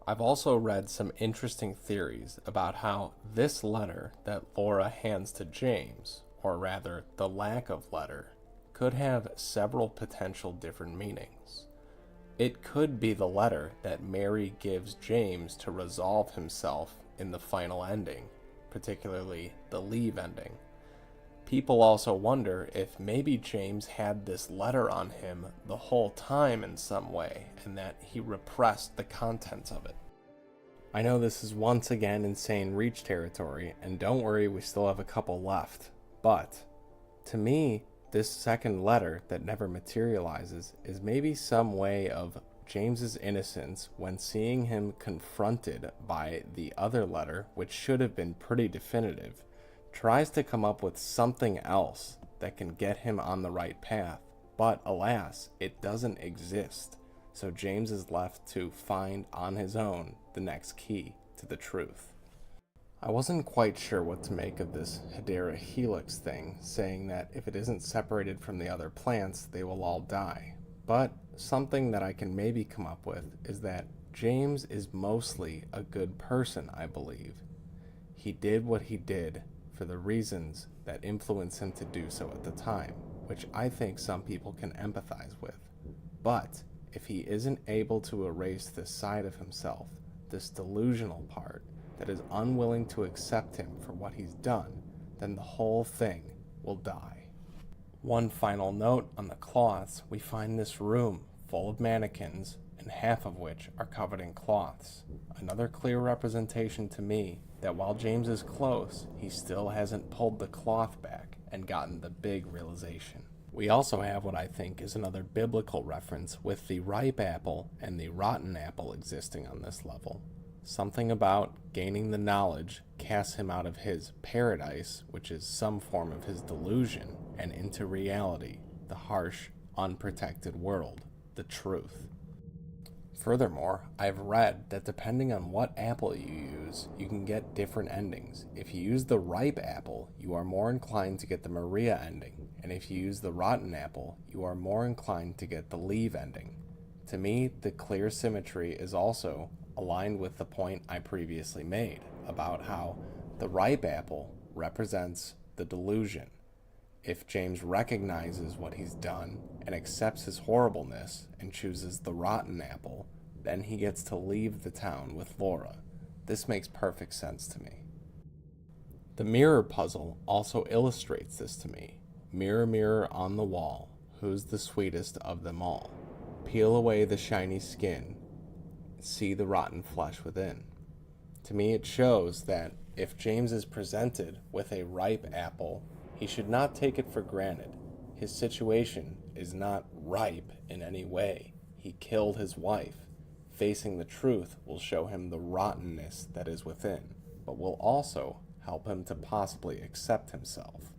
I've also read some interesting theories about how this letter that Laura hands to James, or rather the lack of letter, could have several potential different meanings. It could be the letter that Mary gives James to resolve himself in the final ending, particularly the leave ending. People also wonder if maybe James had this letter on him the whole time in some way, and that he repressed the contents of it. I know this is once again insane reach territory, and don't worry, we still have a couple left, but to me, this second letter that never materializes is maybe some way of James's innocence when seeing him confronted by the other letter, which should have been pretty definitive, tries to come up with something else that can get him on the right path, but alas, it doesn't exist. So James is left to find on his own the next key to the truth. I wasn't quite sure what to make of this Hedera helix thing, saying that if it isn't separated from the other plants, they will all die. But something that I can maybe come up with is that James is mostly a good person, I believe. He did what he did for the reasons that influenced him to do so at the time, which I think some people can empathize with. But if he isn't able to erase this side of himself, this delusional part that is unwilling to accept him for what he's done, then the whole thing will die. One final note on the cloths, we find this room full of mannequins, and half of which are covered in cloths. Another clear representation to me that while James is close, he still hasn't pulled the cloth back and gotten the big realization. We also have what I think is another biblical reference with the ripe apple and the rotten apple existing on this level. Something about gaining the knowledge casts him out of his paradise, which is some form of his delusion, and into reality, the harsh, unprotected world, the truth. Furthermore, I've read that depending on what apple you use, you can get different endings. If you use the ripe apple, you are more inclined to get the Maria ending, and if you use the rotten apple, you are more inclined to get the leave ending. To me, the clear symmetry is also aligned with the point I previously made about how the ripe apple represents the delusion. If James recognizes what he's done and accepts his horribleness and chooses the rotten apple, then he gets to leave the town with Laura. This makes perfect sense to me. The mirror puzzle also illustrates this to me. Mirror, mirror on the wall, who's the sweetest of them all? Peel away the shiny skin, see the rotten flesh within. To me, it shows that if James is presented with a ripe apple, he should not take it for granted. His situation is not ripe in any way. He killed his wife. Facing the truth will show him the rottenness that is within, but will also help him to possibly accept himself.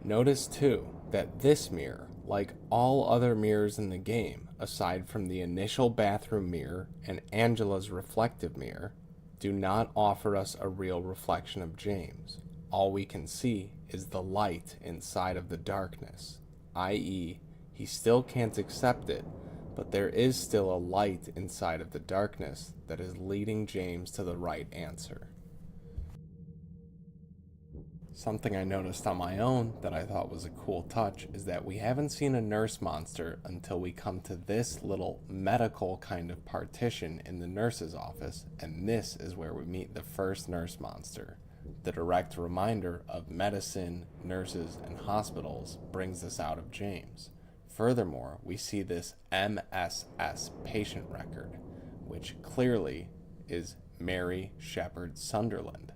Notice too that this mirror, like all other mirrors in the game, aside from the initial bathroom mirror and Angela's reflective mirror, do not offer us a real reflection of James. All we can see is the light inside of the darkness, i.e., he still can't accept it, but there is still a light inside of the darkness that is leading James to the right answer. Something I noticed on my own that I thought was a cool touch is that we haven't seen a nurse monster until we come to this little medical kind of partition in the nurse's office, and this is where we meet the first nurse monster. The direct reminder of medicine, nurses, and hospitals brings this out of James. Furthermore, we see this MSS patient record, which clearly is Mary Shepard Sunderland.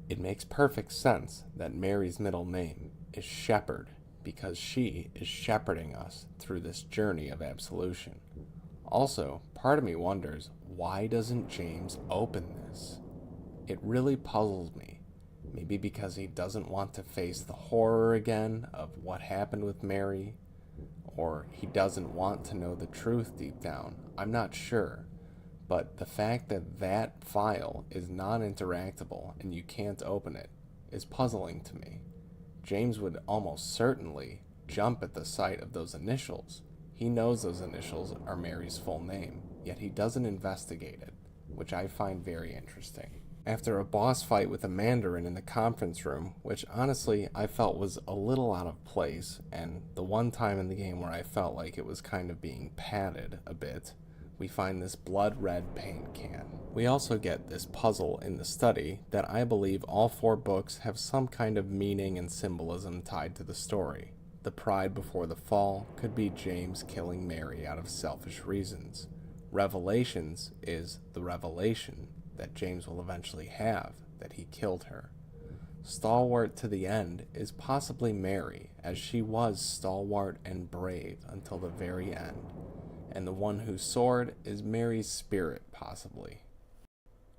It makes perfect sense that Mary's middle name is Shepard because she is shepherding us through this journey of absolution. Also, part of me wonders, why doesn't James open this? It really puzzles me. Maybe because he doesn't want to face the horror again of what happened with Mary, or he doesn't want to know the truth deep down. I'm not sure. But the fact that that file is non-interactable and you can't open it is puzzling to me. James would almost certainly jump at the sight of those initials. He knows those initials are Mary's full name, yet he doesn't investigate it, which I find very interesting. After a boss fight with a Mandarin in the conference room, which honestly I felt was a little out of place, and the one time in the game where I felt like it was kind of being padded a bit, we find this blood red paint can. We also get this puzzle in the study that I believe all 4 books have some kind of meaning and symbolism tied to the story. The pride before the fall could be James killing Mary out of selfish reasons. Revelations is the revelation that James will eventually have that he killed her. Stalwart to the end is possibly Mary, as she was stalwart and brave until the very end. And the one who soared is Mary's spirit, possibly.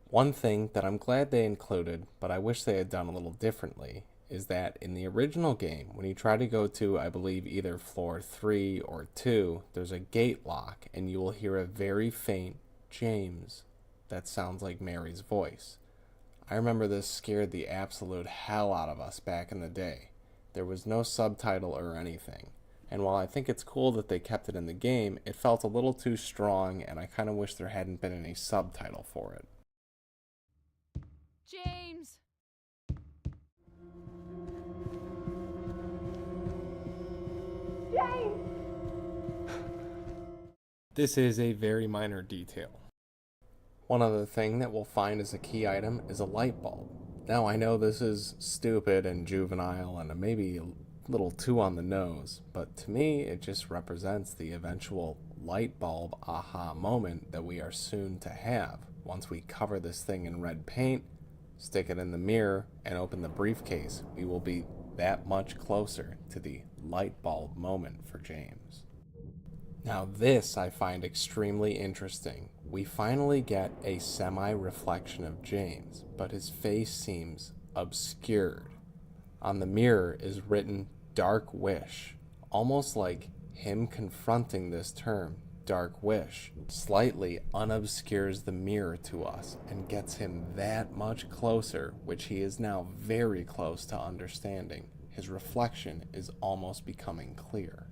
One thing that I'm glad they included, but I wish they had done a little differently, is that in the original game, when you try to go to, I believe, either floor 3 or 2, there's a gate lock, and you will hear a very faint James that sounds like Mary's voice. I remember this scared the absolute hell out of us back in the day. There was no subtitle or anything. And while I think it's cool that they kept it in the game, it felt a little too strong, and I kind of wish there hadn't been any subtitle for it. James! James! This is a very minor detail. One other thing that we'll find as a key item is a light bulb. Now, I know this is stupid and juvenile and maybe little too on the nose, but to me it just represents the eventual light bulb aha moment that we are soon to have once we cover this thing in red paint, stick it in the mirror, and open the briefcase. We will be that much closer to the light bulb moment for James. Now this I find extremely interesting. We finally get a semi-reflection of James, but his face seems obscured. On the mirror is written Dark Wish, almost like him confronting this term, Dark Wish, slightly unobscures the mirror to us and gets him that much closer, which he is now very close to understanding. His reflection is almost becoming clear.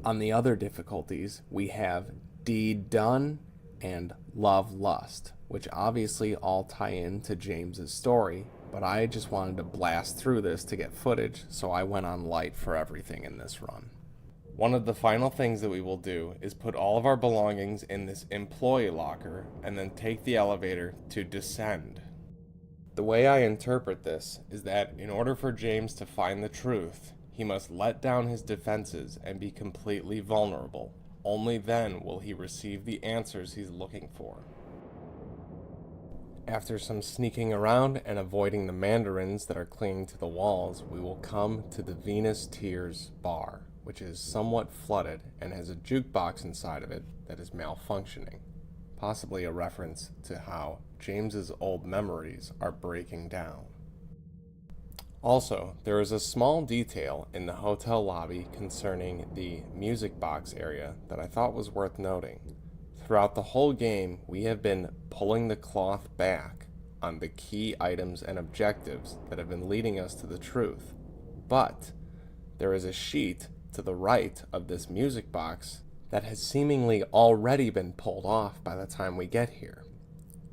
On the other difficulties, we have Deed Done and Love Lust, which obviously all tie into James's story, but I just wanted to blast through this to get footage, so I went on light for everything in this run. One of the final things that we will do is put all of our belongings in this employee locker and then take the elevator to descend. The way I interpret this is that in order for James to find the truth, he must let down his defenses and be completely vulnerable. Only then will he receive the answers he's looking for. After some sneaking around and avoiding the mandarins that are clinging to the walls, we will come to the Venus Tears bar, which is somewhat flooded and has a jukebox inside of it that is malfunctioning, possibly a reference to how James's old memories are breaking down. Also, there is a small detail in the hotel lobby concerning the music box area that I thought was worth noting. Throughout the whole game, we have been pulling the cloth back on the key items and objectives that have been leading us to the truth. But there is a sheet to the right of this music box that has seemingly already been pulled off by the time we get here.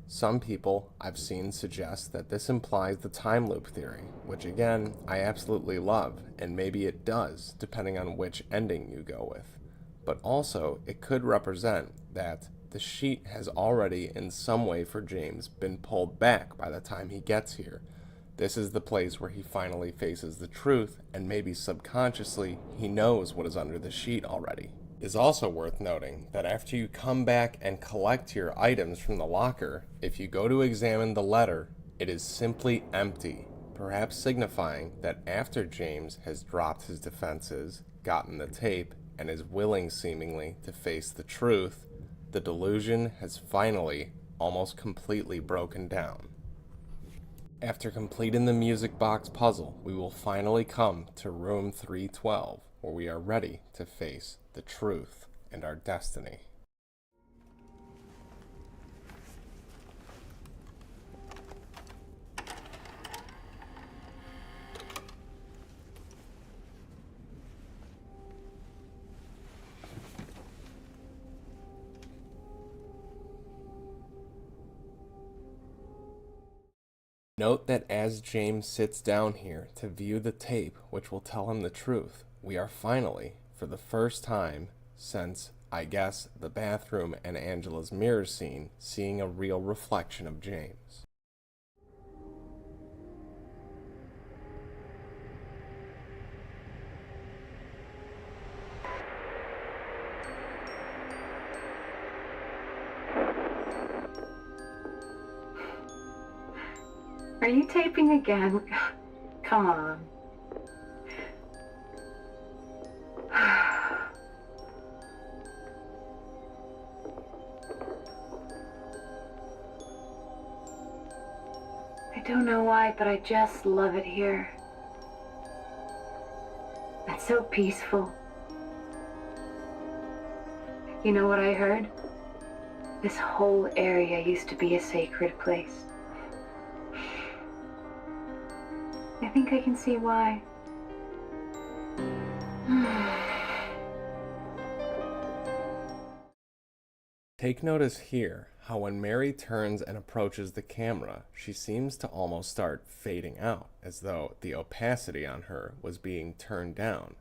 Some people I've seen suggest that this implies the time loop theory, which again, I absolutely love, and maybe it does, depending on which ending you go with. But also, it could represent that the sheet has already, in some way for James, been pulled back by the time he gets here. This is the place where he finally faces the truth, and maybe subconsciously, he knows what is under the sheet already. It is also worth noting that after you come back and collect your items from the locker, if you go to examine the letter, it is simply empty, perhaps signifying that after James has dropped his defenses, gotten the tape, and is willing seemingly to face the truth, the delusion has finally, almost completely broken down. After completing the music box puzzle, we will finally come to room 312, where we are ready to face the truth and our destiny. Note that as James sits down here to view the tape which will tell him the truth, we are finally, for the first time since, I guess, the bathroom and Angela's mirror scene, seeing a real reflection of James. Are you taping again? Come on. I don't know why, but I just love it here. It's so peaceful. You know what I heard? This whole area used to be a sacred place. I think I can see why. Take notice here how when Mary turns and approaches the camera, she seems to almost start fading out, as though the opacity on her was being turned down.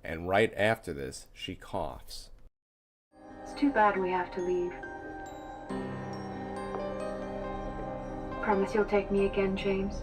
And right after this, she coughs. It's too bad we have to leave. Promise you'll take me again, James.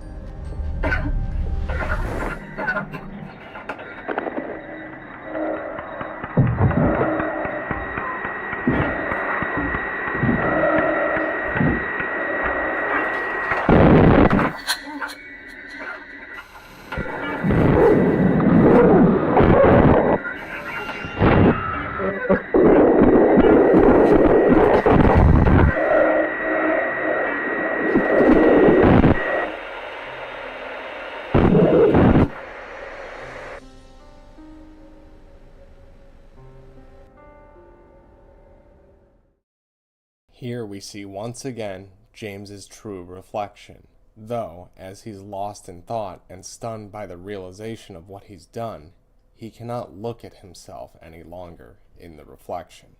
Here we see once again James's true reflection, though, as he's lost in thought and stunned by the realization of what he's done, he cannot look at himself any longer in the reflection.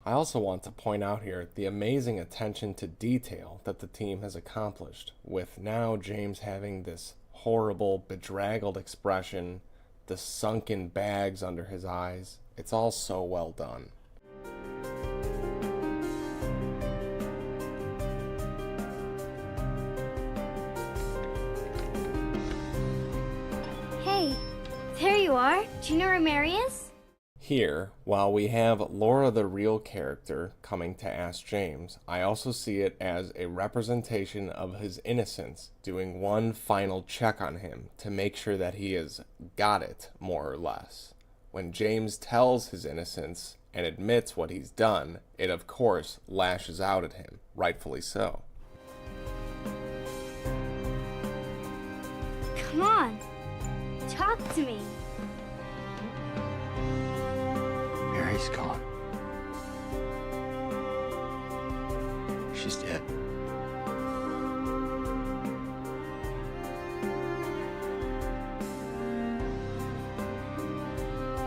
I also want to point out here the amazing attention to detail that the team has accomplished, with now James having this horrible, bedraggled expression, the sunken bags under his eyes. It's all so well done. Hey, there you are. Do you know where Mary is? Here, while we have Laura the real character coming to ask James, I also see it as a representation of his innocence, doing one final check on him to make sure that he has got it, more or less. When James tells his innocence and admits what he's done, it of course lashes out at him, rightfully so. Come on. Talk to me. Mary's gone. She's dead.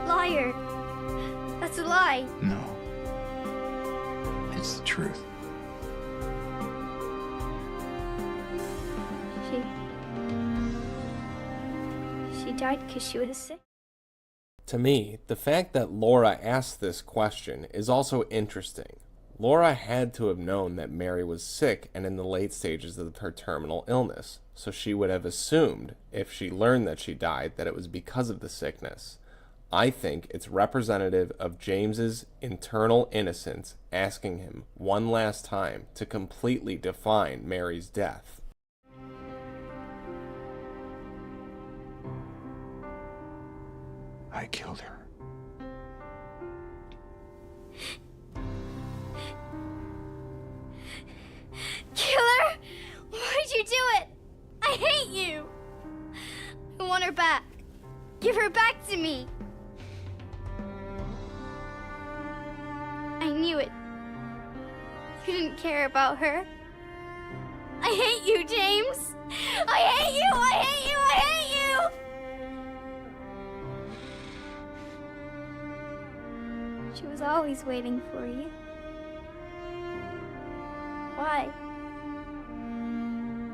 Liar. That's a lie. No. It's the truth. She died because she was sick. To me, the fact that Laura asked this question is also interesting. Laura had to have known that Mary was sick and in the late stages of her terminal illness, so she would have assumed, if she learned that she died, that it was because of the sickness. I think it's representative of James's internal innocence asking him one last time to completely define Mary's death. I killed her. Killer! Why'd you do it? I hate you! I want her back. Give her back to me. I knew it. You didn't care about her. I hate you, James! I hate you! I hate you! I hate you! She was always waiting for you. Why?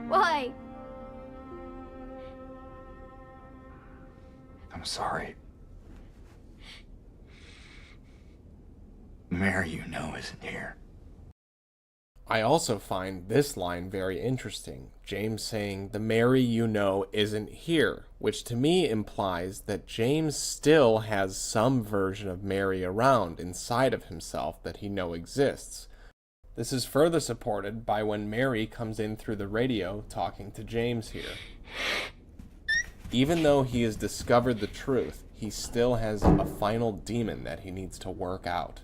Why? I'm sorry. Mary, you know, isn't here. I also find this line very interesting. James saying, "The Mary you know isn't here," which to me implies that James still has some version of Mary around inside of himself that he knows exists. This is further supported by when Mary comes in through the radio talking to James here. Even though he has discovered the truth, he still has a final demon that he needs to work out.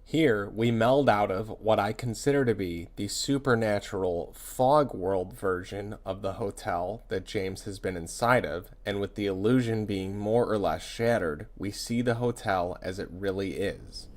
Here, we meld out of what I consider to be the supernatural fog world version of the hotel that James has been inside of, and with the illusion being more or less shattered, we see the hotel as it really is.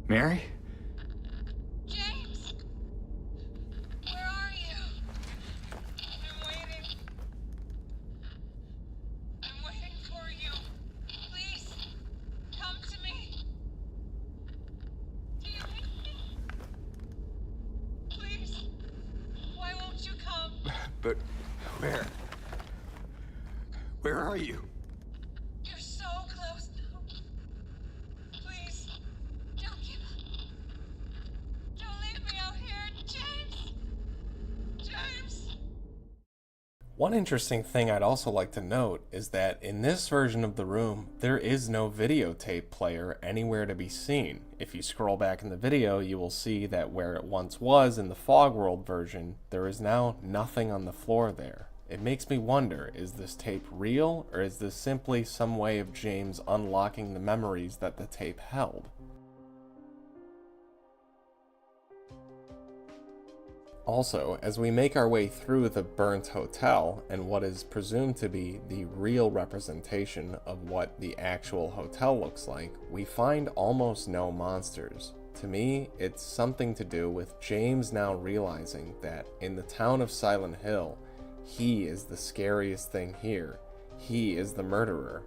Mary? James! Where are you? I'm waiting. I'm waiting for you. Please, come to me. Do you hate me? Please, why won't you come? But where? Where are you? You're so close now. Please, don't give up. Don't leave me out here, James! James! One interesting thing I'd also like to note is that in this version of the room, there is no videotape player anywhere to be seen. If you scroll back in the video, you will see that where it once was in the Fog World version, there is now nothing on the floor there. It makes me wonder, is this tape real, or is this simply some way of James unlocking the memories that the tape held? Also, as we make our way through the burnt hotel and what is presumed to be the real representation of what the actual hotel looks like, we find almost no monsters. To me, it's something to do with James now realizing that in the town of Silent Hill, he is the scariest thing here. He is the murderer.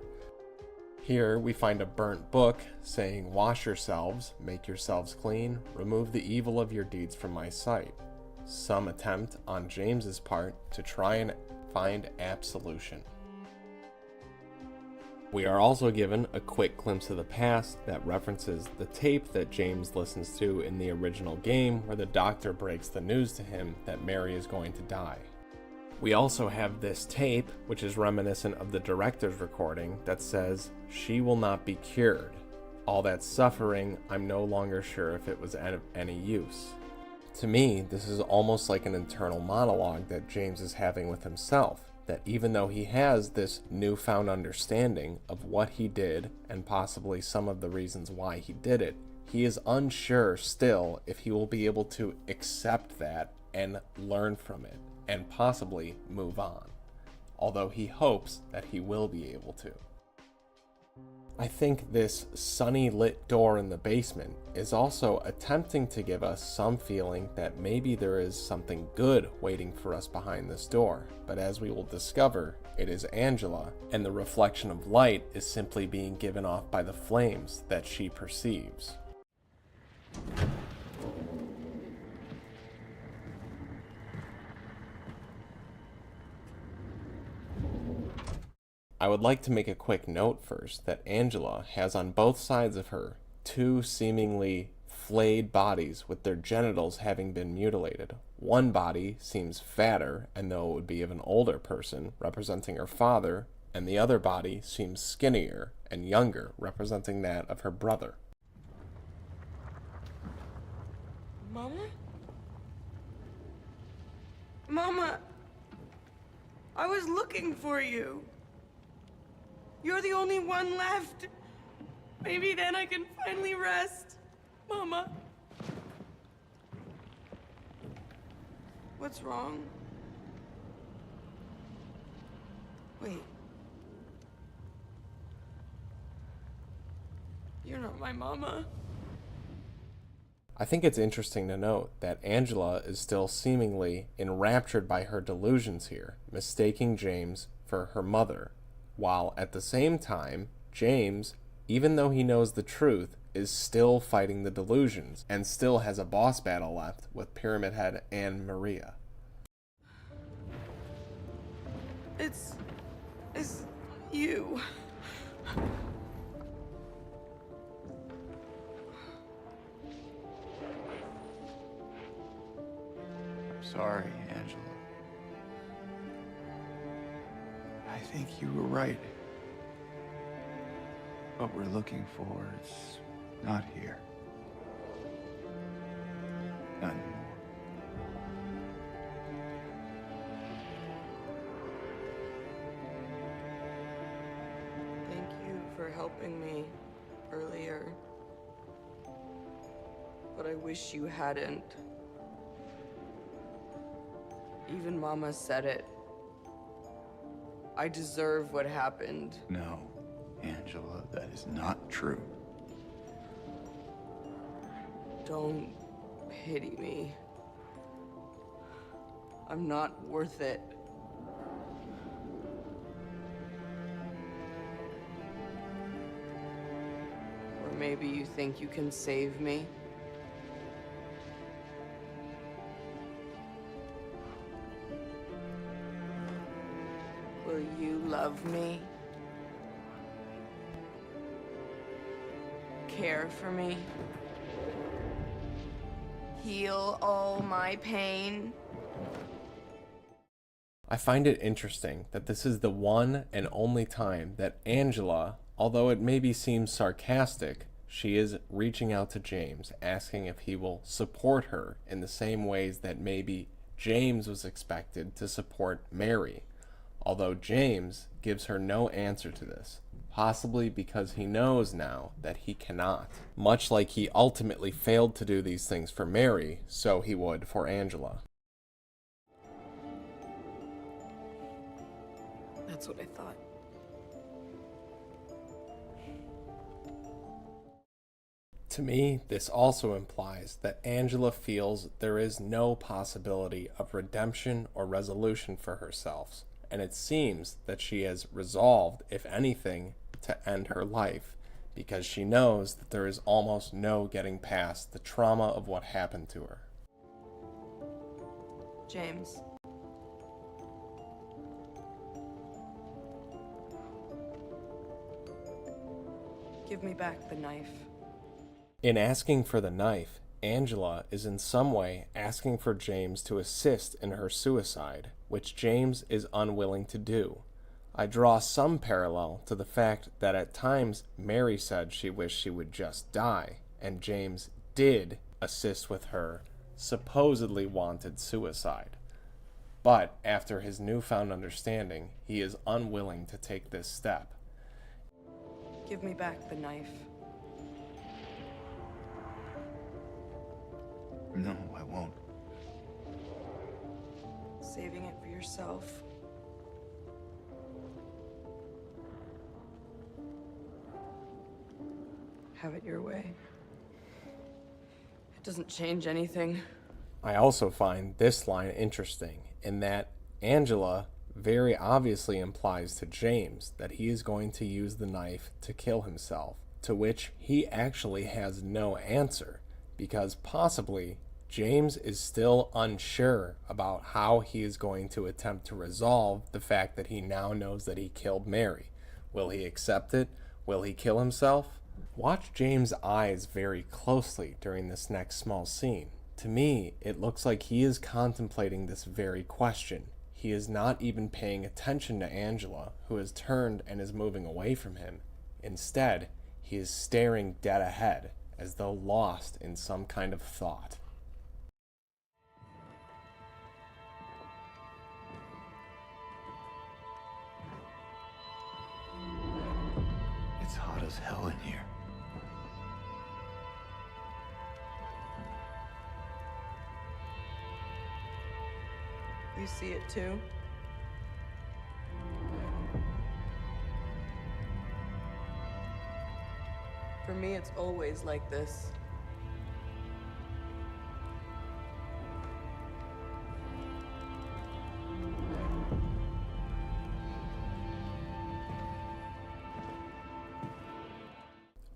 Here we find a burnt book saying, "Wash yourselves, make yourselves clean, remove the evil of your deeds from my sight." Some attempt on James's part to try and find absolution. We are also given a quick glimpse of the past that references the tape that James listens to in the original game, where the doctor breaks the news to him that Mary is going to die. We also have this tape, which is reminiscent of the director's recording, that says, "She will not be cured. All that suffering, I'm no longer sure if it was of any use." To me, this is almost like an internal monologue that James is having with himself, that even though he has this newfound understanding of what he did and possibly some of the reasons why he did it, he is unsure still if he will be able to accept that and learn from it and possibly move on, although he hopes that he will be able to. I think this sunny lit door in the basement is also attempting to give us some feeling that maybe there is something good waiting for us behind this door, but as we will discover, it is Angela, and the reflection of light is simply being given off by the flames that she perceives. I would like to make a quick note first that Angela has on both sides of her two seemingly flayed bodies with their genitals having been mutilated. One body seems fatter, and though it would be of an older person, representing her father, and the other body seems skinnier and younger, representing that of her brother. Mama? Mama! I was looking for you. You're the only one left. Maybe then I can finally rest. Mama. What's wrong? Wait. You're not my mama. I think it's interesting to note that Angela is still seemingly enraptured by her delusions here, mistaking James for her mother, while at the same time, James, even though he knows the truth, is still fighting the delusions and still has a boss battle left with Pyramid Head and Maria. It's you. Sorry, Angela. I think you were right. What we're looking for is not here. Not anymore. Thank you for helping me earlier. But I wish you hadn't. Even Mama said it. I deserve what happened. No, Angela, that is not true. Don't pity me. I'm not worth it. Or maybe you think you can save me? Will you love me? Care for me? Heal all my pain? I find it interesting that this is the one and only time that Angela, although it maybe seems sarcastic, she is reaching out to James, asking if he will support her in the same ways that maybe James was expected to support Mary. Although James gives her no answer to this, possibly because he knows now that he cannot. Much like he ultimately failed to do these things for Mary, so he would for Angela. That's what I thought. To me, this also implies that Angela feels there is no possibility of redemption or resolution for herself, and it seems that she has resolved, if anything, to end her life, because she knows that there is almost no getting past the trauma of what happened to her. James. Give me back the knife. In asking for the knife, Angela is in some way asking for James to assist in her suicide, which James is unwilling to do. I draw some parallel to the fact that at times Mary said she wished she would just die, and James did assist with her supposedly wanted suicide. But after his newfound understanding, he is unwilling to take this step. Give me back the knife. No, I won't. Saving it for yourself. Have it your way. It doesn't change anything. I also find this line interesting in that Angela very obviously implies to James that he is going to use the knife to kill himself, to which he actually has no answer, because possibly James is still unsure about how he is going to attempt to resolve the fact that he now knows that he killed Mary. Will he accept it? Will he kill himself? Watch James' eyes very closely during this next small scene. To me, it looks like he is contemplating this very question. He is not even paying attention to Angela, who has turned and is moving away from him. Instead, he is staring dead ahead, as though lost in some kind of thought. It's hot as hell in here. You see it too? For me, it's always like this.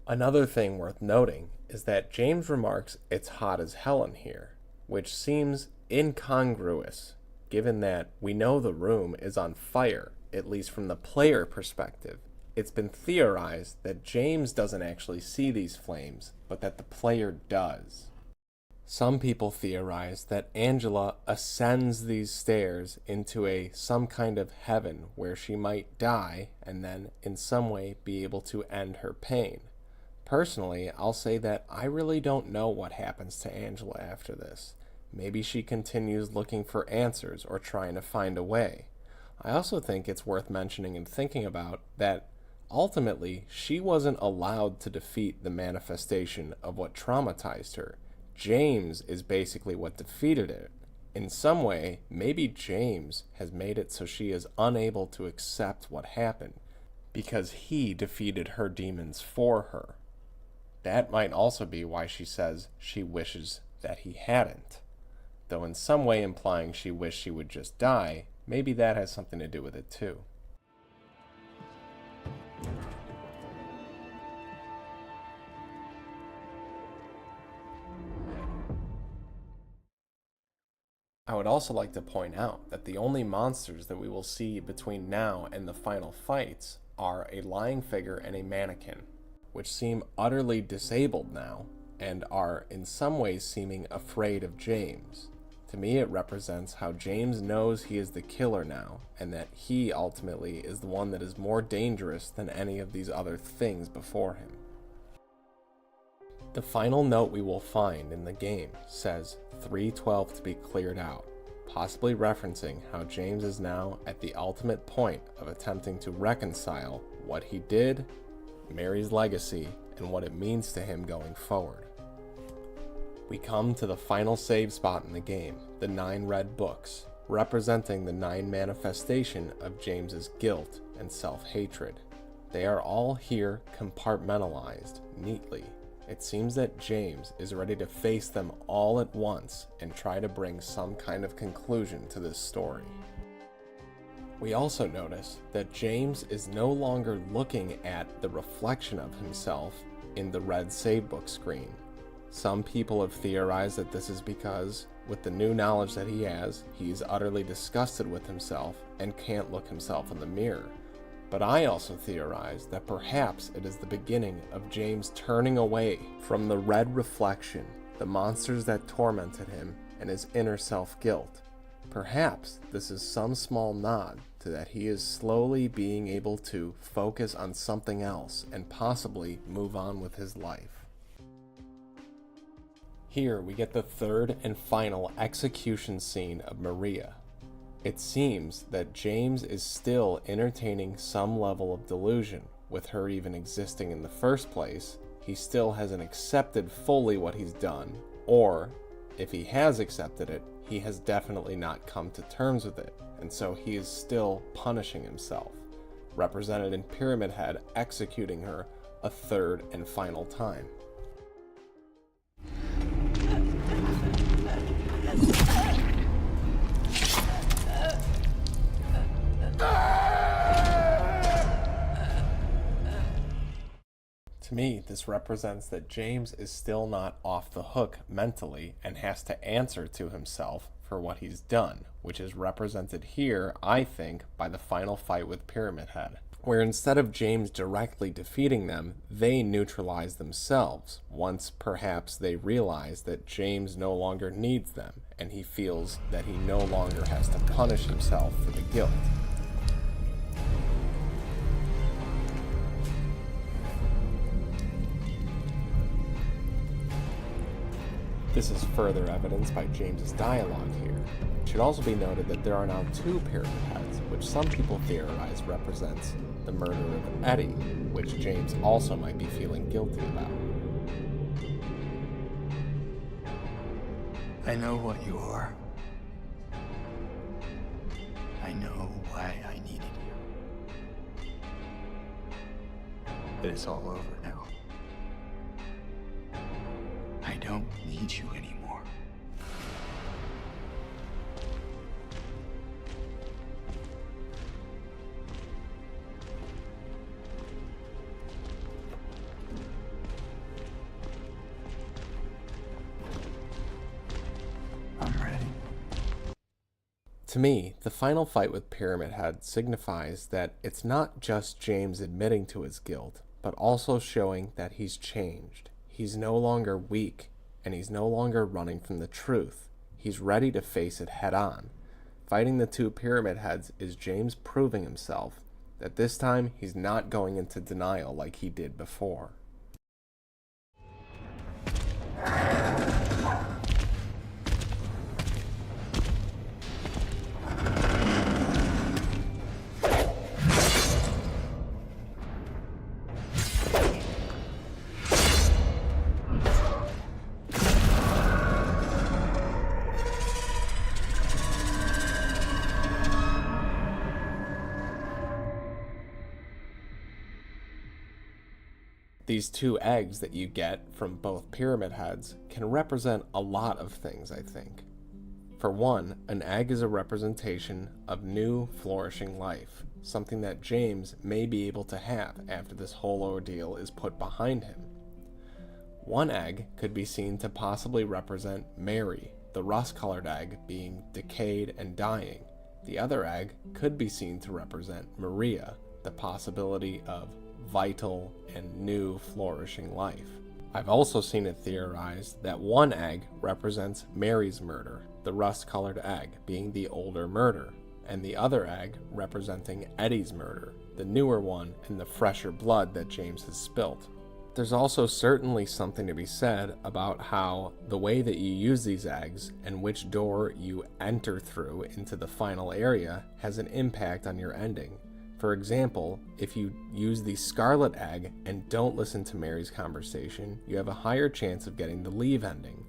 Another thing worth noting is that James remarks it's hot as hell in here, which seems incongruous, given that we know the room is on fire, at least from the player perspective. It's been theorized that James doesn't actually see these flames, but that the player does. Some people theorize that Angela ascends these stairs into some kind of heaven where she might die and then in some way be able to end her pain. Personally, I'll say that I really don't know what happens to Angela after this. Maybe she continues looking for answers or trying to find a way. I also think it's worth mentioning and thinking about that ultimately she wasn't allowed to defeat the manifestation of what traumatized her. James is basically what defeated it. In some way, maybe James has made it so she is unable to accept what happened because he defeated her demons for her. That might also be why she says she wishes that he hadn't. Though in some way implying she wished she would just die, maybe that has something to do with it too. I would also like to point out that the only monsters that we will see between now and the final fights are a lying figure and a mannequin, which seem utterly disabled now and are in some ways seeming afraid of James. To me, it represents how James knows he is the killer now, and that he ultimately is the one that is more dangerous than any of these other things before him. The final note we will find in the game says 312 to be cleared out, possibly referencing how James is now at the ultimate point of attempting to reconcile what he did, Mary's legacy, and what it means to him going forward. We come to the final save spot in the game, the 9 red books, representing the 9 manifestation of James's guilt and self-hatred. They are all here compartmentalized neatly. It seems that James is ready to face them all at once and try to bring some kind of conclusion to this story. We also notice that James is no longer looking at the reflection of himself in the red save book screen. Some people have theorized that this is because, with the new knowledge that he has, he's utterly disgusted with himself and can't look himself in the mirror. But I also theorize that perhaps it is the beginning of James turning away from the red reflection, the monsters that tormented him, and his inner self-guilt. Perhaps this is some small nod to that he is slowly being able to focus on something else and possibly move on with his life. Here we get the third and final execution scene of Maria. It seems that James is still entertaining some level of delusion. With her even existing in the first place, he still hasn't accepted fully what he's done, or, if he has accepted it, he has definitely not come to terms with it, and so he is still punishing himself, represented in Pyramid Head executing her a third and final time. To me, this represents that James is still not off the hook mentally and has to answer to himself for what he's done, which is represented here, I think, by the final fight with Pyramid Head, where instead of James directly defeating them, they neutralize themselves once perhaps they realize that James no longer needs them and he feels that he no longer has to punish himself for the guilt. This is further evidenced by James's dialogue here. It should also be noted that there are now two Pyramid Heads, which some people theorize represents the murder of Eddie, which James also might be feeling guilty about. I know what you are. I know why I needed you. But it's all over now. I don't need you anymore. I'm ready. To me, the final fight with Pyramid Head signifies that it's not just James admitting to his guilt, but also showing that he's changed. He's no longer weak, and he's no longer running from the truth. He's ready to face it head on. Fighting the two Pyramid Heads is James proving himself that this time he's not going into denial like he did before. These two eggs that you get from both Pyramid Heads can represent a lot of things, I think. For one, an egg is a representation of new, flourishing life, something that James may be able to have after this whole ordeal is put behind him. One egg could be seen to possibly represent Mary, the rust-colored egg being decayed and dying. The other egg could be seen to represent Maria, the possibility of vital and new flourishing life. I've also seen it theorized that one egg represents Mary's murder, the rust-colored egg being the older murder, and the other egg representing Eddie's murder, the newer one and the fresher blood that James has spilt. There's also certainly something to be said about how the way that you use these eggs and which door you enter through into the final area has an impact on your ending. For example, if you use the scarlet egg and don't listen to Mary's conversation, you have a higher chance of getting the leave ending.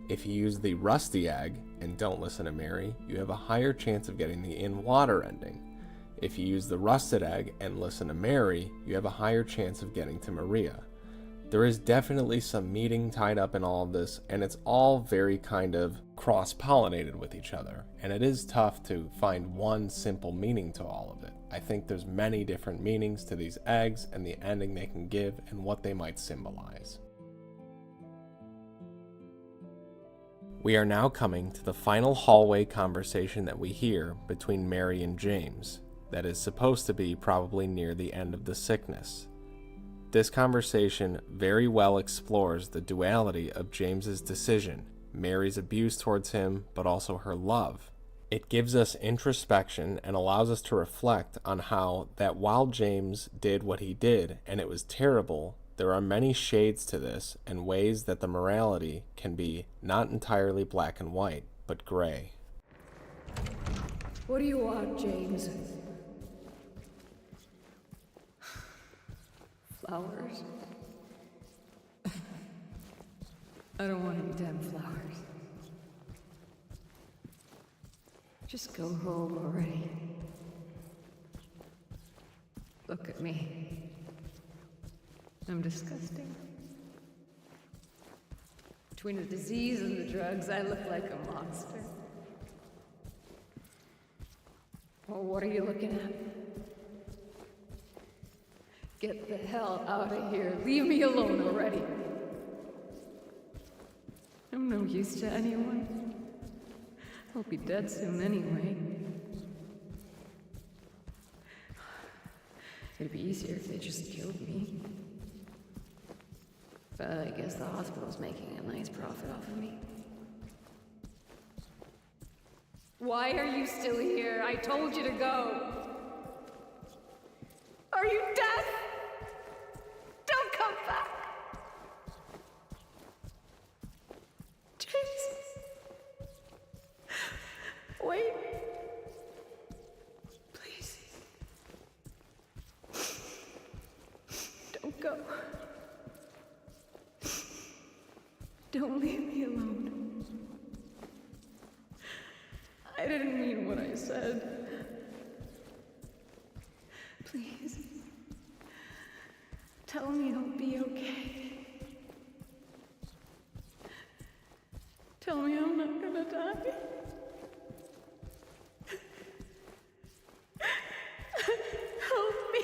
If you use the rusty egg and don't listen to Mary, you have a higher chance of getting the in water ending. If you use the rusted egg and listen to Mary, you have a higher chance of getting to Maria. There is definitely some meaning tied up in all of this, and it's all very kind of cross-pollinated with each other, and it is tough to find one simple meaning to all of it. I think there's many different meanings to these eggs and the ending they can give and what they might symbolize. We are now coming to the final hallway conversation that we hear between Mary and James, that is supposed to be probably near the end of the sickness. This conversation very well explores the duality of James's decision, Mary's abuse towards him, but also her love. It gives us introspection and allows us to reflect on how that while James did what he did, and it was terrible, There are many shades to this and ways that the morality can be not entirely black and white, but gray. What do you want, James? Flowers. I don't want any damn flowers. Just go home already. Look at me. I'm disgusting. Between the disease and the drugs, I look like a monster. Well, what are you looking at? Get the hell out of here. Leave me alone already. I'm no use to anyone. I'll be dead soon anyway. It'd be easier if they just killed me. But I guess the hospital's making a nice profit off of me. Why are you still here? I told you to go. Are you deaf? Don't come back. Jesus. Wait. Please. Don't go. Don't leave me alone. I didn't mean what I said. Please. Tell me I'll be okay. Tell me I'm not gonna die. Help me.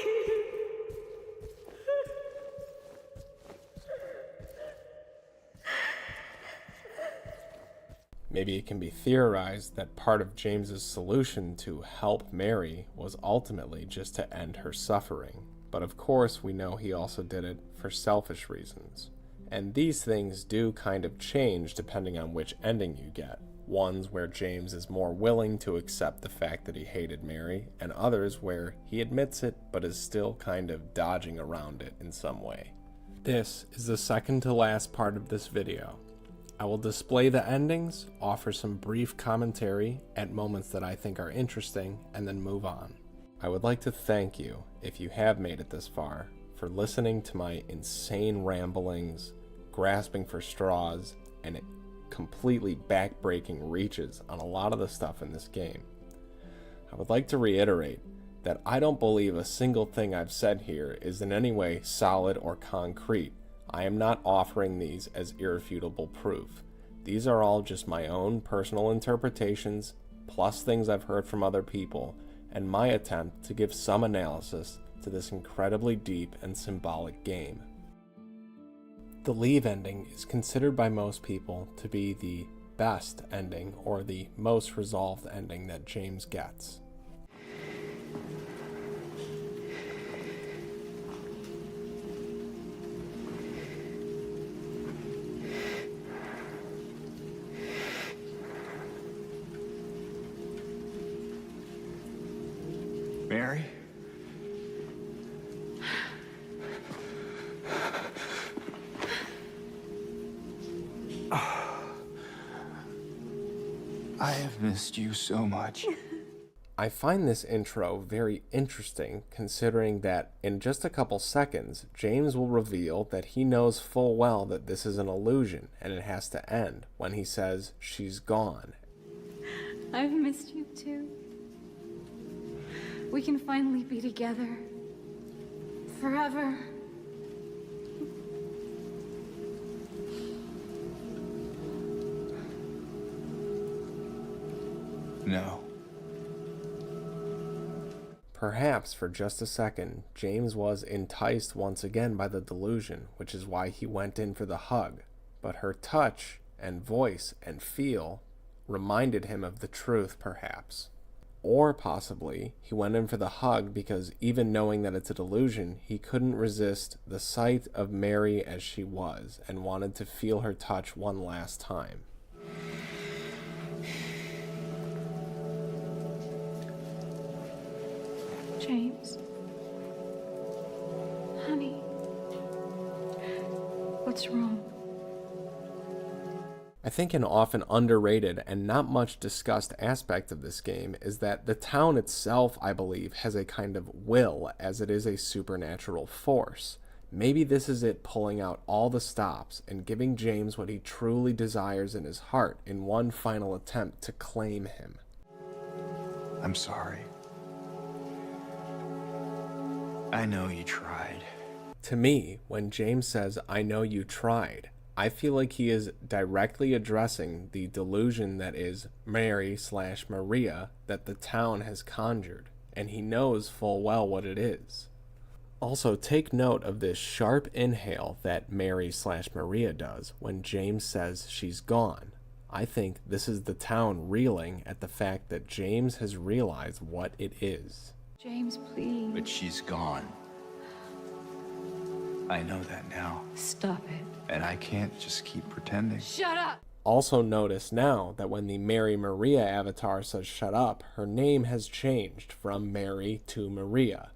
Maybe it can be theorized that part of James's solution to help Mary was ultimately just to end her suffering. But of course, we know he also did it for selfish reasons. And these things do kind of change depending on which ending you get. Ones where James is more willing to accept the fact that he hated Mary, and others where he admits it but is still kind of dodging around it in some way. This is the second to last part of this video. I will display the endings, offer some brief commentary at moments that I think are interesting, and then move on. I would like to thank you, if you have made it this far, for listening to my insane ramblings, grasping for straws, and completely back-breaking reaches on a lot of the stuff in this game. I would like to reiterate that I don't believe a single thing I've said here is in any way solid or concrete. I am not offering these as irrefutable proof. These are all just my own personal interpretations, plus things I've heard from other people, and my attempt to give some analysis to this incredibly deep and symbolic game. The leave ending is considered by most people to be the best ending or the most resolved ending that James gets. Mary? I have missed you so much. I find this intro very interesting, considering that in just a couple seconds, James will reveal that he knows full well that this is an illusion and it has to end when he says she's gone. I've missed you too. We can finally be together. Forever. No. Perhaps for just a second, James was enticed once again by the delusion, which is why he went in for the hug. But her touch and voice and feel reminded him of the truth, perhaps. Or possibly he went in for the hug because even knowing that it's a delusion, he couldn't resist the sight of Mary as she was and wanted to feel her touch one last time. James. Honey. What's wrong? I think an often underrated and not much discussed aspect of this game is that the town itself, I believe, has a kind of will as it is a supernatural force. Maybe this is it pulling out all the stops and giving James what he truly desires in his heart in one final attempt to claim him. I'm sorry. I know you tried. To me, when James says, "I know you tried," I feel like he is directly addressing the delusion that is Mary/Maria that the town has conjured, and he knows full well what it is. Also, take note of this sharp inhale that Mary/Maria does when James says she's gone. I think this is the town reeling at the fact that James has realized what it is. James, please. But she's gone. I know that now. Stop it. And I can't just keep pretending. Shut up! Also notice now that when the Mary Maria avatar says shut up, her name has changed from Mary to Maria.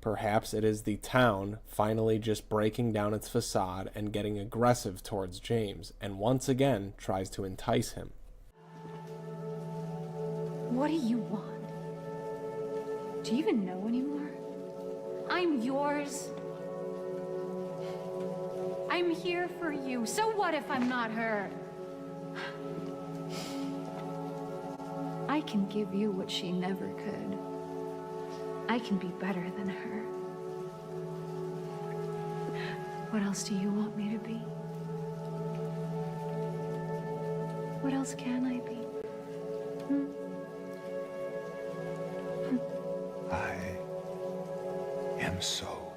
Perhaps it is the town finally just breaking down its facade and getting aggressive towards James, and once again tries to entice him. What do you want? Do you even know anymore? I'm yours. I'm here for you. So what if I'm not her? I can give you what she never could. I can be better than her. What else do you want me to be? What else can I be? I am so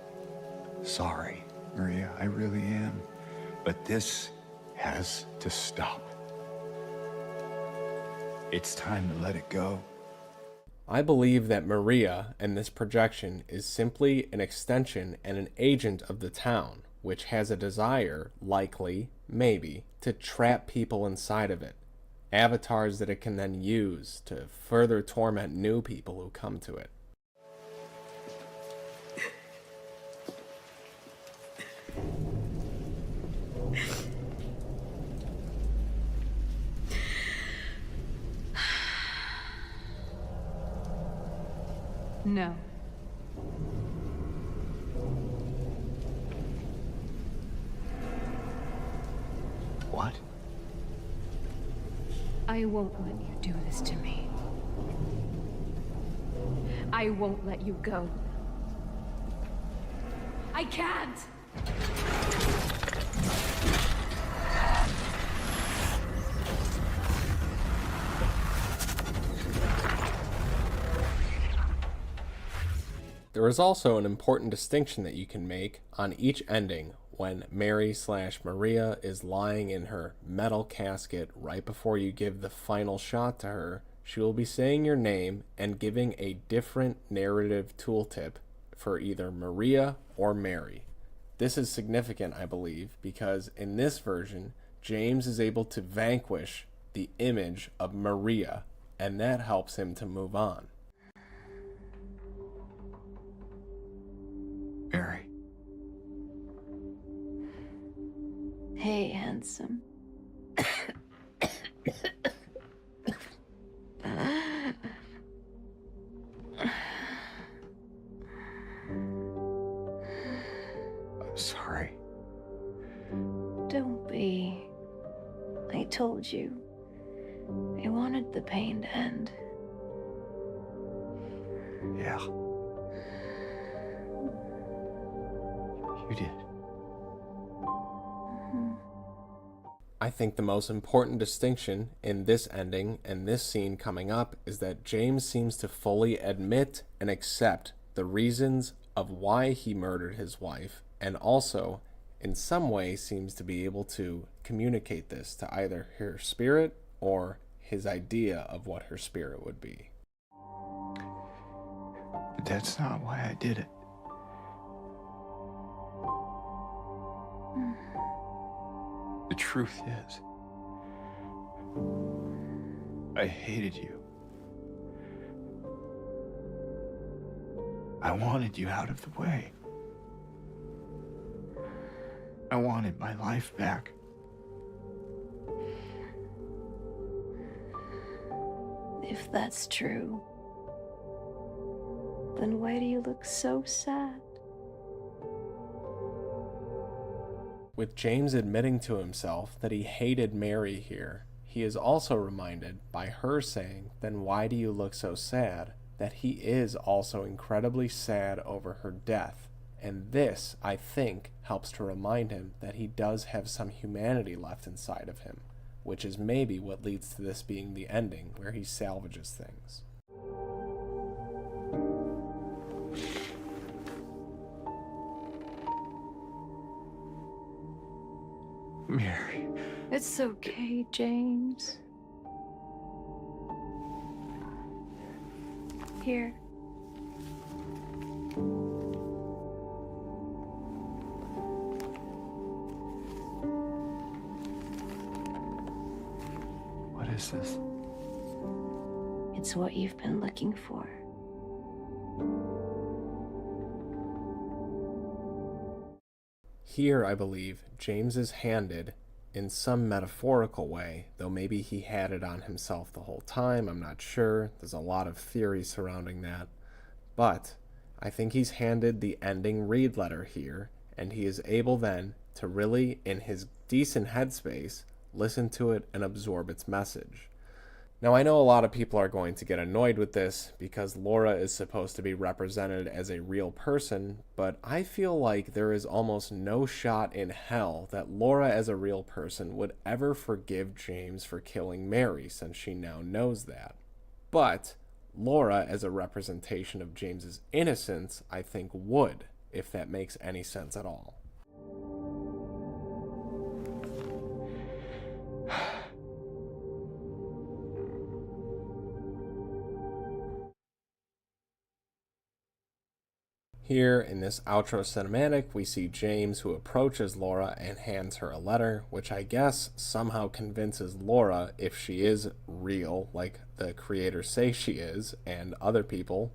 sorry, Maria. I really am. But this has to stop. It's time to let it go. I believe that Maria and this projection is simply an extension and an agent of the town, which has a desire, likely, maybe, to trap people inside of it. Avatars that it can then use to further torment new people who come to it. No. What? I won't let you do this to me. I won't let you go. I can't! There is also an important distinction that you can make on each ending when Mary/Maria is lying in her metal casket right before you give the final shot to her. She will be saying your name and giving a different narrative tooltip for either Maria or Mary. This is significant, I believe, because in this version, James is able to vanquish the image of Maria, and that helps him to move on. Mary. Hey, handsome. I'm sorry. Don't be. I told you. I wanted the pain to end. Yeah. You did. I think the most important distinction in this ending and this scene coming up is that James seems to fully admit and accept the reasons of why he murdered his wife, and also in some way seems to be able to communicate this to either her spirit or his idea of what her spirit would be. But that's not why I did it. The truth is, I hated you. I wanted you out of the way. I wanted my life back. If that's true, then why do you look so sad? With James admitting to himself that he hated Mary here, he is also reminded by her saying, "Then why do you look so sad?" that he is also incredibly sad over her death. And this, I think, helps to remind him that he does have some humanity left inside of him, which is maybe what leads to this being the ending where he salvages things. Mary. It's okay, James. Here. What is this? It's what you've been looking for. Here, I believe, James is handed, in some metaphorical way, though maybe he had it on himself the whole time, I'm not sure. There's a lot of theory surrounding that. But I think he's handed the ending read letter here, and he is able then to really, in his decent headspace, listen to it and absorb its message. Now, I know a lot of people are going to get annoyed with this because Laura is supposed to be represented as a real person, but I feel like there is almost no shot in hell that Laura as a real person would ever forgive James for killing Mary, since she now knows that. But Laura as a representation of James's innocence, I think would, if that makes any sense at all. Here in this outro cinematic, we see James, who approaches Laura and hands her a letter, which I guess somehow convinces Laura, if she is real, like the creators say she is, and other people,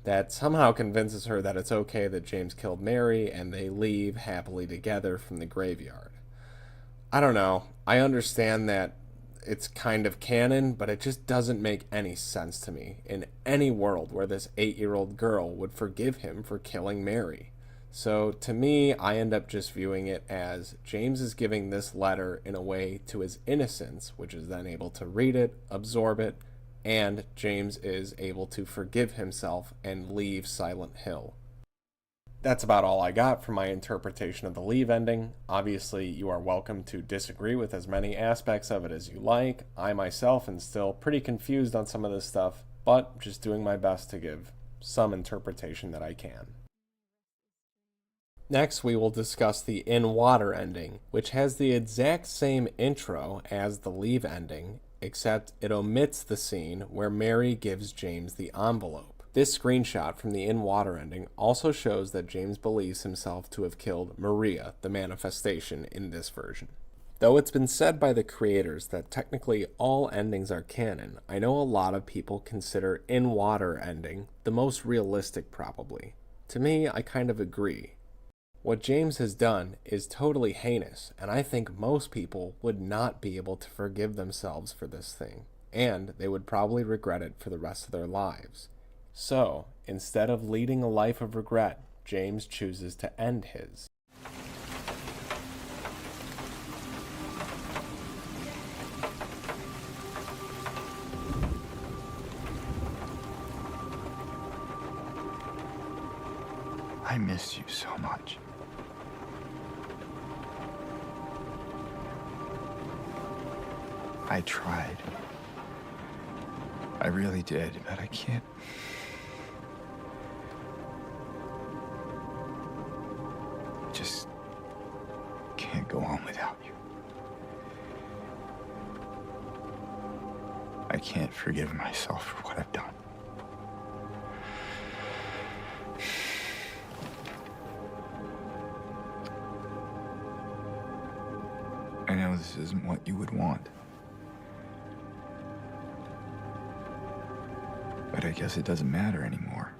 that somehow convinces her that it's okay that James killed Mary, and they leave happily together from the graveyard. I don't know. I understand that it's kind of canon, but it just doesn't make any sense to me in any world where this 8-year-old girl would forgive him for killing Mary. So to me, I end up just viewing it as James is giving this letter in a way to his innocence, which is then able to read it, absorb it, and James is able to forgive himself and leave Silent Hill. That's about all I got for my interpretation of the Leave ending. Obviously, you are welcome to disagree with as many aspects of it as you like. I myself am still pretty confused on some of this stuff, but just doing my best to give some interpretation that I can. Next, we will discuss the In Water ending, which has the exact same intro as the Leave ending, except it omits the scene where Mary gives James the envelope. This screenshot from the In Water ending also shows that James believes himself to have killed Maria, the manifestation, in this version. Though it's been said by the creators that technically all endings are canon, I know a lot of people consider In Water ending the most realistic probably. To me, I kind of agree. What James has done is totally heinous, and I think most people would not be able to forgive themselves for this thing, and they would probably regret it for the rest of their lives. So, instead of leading a life of regret, James chooses to end his. I miss you so much. I tried. I really did, but I can't. Just can't go on without you. I can't forgive myself for what I've done. I know this isn't what you would want. But I guess it doesn't matter anymore.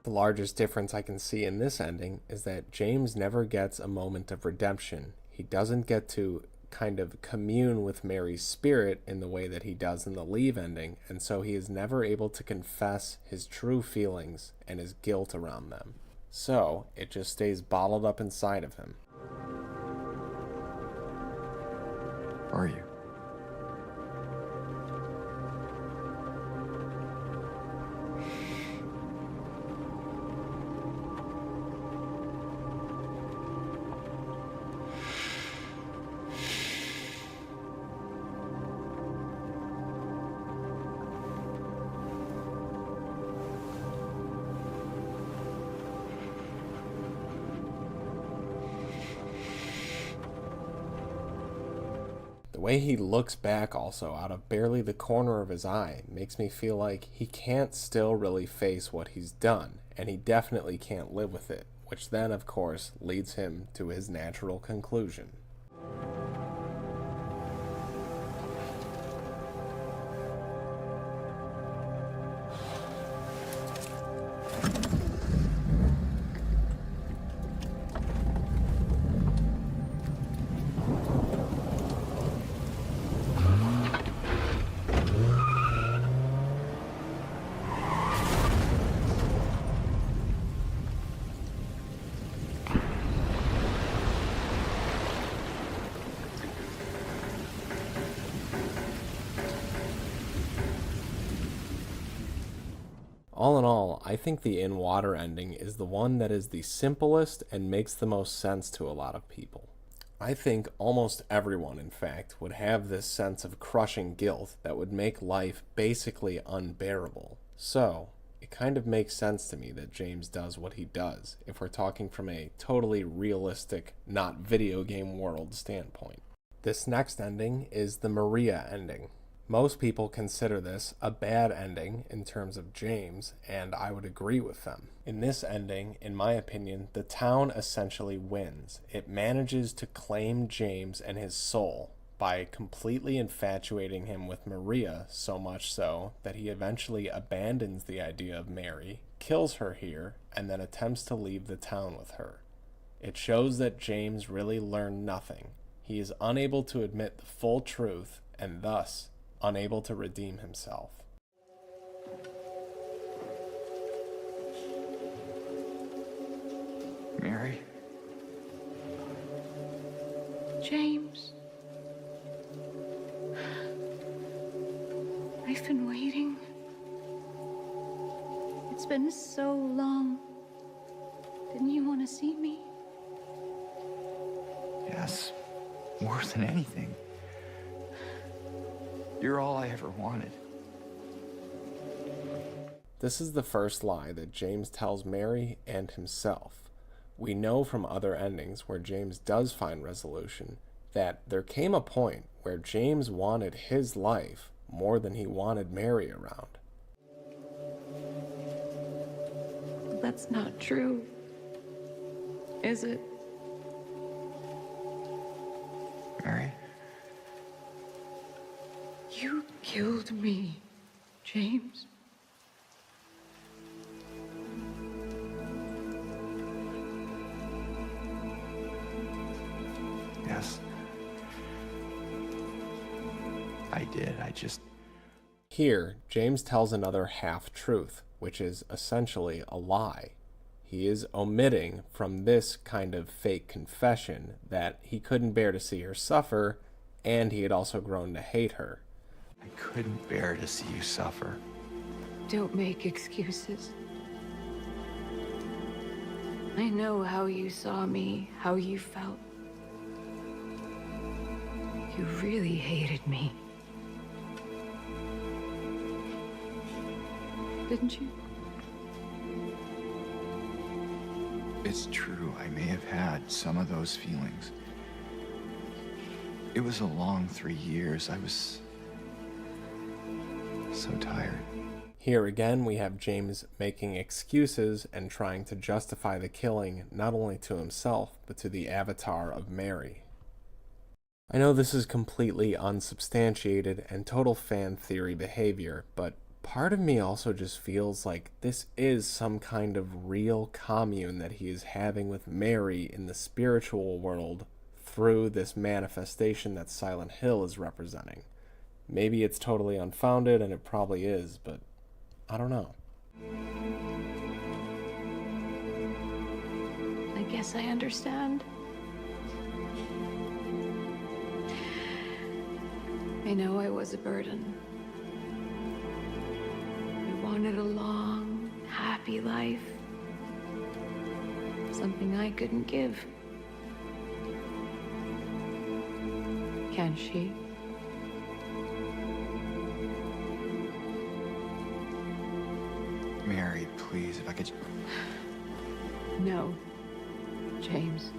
The largest difference I can see in this ending is that James never gets a moment of redemption. He doesn't get to kind of commune with Mary's spirit in the way that he does in the Leave ending, and so he is never able to confess his true feelings and his guilt around them. So it just stays bottled up inside of him. Are you? The way he looks back also out of barely the corner of his eye makes me feel like he can't still really face what he's done, and he definitely can't live with it, which then of course leads him to his natural conclusion. All in all, I think the in-water ending is the one that is the simplest and makes the most sense to a lot of people. I think almost everyone, in fact, would have this sense of crushing guilt that would make life basically unbearable. So, it kind of makes sense to me that James does what he does, if we're talking from a totally realistic, not video game world standpoint. This next ending is the Maria ending. Most people consider this a bad ending in terms of James, and I would agree with them. In this ending, in my opinion, the town essentially wins. It manages to claim James and his soul by completely infatuating him with Maria, so much so that he eventually abandons the idea of Mary, kills her here, and then attempts to leave the town with her. It shows that James really learned nothing. He is unable to admit the full truth, and thus unable to redeem himself. Mary? James. I've been waiting. It's been so long. Didn't you want to see me? Yes, more than anything. You're all I ever wanted. This is the first lie that James tells Mary and himself. We know from other endings where James does find resolution that there came a point where James wanted his life more than he wanted Mary around. That's not true, is it? Mary? You killed me, James. Yes. I did. Here, James tells another half-truth, which is essentially a lie. He is omitting from this kind of fake confession that he couldn't bear to see her suffer, and he had also grown to hate her. I couldn't bear to see you suffer. Don't make excuses. I know how you saw me, how you felt. You really hated me. Didn't you? It's true, I may have had some of those feelings. It was a long 3 years. I was so tired. Here again, we have James making excuses and trying to justify the killing not only to himself, but to the avatar of Mary. I know this is completely unsubstantiated and total fan theory behavior, but part of me also just feels like this is some kind of real commune that he is having with Mary in the spiritual world through this manifestation that Silent Hill is representing. Maybe it's totally unfounded, and it probably is, but I don't know. I guess I understand. I know I was a burden. I wanted a long, happy life. Something I couldn't give. Can she? Mary, please, if I could... No, James.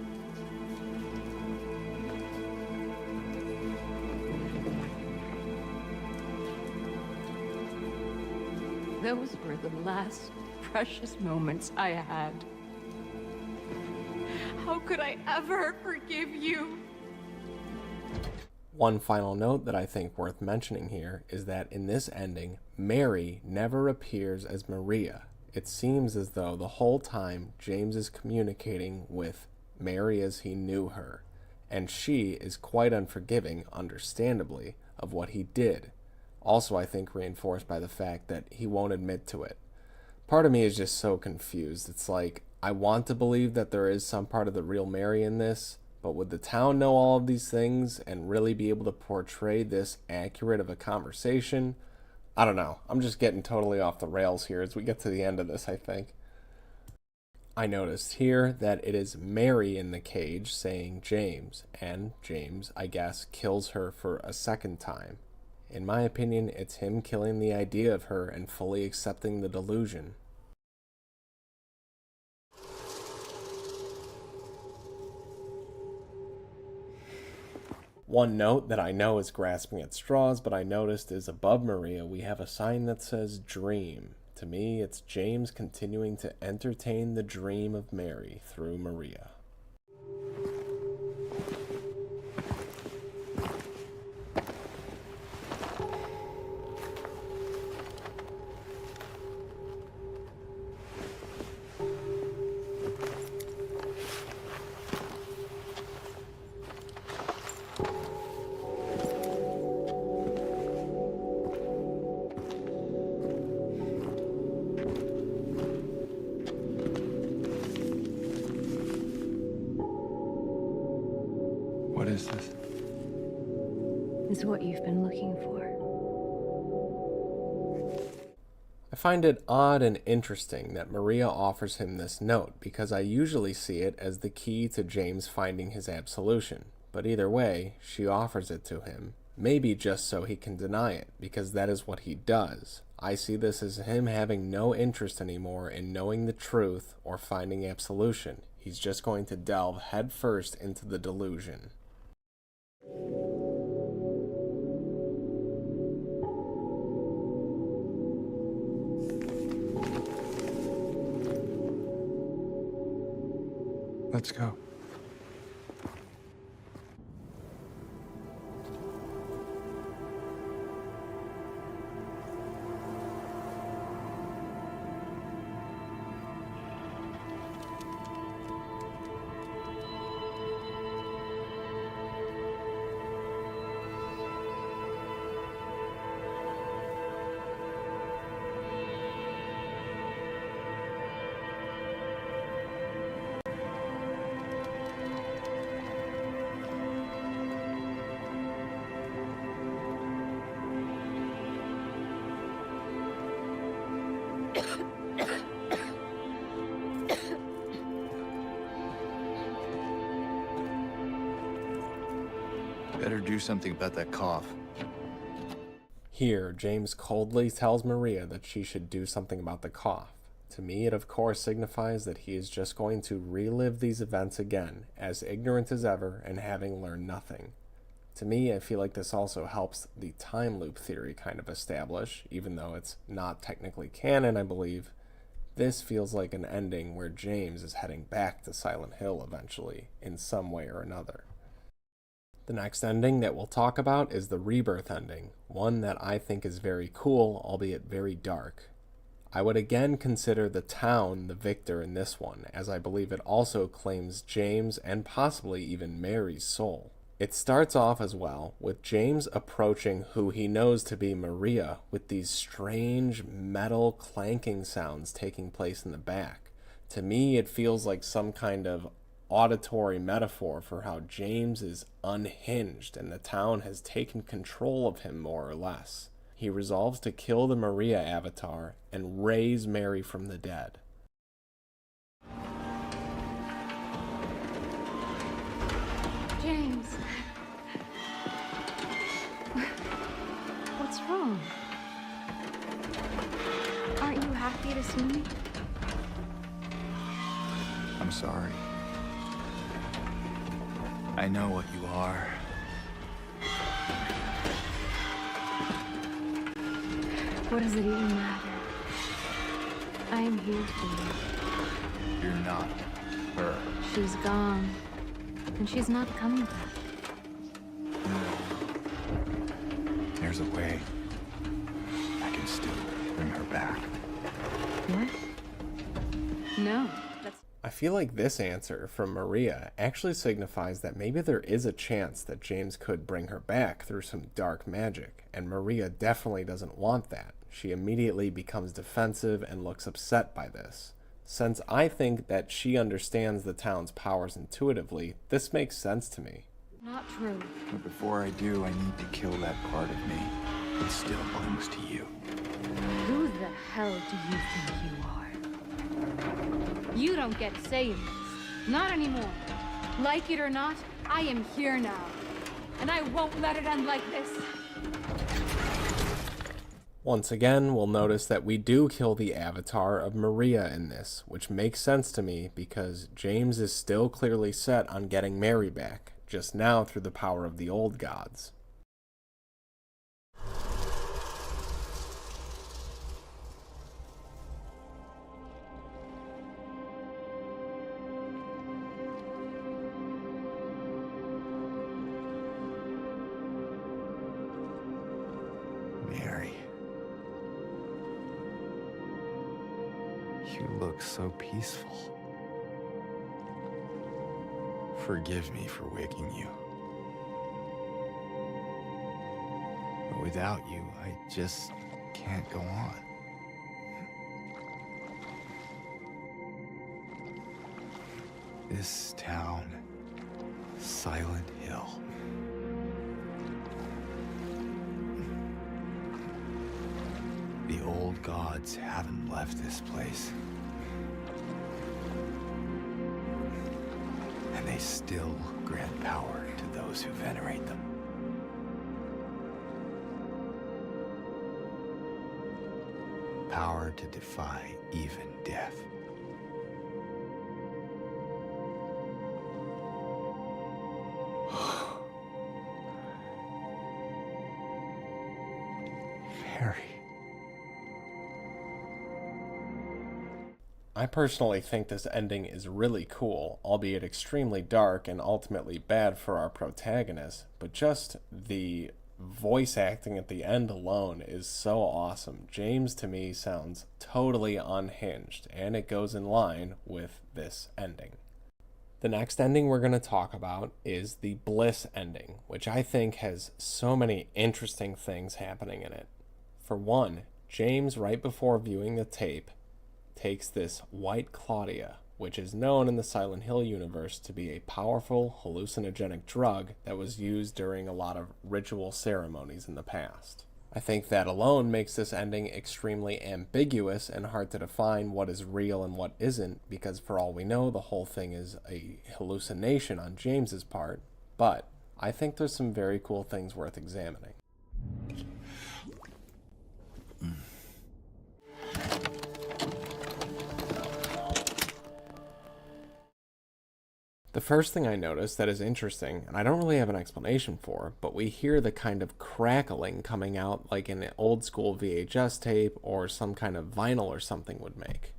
Those were the last precious moments I had. How could I ever forgive you? One final note that I think worth mentioning here is that in this ending, Mary never appears as Maria. It seems as though the whole time James is communicating with Mary as he knew her, and she is quite unforgiving, understandably, of what he did. Also, I think reinforced by the fact that he won't admit to it. Part of me is just so confused. It's like, I want to believe that there is some part of the real Mary in this, but would the town know all of these things and really be able to portray this accurate of a conversation? I don't know. I'm just getting totally off the rails here as we get to the end of this, I think. I noticed here that it is Mary in the cage saying James, and James, I guess, kills her for a second time. In my opinion, it's him killing the idea of her and fully accepting the delusion. One note that I know is grasping at straws, but I noticed is above Maria we have a sign that says Dream. To me, it's James continuing to entertain the dream of Mary through Maria. What is this? It's what you've been looking for. I find it odd and interesting that Maria offers him this note because I usually see it as the key to James finding his absolution. But either way, she offers it to him. Maybe just so he can deny it, because that is what he does. I see this as him having no interest anymore in knowing the truth or finding absolution. He's just going to delve headfirst into the delusion. Let's go. Better do something about that cough. Here, James coldly tells Maria that she should do something about the cough. To me, it of course signifies that he is just going to relive these events again, as ignorant as ever and having learned nothing. To me, I feel like this also helps the time loop theory kind of establish, even though it's not technically canon, I believe. This feels like an ending where James is heading back to Silent Hill eventually, in some way or another. The next ending that we'll talk about is the rebirth ending, one that I think is very cool, albeit very dark. I would again consider the town the victor in this one, as I believe it also claims James and possibly even Mary's soul. It starts off as well with James approaching who he knows to be Maria with these strange metal clanking sounds taking place in the back. To me, it feels like some kind of auditory metaphor for how James is unhinged and the town has taken control of him more or less. He resolves to kill the Maria avatar and raise Mary from the dead. James. What's wrong? Aren't you happy to see me? I'm sorry. I know what you are. What does it even matter? I am here for you. You're not her. She's gone. And she's not coming back. There's a way. I can still bring her back. What? No. I feel like this answer from Maria actually signifies that maybe there is a chance that James could bring her back through some dark magic, and Maria definitely doesn't want that. She immediately becomes defensive and looks upset by this. Since I think that she understands the town's powers intuitively, this makes sense to me. Not true. But before I do, I need to kill that part of me that still clings to you. Who the hell do you think you are? You don't get saying this. Not anymore. Like it or not, I am here now. And I won't let it end like this. Once again, we'll notice that we do kill the avatar of Maria in this, which makes sense to me because James is still clearly set on getting Mary back, just now through the power of the old gods. Mary. You look so peaceful. Forgive me for waking you. But without you, I just can't go on. This town, Silent Hill. The old gods haven't left this place. And they still grant power to those who venerate them. Power to defy even death. Mary. I personally think this ending is really cool, albeit extremely dark and ultimately bad for our protagonist, but just the voice acting at the end alone is so awesome. James to me sounds totally unhinged, and it goes in line with this ending. The next ending we're going to talk about is the Bliss ending, which I think has so many interesting things happening in it. For one, James, right before viewing the tape, takes this White Claudia, which is known in the Silent Hill universe to be a powerful hallucinogenic drug that was used during a lot of ritual ceremonies in the past. I think that alone makes this ending extremely ambiguous and hard to define what is real and what isn't, because for all we know, the whole thing is a hallucination on James's part, but I think there's some very cool things worth examining. The first thing I noticed that is interesting, and I don't really have an explanation for, but we hear the kind of crackling coming out like an old school VHS tape or some kind of vinyl or something would make.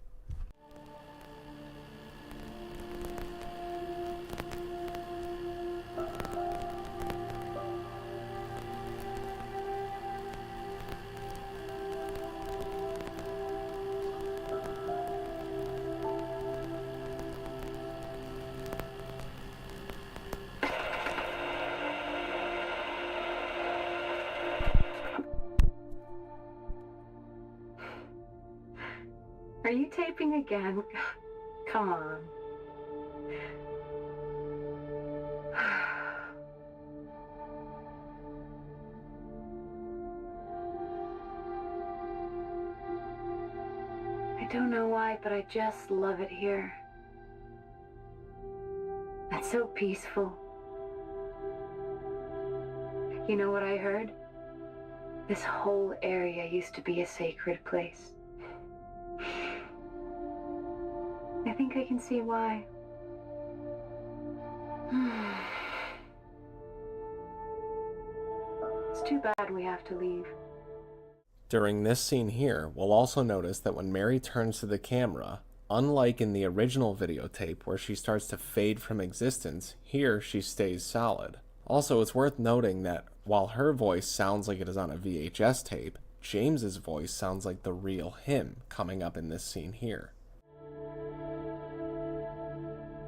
Are you taping again? Come on. I don't know why, but I just love it here. It's so peaceful. You know what I heard? This whole area used to be a sacred place. I think I can see why. It's too bad we have to leave. During this scene here, we'll also notice that when Mary turns to the camera, unlike in the original videotape where she starts to fade from existence, here she stays solid. Also, it's worth noting that while her voice sounds like it is on a VHS tape, James's voice sounds like the real him coming up in this scene here.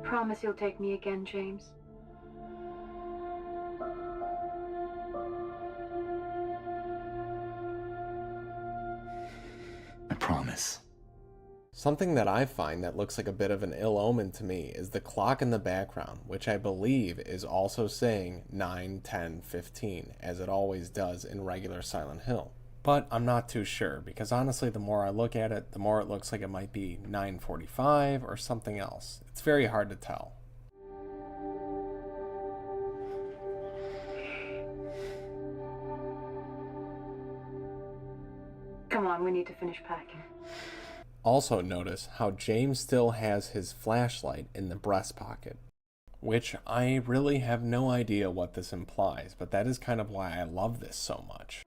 Promise you'll take me again, James. I promise. Something that I find that looks like a bit of an ill omen to me is the clock in the background, which I believe is also saying 9, 10, 15, as it always does in regular Silent Hill. But I'm not too sure, because honestly the more I look at it, the more it looks like it might be 9:45 or something else. It's very hard to tell. Come on, we need to finish packing. Also notice how James still has his flashlight in the breast pocket, which I really have no idea what this implies, but that is kind of why I love this so much.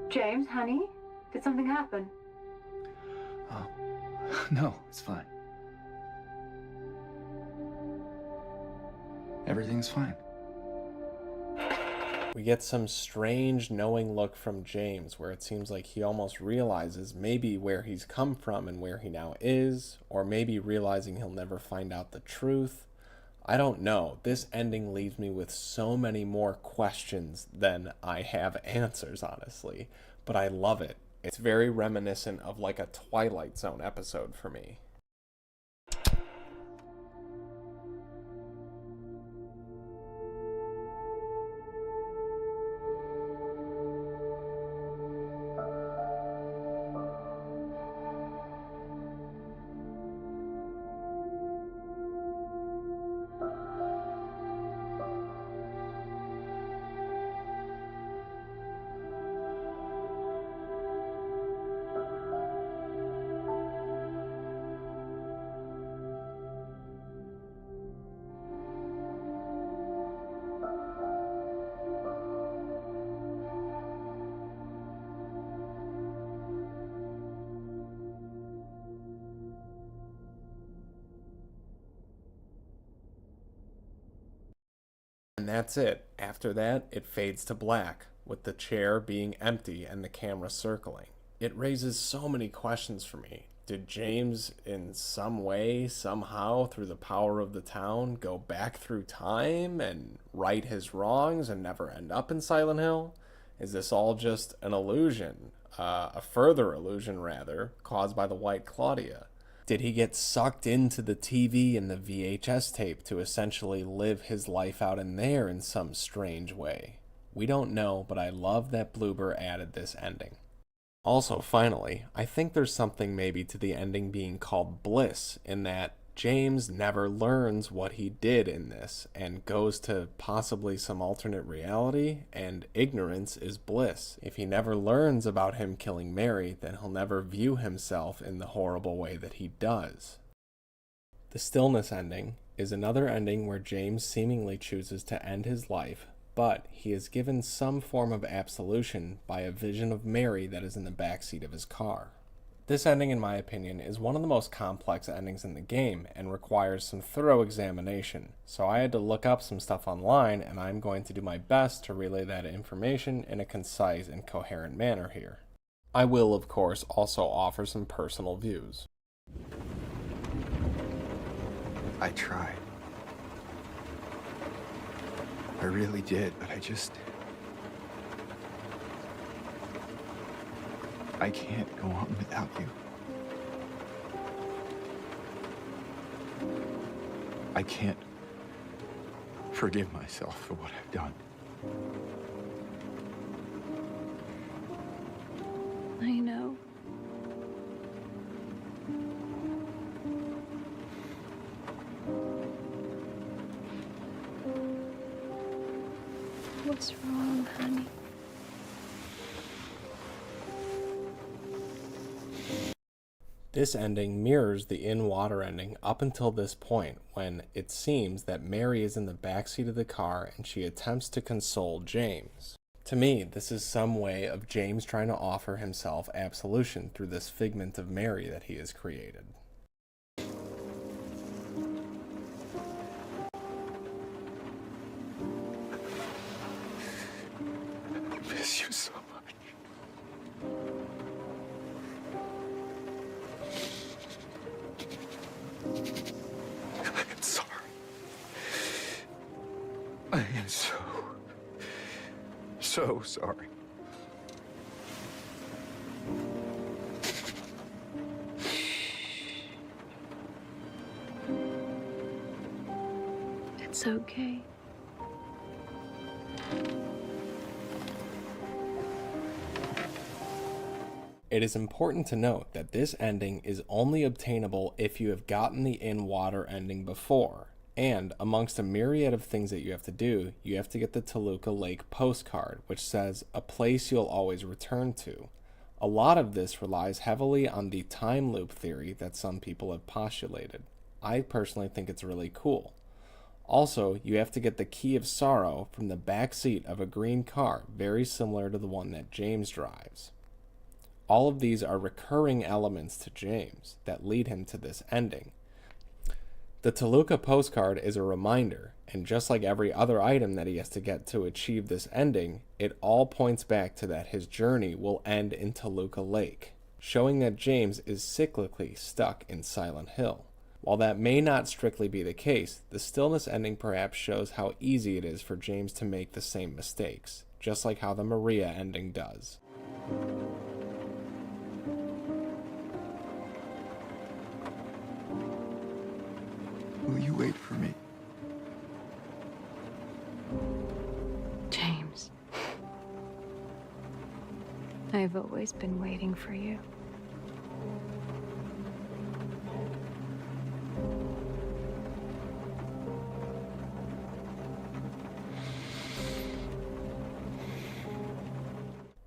James, honey, did something happen? Oh, no, it's fine. Everything's fine. We get some strange knowing look from James where it seems like he almost realizes maybe where he's come from and where he now is, or maybe realizing he'll never find out the truth. I don't know. This ending leaves me with so many more questions than I have answers, honestly. But I love it. It's very reminiscent of like a Twilight Zone episode for me. And that's it. After that, it fades to black, with the chair being empty and the camera circling. It raises so many questions for me. Did James, in some way, somehow, through the power of the town, go back through time and right his wrongs and never end up in Silent Hill? Is this all just an illusion? A further illusion, rather, caused by the White Claudia? Did he get sucked into the TV and the VHS tape to essentially live his life out in there in some strange way? We don't know, but I love that Bloober added this ending. Also, finally, I think there's something maybe to the ending being called bliss, in that James never learns what he did in this and goes to possibly some alternate reality, and ignorance is bliss. If he never learns about him killing Mary, then he'll never view himself in the horrible way that he does. The stillness ending is another ending where James seemingly chooses to end his life, but he is given some form of absolution by a vision of Mary that is in the backseat of his car. This ending, in my opinion, is one of the most complex endings in the game and requires some thorough examination, so I had to look up some stuff online, and I'm going to do my best to relay that information in a concise and coherent manner here. I will, of course, also offer some personal views. I tried. I really did, but I can't go on without you. I can't forgive myself for what I've done. I know. What's wrong, honey? This ending mirrors the in-water ending up until this point, when it seems that Mary is in the backseat of the car and she attempts to console James. To me, this is some way of James trying to offer himself absolution through this figment of Mary that he has created. I miss you so much. I am sorry. I am so sorry. It's okay. It is important to note that this ending is only obtainable if you have gotten the in-water ending before, and amongst a myriad of things that you have to do, you have to get the Toluca Lake postcard, which says, "A place you'll always return to." A lot of this relies heavily on the time loop theory that some people have postulated. I personally think it's really cool. Also, you have to get the Key of Sorrow from the back seat of a green car, very similar to the one that James drives. All of these are recurring elements to James that lead him to this ending. The Toluca postcard is a reminder, and just like every other item that he has to get to achieve this ending, it all points back to that his journey will end in Toluca Lake, showing that James is cyclically stuck in Silent Hill. While that may not strictly be the case, the Stillness ending perhaps shows how easy it is for James to make the same mistakes, just like how the Maria ending does. Will you wait for me? James. I've always been waiting for you.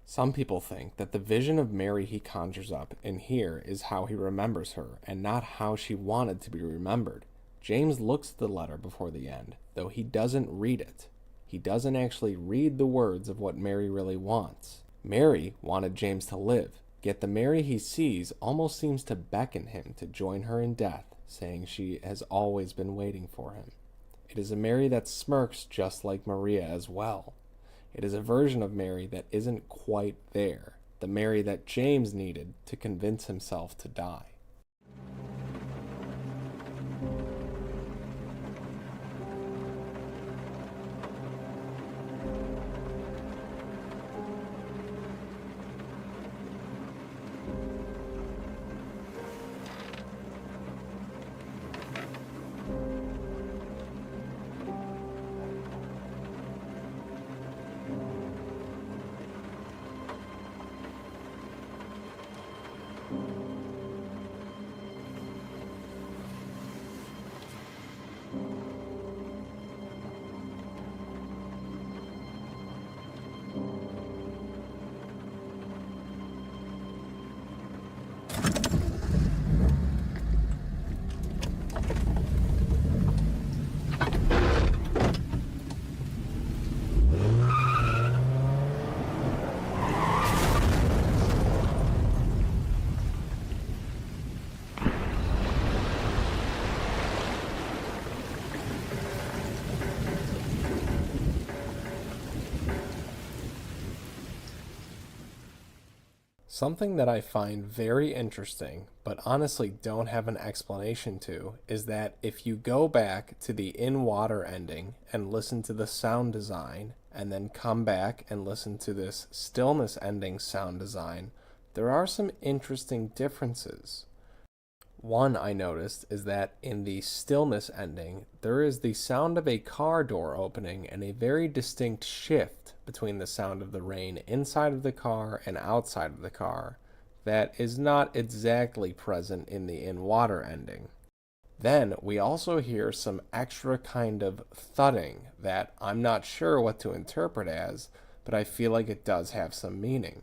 Some people think that the vision of Mary he conjures up in here is how he remembers her, and not how she wanted to be remembered. James looks at the letter before the end, though he doesn't read it. He doesn't actually read the words of what Mary really wants. Mary wanted James to live, yet the Mary he sees almost seems to beckon him to join her in death, saying she has always been waiting for him. It is a Mary that smirks just like Maria as well. It is a version of Mary that isn't quite there, the Mary that James needed to convince himself to die. Something that I find very interesting, but honestly don't have an explanation to, is that if you go back to the in-water ending and listen to the sound design, and then come back and listen to this stillness ending sound design, there are some interesting differences. One I noticed is that in the stillness ending, there is the sound of a car door opening and a very distinct shift between the sound of the rain inside of the car and outside of the car that is not exactly present in the in-water ending. Then we also hear some extra kind of thudding that I'm not sure what to interpret as, but I feel like it does have some meaning.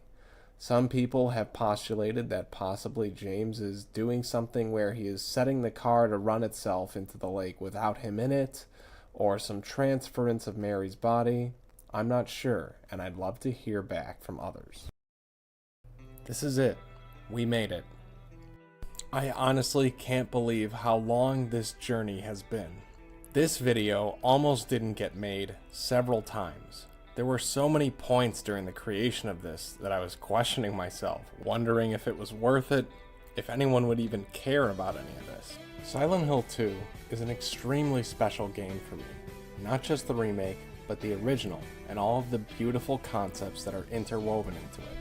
Some people have postulated that possibly James is doing something where he is setting the car to run itself into the lake without him in it, or some transference of Mary's body. I'm not sure, and I'd love to hear back from others. This is it. We made it. I honestly can't believe how long this journey has been. This video almost didn't get made several times. There were so many points during the creation of this that I was questioning myself, wondering if it was worth it, if anyone would even care about any of this. Silent Hill 2 is an extremely special game for me. Not just the remake, but the original, and all of the beautiful concepts that are interwoven into it,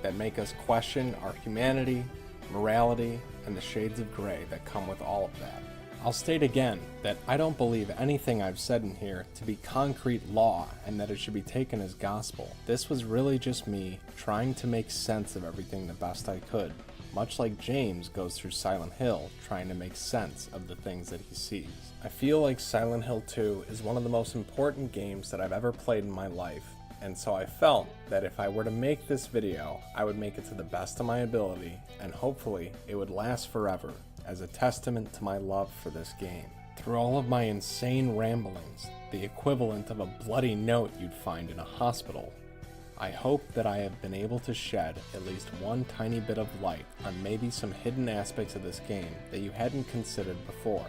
that make us question our humanity, morality, and the shades of gray that come with all of that. I'll state again that I don't believe anything I've said in here to be concrete law and that it should be taken as gospel. This was really just me trying to make sense of everything the best I could, much like James goes through Silent Hill trying to make sense of the things that he sees. I feel like Silent Hill 2 is one of the most important games that I've ever played in my life, and so I felt that if I were to make this video, I would make it to the best of my ability, and hopefully it would last forever, as a testament to my love for this game. Through all of my insane ramblings, the equivalent of a bloody note you'd find in a hospital, I hope that I have been able to shed at least one tiny bit of light on maybe some hidden aspects of this game that you hadn't considered before.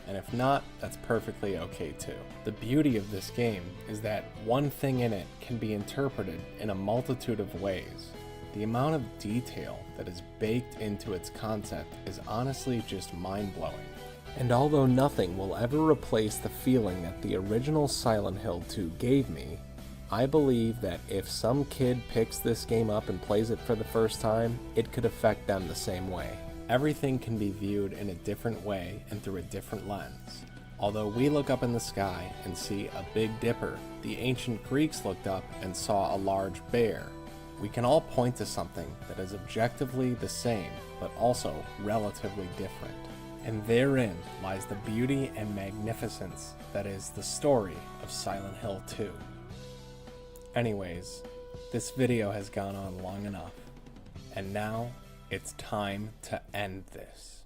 And if not, that's perfectly okay too. The beauty of this game is that one thing in it can be interpreted in a multitude of ways. The amount of detail that is baked into its concept is honestly just mind-blowing. And although nothing will ever replace the feeling that the original Silent Hill 2 gave me, I believe that if some kid picks this game up and plays it for the first time, it could affect them the same way. Everything can be viewed in a different way and through a different lens. Although we look up in the sky and see a Big Dipper, the ancient Greeks looked up and saw a large bear. We can all point to something that is objectively the same, but also relatively different. And therein lies the beauty and magnificence that is the story of Silent Hill 2. Anyways, this video has gone on long enough, and now it's time to end this.